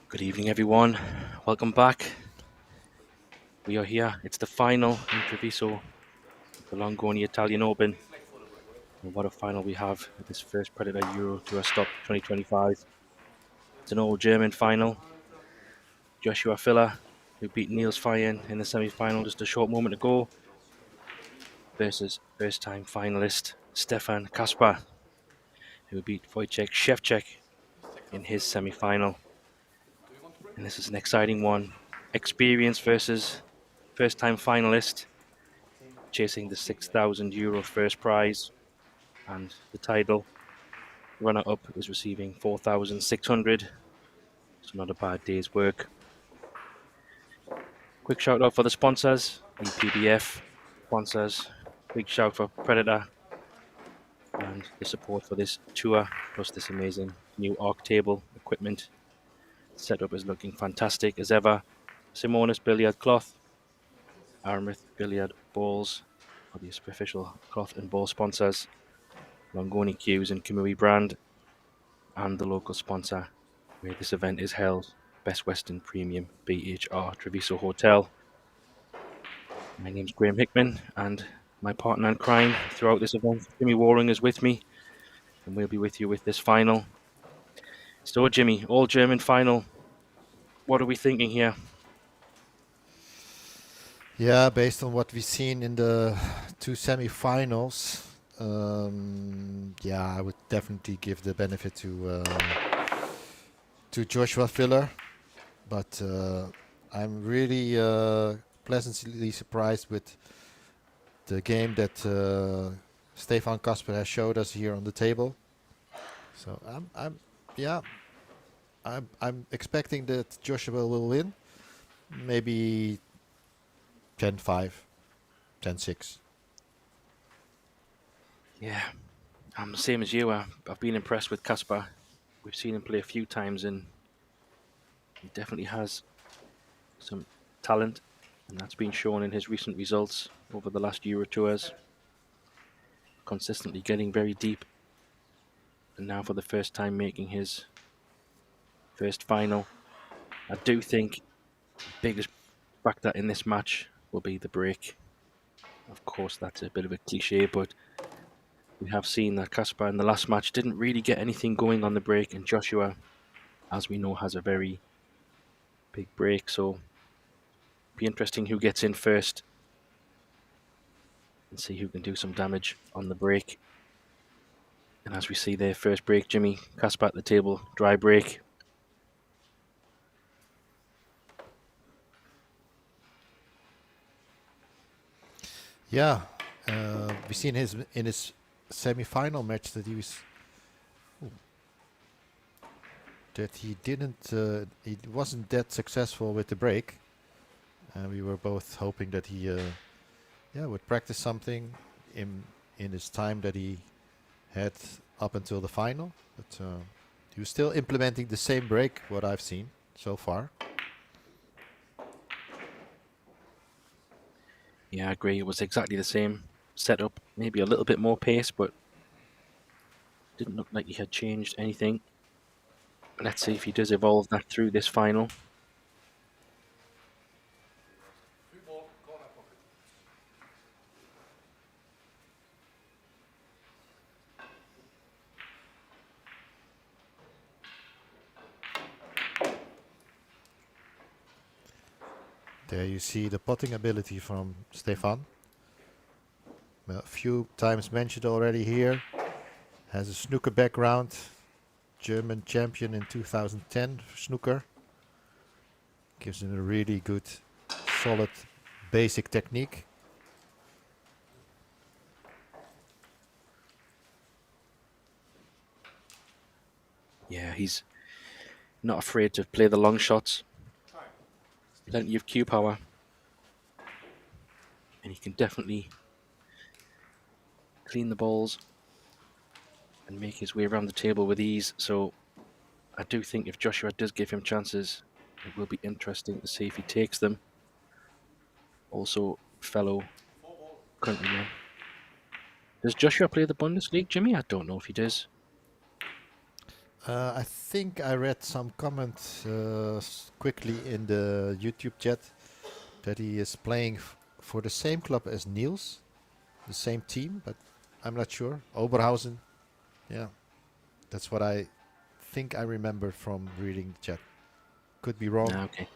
Good evening, everyone. Welcome back. We are here. It's the final in Treviso, the Longoni Italian Open. And what a final we have at this first Predator Euro Tour Stop 2025. It's an old German final. Joshua Filler, who beat Niels Feyen in the semi-final just a short moment ago, versus first-time finalist Stefan Kasper, who beat Wojciech Szewczak in his semi-final. And this is an exciting one. Experience versus first-time finalist, chasing the €6,000 first prize, and the title runner-up is receiving 4,600. So not a bad day's work. Quick shout out for the sponsors, EPBF sponsors. Big shout for Predator and the support for this tour, plus this amazing new arc table equipment. Setup is looking fantastic as ever. Simonis Billiard Cloth, Aramith Billiard Balls are the official cloth and ball sponsors. Longoni Cues and Kamui Brand, and the local sponsor where this event is held, Best Western Premium BHR Treviso Hotel. My name's Graham Hickman, and my partner in crime throughout this event, Jimmy Waring, is with me, and we'll be with you with this final. So, Jimmy, all German final. What are we thinking here? Yeah, based on what we've seen in the two semi-finals, I would definitely give the benefit to Joshua Filler, but I'm really pleasantly surprised with the game that Stefan Kasper has showed us here on the table. So I'm expecting that Joshua will win, maybe 10-5, 10-6. Yeah, I'm the same as you. I've been impressed with Kasper. We've seen him play a few times, and he definitely has some talent, and that's been shown in his recent results over the last Euro Tours. Consistently getting very deep, and now for the first time making his first final. I do think the biggest factor in this match will be the break. Of course, that's a bit of a cliche, but we have seen that Kasper in the last match didn't really get anything going on the break, and Joshua, as we know, has a very big break, so be interesting who gets in first and see who can do some damage on the break. And as we see there, first break, Jimmy, Kasper at the table, dry break. Yeah, we've seen in his semi-final match that he wasn't that successful with the break. We were both hoping that he would practice something in his time that he had up until the final, but he was still implementing the same break, what I've seen so far. Yeah, I agree. It was exactly the same setup, maybe a little bit more pace, but didn't look like he had changed anything. Let's see if he does evolve that through this final. There you see the potting ability from Stefan. A few times mentioned already here. Has a snooker background. German champion in 2010 for snooker. Gives him a really good, solid, basic technique. Yeah, he's not afraid to play the long shots. Plenty of cue power. And he can definitely clean the balls and make his way around the table with ease. So I do think if Joshua does give him chances, it will be interesting to see if he takes them. Also, fellow countryman. Does Joshua play the Bundesliga, Jimmy? I don't know if he does. I think I read some comment quickly in the YouTube chat that he is playing for the same club as Niels, the same team, but I'm not sure. Oberhausen, yeah, that's what I think I remember from reading the chat. Could be wrong. Ah, okay.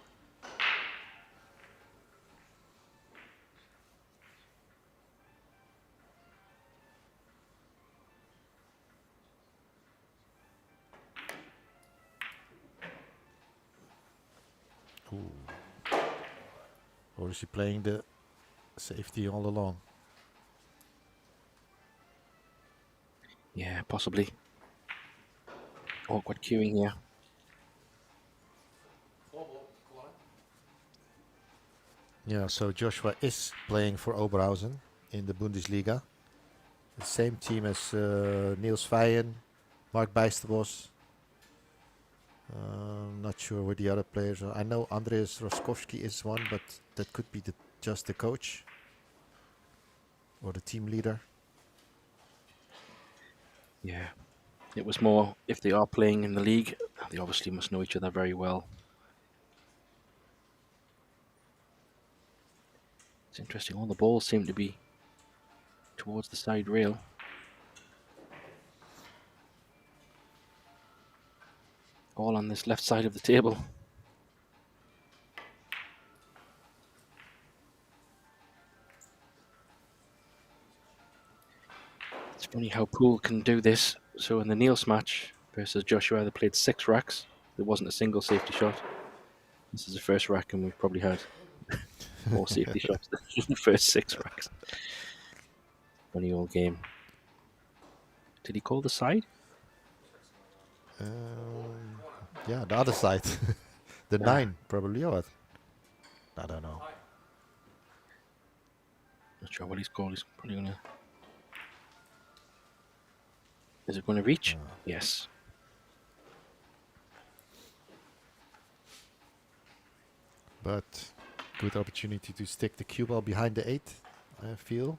Or is he playing the safety all along? Yeah, possibly. Awkward queuing here. Yeah, so Joshua is playing for Oberhausen in the Bundesliga. The same team as Niels Vijen, Mark Bijsterbos. Not sure where the other players are. I know Andreas Roskowski is one, but that could be just the coach or the team leader. Yeah. It was more, if they are playing in the league, they obviously must know each other very well. It's interesting, all the balls seem to be towards the side rail. All on this left side of the table. It's funny how Poole can do this. So in the Niels match versus Joshua, they played 6 racks. There wasn't a single safety shot. This is the first rack, and we've probably had more safety shots than the first 6 racks. Funny old game. Did he call the side? Yeah, the other side. The 9, probably, or what? I don't know. Not sure what he's called. He's probably going to... Is it going to reach? Yes. But good opportunity to stick the cue ball behind the 8, I feel.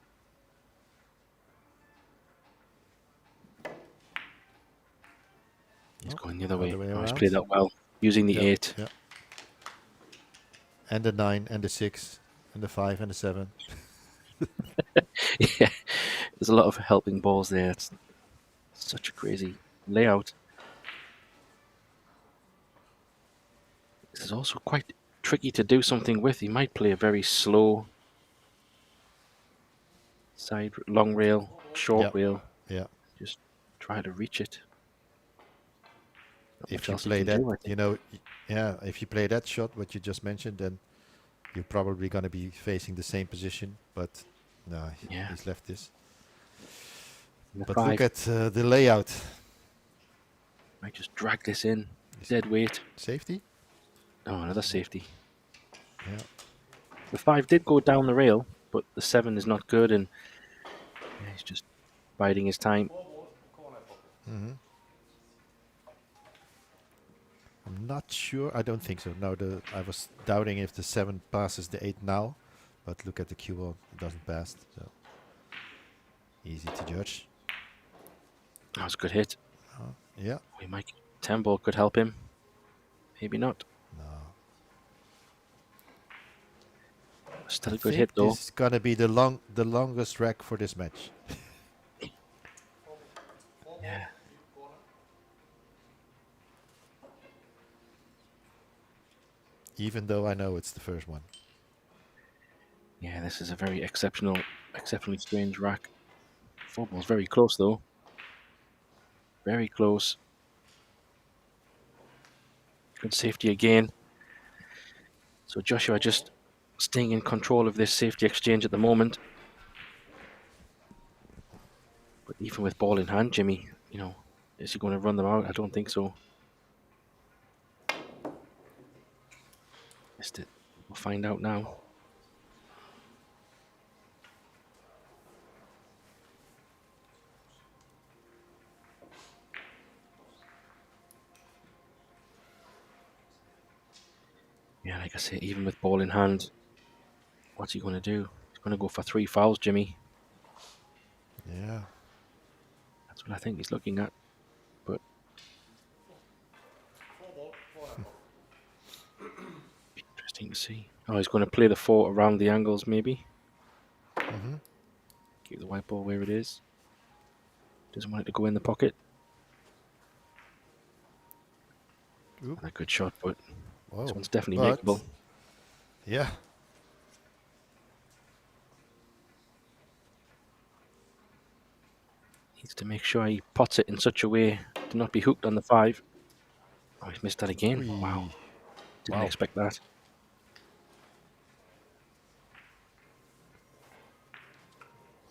He's going the other way. way Oh, he's around. played that well. Using the 8. Yeah. And the 9, and the 6, and the 5, and the 7. Yeah. There's a lot of helping balls there. It's such a crazy layout. This is also quite tricky to do something with. He might play a very slow side, long rail, short rail. Yeah. Just try to reach it. Not If much you else he play can that, do, I think. you know, yeah, if you play that shot, what you just mentioned, then you're probably going to be facing the same position. But no, Yeah. he's left this. The But 5 look at the layout. might just drag this in. Dead weight. Safety? Oh, another safety. Yeah. The 5 did go down the rail, but the 7 is not good, and yeah, he's just biding his time. I'm not sure. I don't think so. No, I was doubting if the 7 passes the 8 now. But look at the cue ball. It doesn't pass. So easy to judge. That was a good hit. Yeah. We might 10 ball could help him. Maybe not. No. Still I a good think hit though. this is gonna be the longest rack for this match. Yeah. Even though I know it's the first one. Yeah, this is a very exceptionally strange rack. 4 ball's very close though. Very close. Good safety again. So Joshua just staying in control of this safety exchange at the moment. But even with ball in hand, Jimmy, you know, is he going to run them out? I don't think so. Missed it. We'll find out now. Yeah, like I say, even with ball in hand, what's he going to do? He's going to go for 3 fouls, Jimmy. Yeah. That's what I think he's looking at. But Let's see. Oh, he's going to play the 4 around the angles, maybe. Keep the white ball where it is. Doesn't want it to go in the pocket. Oop. And a good shot, but Whoa. this one's definitely But- makeable. Yeah. Needs to make sure he pots it in such a way to not be hooked on the 5. Oh, he's missed that again. Whee. Wow. Didn't Wow. expect that.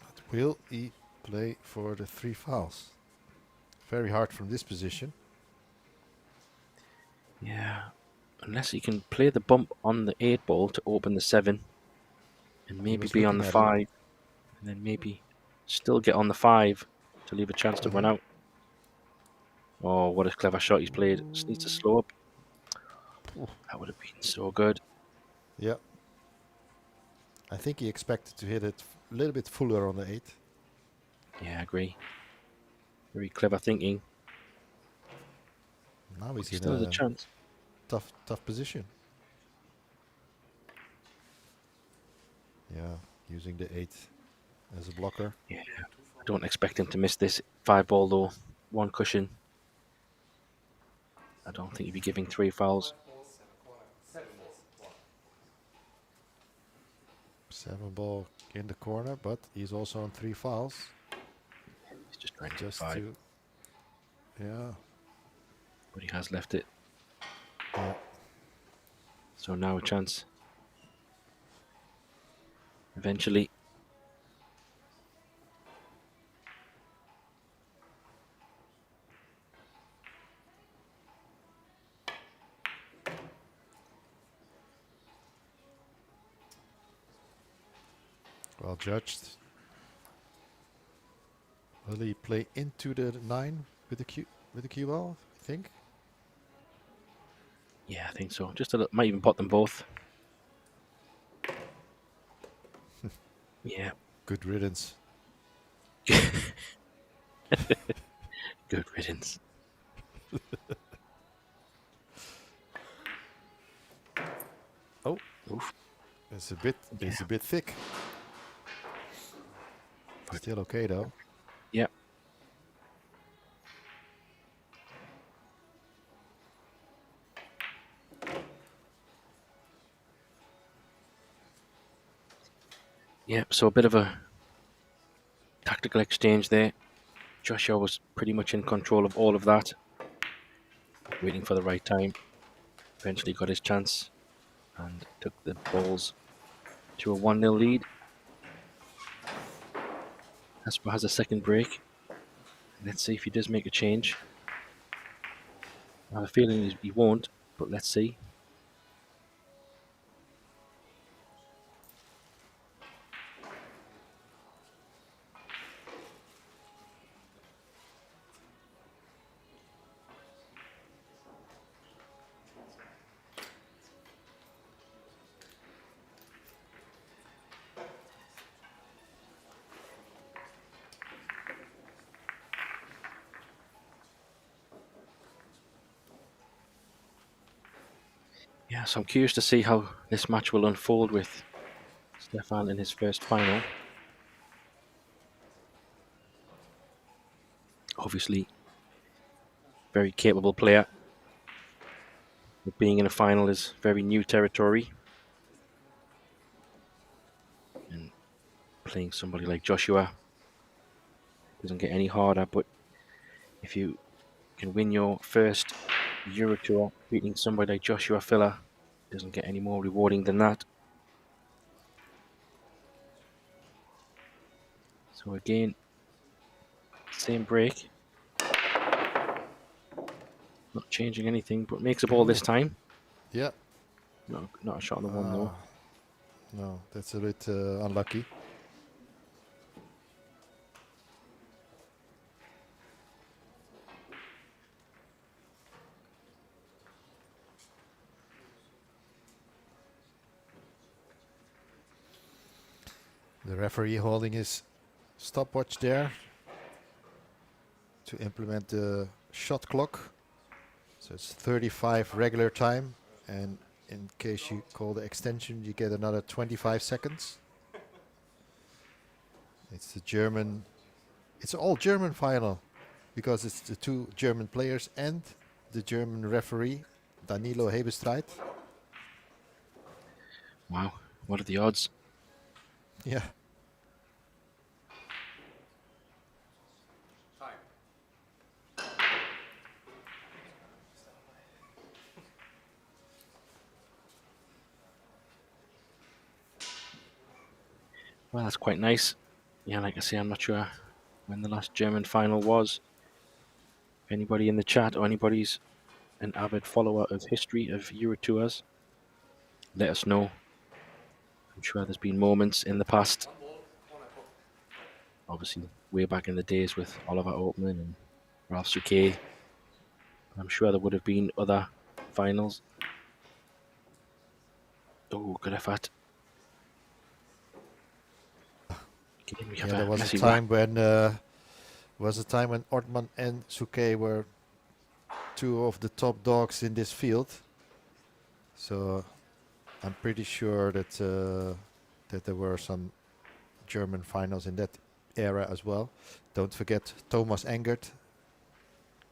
But will he play for the 3 fouls? Very hard from this position. Yeah. Unless he can play the bump on the 8 ball to open the 7. And maybe was be on the looking at 5. And then maybe still get on the 5 to leave a chance to run out. Oh, what a clever shot he's played. Just needs to slow up. That would have been so good. Yeah. I think he expected to hit it a little bit fuller on the 8. Yeah, I agree. Very clever thinking. Now he's He in still has a a chance. tough position. Yeah, using the 8 as a blocker. Yeah. I don't expect him to miss this 5 ball though. 1 cushion. I don't think he'd be giving 3 fouls. 7 ball in the corner, but he's also on 3 fouls. He's just trying to get Just 5. to, yeah. But he has left it. Yeah. So now a chance. Eventually. Well judged. Will he play into the 9 with the cue ball? I think. Yeah, I think so. Just a little, might even pot them both. Yeah. Good riddance. Good riddance. Oh, Oof. it's a bit thick. Still okay though. Yeah. Yeah, so a bit of a tactical exchange there. Joshua was pretty much in control of all of that. Waiting for the right time. Eventually got his chance and took the balls to a 1-0 lead. Casper has a second break. Let's see if he does make a change. I have a feeling he won't, but let's see. Yeah, so I'm curious to see how this match will unfold with Stefan in his first final. Obviously, very capable player. But being in a final is very new territory. And playing somebody like Joshua doesn't get any harder, but if you can win your first Euro Tour beating somebody like Joshua Filler, doesn't get any more rewarding than that. So again, same break. Not changing anything, but makes a ball this time. Yeah. No, not a shot on the 1 though. No, that's a bit unlucky. The referee holding his stopwatch there to implement the shot clock. So it's 35 regular time and in case you call the extension, you get another 25 seconds. It's the German, it's all German final because it's the two German players and the German referee, Danilo Hebestreit. Wow, what are the odds? Yeah. Well, that's quite nice. Yeah, like I say, I'm not sure when the last German final was. If anybody in the chat or anybody's an avid follower of history of Euro Tours, let us know. I'm sure there's been moments in the past, obviously way back in the days with Oliver Oatman and Ralph Souquet. I'm sure there would have been other finals. Oh, good effort. Okay, we have Yeah, there was a messy time when Ortmann and Souquet were two of the top dogs in this field. So I'm pretty sure that that there were some German finals in that era as well. Don't forget Thomas Engert,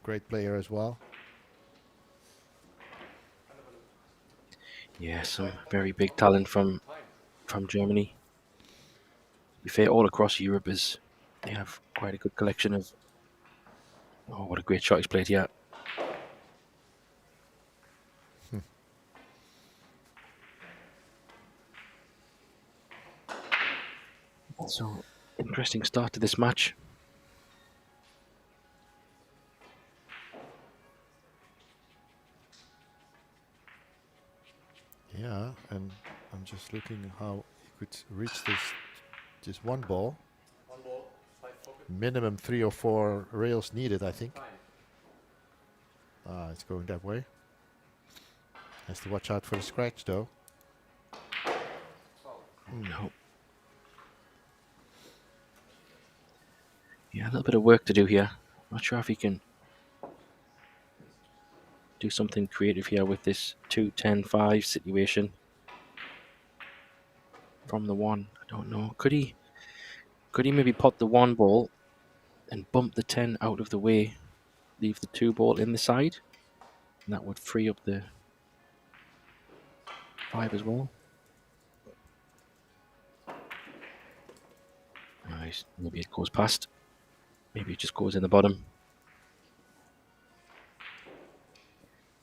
great player as well. Yeah, some very big talent from Germany. To be fair, all across Europe they have quite a good collection of. Oh, what a great shot he's played here! So interesting start to this match. Yeah, and I'm just looking how he could reach this one ball. One ball, 5 pocket. Minimum 3 or 4 rails needed, I think. Ah, it's going that way. Has to watch out for the scratch though. No. Yeah, a little bit of work to do here. Not sure if he can do something creative here with this 2-10-5 situation. From the one, I don't know. Could he maybe pot the 1 ball and bump the 10 out of the way, leave the 2 ball in the side? And that would free up the 5 as well. Nice. Maybe it goes past. Maybe it just goes in the bottom.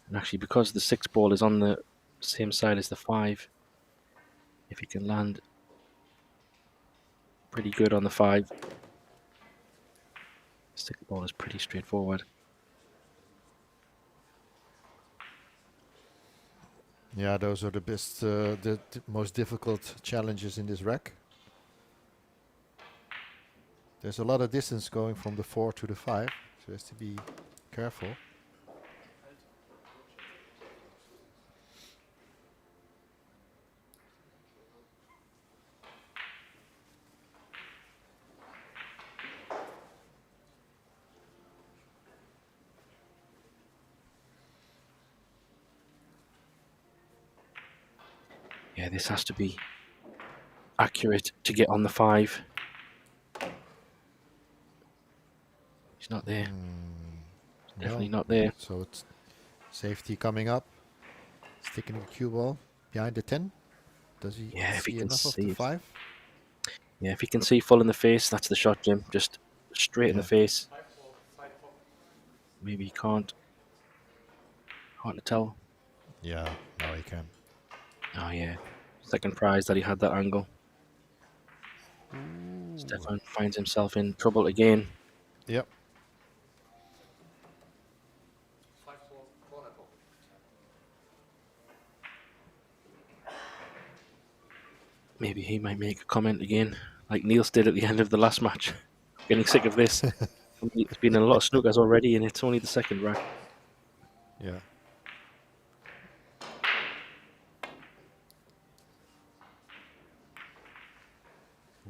And actually, because the 6 ball is on the same side as the 5, if he can land pretty good on the 5, the 6 ball is pretty straightforward. Yeah, those are the best, the most difficult challenges in this rack. There's a lot of distance going from the 4 to the 5, so he has to be careful. Yeah, this has to be accurate to get on the 5. He's not there. Definitely not there. So it's safety coming up. Sticking the cue ball behind the 10. Does he Yeah, if he see can enough of see the it. 5? Yeah, if he can see full in the face, that's the shot, Jim. Just straight in the face. Maybe he can't. Hard to tell. Yeah, now he can. Oh, yeah. Second prize that he had that angle. Stefan finds himself in trouble again. Yep. Maybe he might make a comment again, like Niels did at the end of the last match. Getting sick of this. It's been a lot of snookers already, and it's only the second rack. Yeah.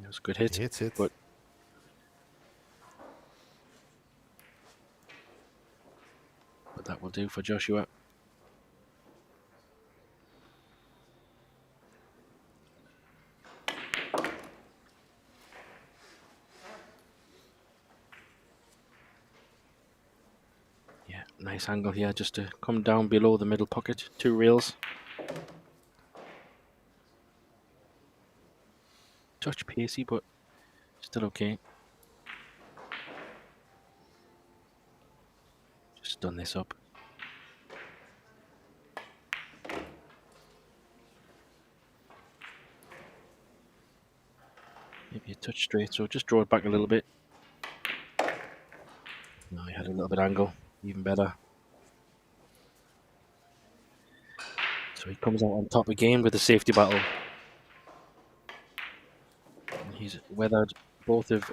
It was a good hit. He hits it. But that will do for Joshua. Nice angle here just to come down below the middle pocket. 2 rails. Touch pacey, but still okay. Just done this up. Maybe a touch straight, so just draw it back a little bit. No, he had a little bit angle, even better. So he comes out on top again with the safety battle. And he's weathered both of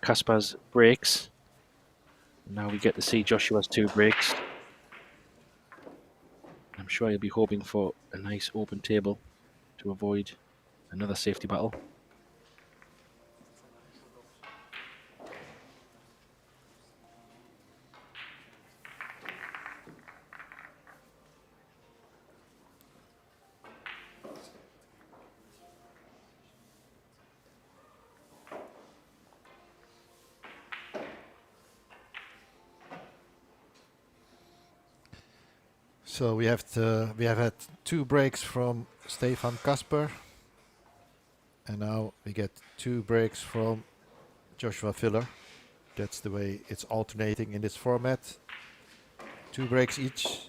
Kaspar's breaks. Now we get to see Joshua's 2 breaks. I'm sure he'll be hoping for a nice open table to avoid another safety battle. So we have had 2 breaks from Stefan Kasper, and now we get 2 breaks from Joshua Filler. That's the way it's alternating in this format. 2 breaks each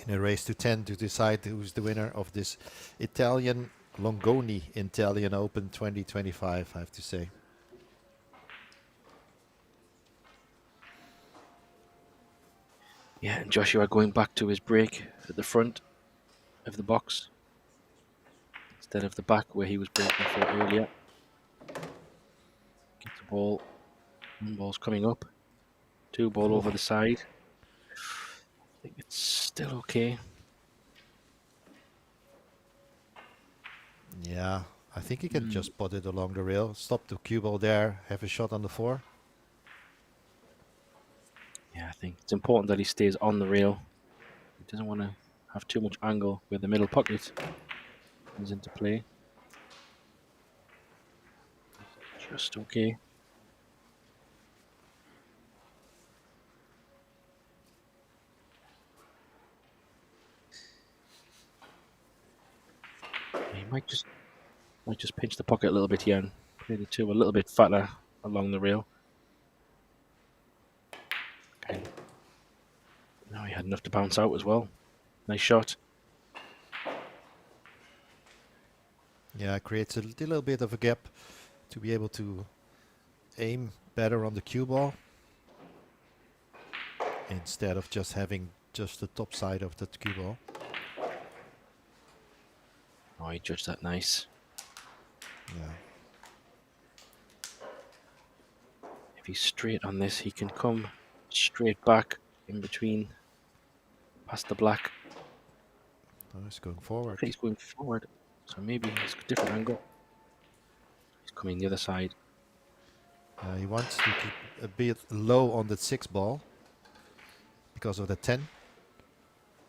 in a race to 10 to decide who's the winner of this Italian Longoni Italian Open 2025, I have to say. Yeah, and Joshua going back to his break at the front of the box instead of the back where he was breaking for earlier. Gets the ball. 1 ball's coming up. 2 ball over the side. I think it's still okay. Yeah, I think he can just put it along the rail, stop the cue ball there, have a shot on the 4. Yeah, I think it's important that he stays on the rail. He doesn't want to have too much angle where the middle pocket comes into play. Just okay. He might just pinch the pocket a little bit here and play the 2 a little bit fatter along the rail. Okay. Now he had enough to bounce out as well. Nice shot. Yeah, it creates a little bit of a gap to be able to aim better on the cue ball instead of just having just the top side of the cue ball. Oh, he judged that nice. Yeah. If he's straight on this, he can come straight back in between, past the black. Oh, he's going forward. He's going forward, so maybe it's a different angle. He's coming the other side. He wants to keep a bit low on the 6 ball because of the 10.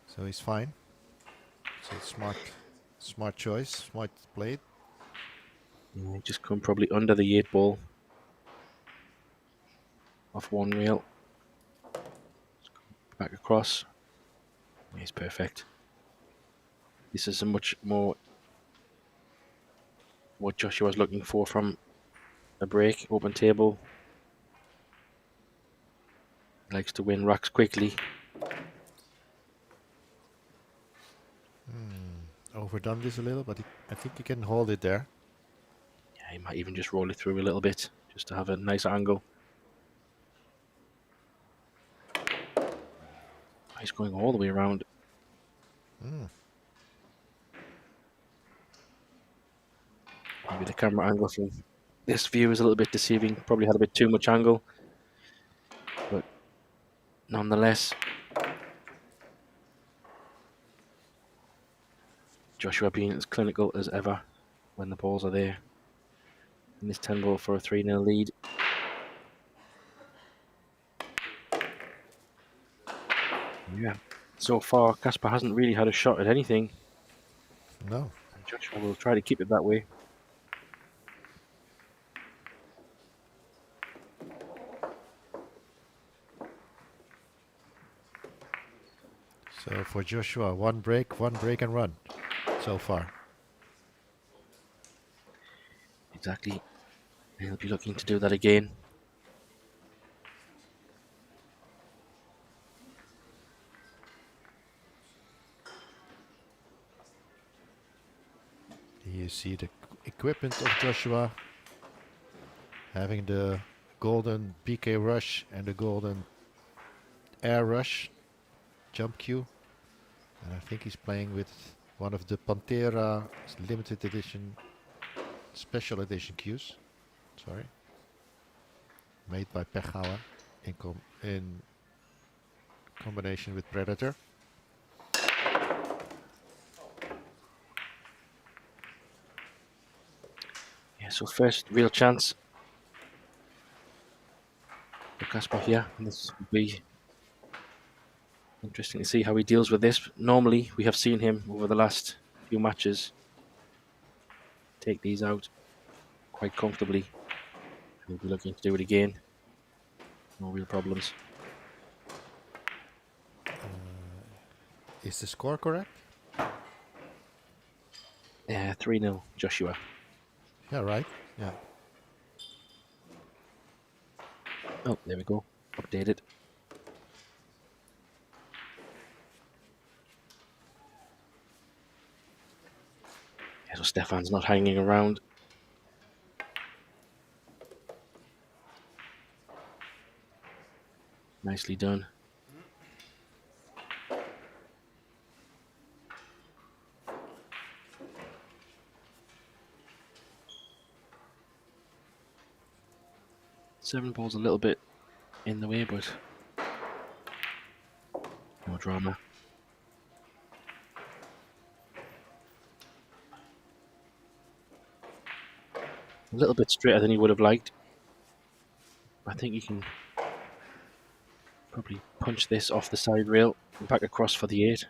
So he's fine. So it's smart choice, smart played. Yeah, just come probably under the 8 ball. Off 1 rail. Back across. He's perfect. This is a much more what Joshua's looking for from a break, open table. Likes to win racks quickly. Overdone this a little, but I think he can hold it there. Yeah, he might even just roll it through a little bit, just to have a nice angle. He's going all the way around. Maybe the camera angle from this view is a little bit deceiving. Probably had a bit too much angle. But nonetheless, Joshua being as clinical as ever when the balls are there. In this 10 ball for a 3-0 lead. Yeah, so far Kaspar hasn't really had a shot at anything. No. And Joshua will try to keep it that way. So for Joshua, one break and run so far. Exactly. He'll be looking to do that again. You see the equipment of Joshua having the golden PK rush and the golden air rush jump cue. And I think he's playing with one of the Pantera limited edition, special edition cues. Sorry. Made by Pechauer in combination with Predator. Yeah, so first real chance for Kasper here. And this will be interesting to see how he deals with this. Normally, we have seen him over the last few matches take these out quite comfortably. He'll be looking to do it again. No real problems. Is the score correct? 3-0 Joshua. Yeah, right. Yeah. Oh, there we go. Updated. Yeah, so Stefan's not hanging around. Nicely done. Seven ball's a little bit in the way, but no drama. A little bit straighter than he would have liked. I think you can probably punch this off the side rail and back across for the 8.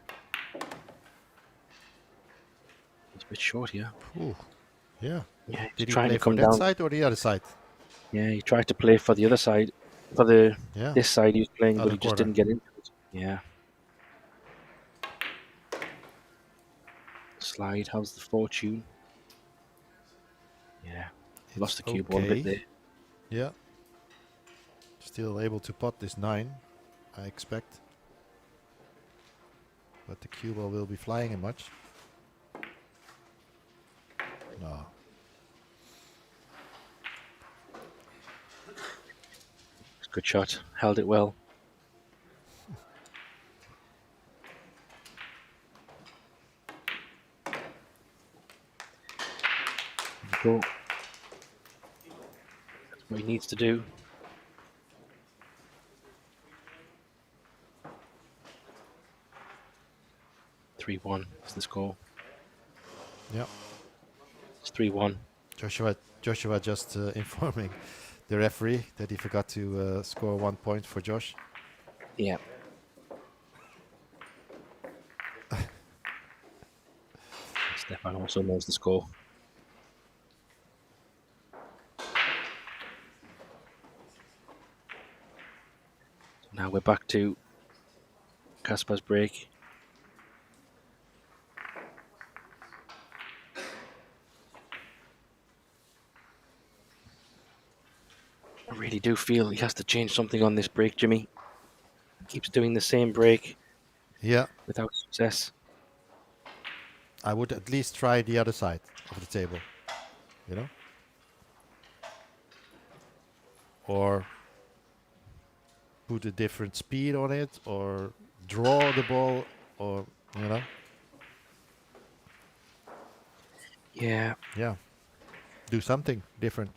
It's a bit short here. Ooh. Yeah. Yeah, Did he trying play to for come that down. side or the other side? Yeah, he tried to play for the other side, for the Yeah. this side he was playing, but Other he just corner. didn't get into it. Yeah. Slide, how's the fortune? Yeah, lost the cue ball a bit okay. there. Yeah. Still able to pot this 9, I expect. But the cue ball will be flying in much. No. Good shot, held it well. Go. That's what he needs to do. (3-1) is the score. Yeah. It's 3-1. Joshua just informing the referee that he forgot to score 1 point for Josh. Yeah. Stefan also knows the score. Now we're back to Kasper's break. I really do feel he has to change something on this break, Jimmy. Keeps doing the same break. Yeah. Without success. I would at least try the other side of the table. You know? Or put a different speed on it, or draw the ball, or, you know? Yeah. Yeah. Do something different.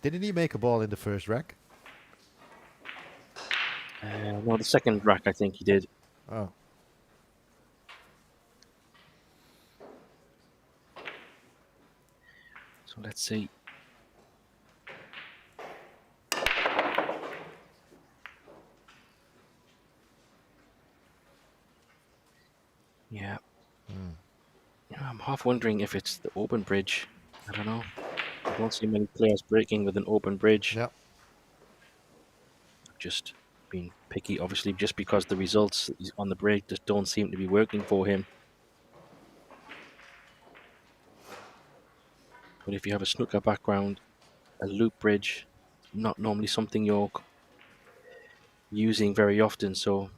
Didn't he make a ball in the first rack? No, the second rack I think he did. Oh. So let's see. Yeah. I'm half wondering if it's the open bridge. I don't know. I don't see many players breaking with an open bridge. Yeah. Just been picky, obviously, just because the results on the break just don't seem to be working for him. But if you have a snooker background, a loop bridge, not normally something you're using very often, so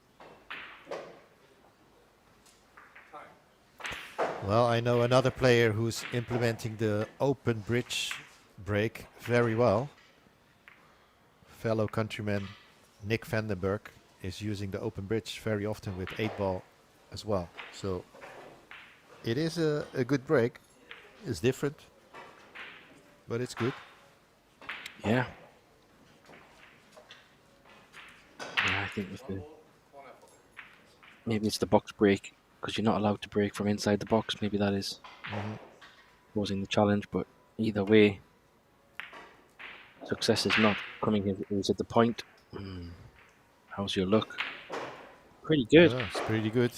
Well, I know another player who's implementing the open bridge break very well. Fellow countryman Nick Vandenberg is using the open bridge very often with 8-ball as well. So it is a good break. It's different, but it's good. yeah. Yeah, I think with maybe it's the box break, because you're not allowed to break from inside the box. Maybe that is causing the challenge, but either way, success is not coming. It was at the point. How's your look? Pretty good. It's pretty good.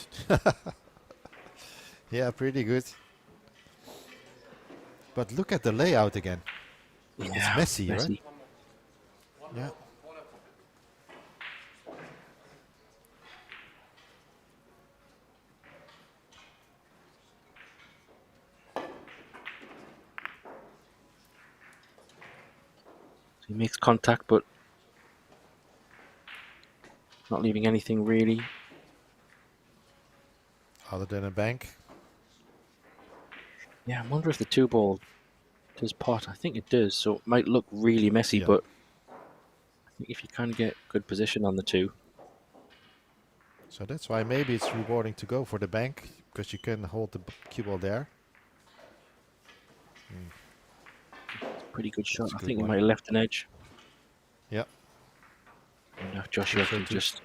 Yeah, pretty good. But look at the layout again. Yeah, It's messy, right? Yeah. He makes contact, but not leaving anything really. Other than a bank. Yeah, I wonder if the 2-ball does pot. I think it does, so it might look really messy, but I think if you can get good position on the 2. So that's why maybe it's rewarding to go for the bank, because you can hold the cue ball there. Pretty good shot. That's a I good think he one. might have left an edge. Yeah. And now Joshua So can too. just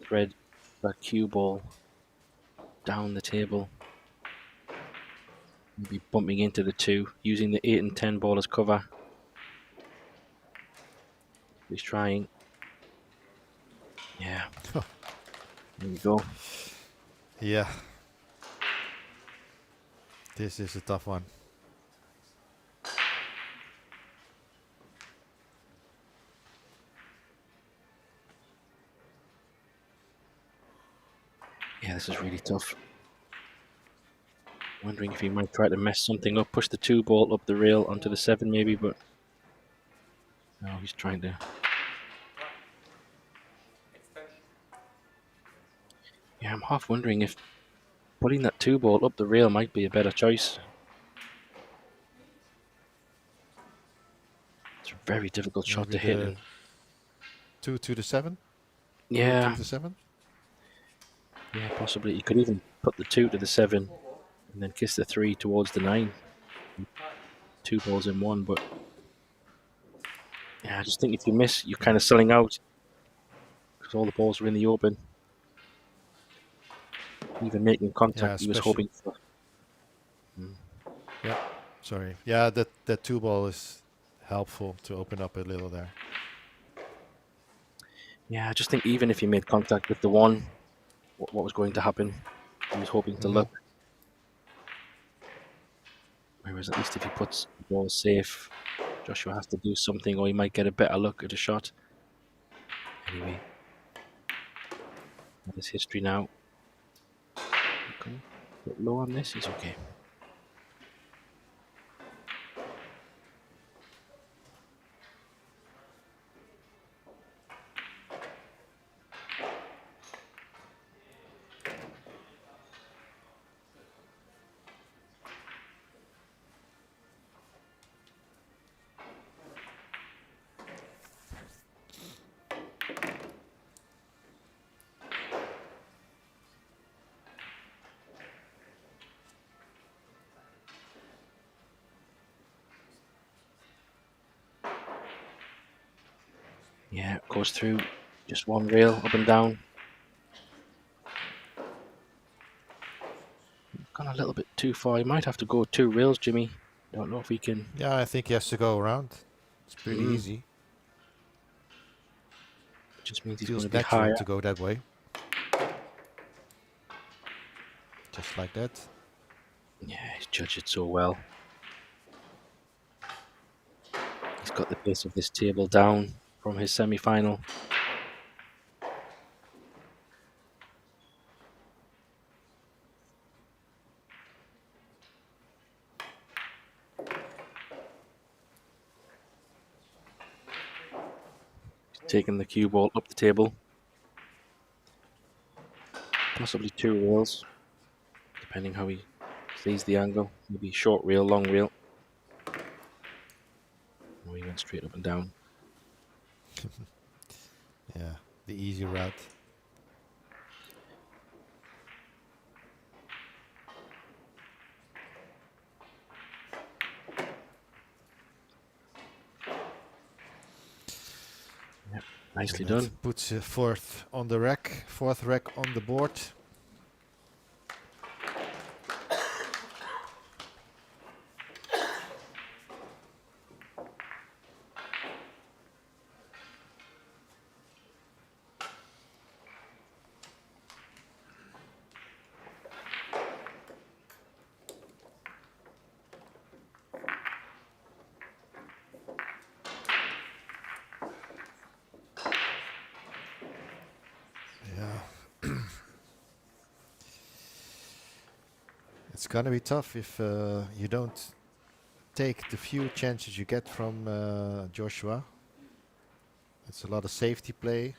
thread that cue ball down the table. Maybe bumping into the 2, using the 8 and 10 ball as cover. He's trying. Yeah. There you go. Yeah. This is a tough one. Yeah, this is really tough. Wondering if he might try to mess something up, push the 2-ball up the rail onto the 7 maybe, but no, he's trying to. Yeah, I'm half wondering if putting that 2-ball up the rail might be a better choice. It's a very difficult shot to hit. And 2 to the 7? yeah, 2 to 7? yeah, possibly. You could even put the 2 to the 7 and then kiss the 3 towards the 9. 2 balls in 1, but yeah, I just think if you miss, you're kind of selling out because all the balls are in the open. Even making contact, he was hoping for. Yeah, sorry. Yeah, that 2-ball is helpful to open up a little there. Yeah, I just think even if he made contact with the 1, what was going to happen? He was hoping to look. Whereas at least if he puts the ball safe, Joshua has to do something, or he might get a better look at a shot. Anyway, that is history now. Okay, a bit low on this, he's okay. Yeah, it goes through just one rail up and down. Gone a little bit too far. He might have to go 2 rails, Jimmy. Don't know if he can. Yeah, I think he has to go around. It's pretty easy. Just means he's going Feels to be natural higher. to go that way. Just like that. Yeah, he's judged it so well. He's got the base of this table down from his semi-final. taking the cue ball up the table. Possibly 2 reels, depending how he sees the angle. Maybe short reel, long reel. Oh, he went straight up and down. Yeah, the easy route. Yep, nicely And that done. puts fourth on the rack, fourth rack on the board. Yeah. It's gonna be tough if you don't take the few chances you get from Joshua. It's a lot of safety play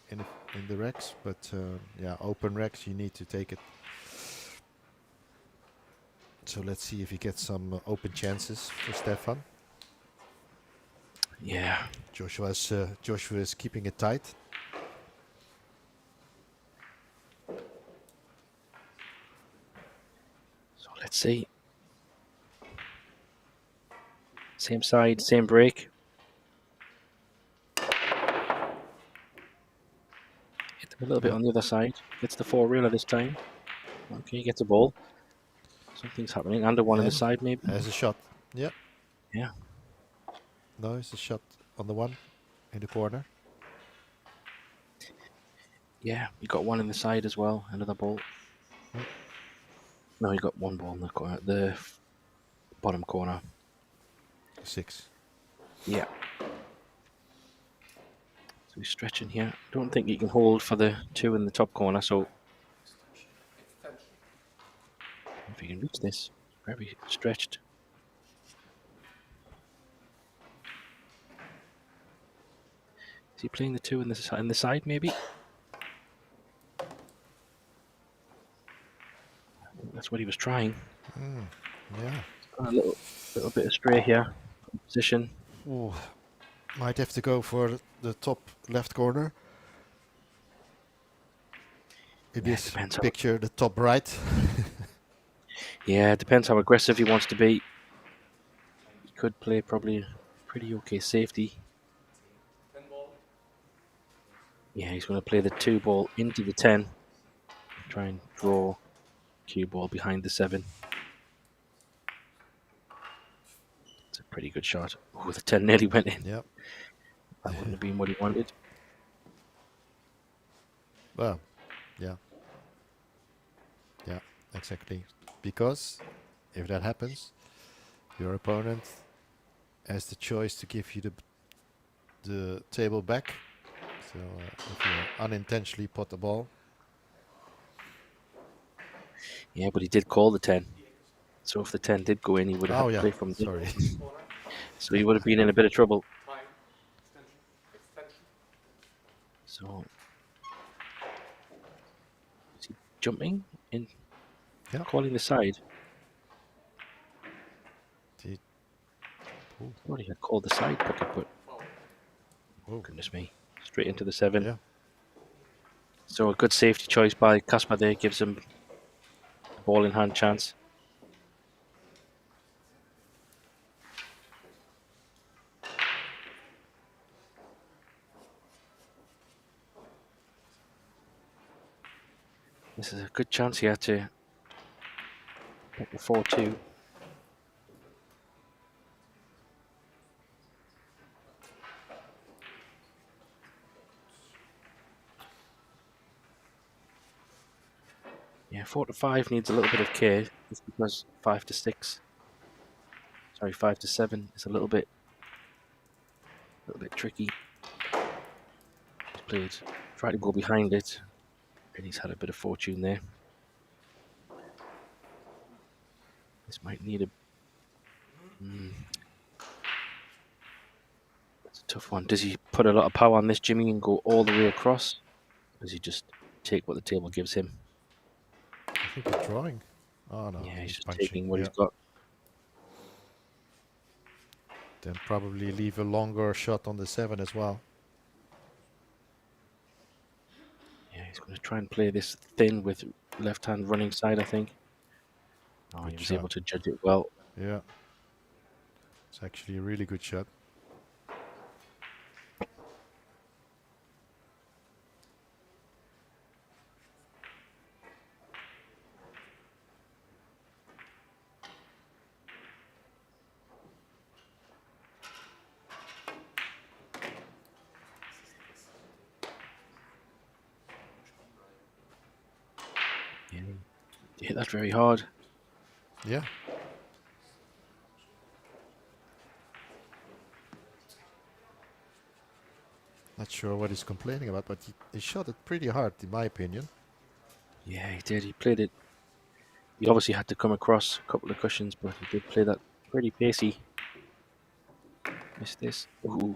in the racks, but yeah, open racks you need to take it. So let's see if he gets some open chances for Stefan. Yeah. Joshua is keeping it tight. So let's see. Same side, same break. Hit him a little bit on the other side. Gets the 4 reeler this time. Okay, gets a ball. Something's happening. Under one on the And side, maybe. there's a shot. Yep. Yeah. No, it's a shot on the one in the corner. Yeah, you got one in the side as well. Another ball. No, you got one ball in the corner, the bottom corner. 6. Yeah. So he's stretching here. Don't think he can hold for the 2 in the top corner. So if he can reach this, very stretched. Is he playing the 2 in the side? Maybe. I think that's what he was trying. Yeah. A little bit astray here. Position. Ooh. Might have to go for the top left corner. In Yeah, this depends how- picture, the top right. Yeah, it depends how aggressive he wants to be. He could play probably pretty okay safety. Yeah, he's going to play the 2 ball into the 10. Try and draw cue ball behind the 7. It's a pretty good shot. Oh, the 10 nearly went in. Yep. That wouldn't have been what he wanted. Well, yeah. Yeah, exactly. Because if that happens, your opponent has the choice to give you the table back. So if you unintentionally pot the ball. Yeah, but he did call the 10. So if the 10 did go in, he would have had to play from there. Sorry. So he would have been in a bit of trouble. So is he jumping in? Yeah. Calling the side. He- Thought he had called the side pocket, but oh goodness me, straight into the 7. Yeah. So a good safety choice by Kasper there, gives him a ball in hand chance. This is a good chance here to get the 4-2. Yeah, 4-5 needs a little bit of care, just because 5-6, sorry, 5-7 is a little bit tricky. He's played, tried to go behind it, and he's had a bit of fortune there. This might need a It's a tough one. Does he put a lot of power on this, Jimmy, and go all the way across? Or does he just take what the table gives him? I think he's drawing. Oh no, Yeah, he's just punching. taking what Yeah. he's got. Then probably leave a longer shot on the 7 as well. Yeah, he's going to try and play this thin with left hand running side, I think. Oh, Good he was shot. able to judge it well. Yeah. It's actually a really good shot. Yeah, he hit that very hard. Yeah. Not sure what he's complaining about, but he shot it pretty hard, in my opinion. Yeah, he did. He played it. He obviously had to come across a couple of cushions, but he did play that pretty pacey. Missed this. Ooh.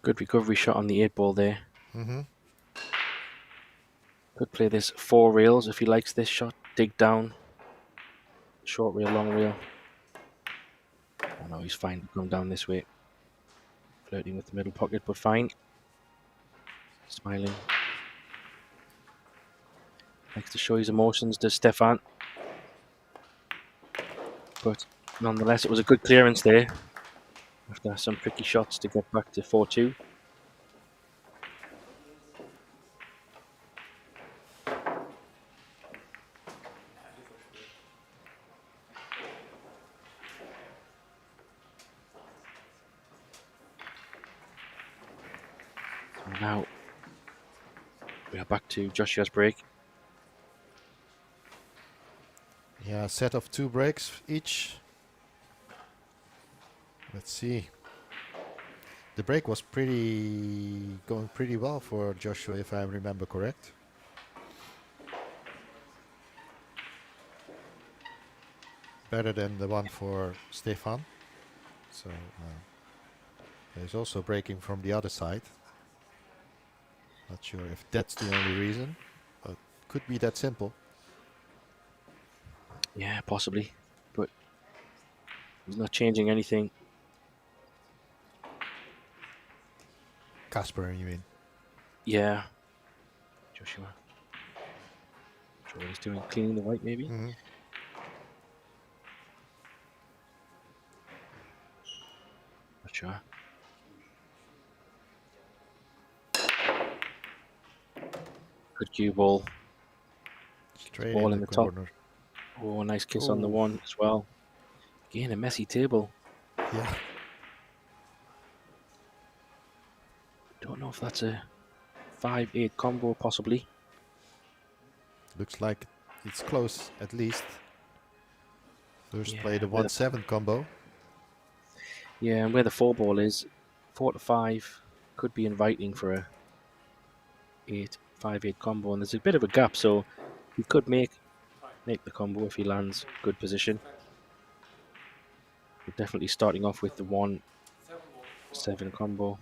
Good recovery shot on the 8 ball there. Mm-hmm. Could play this 4 rails if he likes this shot. Dig down. Short rail, long rail. Oh no, he's fine to come down this way. Flirting with the middle pocket, but fine. Smiling. Likes to show his emotions, does Stefan. But nonetheless, it was a good clearance there. After some tricky shots to get back to 4-2. So now we are back to Joshua's break. Yeah, set of 2 breaks each. Let's see. The break was going pretty well for Joshua, if I remember correct. Better than the one for Stefan. So there's also breaking from the other side. Not sure if that's the only reason, but could be that simple. Yeah, possibly. But he's not changing anything. Casper, you mean? Yeah. Joshua. Not sure what he's doing. Cleaning the white, maybe? Mm-hmm. Not sure. Good cue ball. Straight Ball in in the the top. corner. Oh, nice kiss on the Ooh. 1 as well. Again, a messy table. Yeah. Don't know if that's a 5-8 combo, possibly. Looks like it's close, at least. First Yeah, play the where the- 1-7 combo. Yeah, and where the 4 ball is, 4 to 5 could be inviting for a 5-8 combo, and there's a bit of a gap, so he could make the combo if he lands good position. But definitely starting off with the 1-7 combo.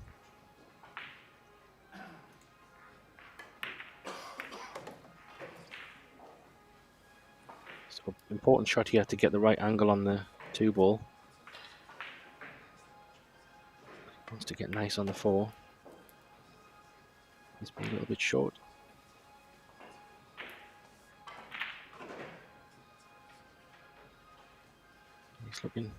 So important shot here to get the right angle on the 2 ball. Wants to get nice on the 4. He's been a little bit short. He's looking.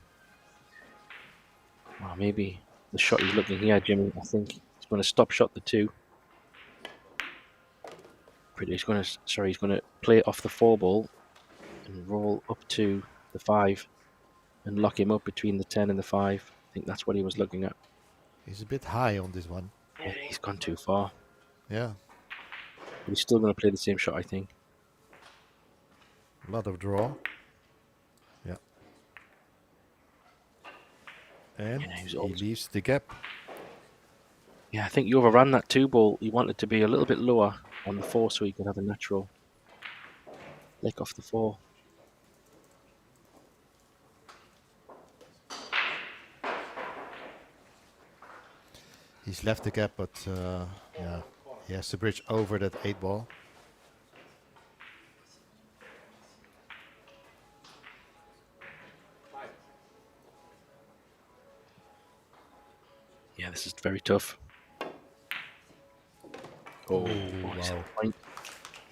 Well, maybe the shot he's looking here, Jimmy. I think he's going to stop shot the 2. He's going to play off the 4 ball and roll up to the 5 and lock him up between the 10 and the 5. I think that's what he was looking at. He's a bit high on this one. Yeah, he's gone too far. Yeah. But he's still going to play the same shot, I think. A lot of draw. Yeah. And Yeah, he leaves the gap. Yeah, I think he overran that 2 ball. He wanted to be a little bit lower on the 4 so he could have a natural lick off the 4. He's left the gap, but yeah, he has to bridge over that 8-ball. Yeah, this is very tough. Oh, he's wow. on point.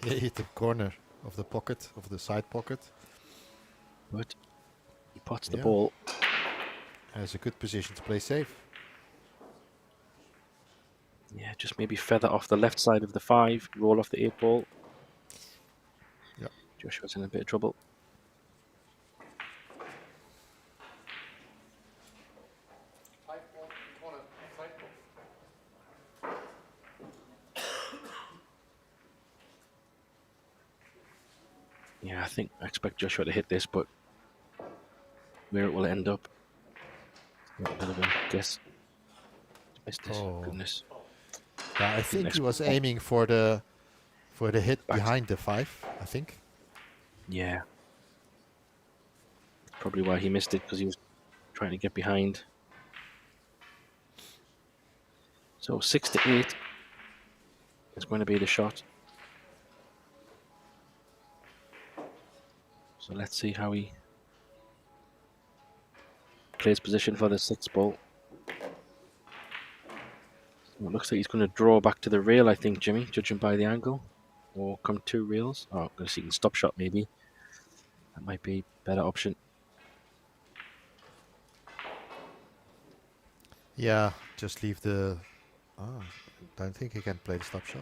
He hit the corner of the pocket, of the side pocket. But he pots the Yeah. ball. Has a good position to play safe. Yeah, just maybe feather off the left side of the 5, roll off the 8-ball. Yeah. Joshua's in a bit of trouble. Yeah, I expect Joshua to hit this, but where it will end up, a bit of a guess. Missed this. Oh. Goodness. Yeah, I think next he was ball. aiming for the hit Back. behind the 5, I think. Yeah. Probably why he missed it, because he was trying to get behind. So 6 to 8 is going to be the shot. So let's see how he plays position for the 6th ball. So it looks like he's going to draw back to the rail, I think, Jimmy, judging by the angle. Or come 2 rails. Oh, I'm going to see him stop shot, maybe. That might be a better option. Yeah, just leave the... Ah, don't think he can play the stop shot.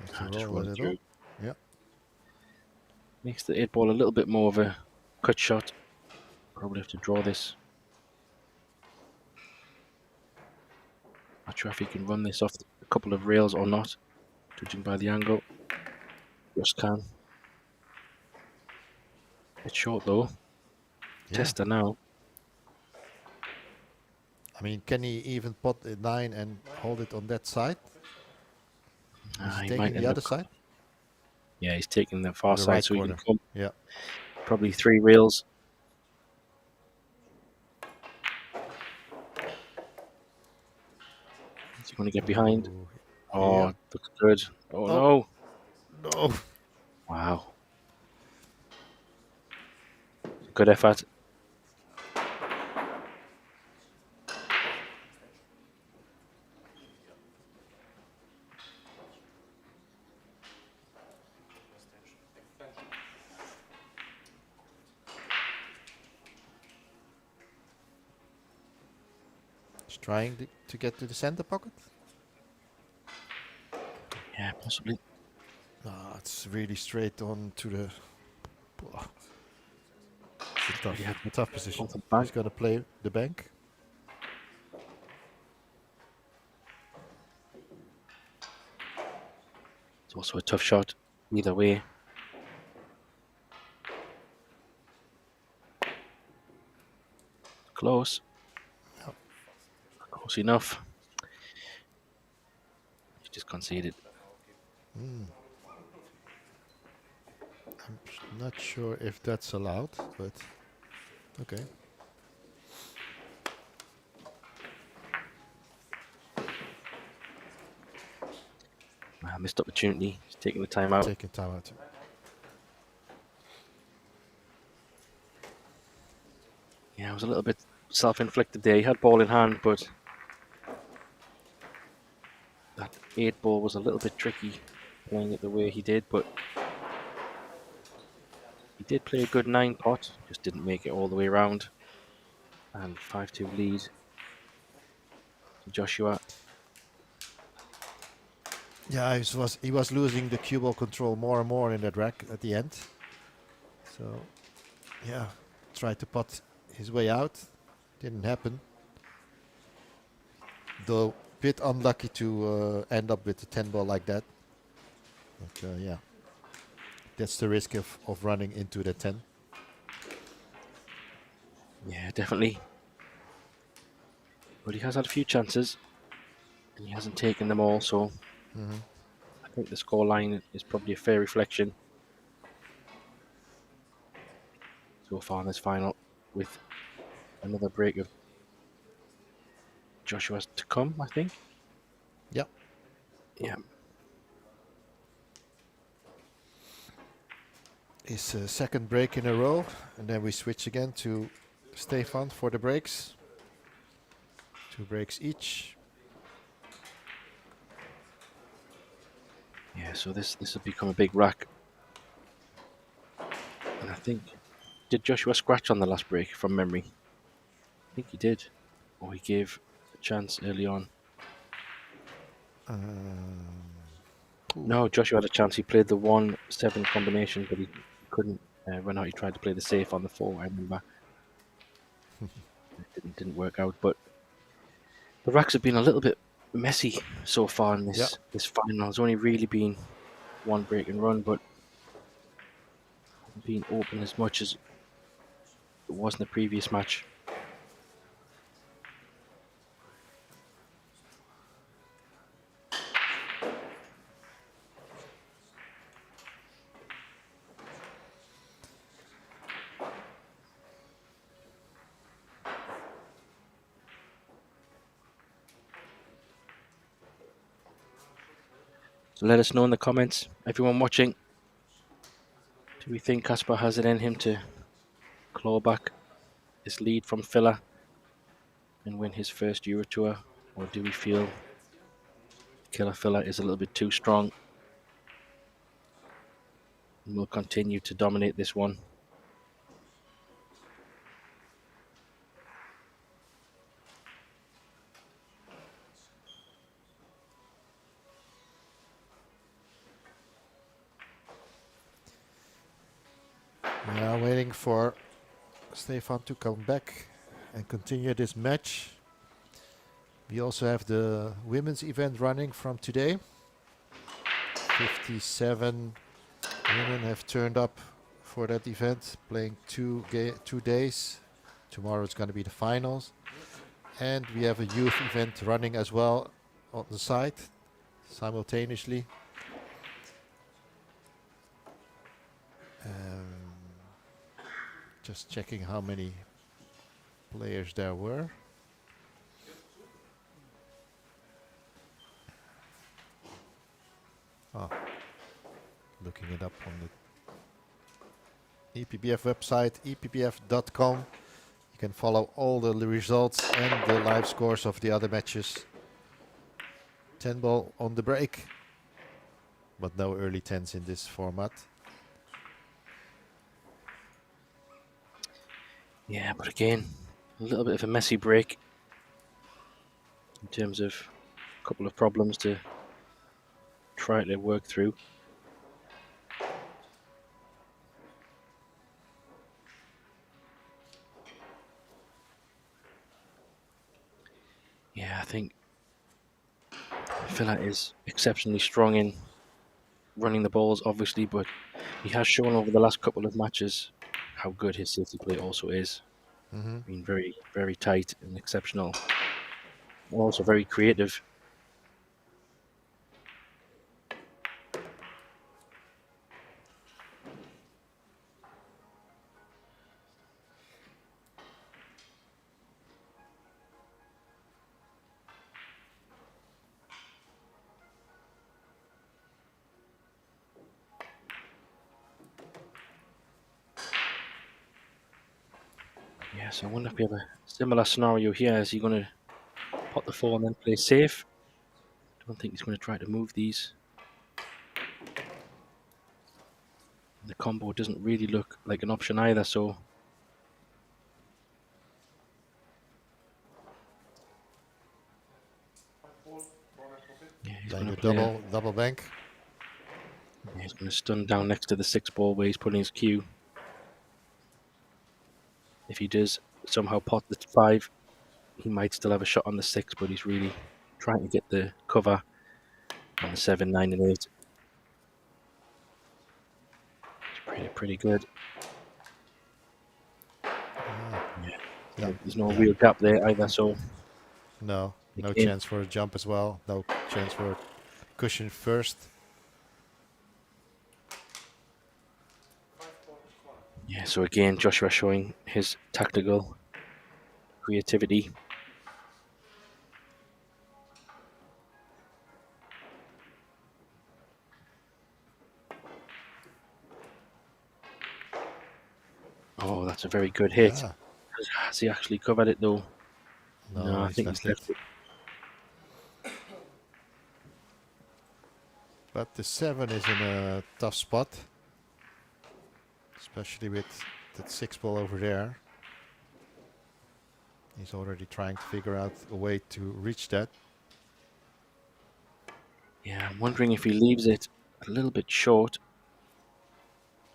Has to Just roll run it through. all. Yeah. Makes the 8-ball a little bit more of a cut shot. Probably have to draw this. Not sure if he can run this off a couple of rails or not, judging by the angle. Just can. It's short though. Yeah. Tester now. I mean, can he even pot a 9 and hold it on that side? Is he He might taking the end other up. side? Yeah, he's taking the far The side, right so he corner. can come. Yeah. Probably 3 rails. Is he going to get behind? Ooh, Oh, yeah. looks good. Oh, Oh. no. No. Wow. Good effort. He's trying to get to the center pocket. Yeah, possibly. Ah, it's really straight on to the... Whoa. It's a tough, Yeah. tough position. Off the back. He's going to play the bank. It's also a tough shot, either way. Close. Yep. Close enough. He just conceded. I'm not sure if that's allowed, but okay. Missed opportunity. He's taking the time out. Taking time out. Yeah, it was a little bit self-inflicted there. He had ball in hand, but that 8-ball was a little bit tricky playing it the way he did, but he did play a good 9 pot, just didn't make it all the way around. And 5-2 lead to Joshua. Yeah, he was losing the cue ball control more and more in that rack at the end. So, yeah, tried to pot his way out. Didn't happen. Though, bit unlucky to end up with a 10 ball like that. But yeah, that's the risk of running into the 10. Yeah, definitely. But he has had a few chances, and he hasn't taken them all, so I think the scoreline is probably a fair reflection so far in this final, with another break of Joshua's to come, I think. Yep. Yeah. His second break in a row, and then we switch again to Stefan for the breaks. 2 breaks each. Yeah, so this will become a big rack. And I think, did Joshua scratch on the last break from memory? I think he did. Or he gave a chance early on. No, Joshua had a chance. He played the 1-7 combination, but he couldn't run out. He tried to play the safe on the 4, I remember. It didn't work out, but the racks have been a little bit messy so far in this final. It's only really been 1 break and run, but been open as much as it was in the previous match. So let us know in the comments, everyone watching, do we think Kasper has it in him to claw back his lead from Filler and win his first Euro Tour? Or do we feel Killer Filler is a little bit too strong and will continue to dominate this one? Now waiting for Stefan to come back and continue this match. We also have the women's event running from today. 57 women have turned up for that event, playing 2 days. Tomorrow it's going to be the finals. And we have a youth event running as well on the side simultaneously. Just checking how many players there were. Looking it up on the EPBF website, eppbf.com. You can follow all the results and the live scores of the other matches. 10 ball on the break, but no early 10s in this format. Yeah, but again, a little bit of a messy break in terms of a couple of problems to try to work through. Yeah, I think Filler is exceptionally strong in running the balls, obviously, but he has shown over the last couple of matches how good his safety play also is. Being very, very tight and exceptional. And also very creative. Yeah, so I wonder if we have a similar scenario here. Is he going to pot the 4 and then play safe? I don't think he's going to try to move these. The combo doesn't really look like an option either, so yeah, he's Playing going a to play double bank. yeah, he's going to stun down next to the 6 ball where he's putting his cue. If he does somehow pot the 5, he might still have a shot on the 6, but he's really trying to get the cover on the 7, 9, and 8. It's pretty good. Yeah. There's no real gap there either, so No again, chance for a jump as well. No chance for a cushion first. yeah, so again, Joshua showing his tactical creativity. It's a very good hit. Yeah. Has he actually covered it though? No, I he's think left he's left it. But the 7 is in a tough spot, especially with that 6 ball over there. He's already trying to figure out a way to reach that. Yeah, I'm wondering if he leaves it a little bit short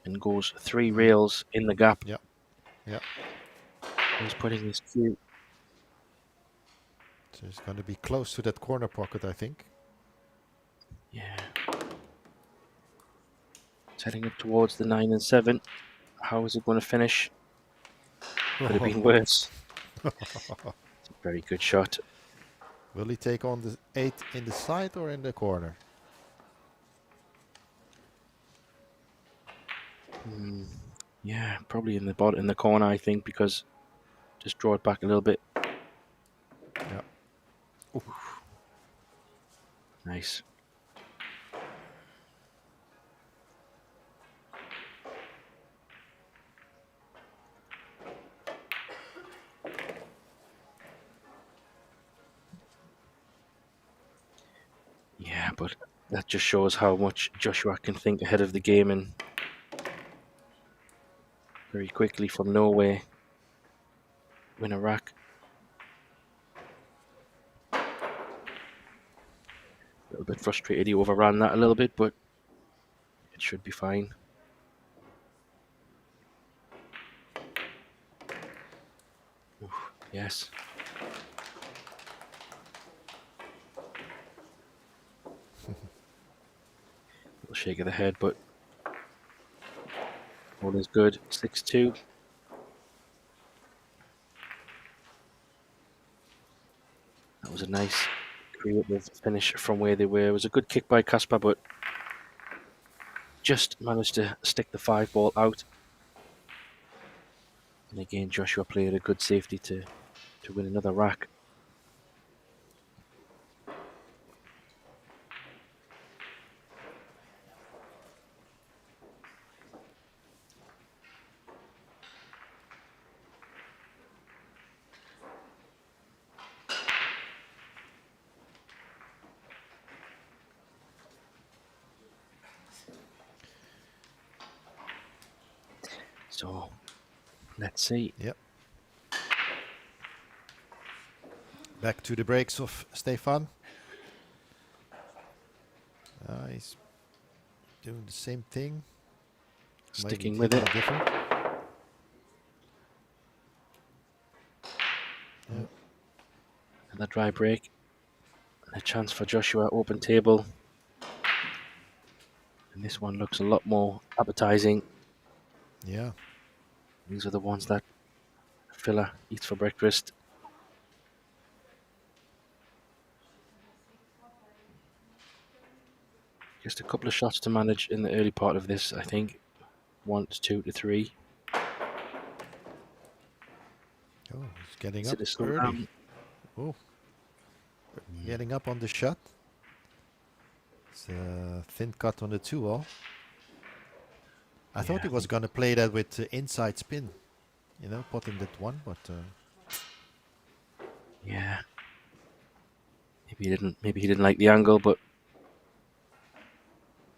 and goes 3 rails in the gap. Yeah, yeah. He's putting his cue. So he's going to be close to that corner pocket, I think. Yeah. It's heading up towards the 9 and 7. How is it going to finish? Could have been worse. It's a very good shot. Will he take on the 8 in the side or in the corner? Yeah, probably in the corner, I think, because just draw it back a little bit. Yeah. Nice. Yeah, but that just shows how much Joshua can think ahead of the game and very quickly from nowhere win a rack. A little bit frustrated he overran that a little bit, but it should be fine. Oof, yes. Little shake of the head, but all is good. 6-2. That was a nice creative finish from where they were. It was a good kick by Kasper, but just managed to stick the 5 ball out. And again, Joshua played a good safety to win another rack. So, let's see. Yep. Back to the breaks of Stefan. He's doing the same thing. Sticking Maybe with it. different. Yeah. Another dry break. And a chance for Joshua, open table. And this one looks a lot more appetizing. Yeah. These are the ones that Filler eats for breakfast. Just a couple of shots to manage in the early part of this, I think. 1 to 2 to 3. Oh, he's getting Is up it a slow early. down? Oh. Getting up on the shot. It's a thin cut on the 2-all. I thought he was going to play that with the inside spin. You know, potting that one, but... Yeah. Maybe he didn't like the angle, but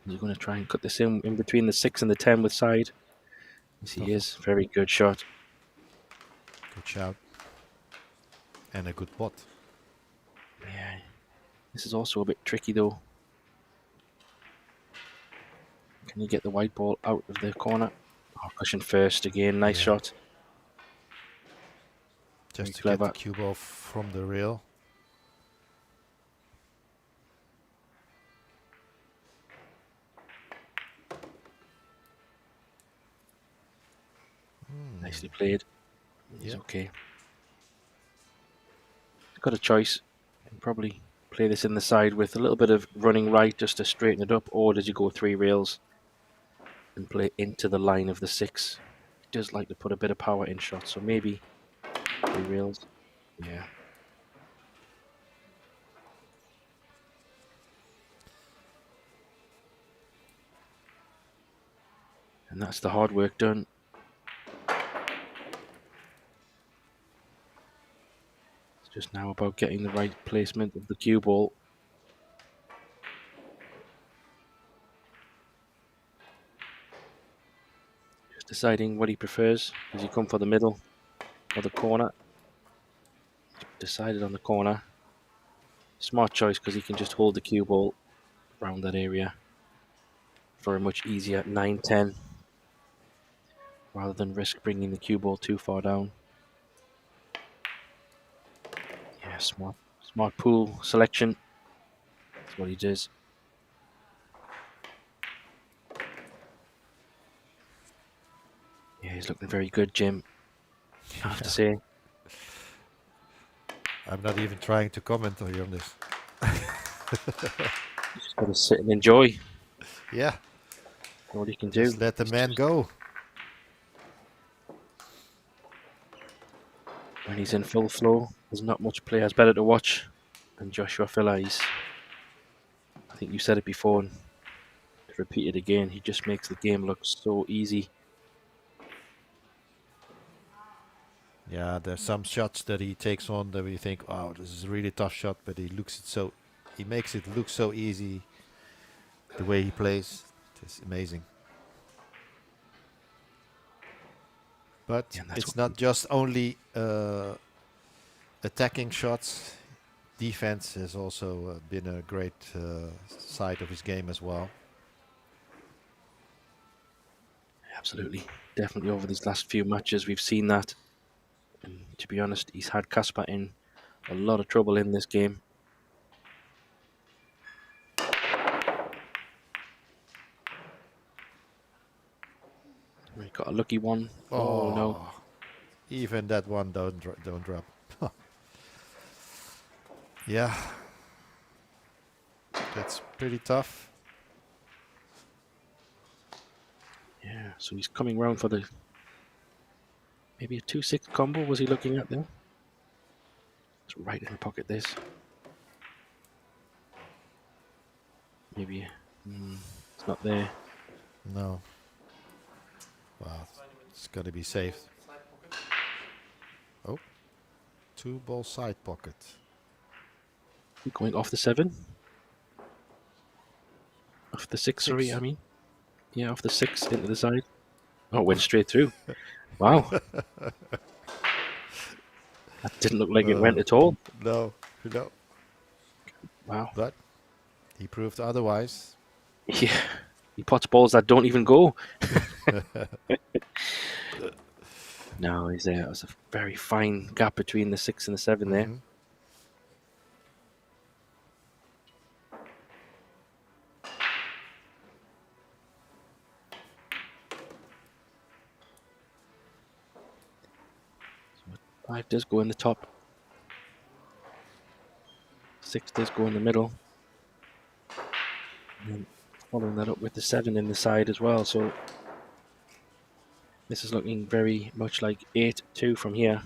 he's going to try and cut this in between the 6 and the 10 with side. Yes, he is. Very good shot. Good shout. And a good pot. Yeah. This is also a bit tricky though. Can you get the white ball out of the corner? Oh, cushion first again. Nice shot. Just to Very get the clever. cube off from the rail. Nicely played. He's Yeah. okay. Got a choice. You can probably play this in the side with a little bit of running right just to straighten it up, or did you go 3 rails and play into the line of the 6? He does like to put a bit of power in shots, so maybe 3 rails. Yeah. And that's the hard work done. Just now about getting the right placement of the cue ball. Just deciding what he prefers. Does he come for the middle or the corner? Decided on the corner. Smart choice because he can just hold the cue ball around that area for a much easier 9-10 rather than risk bringing the cue ball too far down. Yeah, smart pool selection. That's what he does. Yeah, he's looking very good, Jim. I have to say. I'm not even trying to comment on this. Just got to sit and enjoy Yeah, what he can do. just let the man go. When he's in full flow, there's not much players better to watch than Joshua Filler. I think you said it before, and to repeat it again, he just makes the game look so easy. Yeah, there's some shots that he takes on that we think, wow, this is a really tough shot, but he makes it look so easy. The way he plays, it's amazing. But Yeah, that's it's not just only attacking shots. Defense has also been a great side of his game as well. Absolutely. Definitely over these last few matches, we've seen that. And to be honest, he's had Kasper in a lot of trouble in this game. We got a lucky one. Oh no. Even that one don't drop. Yeah. That's pretty tough. Yeah, so he's coming round for the maybe a 2-6 combo. Was he looking at there? It's right in the pocket. This maybe it's not there. No. Wow, it's got to be saved. Oh, 2-ball side pocket. Going off the 7, off the 6. Sorry, I mean, yeah, off the 6 into the side. Oh, it went straight through. Wow. That didn't look like it went at all. No. Wow. But he proved otherwise. Yeah. He pots balls that don't even go. No, there's a very fine gap between the 6 and the 7 there. So 5 does go in the top. 6 does go in the middle. And then following that up with the 7 in the side as well. So this is looking very much like 8-2 from here.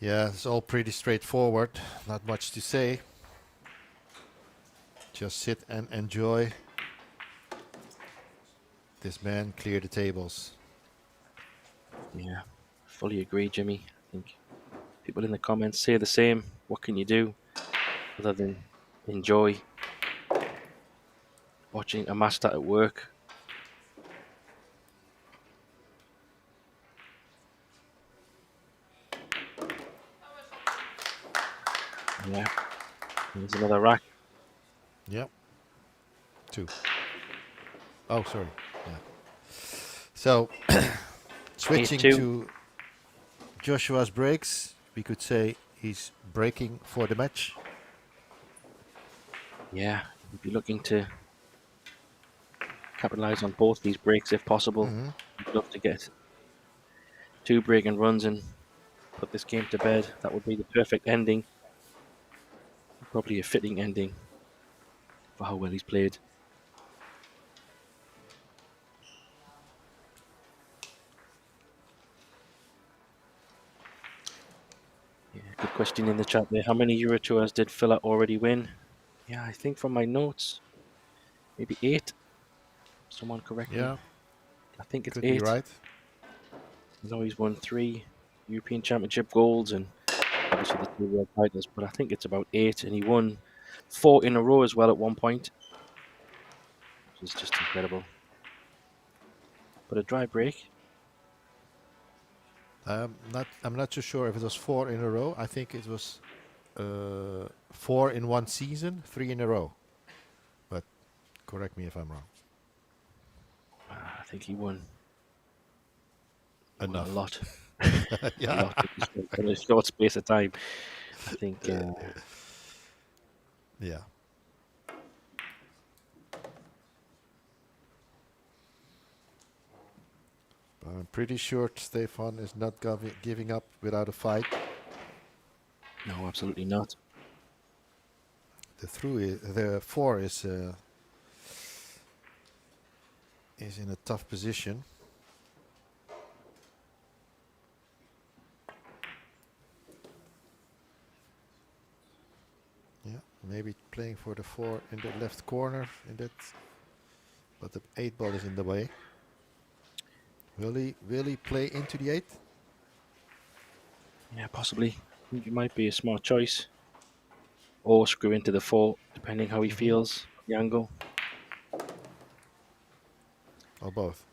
Yeah, it's all pretty straightforward. Not much to say. Just sit and enjoy. This man clear the tables. Yeah, fully agree, Jimmy. I think people in the comments say the same. What can you do other than enjoy watching a master at work? Yeah, there's another rack. Yep. 2. Oh, sorry. Yeah. So, switching 8-2. to Joshua's breaks, we could say he's breaking for the match. Yeah, we'd be looking to capitalize on both these breaks if possible. We'd love to get 2 break and runs and put this game to bed. That would be the perfect ending. Probably a fitting ending for how well he's played. Yeah, good question in the chat there. How many Euro Tours did Filler already win? Yeah, I think from my notes, maybe 8. Someone correct me. Yeah, I think it's could 8. be right. I know he's won 3 European Championship golds and obviously the 2 world titles, but I think it's about 8, and he won 4 in a row as well at one point, which is just incredible. But a dry break. I'm not too sure if it was 4 in a row. I think it was 4 in one season, 3 in a row. But correct me if I'm wrong. I think he won Enough. a lot. Yeah. A lot in a short space of time. I think. Yeah. But I'm pretty sure Stefan is not giving up without a fight. No, absolutely not. The 4 is in a tough position. Yeah, maybe playing for the 4 in the left corner in that, but the 8 ball is in the way. Will he play into the 8? Yeah, possibly. I think it might be a smart choice. Or screw into the 4, depending how he feels, the angle. Or both?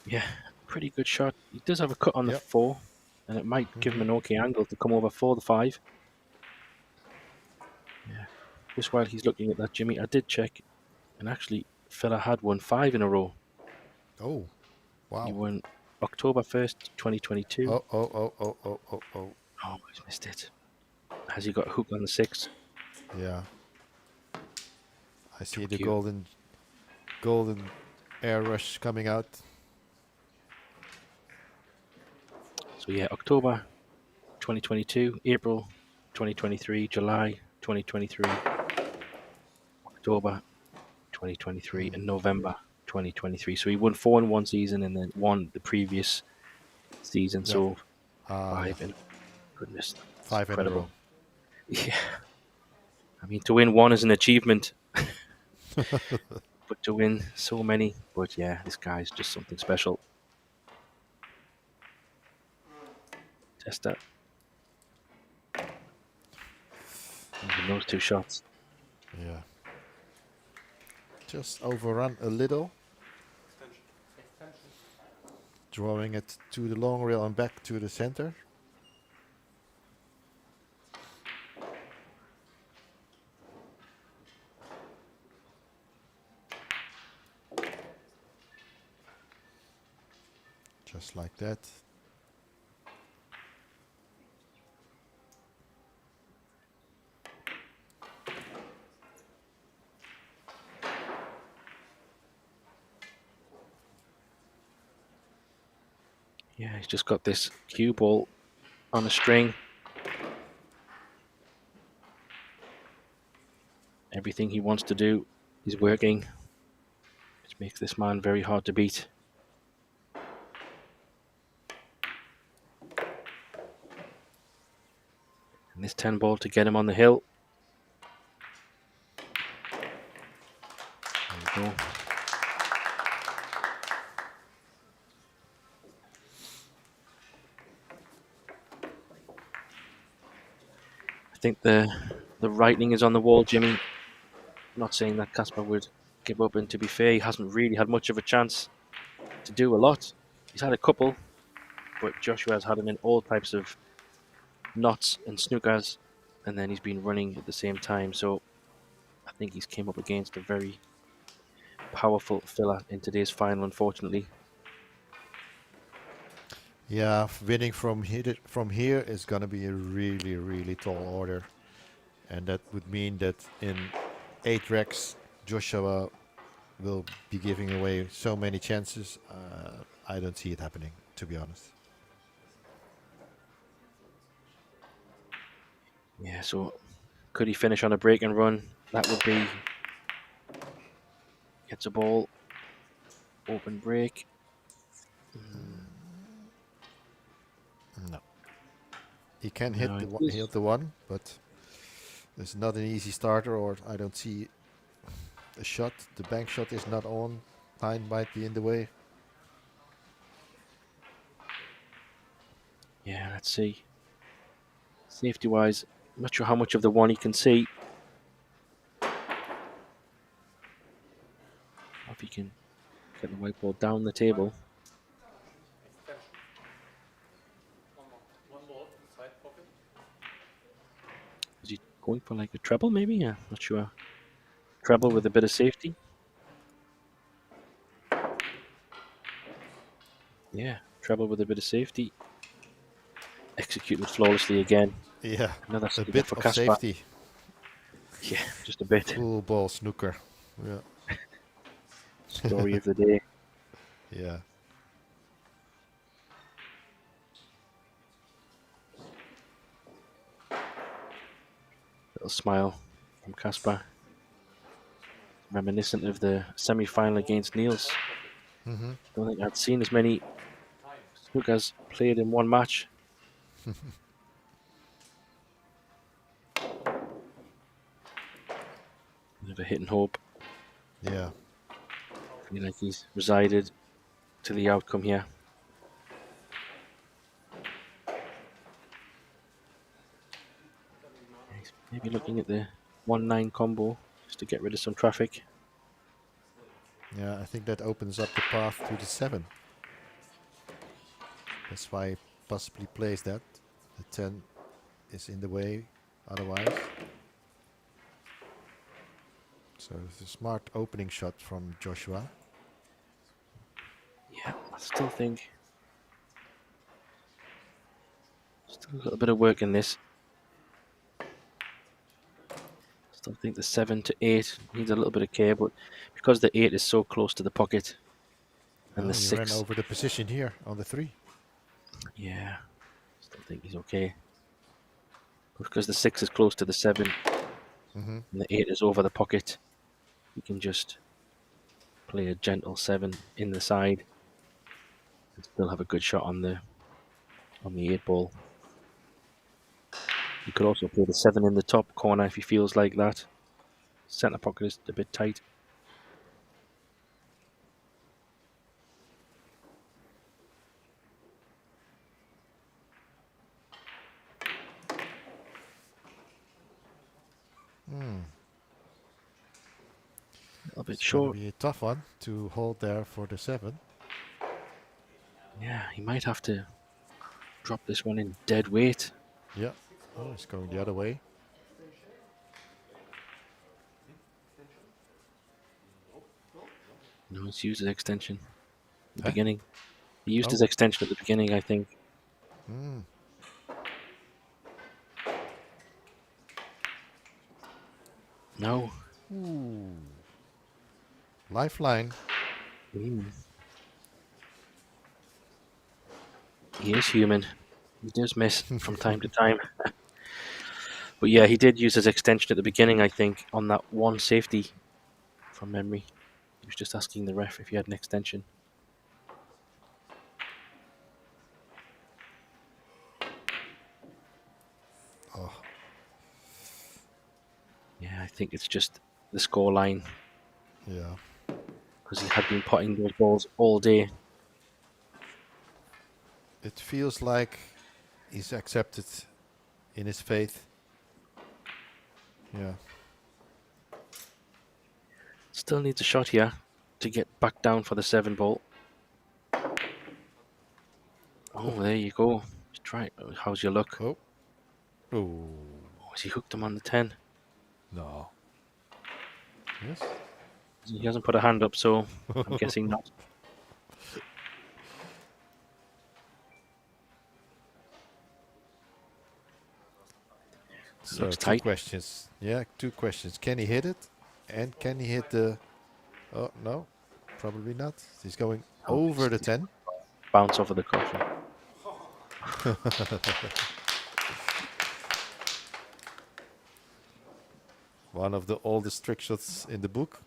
Yeah, pretty good shot. He does have a cut on the Yep. 4, and it might give him an okay angle to come over for the 5. Yeah. Just while he's looking at that, Jimmy, I did check, and actually, Fella had won 5 in a row. Oh, wow. He won October 1st, 2022. Oh. Oh, he's missed it. Has he got a hook on the 6? Yeah. I see Too the cute. golden air rush coming out. So yeah, October 2022, April 2023, July 2023, October 2023, and November 2023. So he won 4 in one season and then 1 the previous season. Yeah. So Yeah. 5 in, goodness, that's 5 in a incredible. row. Yeah, I mean, to win 1 is an achievement, but to win so many, but yeah, this guy's just something special. Test that. Even those 2 shots. Yeah. Just overrun a little. Drawing it to the long rail and back to the center. Just like that. Yeah, he's just got this cue ball on a string. Everything he wants to do is working, which makes this man very hard to beat. And this 10 ball to get him on the hill. There we go. I think the writing is on the wall, Jimmy. Not saying that Casper would give up, and to be fair, he hasn't really had much of a chance to do a lot. He's had a couple, but Joshua has had him in all types of knots and snookers, and then he's been running at the same time. So I think he's came up against a very powerful filler in today's final, unfortunately. Yeah, winning from here is going to be a really, really tall order. And that would mean that in 8 racks, Joshua will be giving away so many chances. I don't see it happening, to be honest. Yeah, so could he finish on a break and run? That would be Gets a ball. Open break. No. He can No, hit the one, but it's not an easy starter, or I don't see a shot. The bank shot is not on. Line might be in the way. Yeah, let's see. Safety-wise, I'm not sure how much of the one he can see. If he can get the white ball down the table. One more side pocket. Is he going for like a treble maybe? Yeah, not sure. Treble with a bit of safety. Yeah, treble with a bit of safety. Executed flawlessly again. Yeah, Another a bit bit for of Kasper. safety. Yeah, just a bit. Full ball snooker. Yeah. Story of the day. Yeah. Little smile from Kasper. Reminiscent of the semi-final against Niels. Don't think I'd seen as many snookers played in one match. Never hit and hope. Yeah. Feel like he's resided to the outcome here. He's maybe looking at the 1-9 combo just to get rid of some traffic. Yeah, I think that opens up the path to the 7. That's why he possibly plays that. The 10 is in the way otherwise. So it's a smart opening shot from Joshua. Yeah, I still think still a little bit of work in this. Still think the 7 to 8 needs a little bit of care, but because the 8 is so close to the pocket and Oh, the he 6, ran over the position here on the 3. yeah, still think he's okay. But because the 6 is close to the 7 and the 8 is over the pocket, you can just play a gentle 7 in the side and still have a good shot on the 8 ball. You could also play the 7 in the top corner if he feels like that. Centre pocket is a bit tight. A little bit It's going to short. be a tough one to hold there for the 7. Yeah, he might have to drop this one in dead weight. Yeah. Oh, it's going the other way. No, he's used his extension at the Huh? beginning. He used his Oh. extension at the beginning, I think. No. Lifeline. He is human. He does miss from time to time. But yeah, he did use his extension at the beginning, I think, on that one safety from memory. He was just asking the ref if he had an extension. Oh. Yeah, I think it's just the score line Yeah. because he had been potting those balls all day. It feels like he's accepted in his faith. Yeah. Still needs a shot here to get back down for the 7 ball. Oh, there you go. Just try it. How's your luck? Oh. Oh. Oh, has he hooked him on the 10? No. Yes. He hasn't put a hand up, so I'm guessing not. So Looks two tight. questions. Yeah, 2 questions. Can he hit it? And can he hit the... Oh, no. Probably not. He's going over the 10. Bounce over the coffin. One of the oldest trick shots in the book.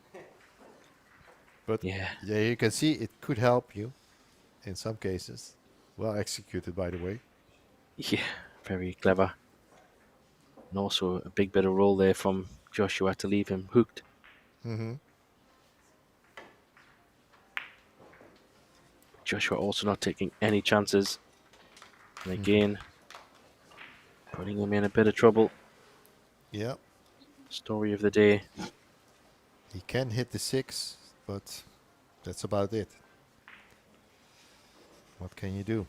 But Yeah. yeah, you can see it could help you in some cases. Well executed, by the way. Yeah, very clever. And also a big bit of roll there from Joshua to leave him hooked. Mm-hmm. Joshua also not taking any chances. And again, putting him in a bit of trouble. Yeah, Story of the day. he can hit the 6, but that's about it. What can you do?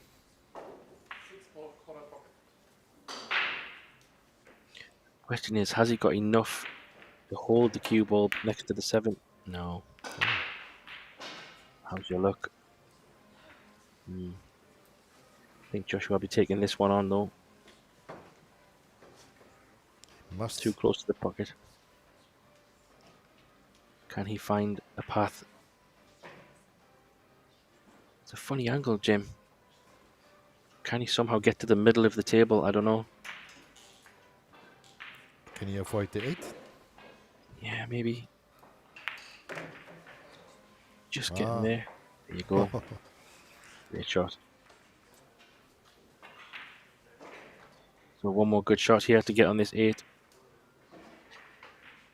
Question is, has he got enough to hold the cue ball next to the 7? No. How's your luck? I think Joshua will be taking this one on though. Must. Too close to the pocket. Can he find a path? It's a funny angle, Jim. Can he somehow get to the middle of the table? I don't know. Can he avoid the 8? Yeah, maybe. Just getting there. There you go. Great shot. So one more good shot here to get on this 8.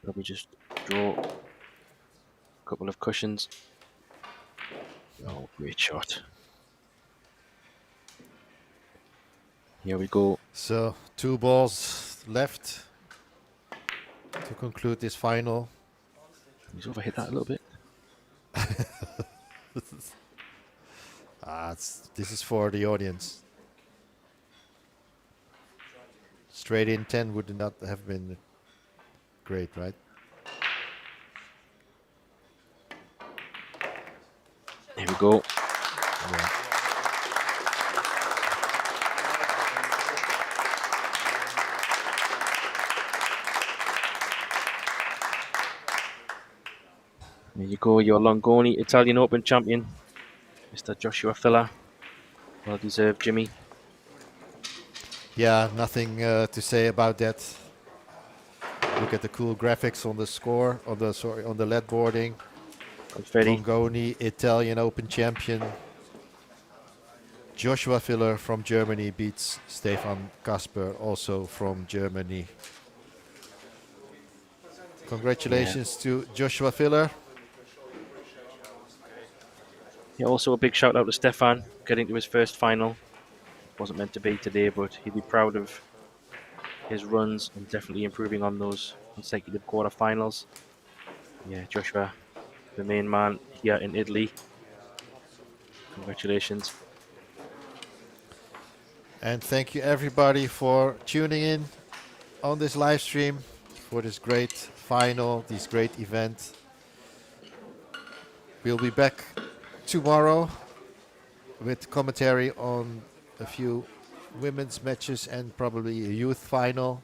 Probably just draw a couple of cushions. Oh, great shot. Here we go. So 2 balls left to conclude this final. He's overhit that a little bit. This is for the audience. Straight in 10 would not have been great, right? Here we go. Yeah. There you go, your Longoni Italian Open champion, Mr. Joshua Filler. Well deserved, Jimmy. Yeah, nothing to say about that. Look at the cool graphics on the score, on the LED boarding. Confetti. Longoni Italian Open champion. Joshua Filler from Germany beats Stefan Kasper, also from Germany. Congratulations to Joshua Filler. Yeah, also a big shout out to Stefan, getting to his first final. Wasn't meant to be today, but he'd be proud of his runs and definitely improving on those consecutive quarterfinals. Yeah, Joshua, the main man here in Italy. Congratulations. And thank you everybody for tuning in on this live stream for this great final, this great event. We'll be back tomorrow with commentary on a few women's matches and probably a youth final.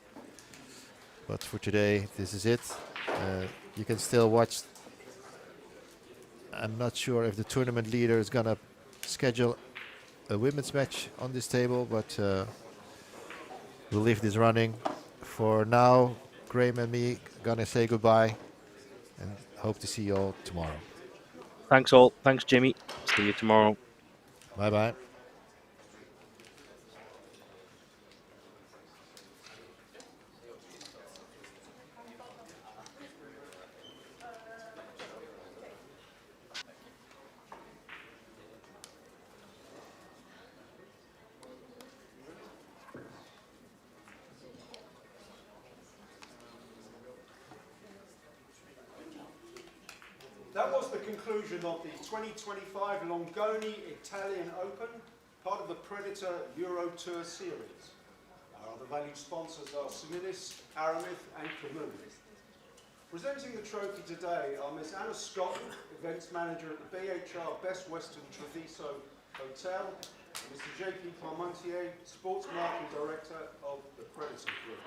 But for today, this is it. You can still watch. I'm not sure if the tournament leader is gonna schedule a women's match on this table, but we'll leave this running. For now, Graham and me gonna say goodbye and hope to see you all tomorrow. Thanks all. Thanks, Jimmy. See you tomorrow. Bye-bye. That was the conclusion of the 2025 Longoni Italian Open, part of the Predator Euro Tour series. Our other valued sponsors are Simonis, Aramith and Kamui. Presenting the trophy today are Miss Anna Scott, Events Manager at the BHR Best Western Treviso Hotel, and Mr. JP Parmentier, Sports Marketing Director of the Predator Group.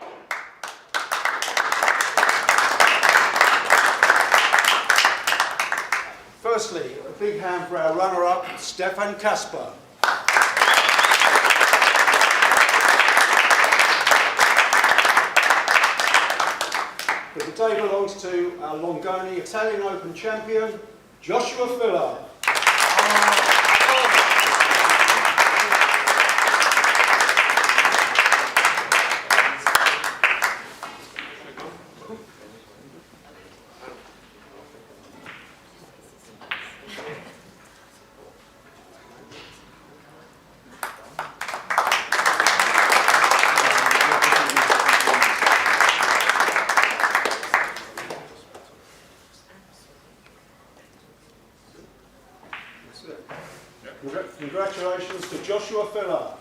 Firstly, a big hand for our runner-up, Stefan Kasper. But the day belongs to our Longoni Italian Open champion, Joshua Filler. Congratulations to Joshua Filler.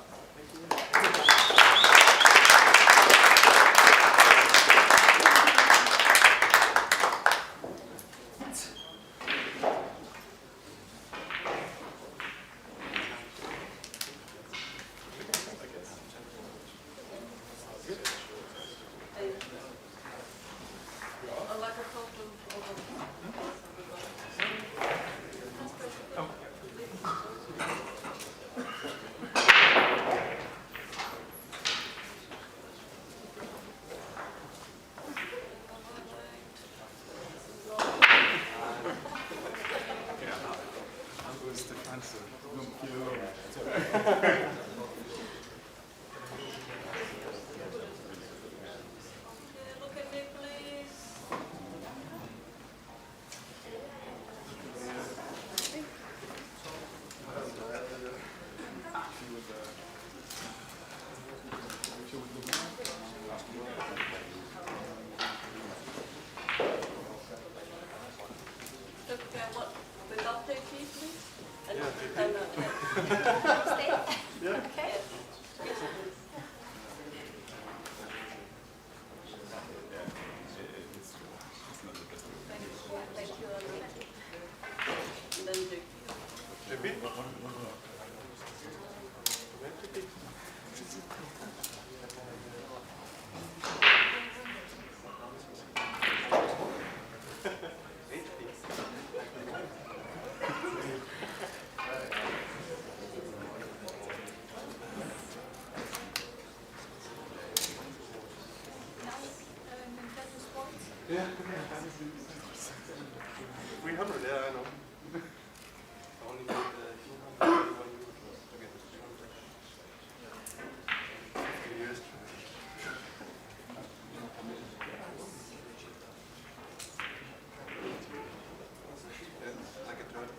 Yeah. 300, yeah, I know. I only did 200 to get the 300. 3 years. Yeah, like a third.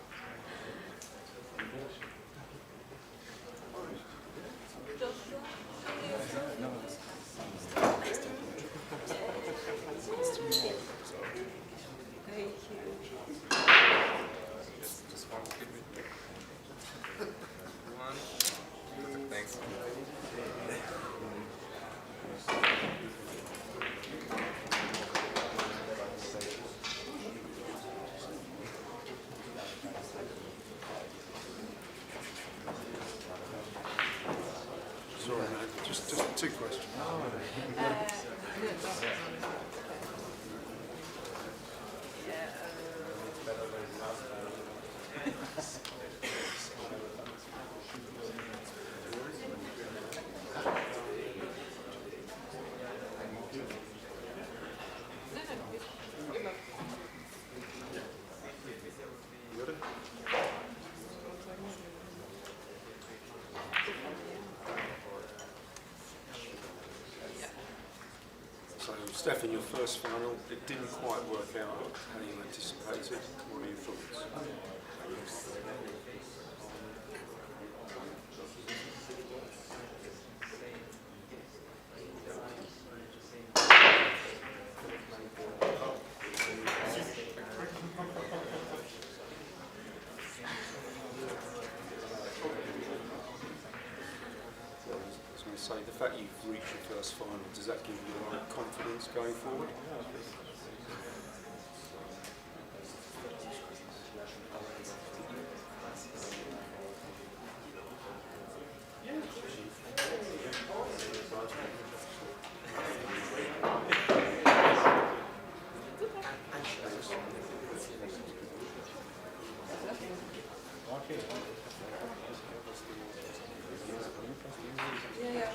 Sorry, man. Just 2 questions. So, Stefan, your first final, it didn't quite work out how you anticipated. What are your thoughts? So the fact you've reached your first final, does that give you a lot of confidence going forward? Yeah.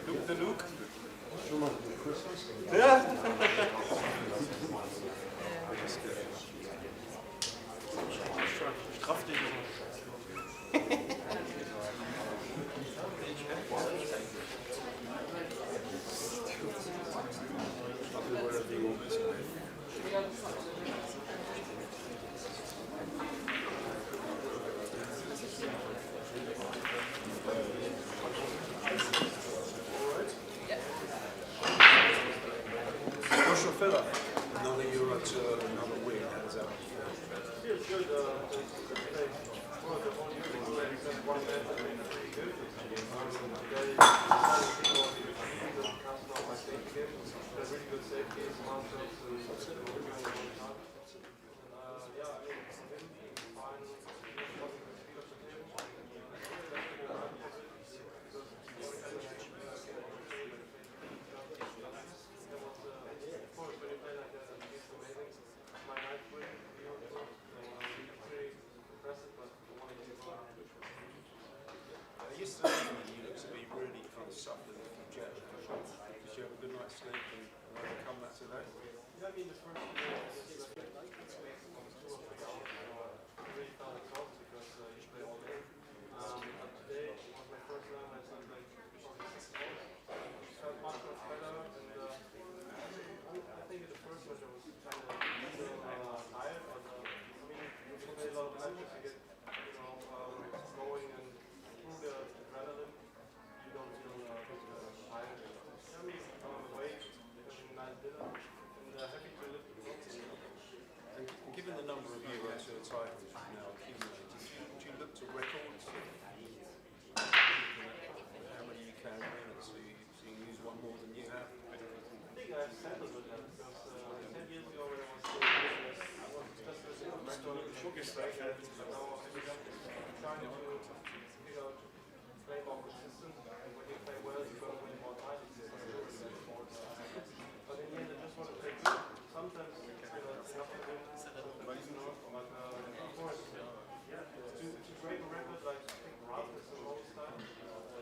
Luke the Luke. Straff dich. What's your filler? Another Euro tour, another win. How's that? Feels good. One of the only people that except one match I mean, pretty good. They're really good safeties, marshals, and yeah, I mean, for him being fine, Yesterday you looked to be really kind of suffering from jet lag. Did you have a good night's sleep and overcome that today? yeah, I mean, the first really felt exhausted because you play all day. But today was my first time I slept like probably 6 hours. Felt much better, and I think in the first match I was kind of tired, but I mean, you play a lot of matches, you get going and through the adrenaline, you don't feel tired. I mean, I'm awake, having a nice dinner, and happy to live the game. And given the number of Euro Tour titles you've now accumulated, do you look to records? How many you can win, so you use one more than you have? I think I've settled with that because 10 years ago when I was still in business, I was just listening to record but now I'm trying to figure out play more consistent, and when you play well you're going to win more titles. But in the end I just want to play good. Sometimes it's enough to win, but of course to break a record like I think Ralph is the most time,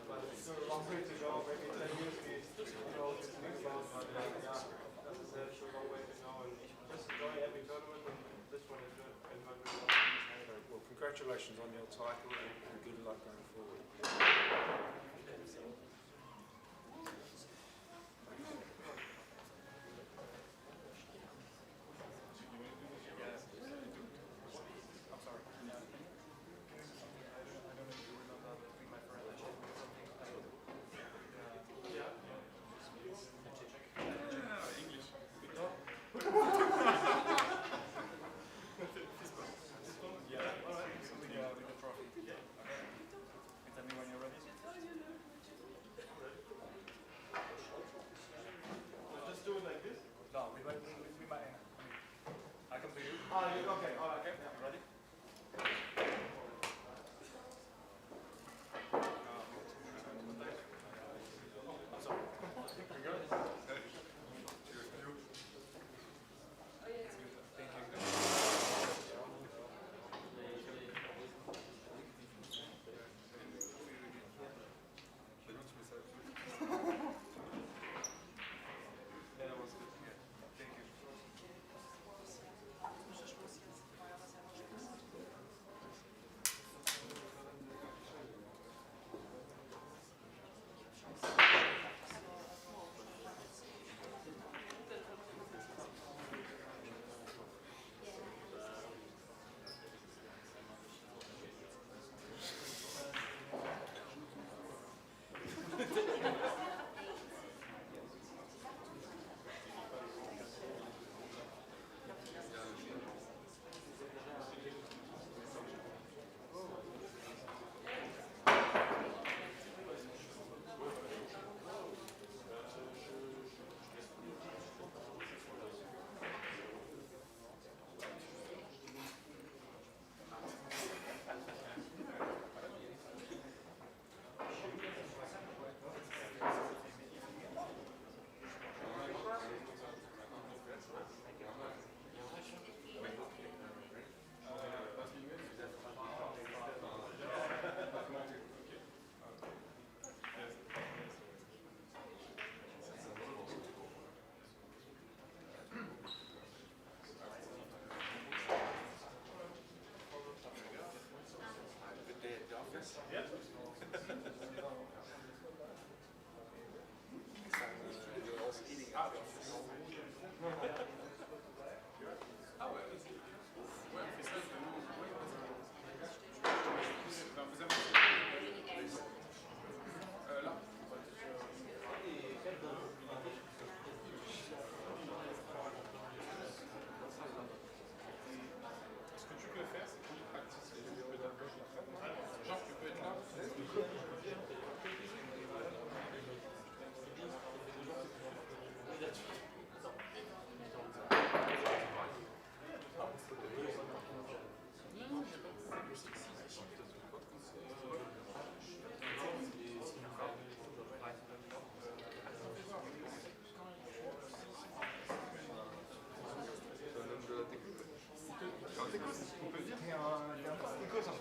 but it's still a long way to go. Maybe 10 years we think about, but yeah, as I said, it's a long way to go, and just enjoy every tournament, and this one is good. And Well, congratulations on your title and good luck going forward. Tell me when you're ready.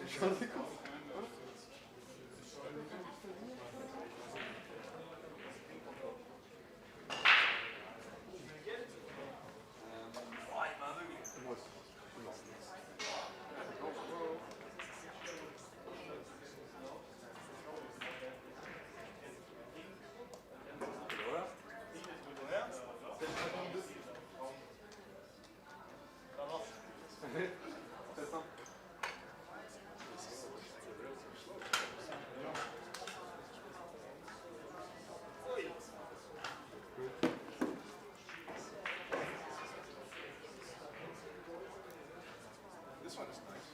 This one is nice.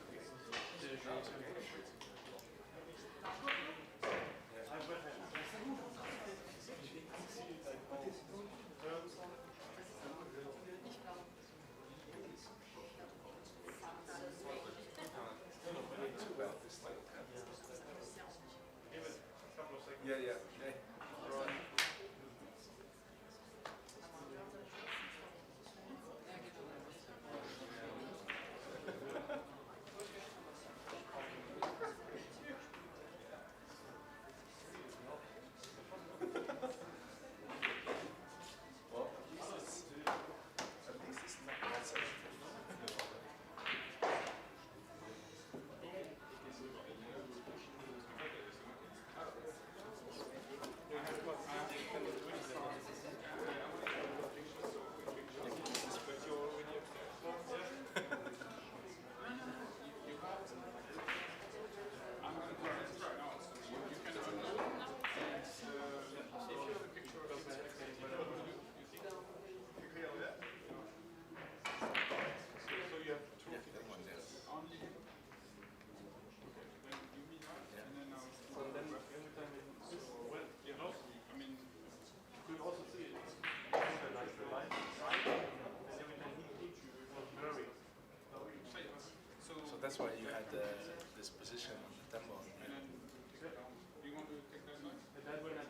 Yeah, yeah. So that's why you had this position on the tempo. You want to take that knife?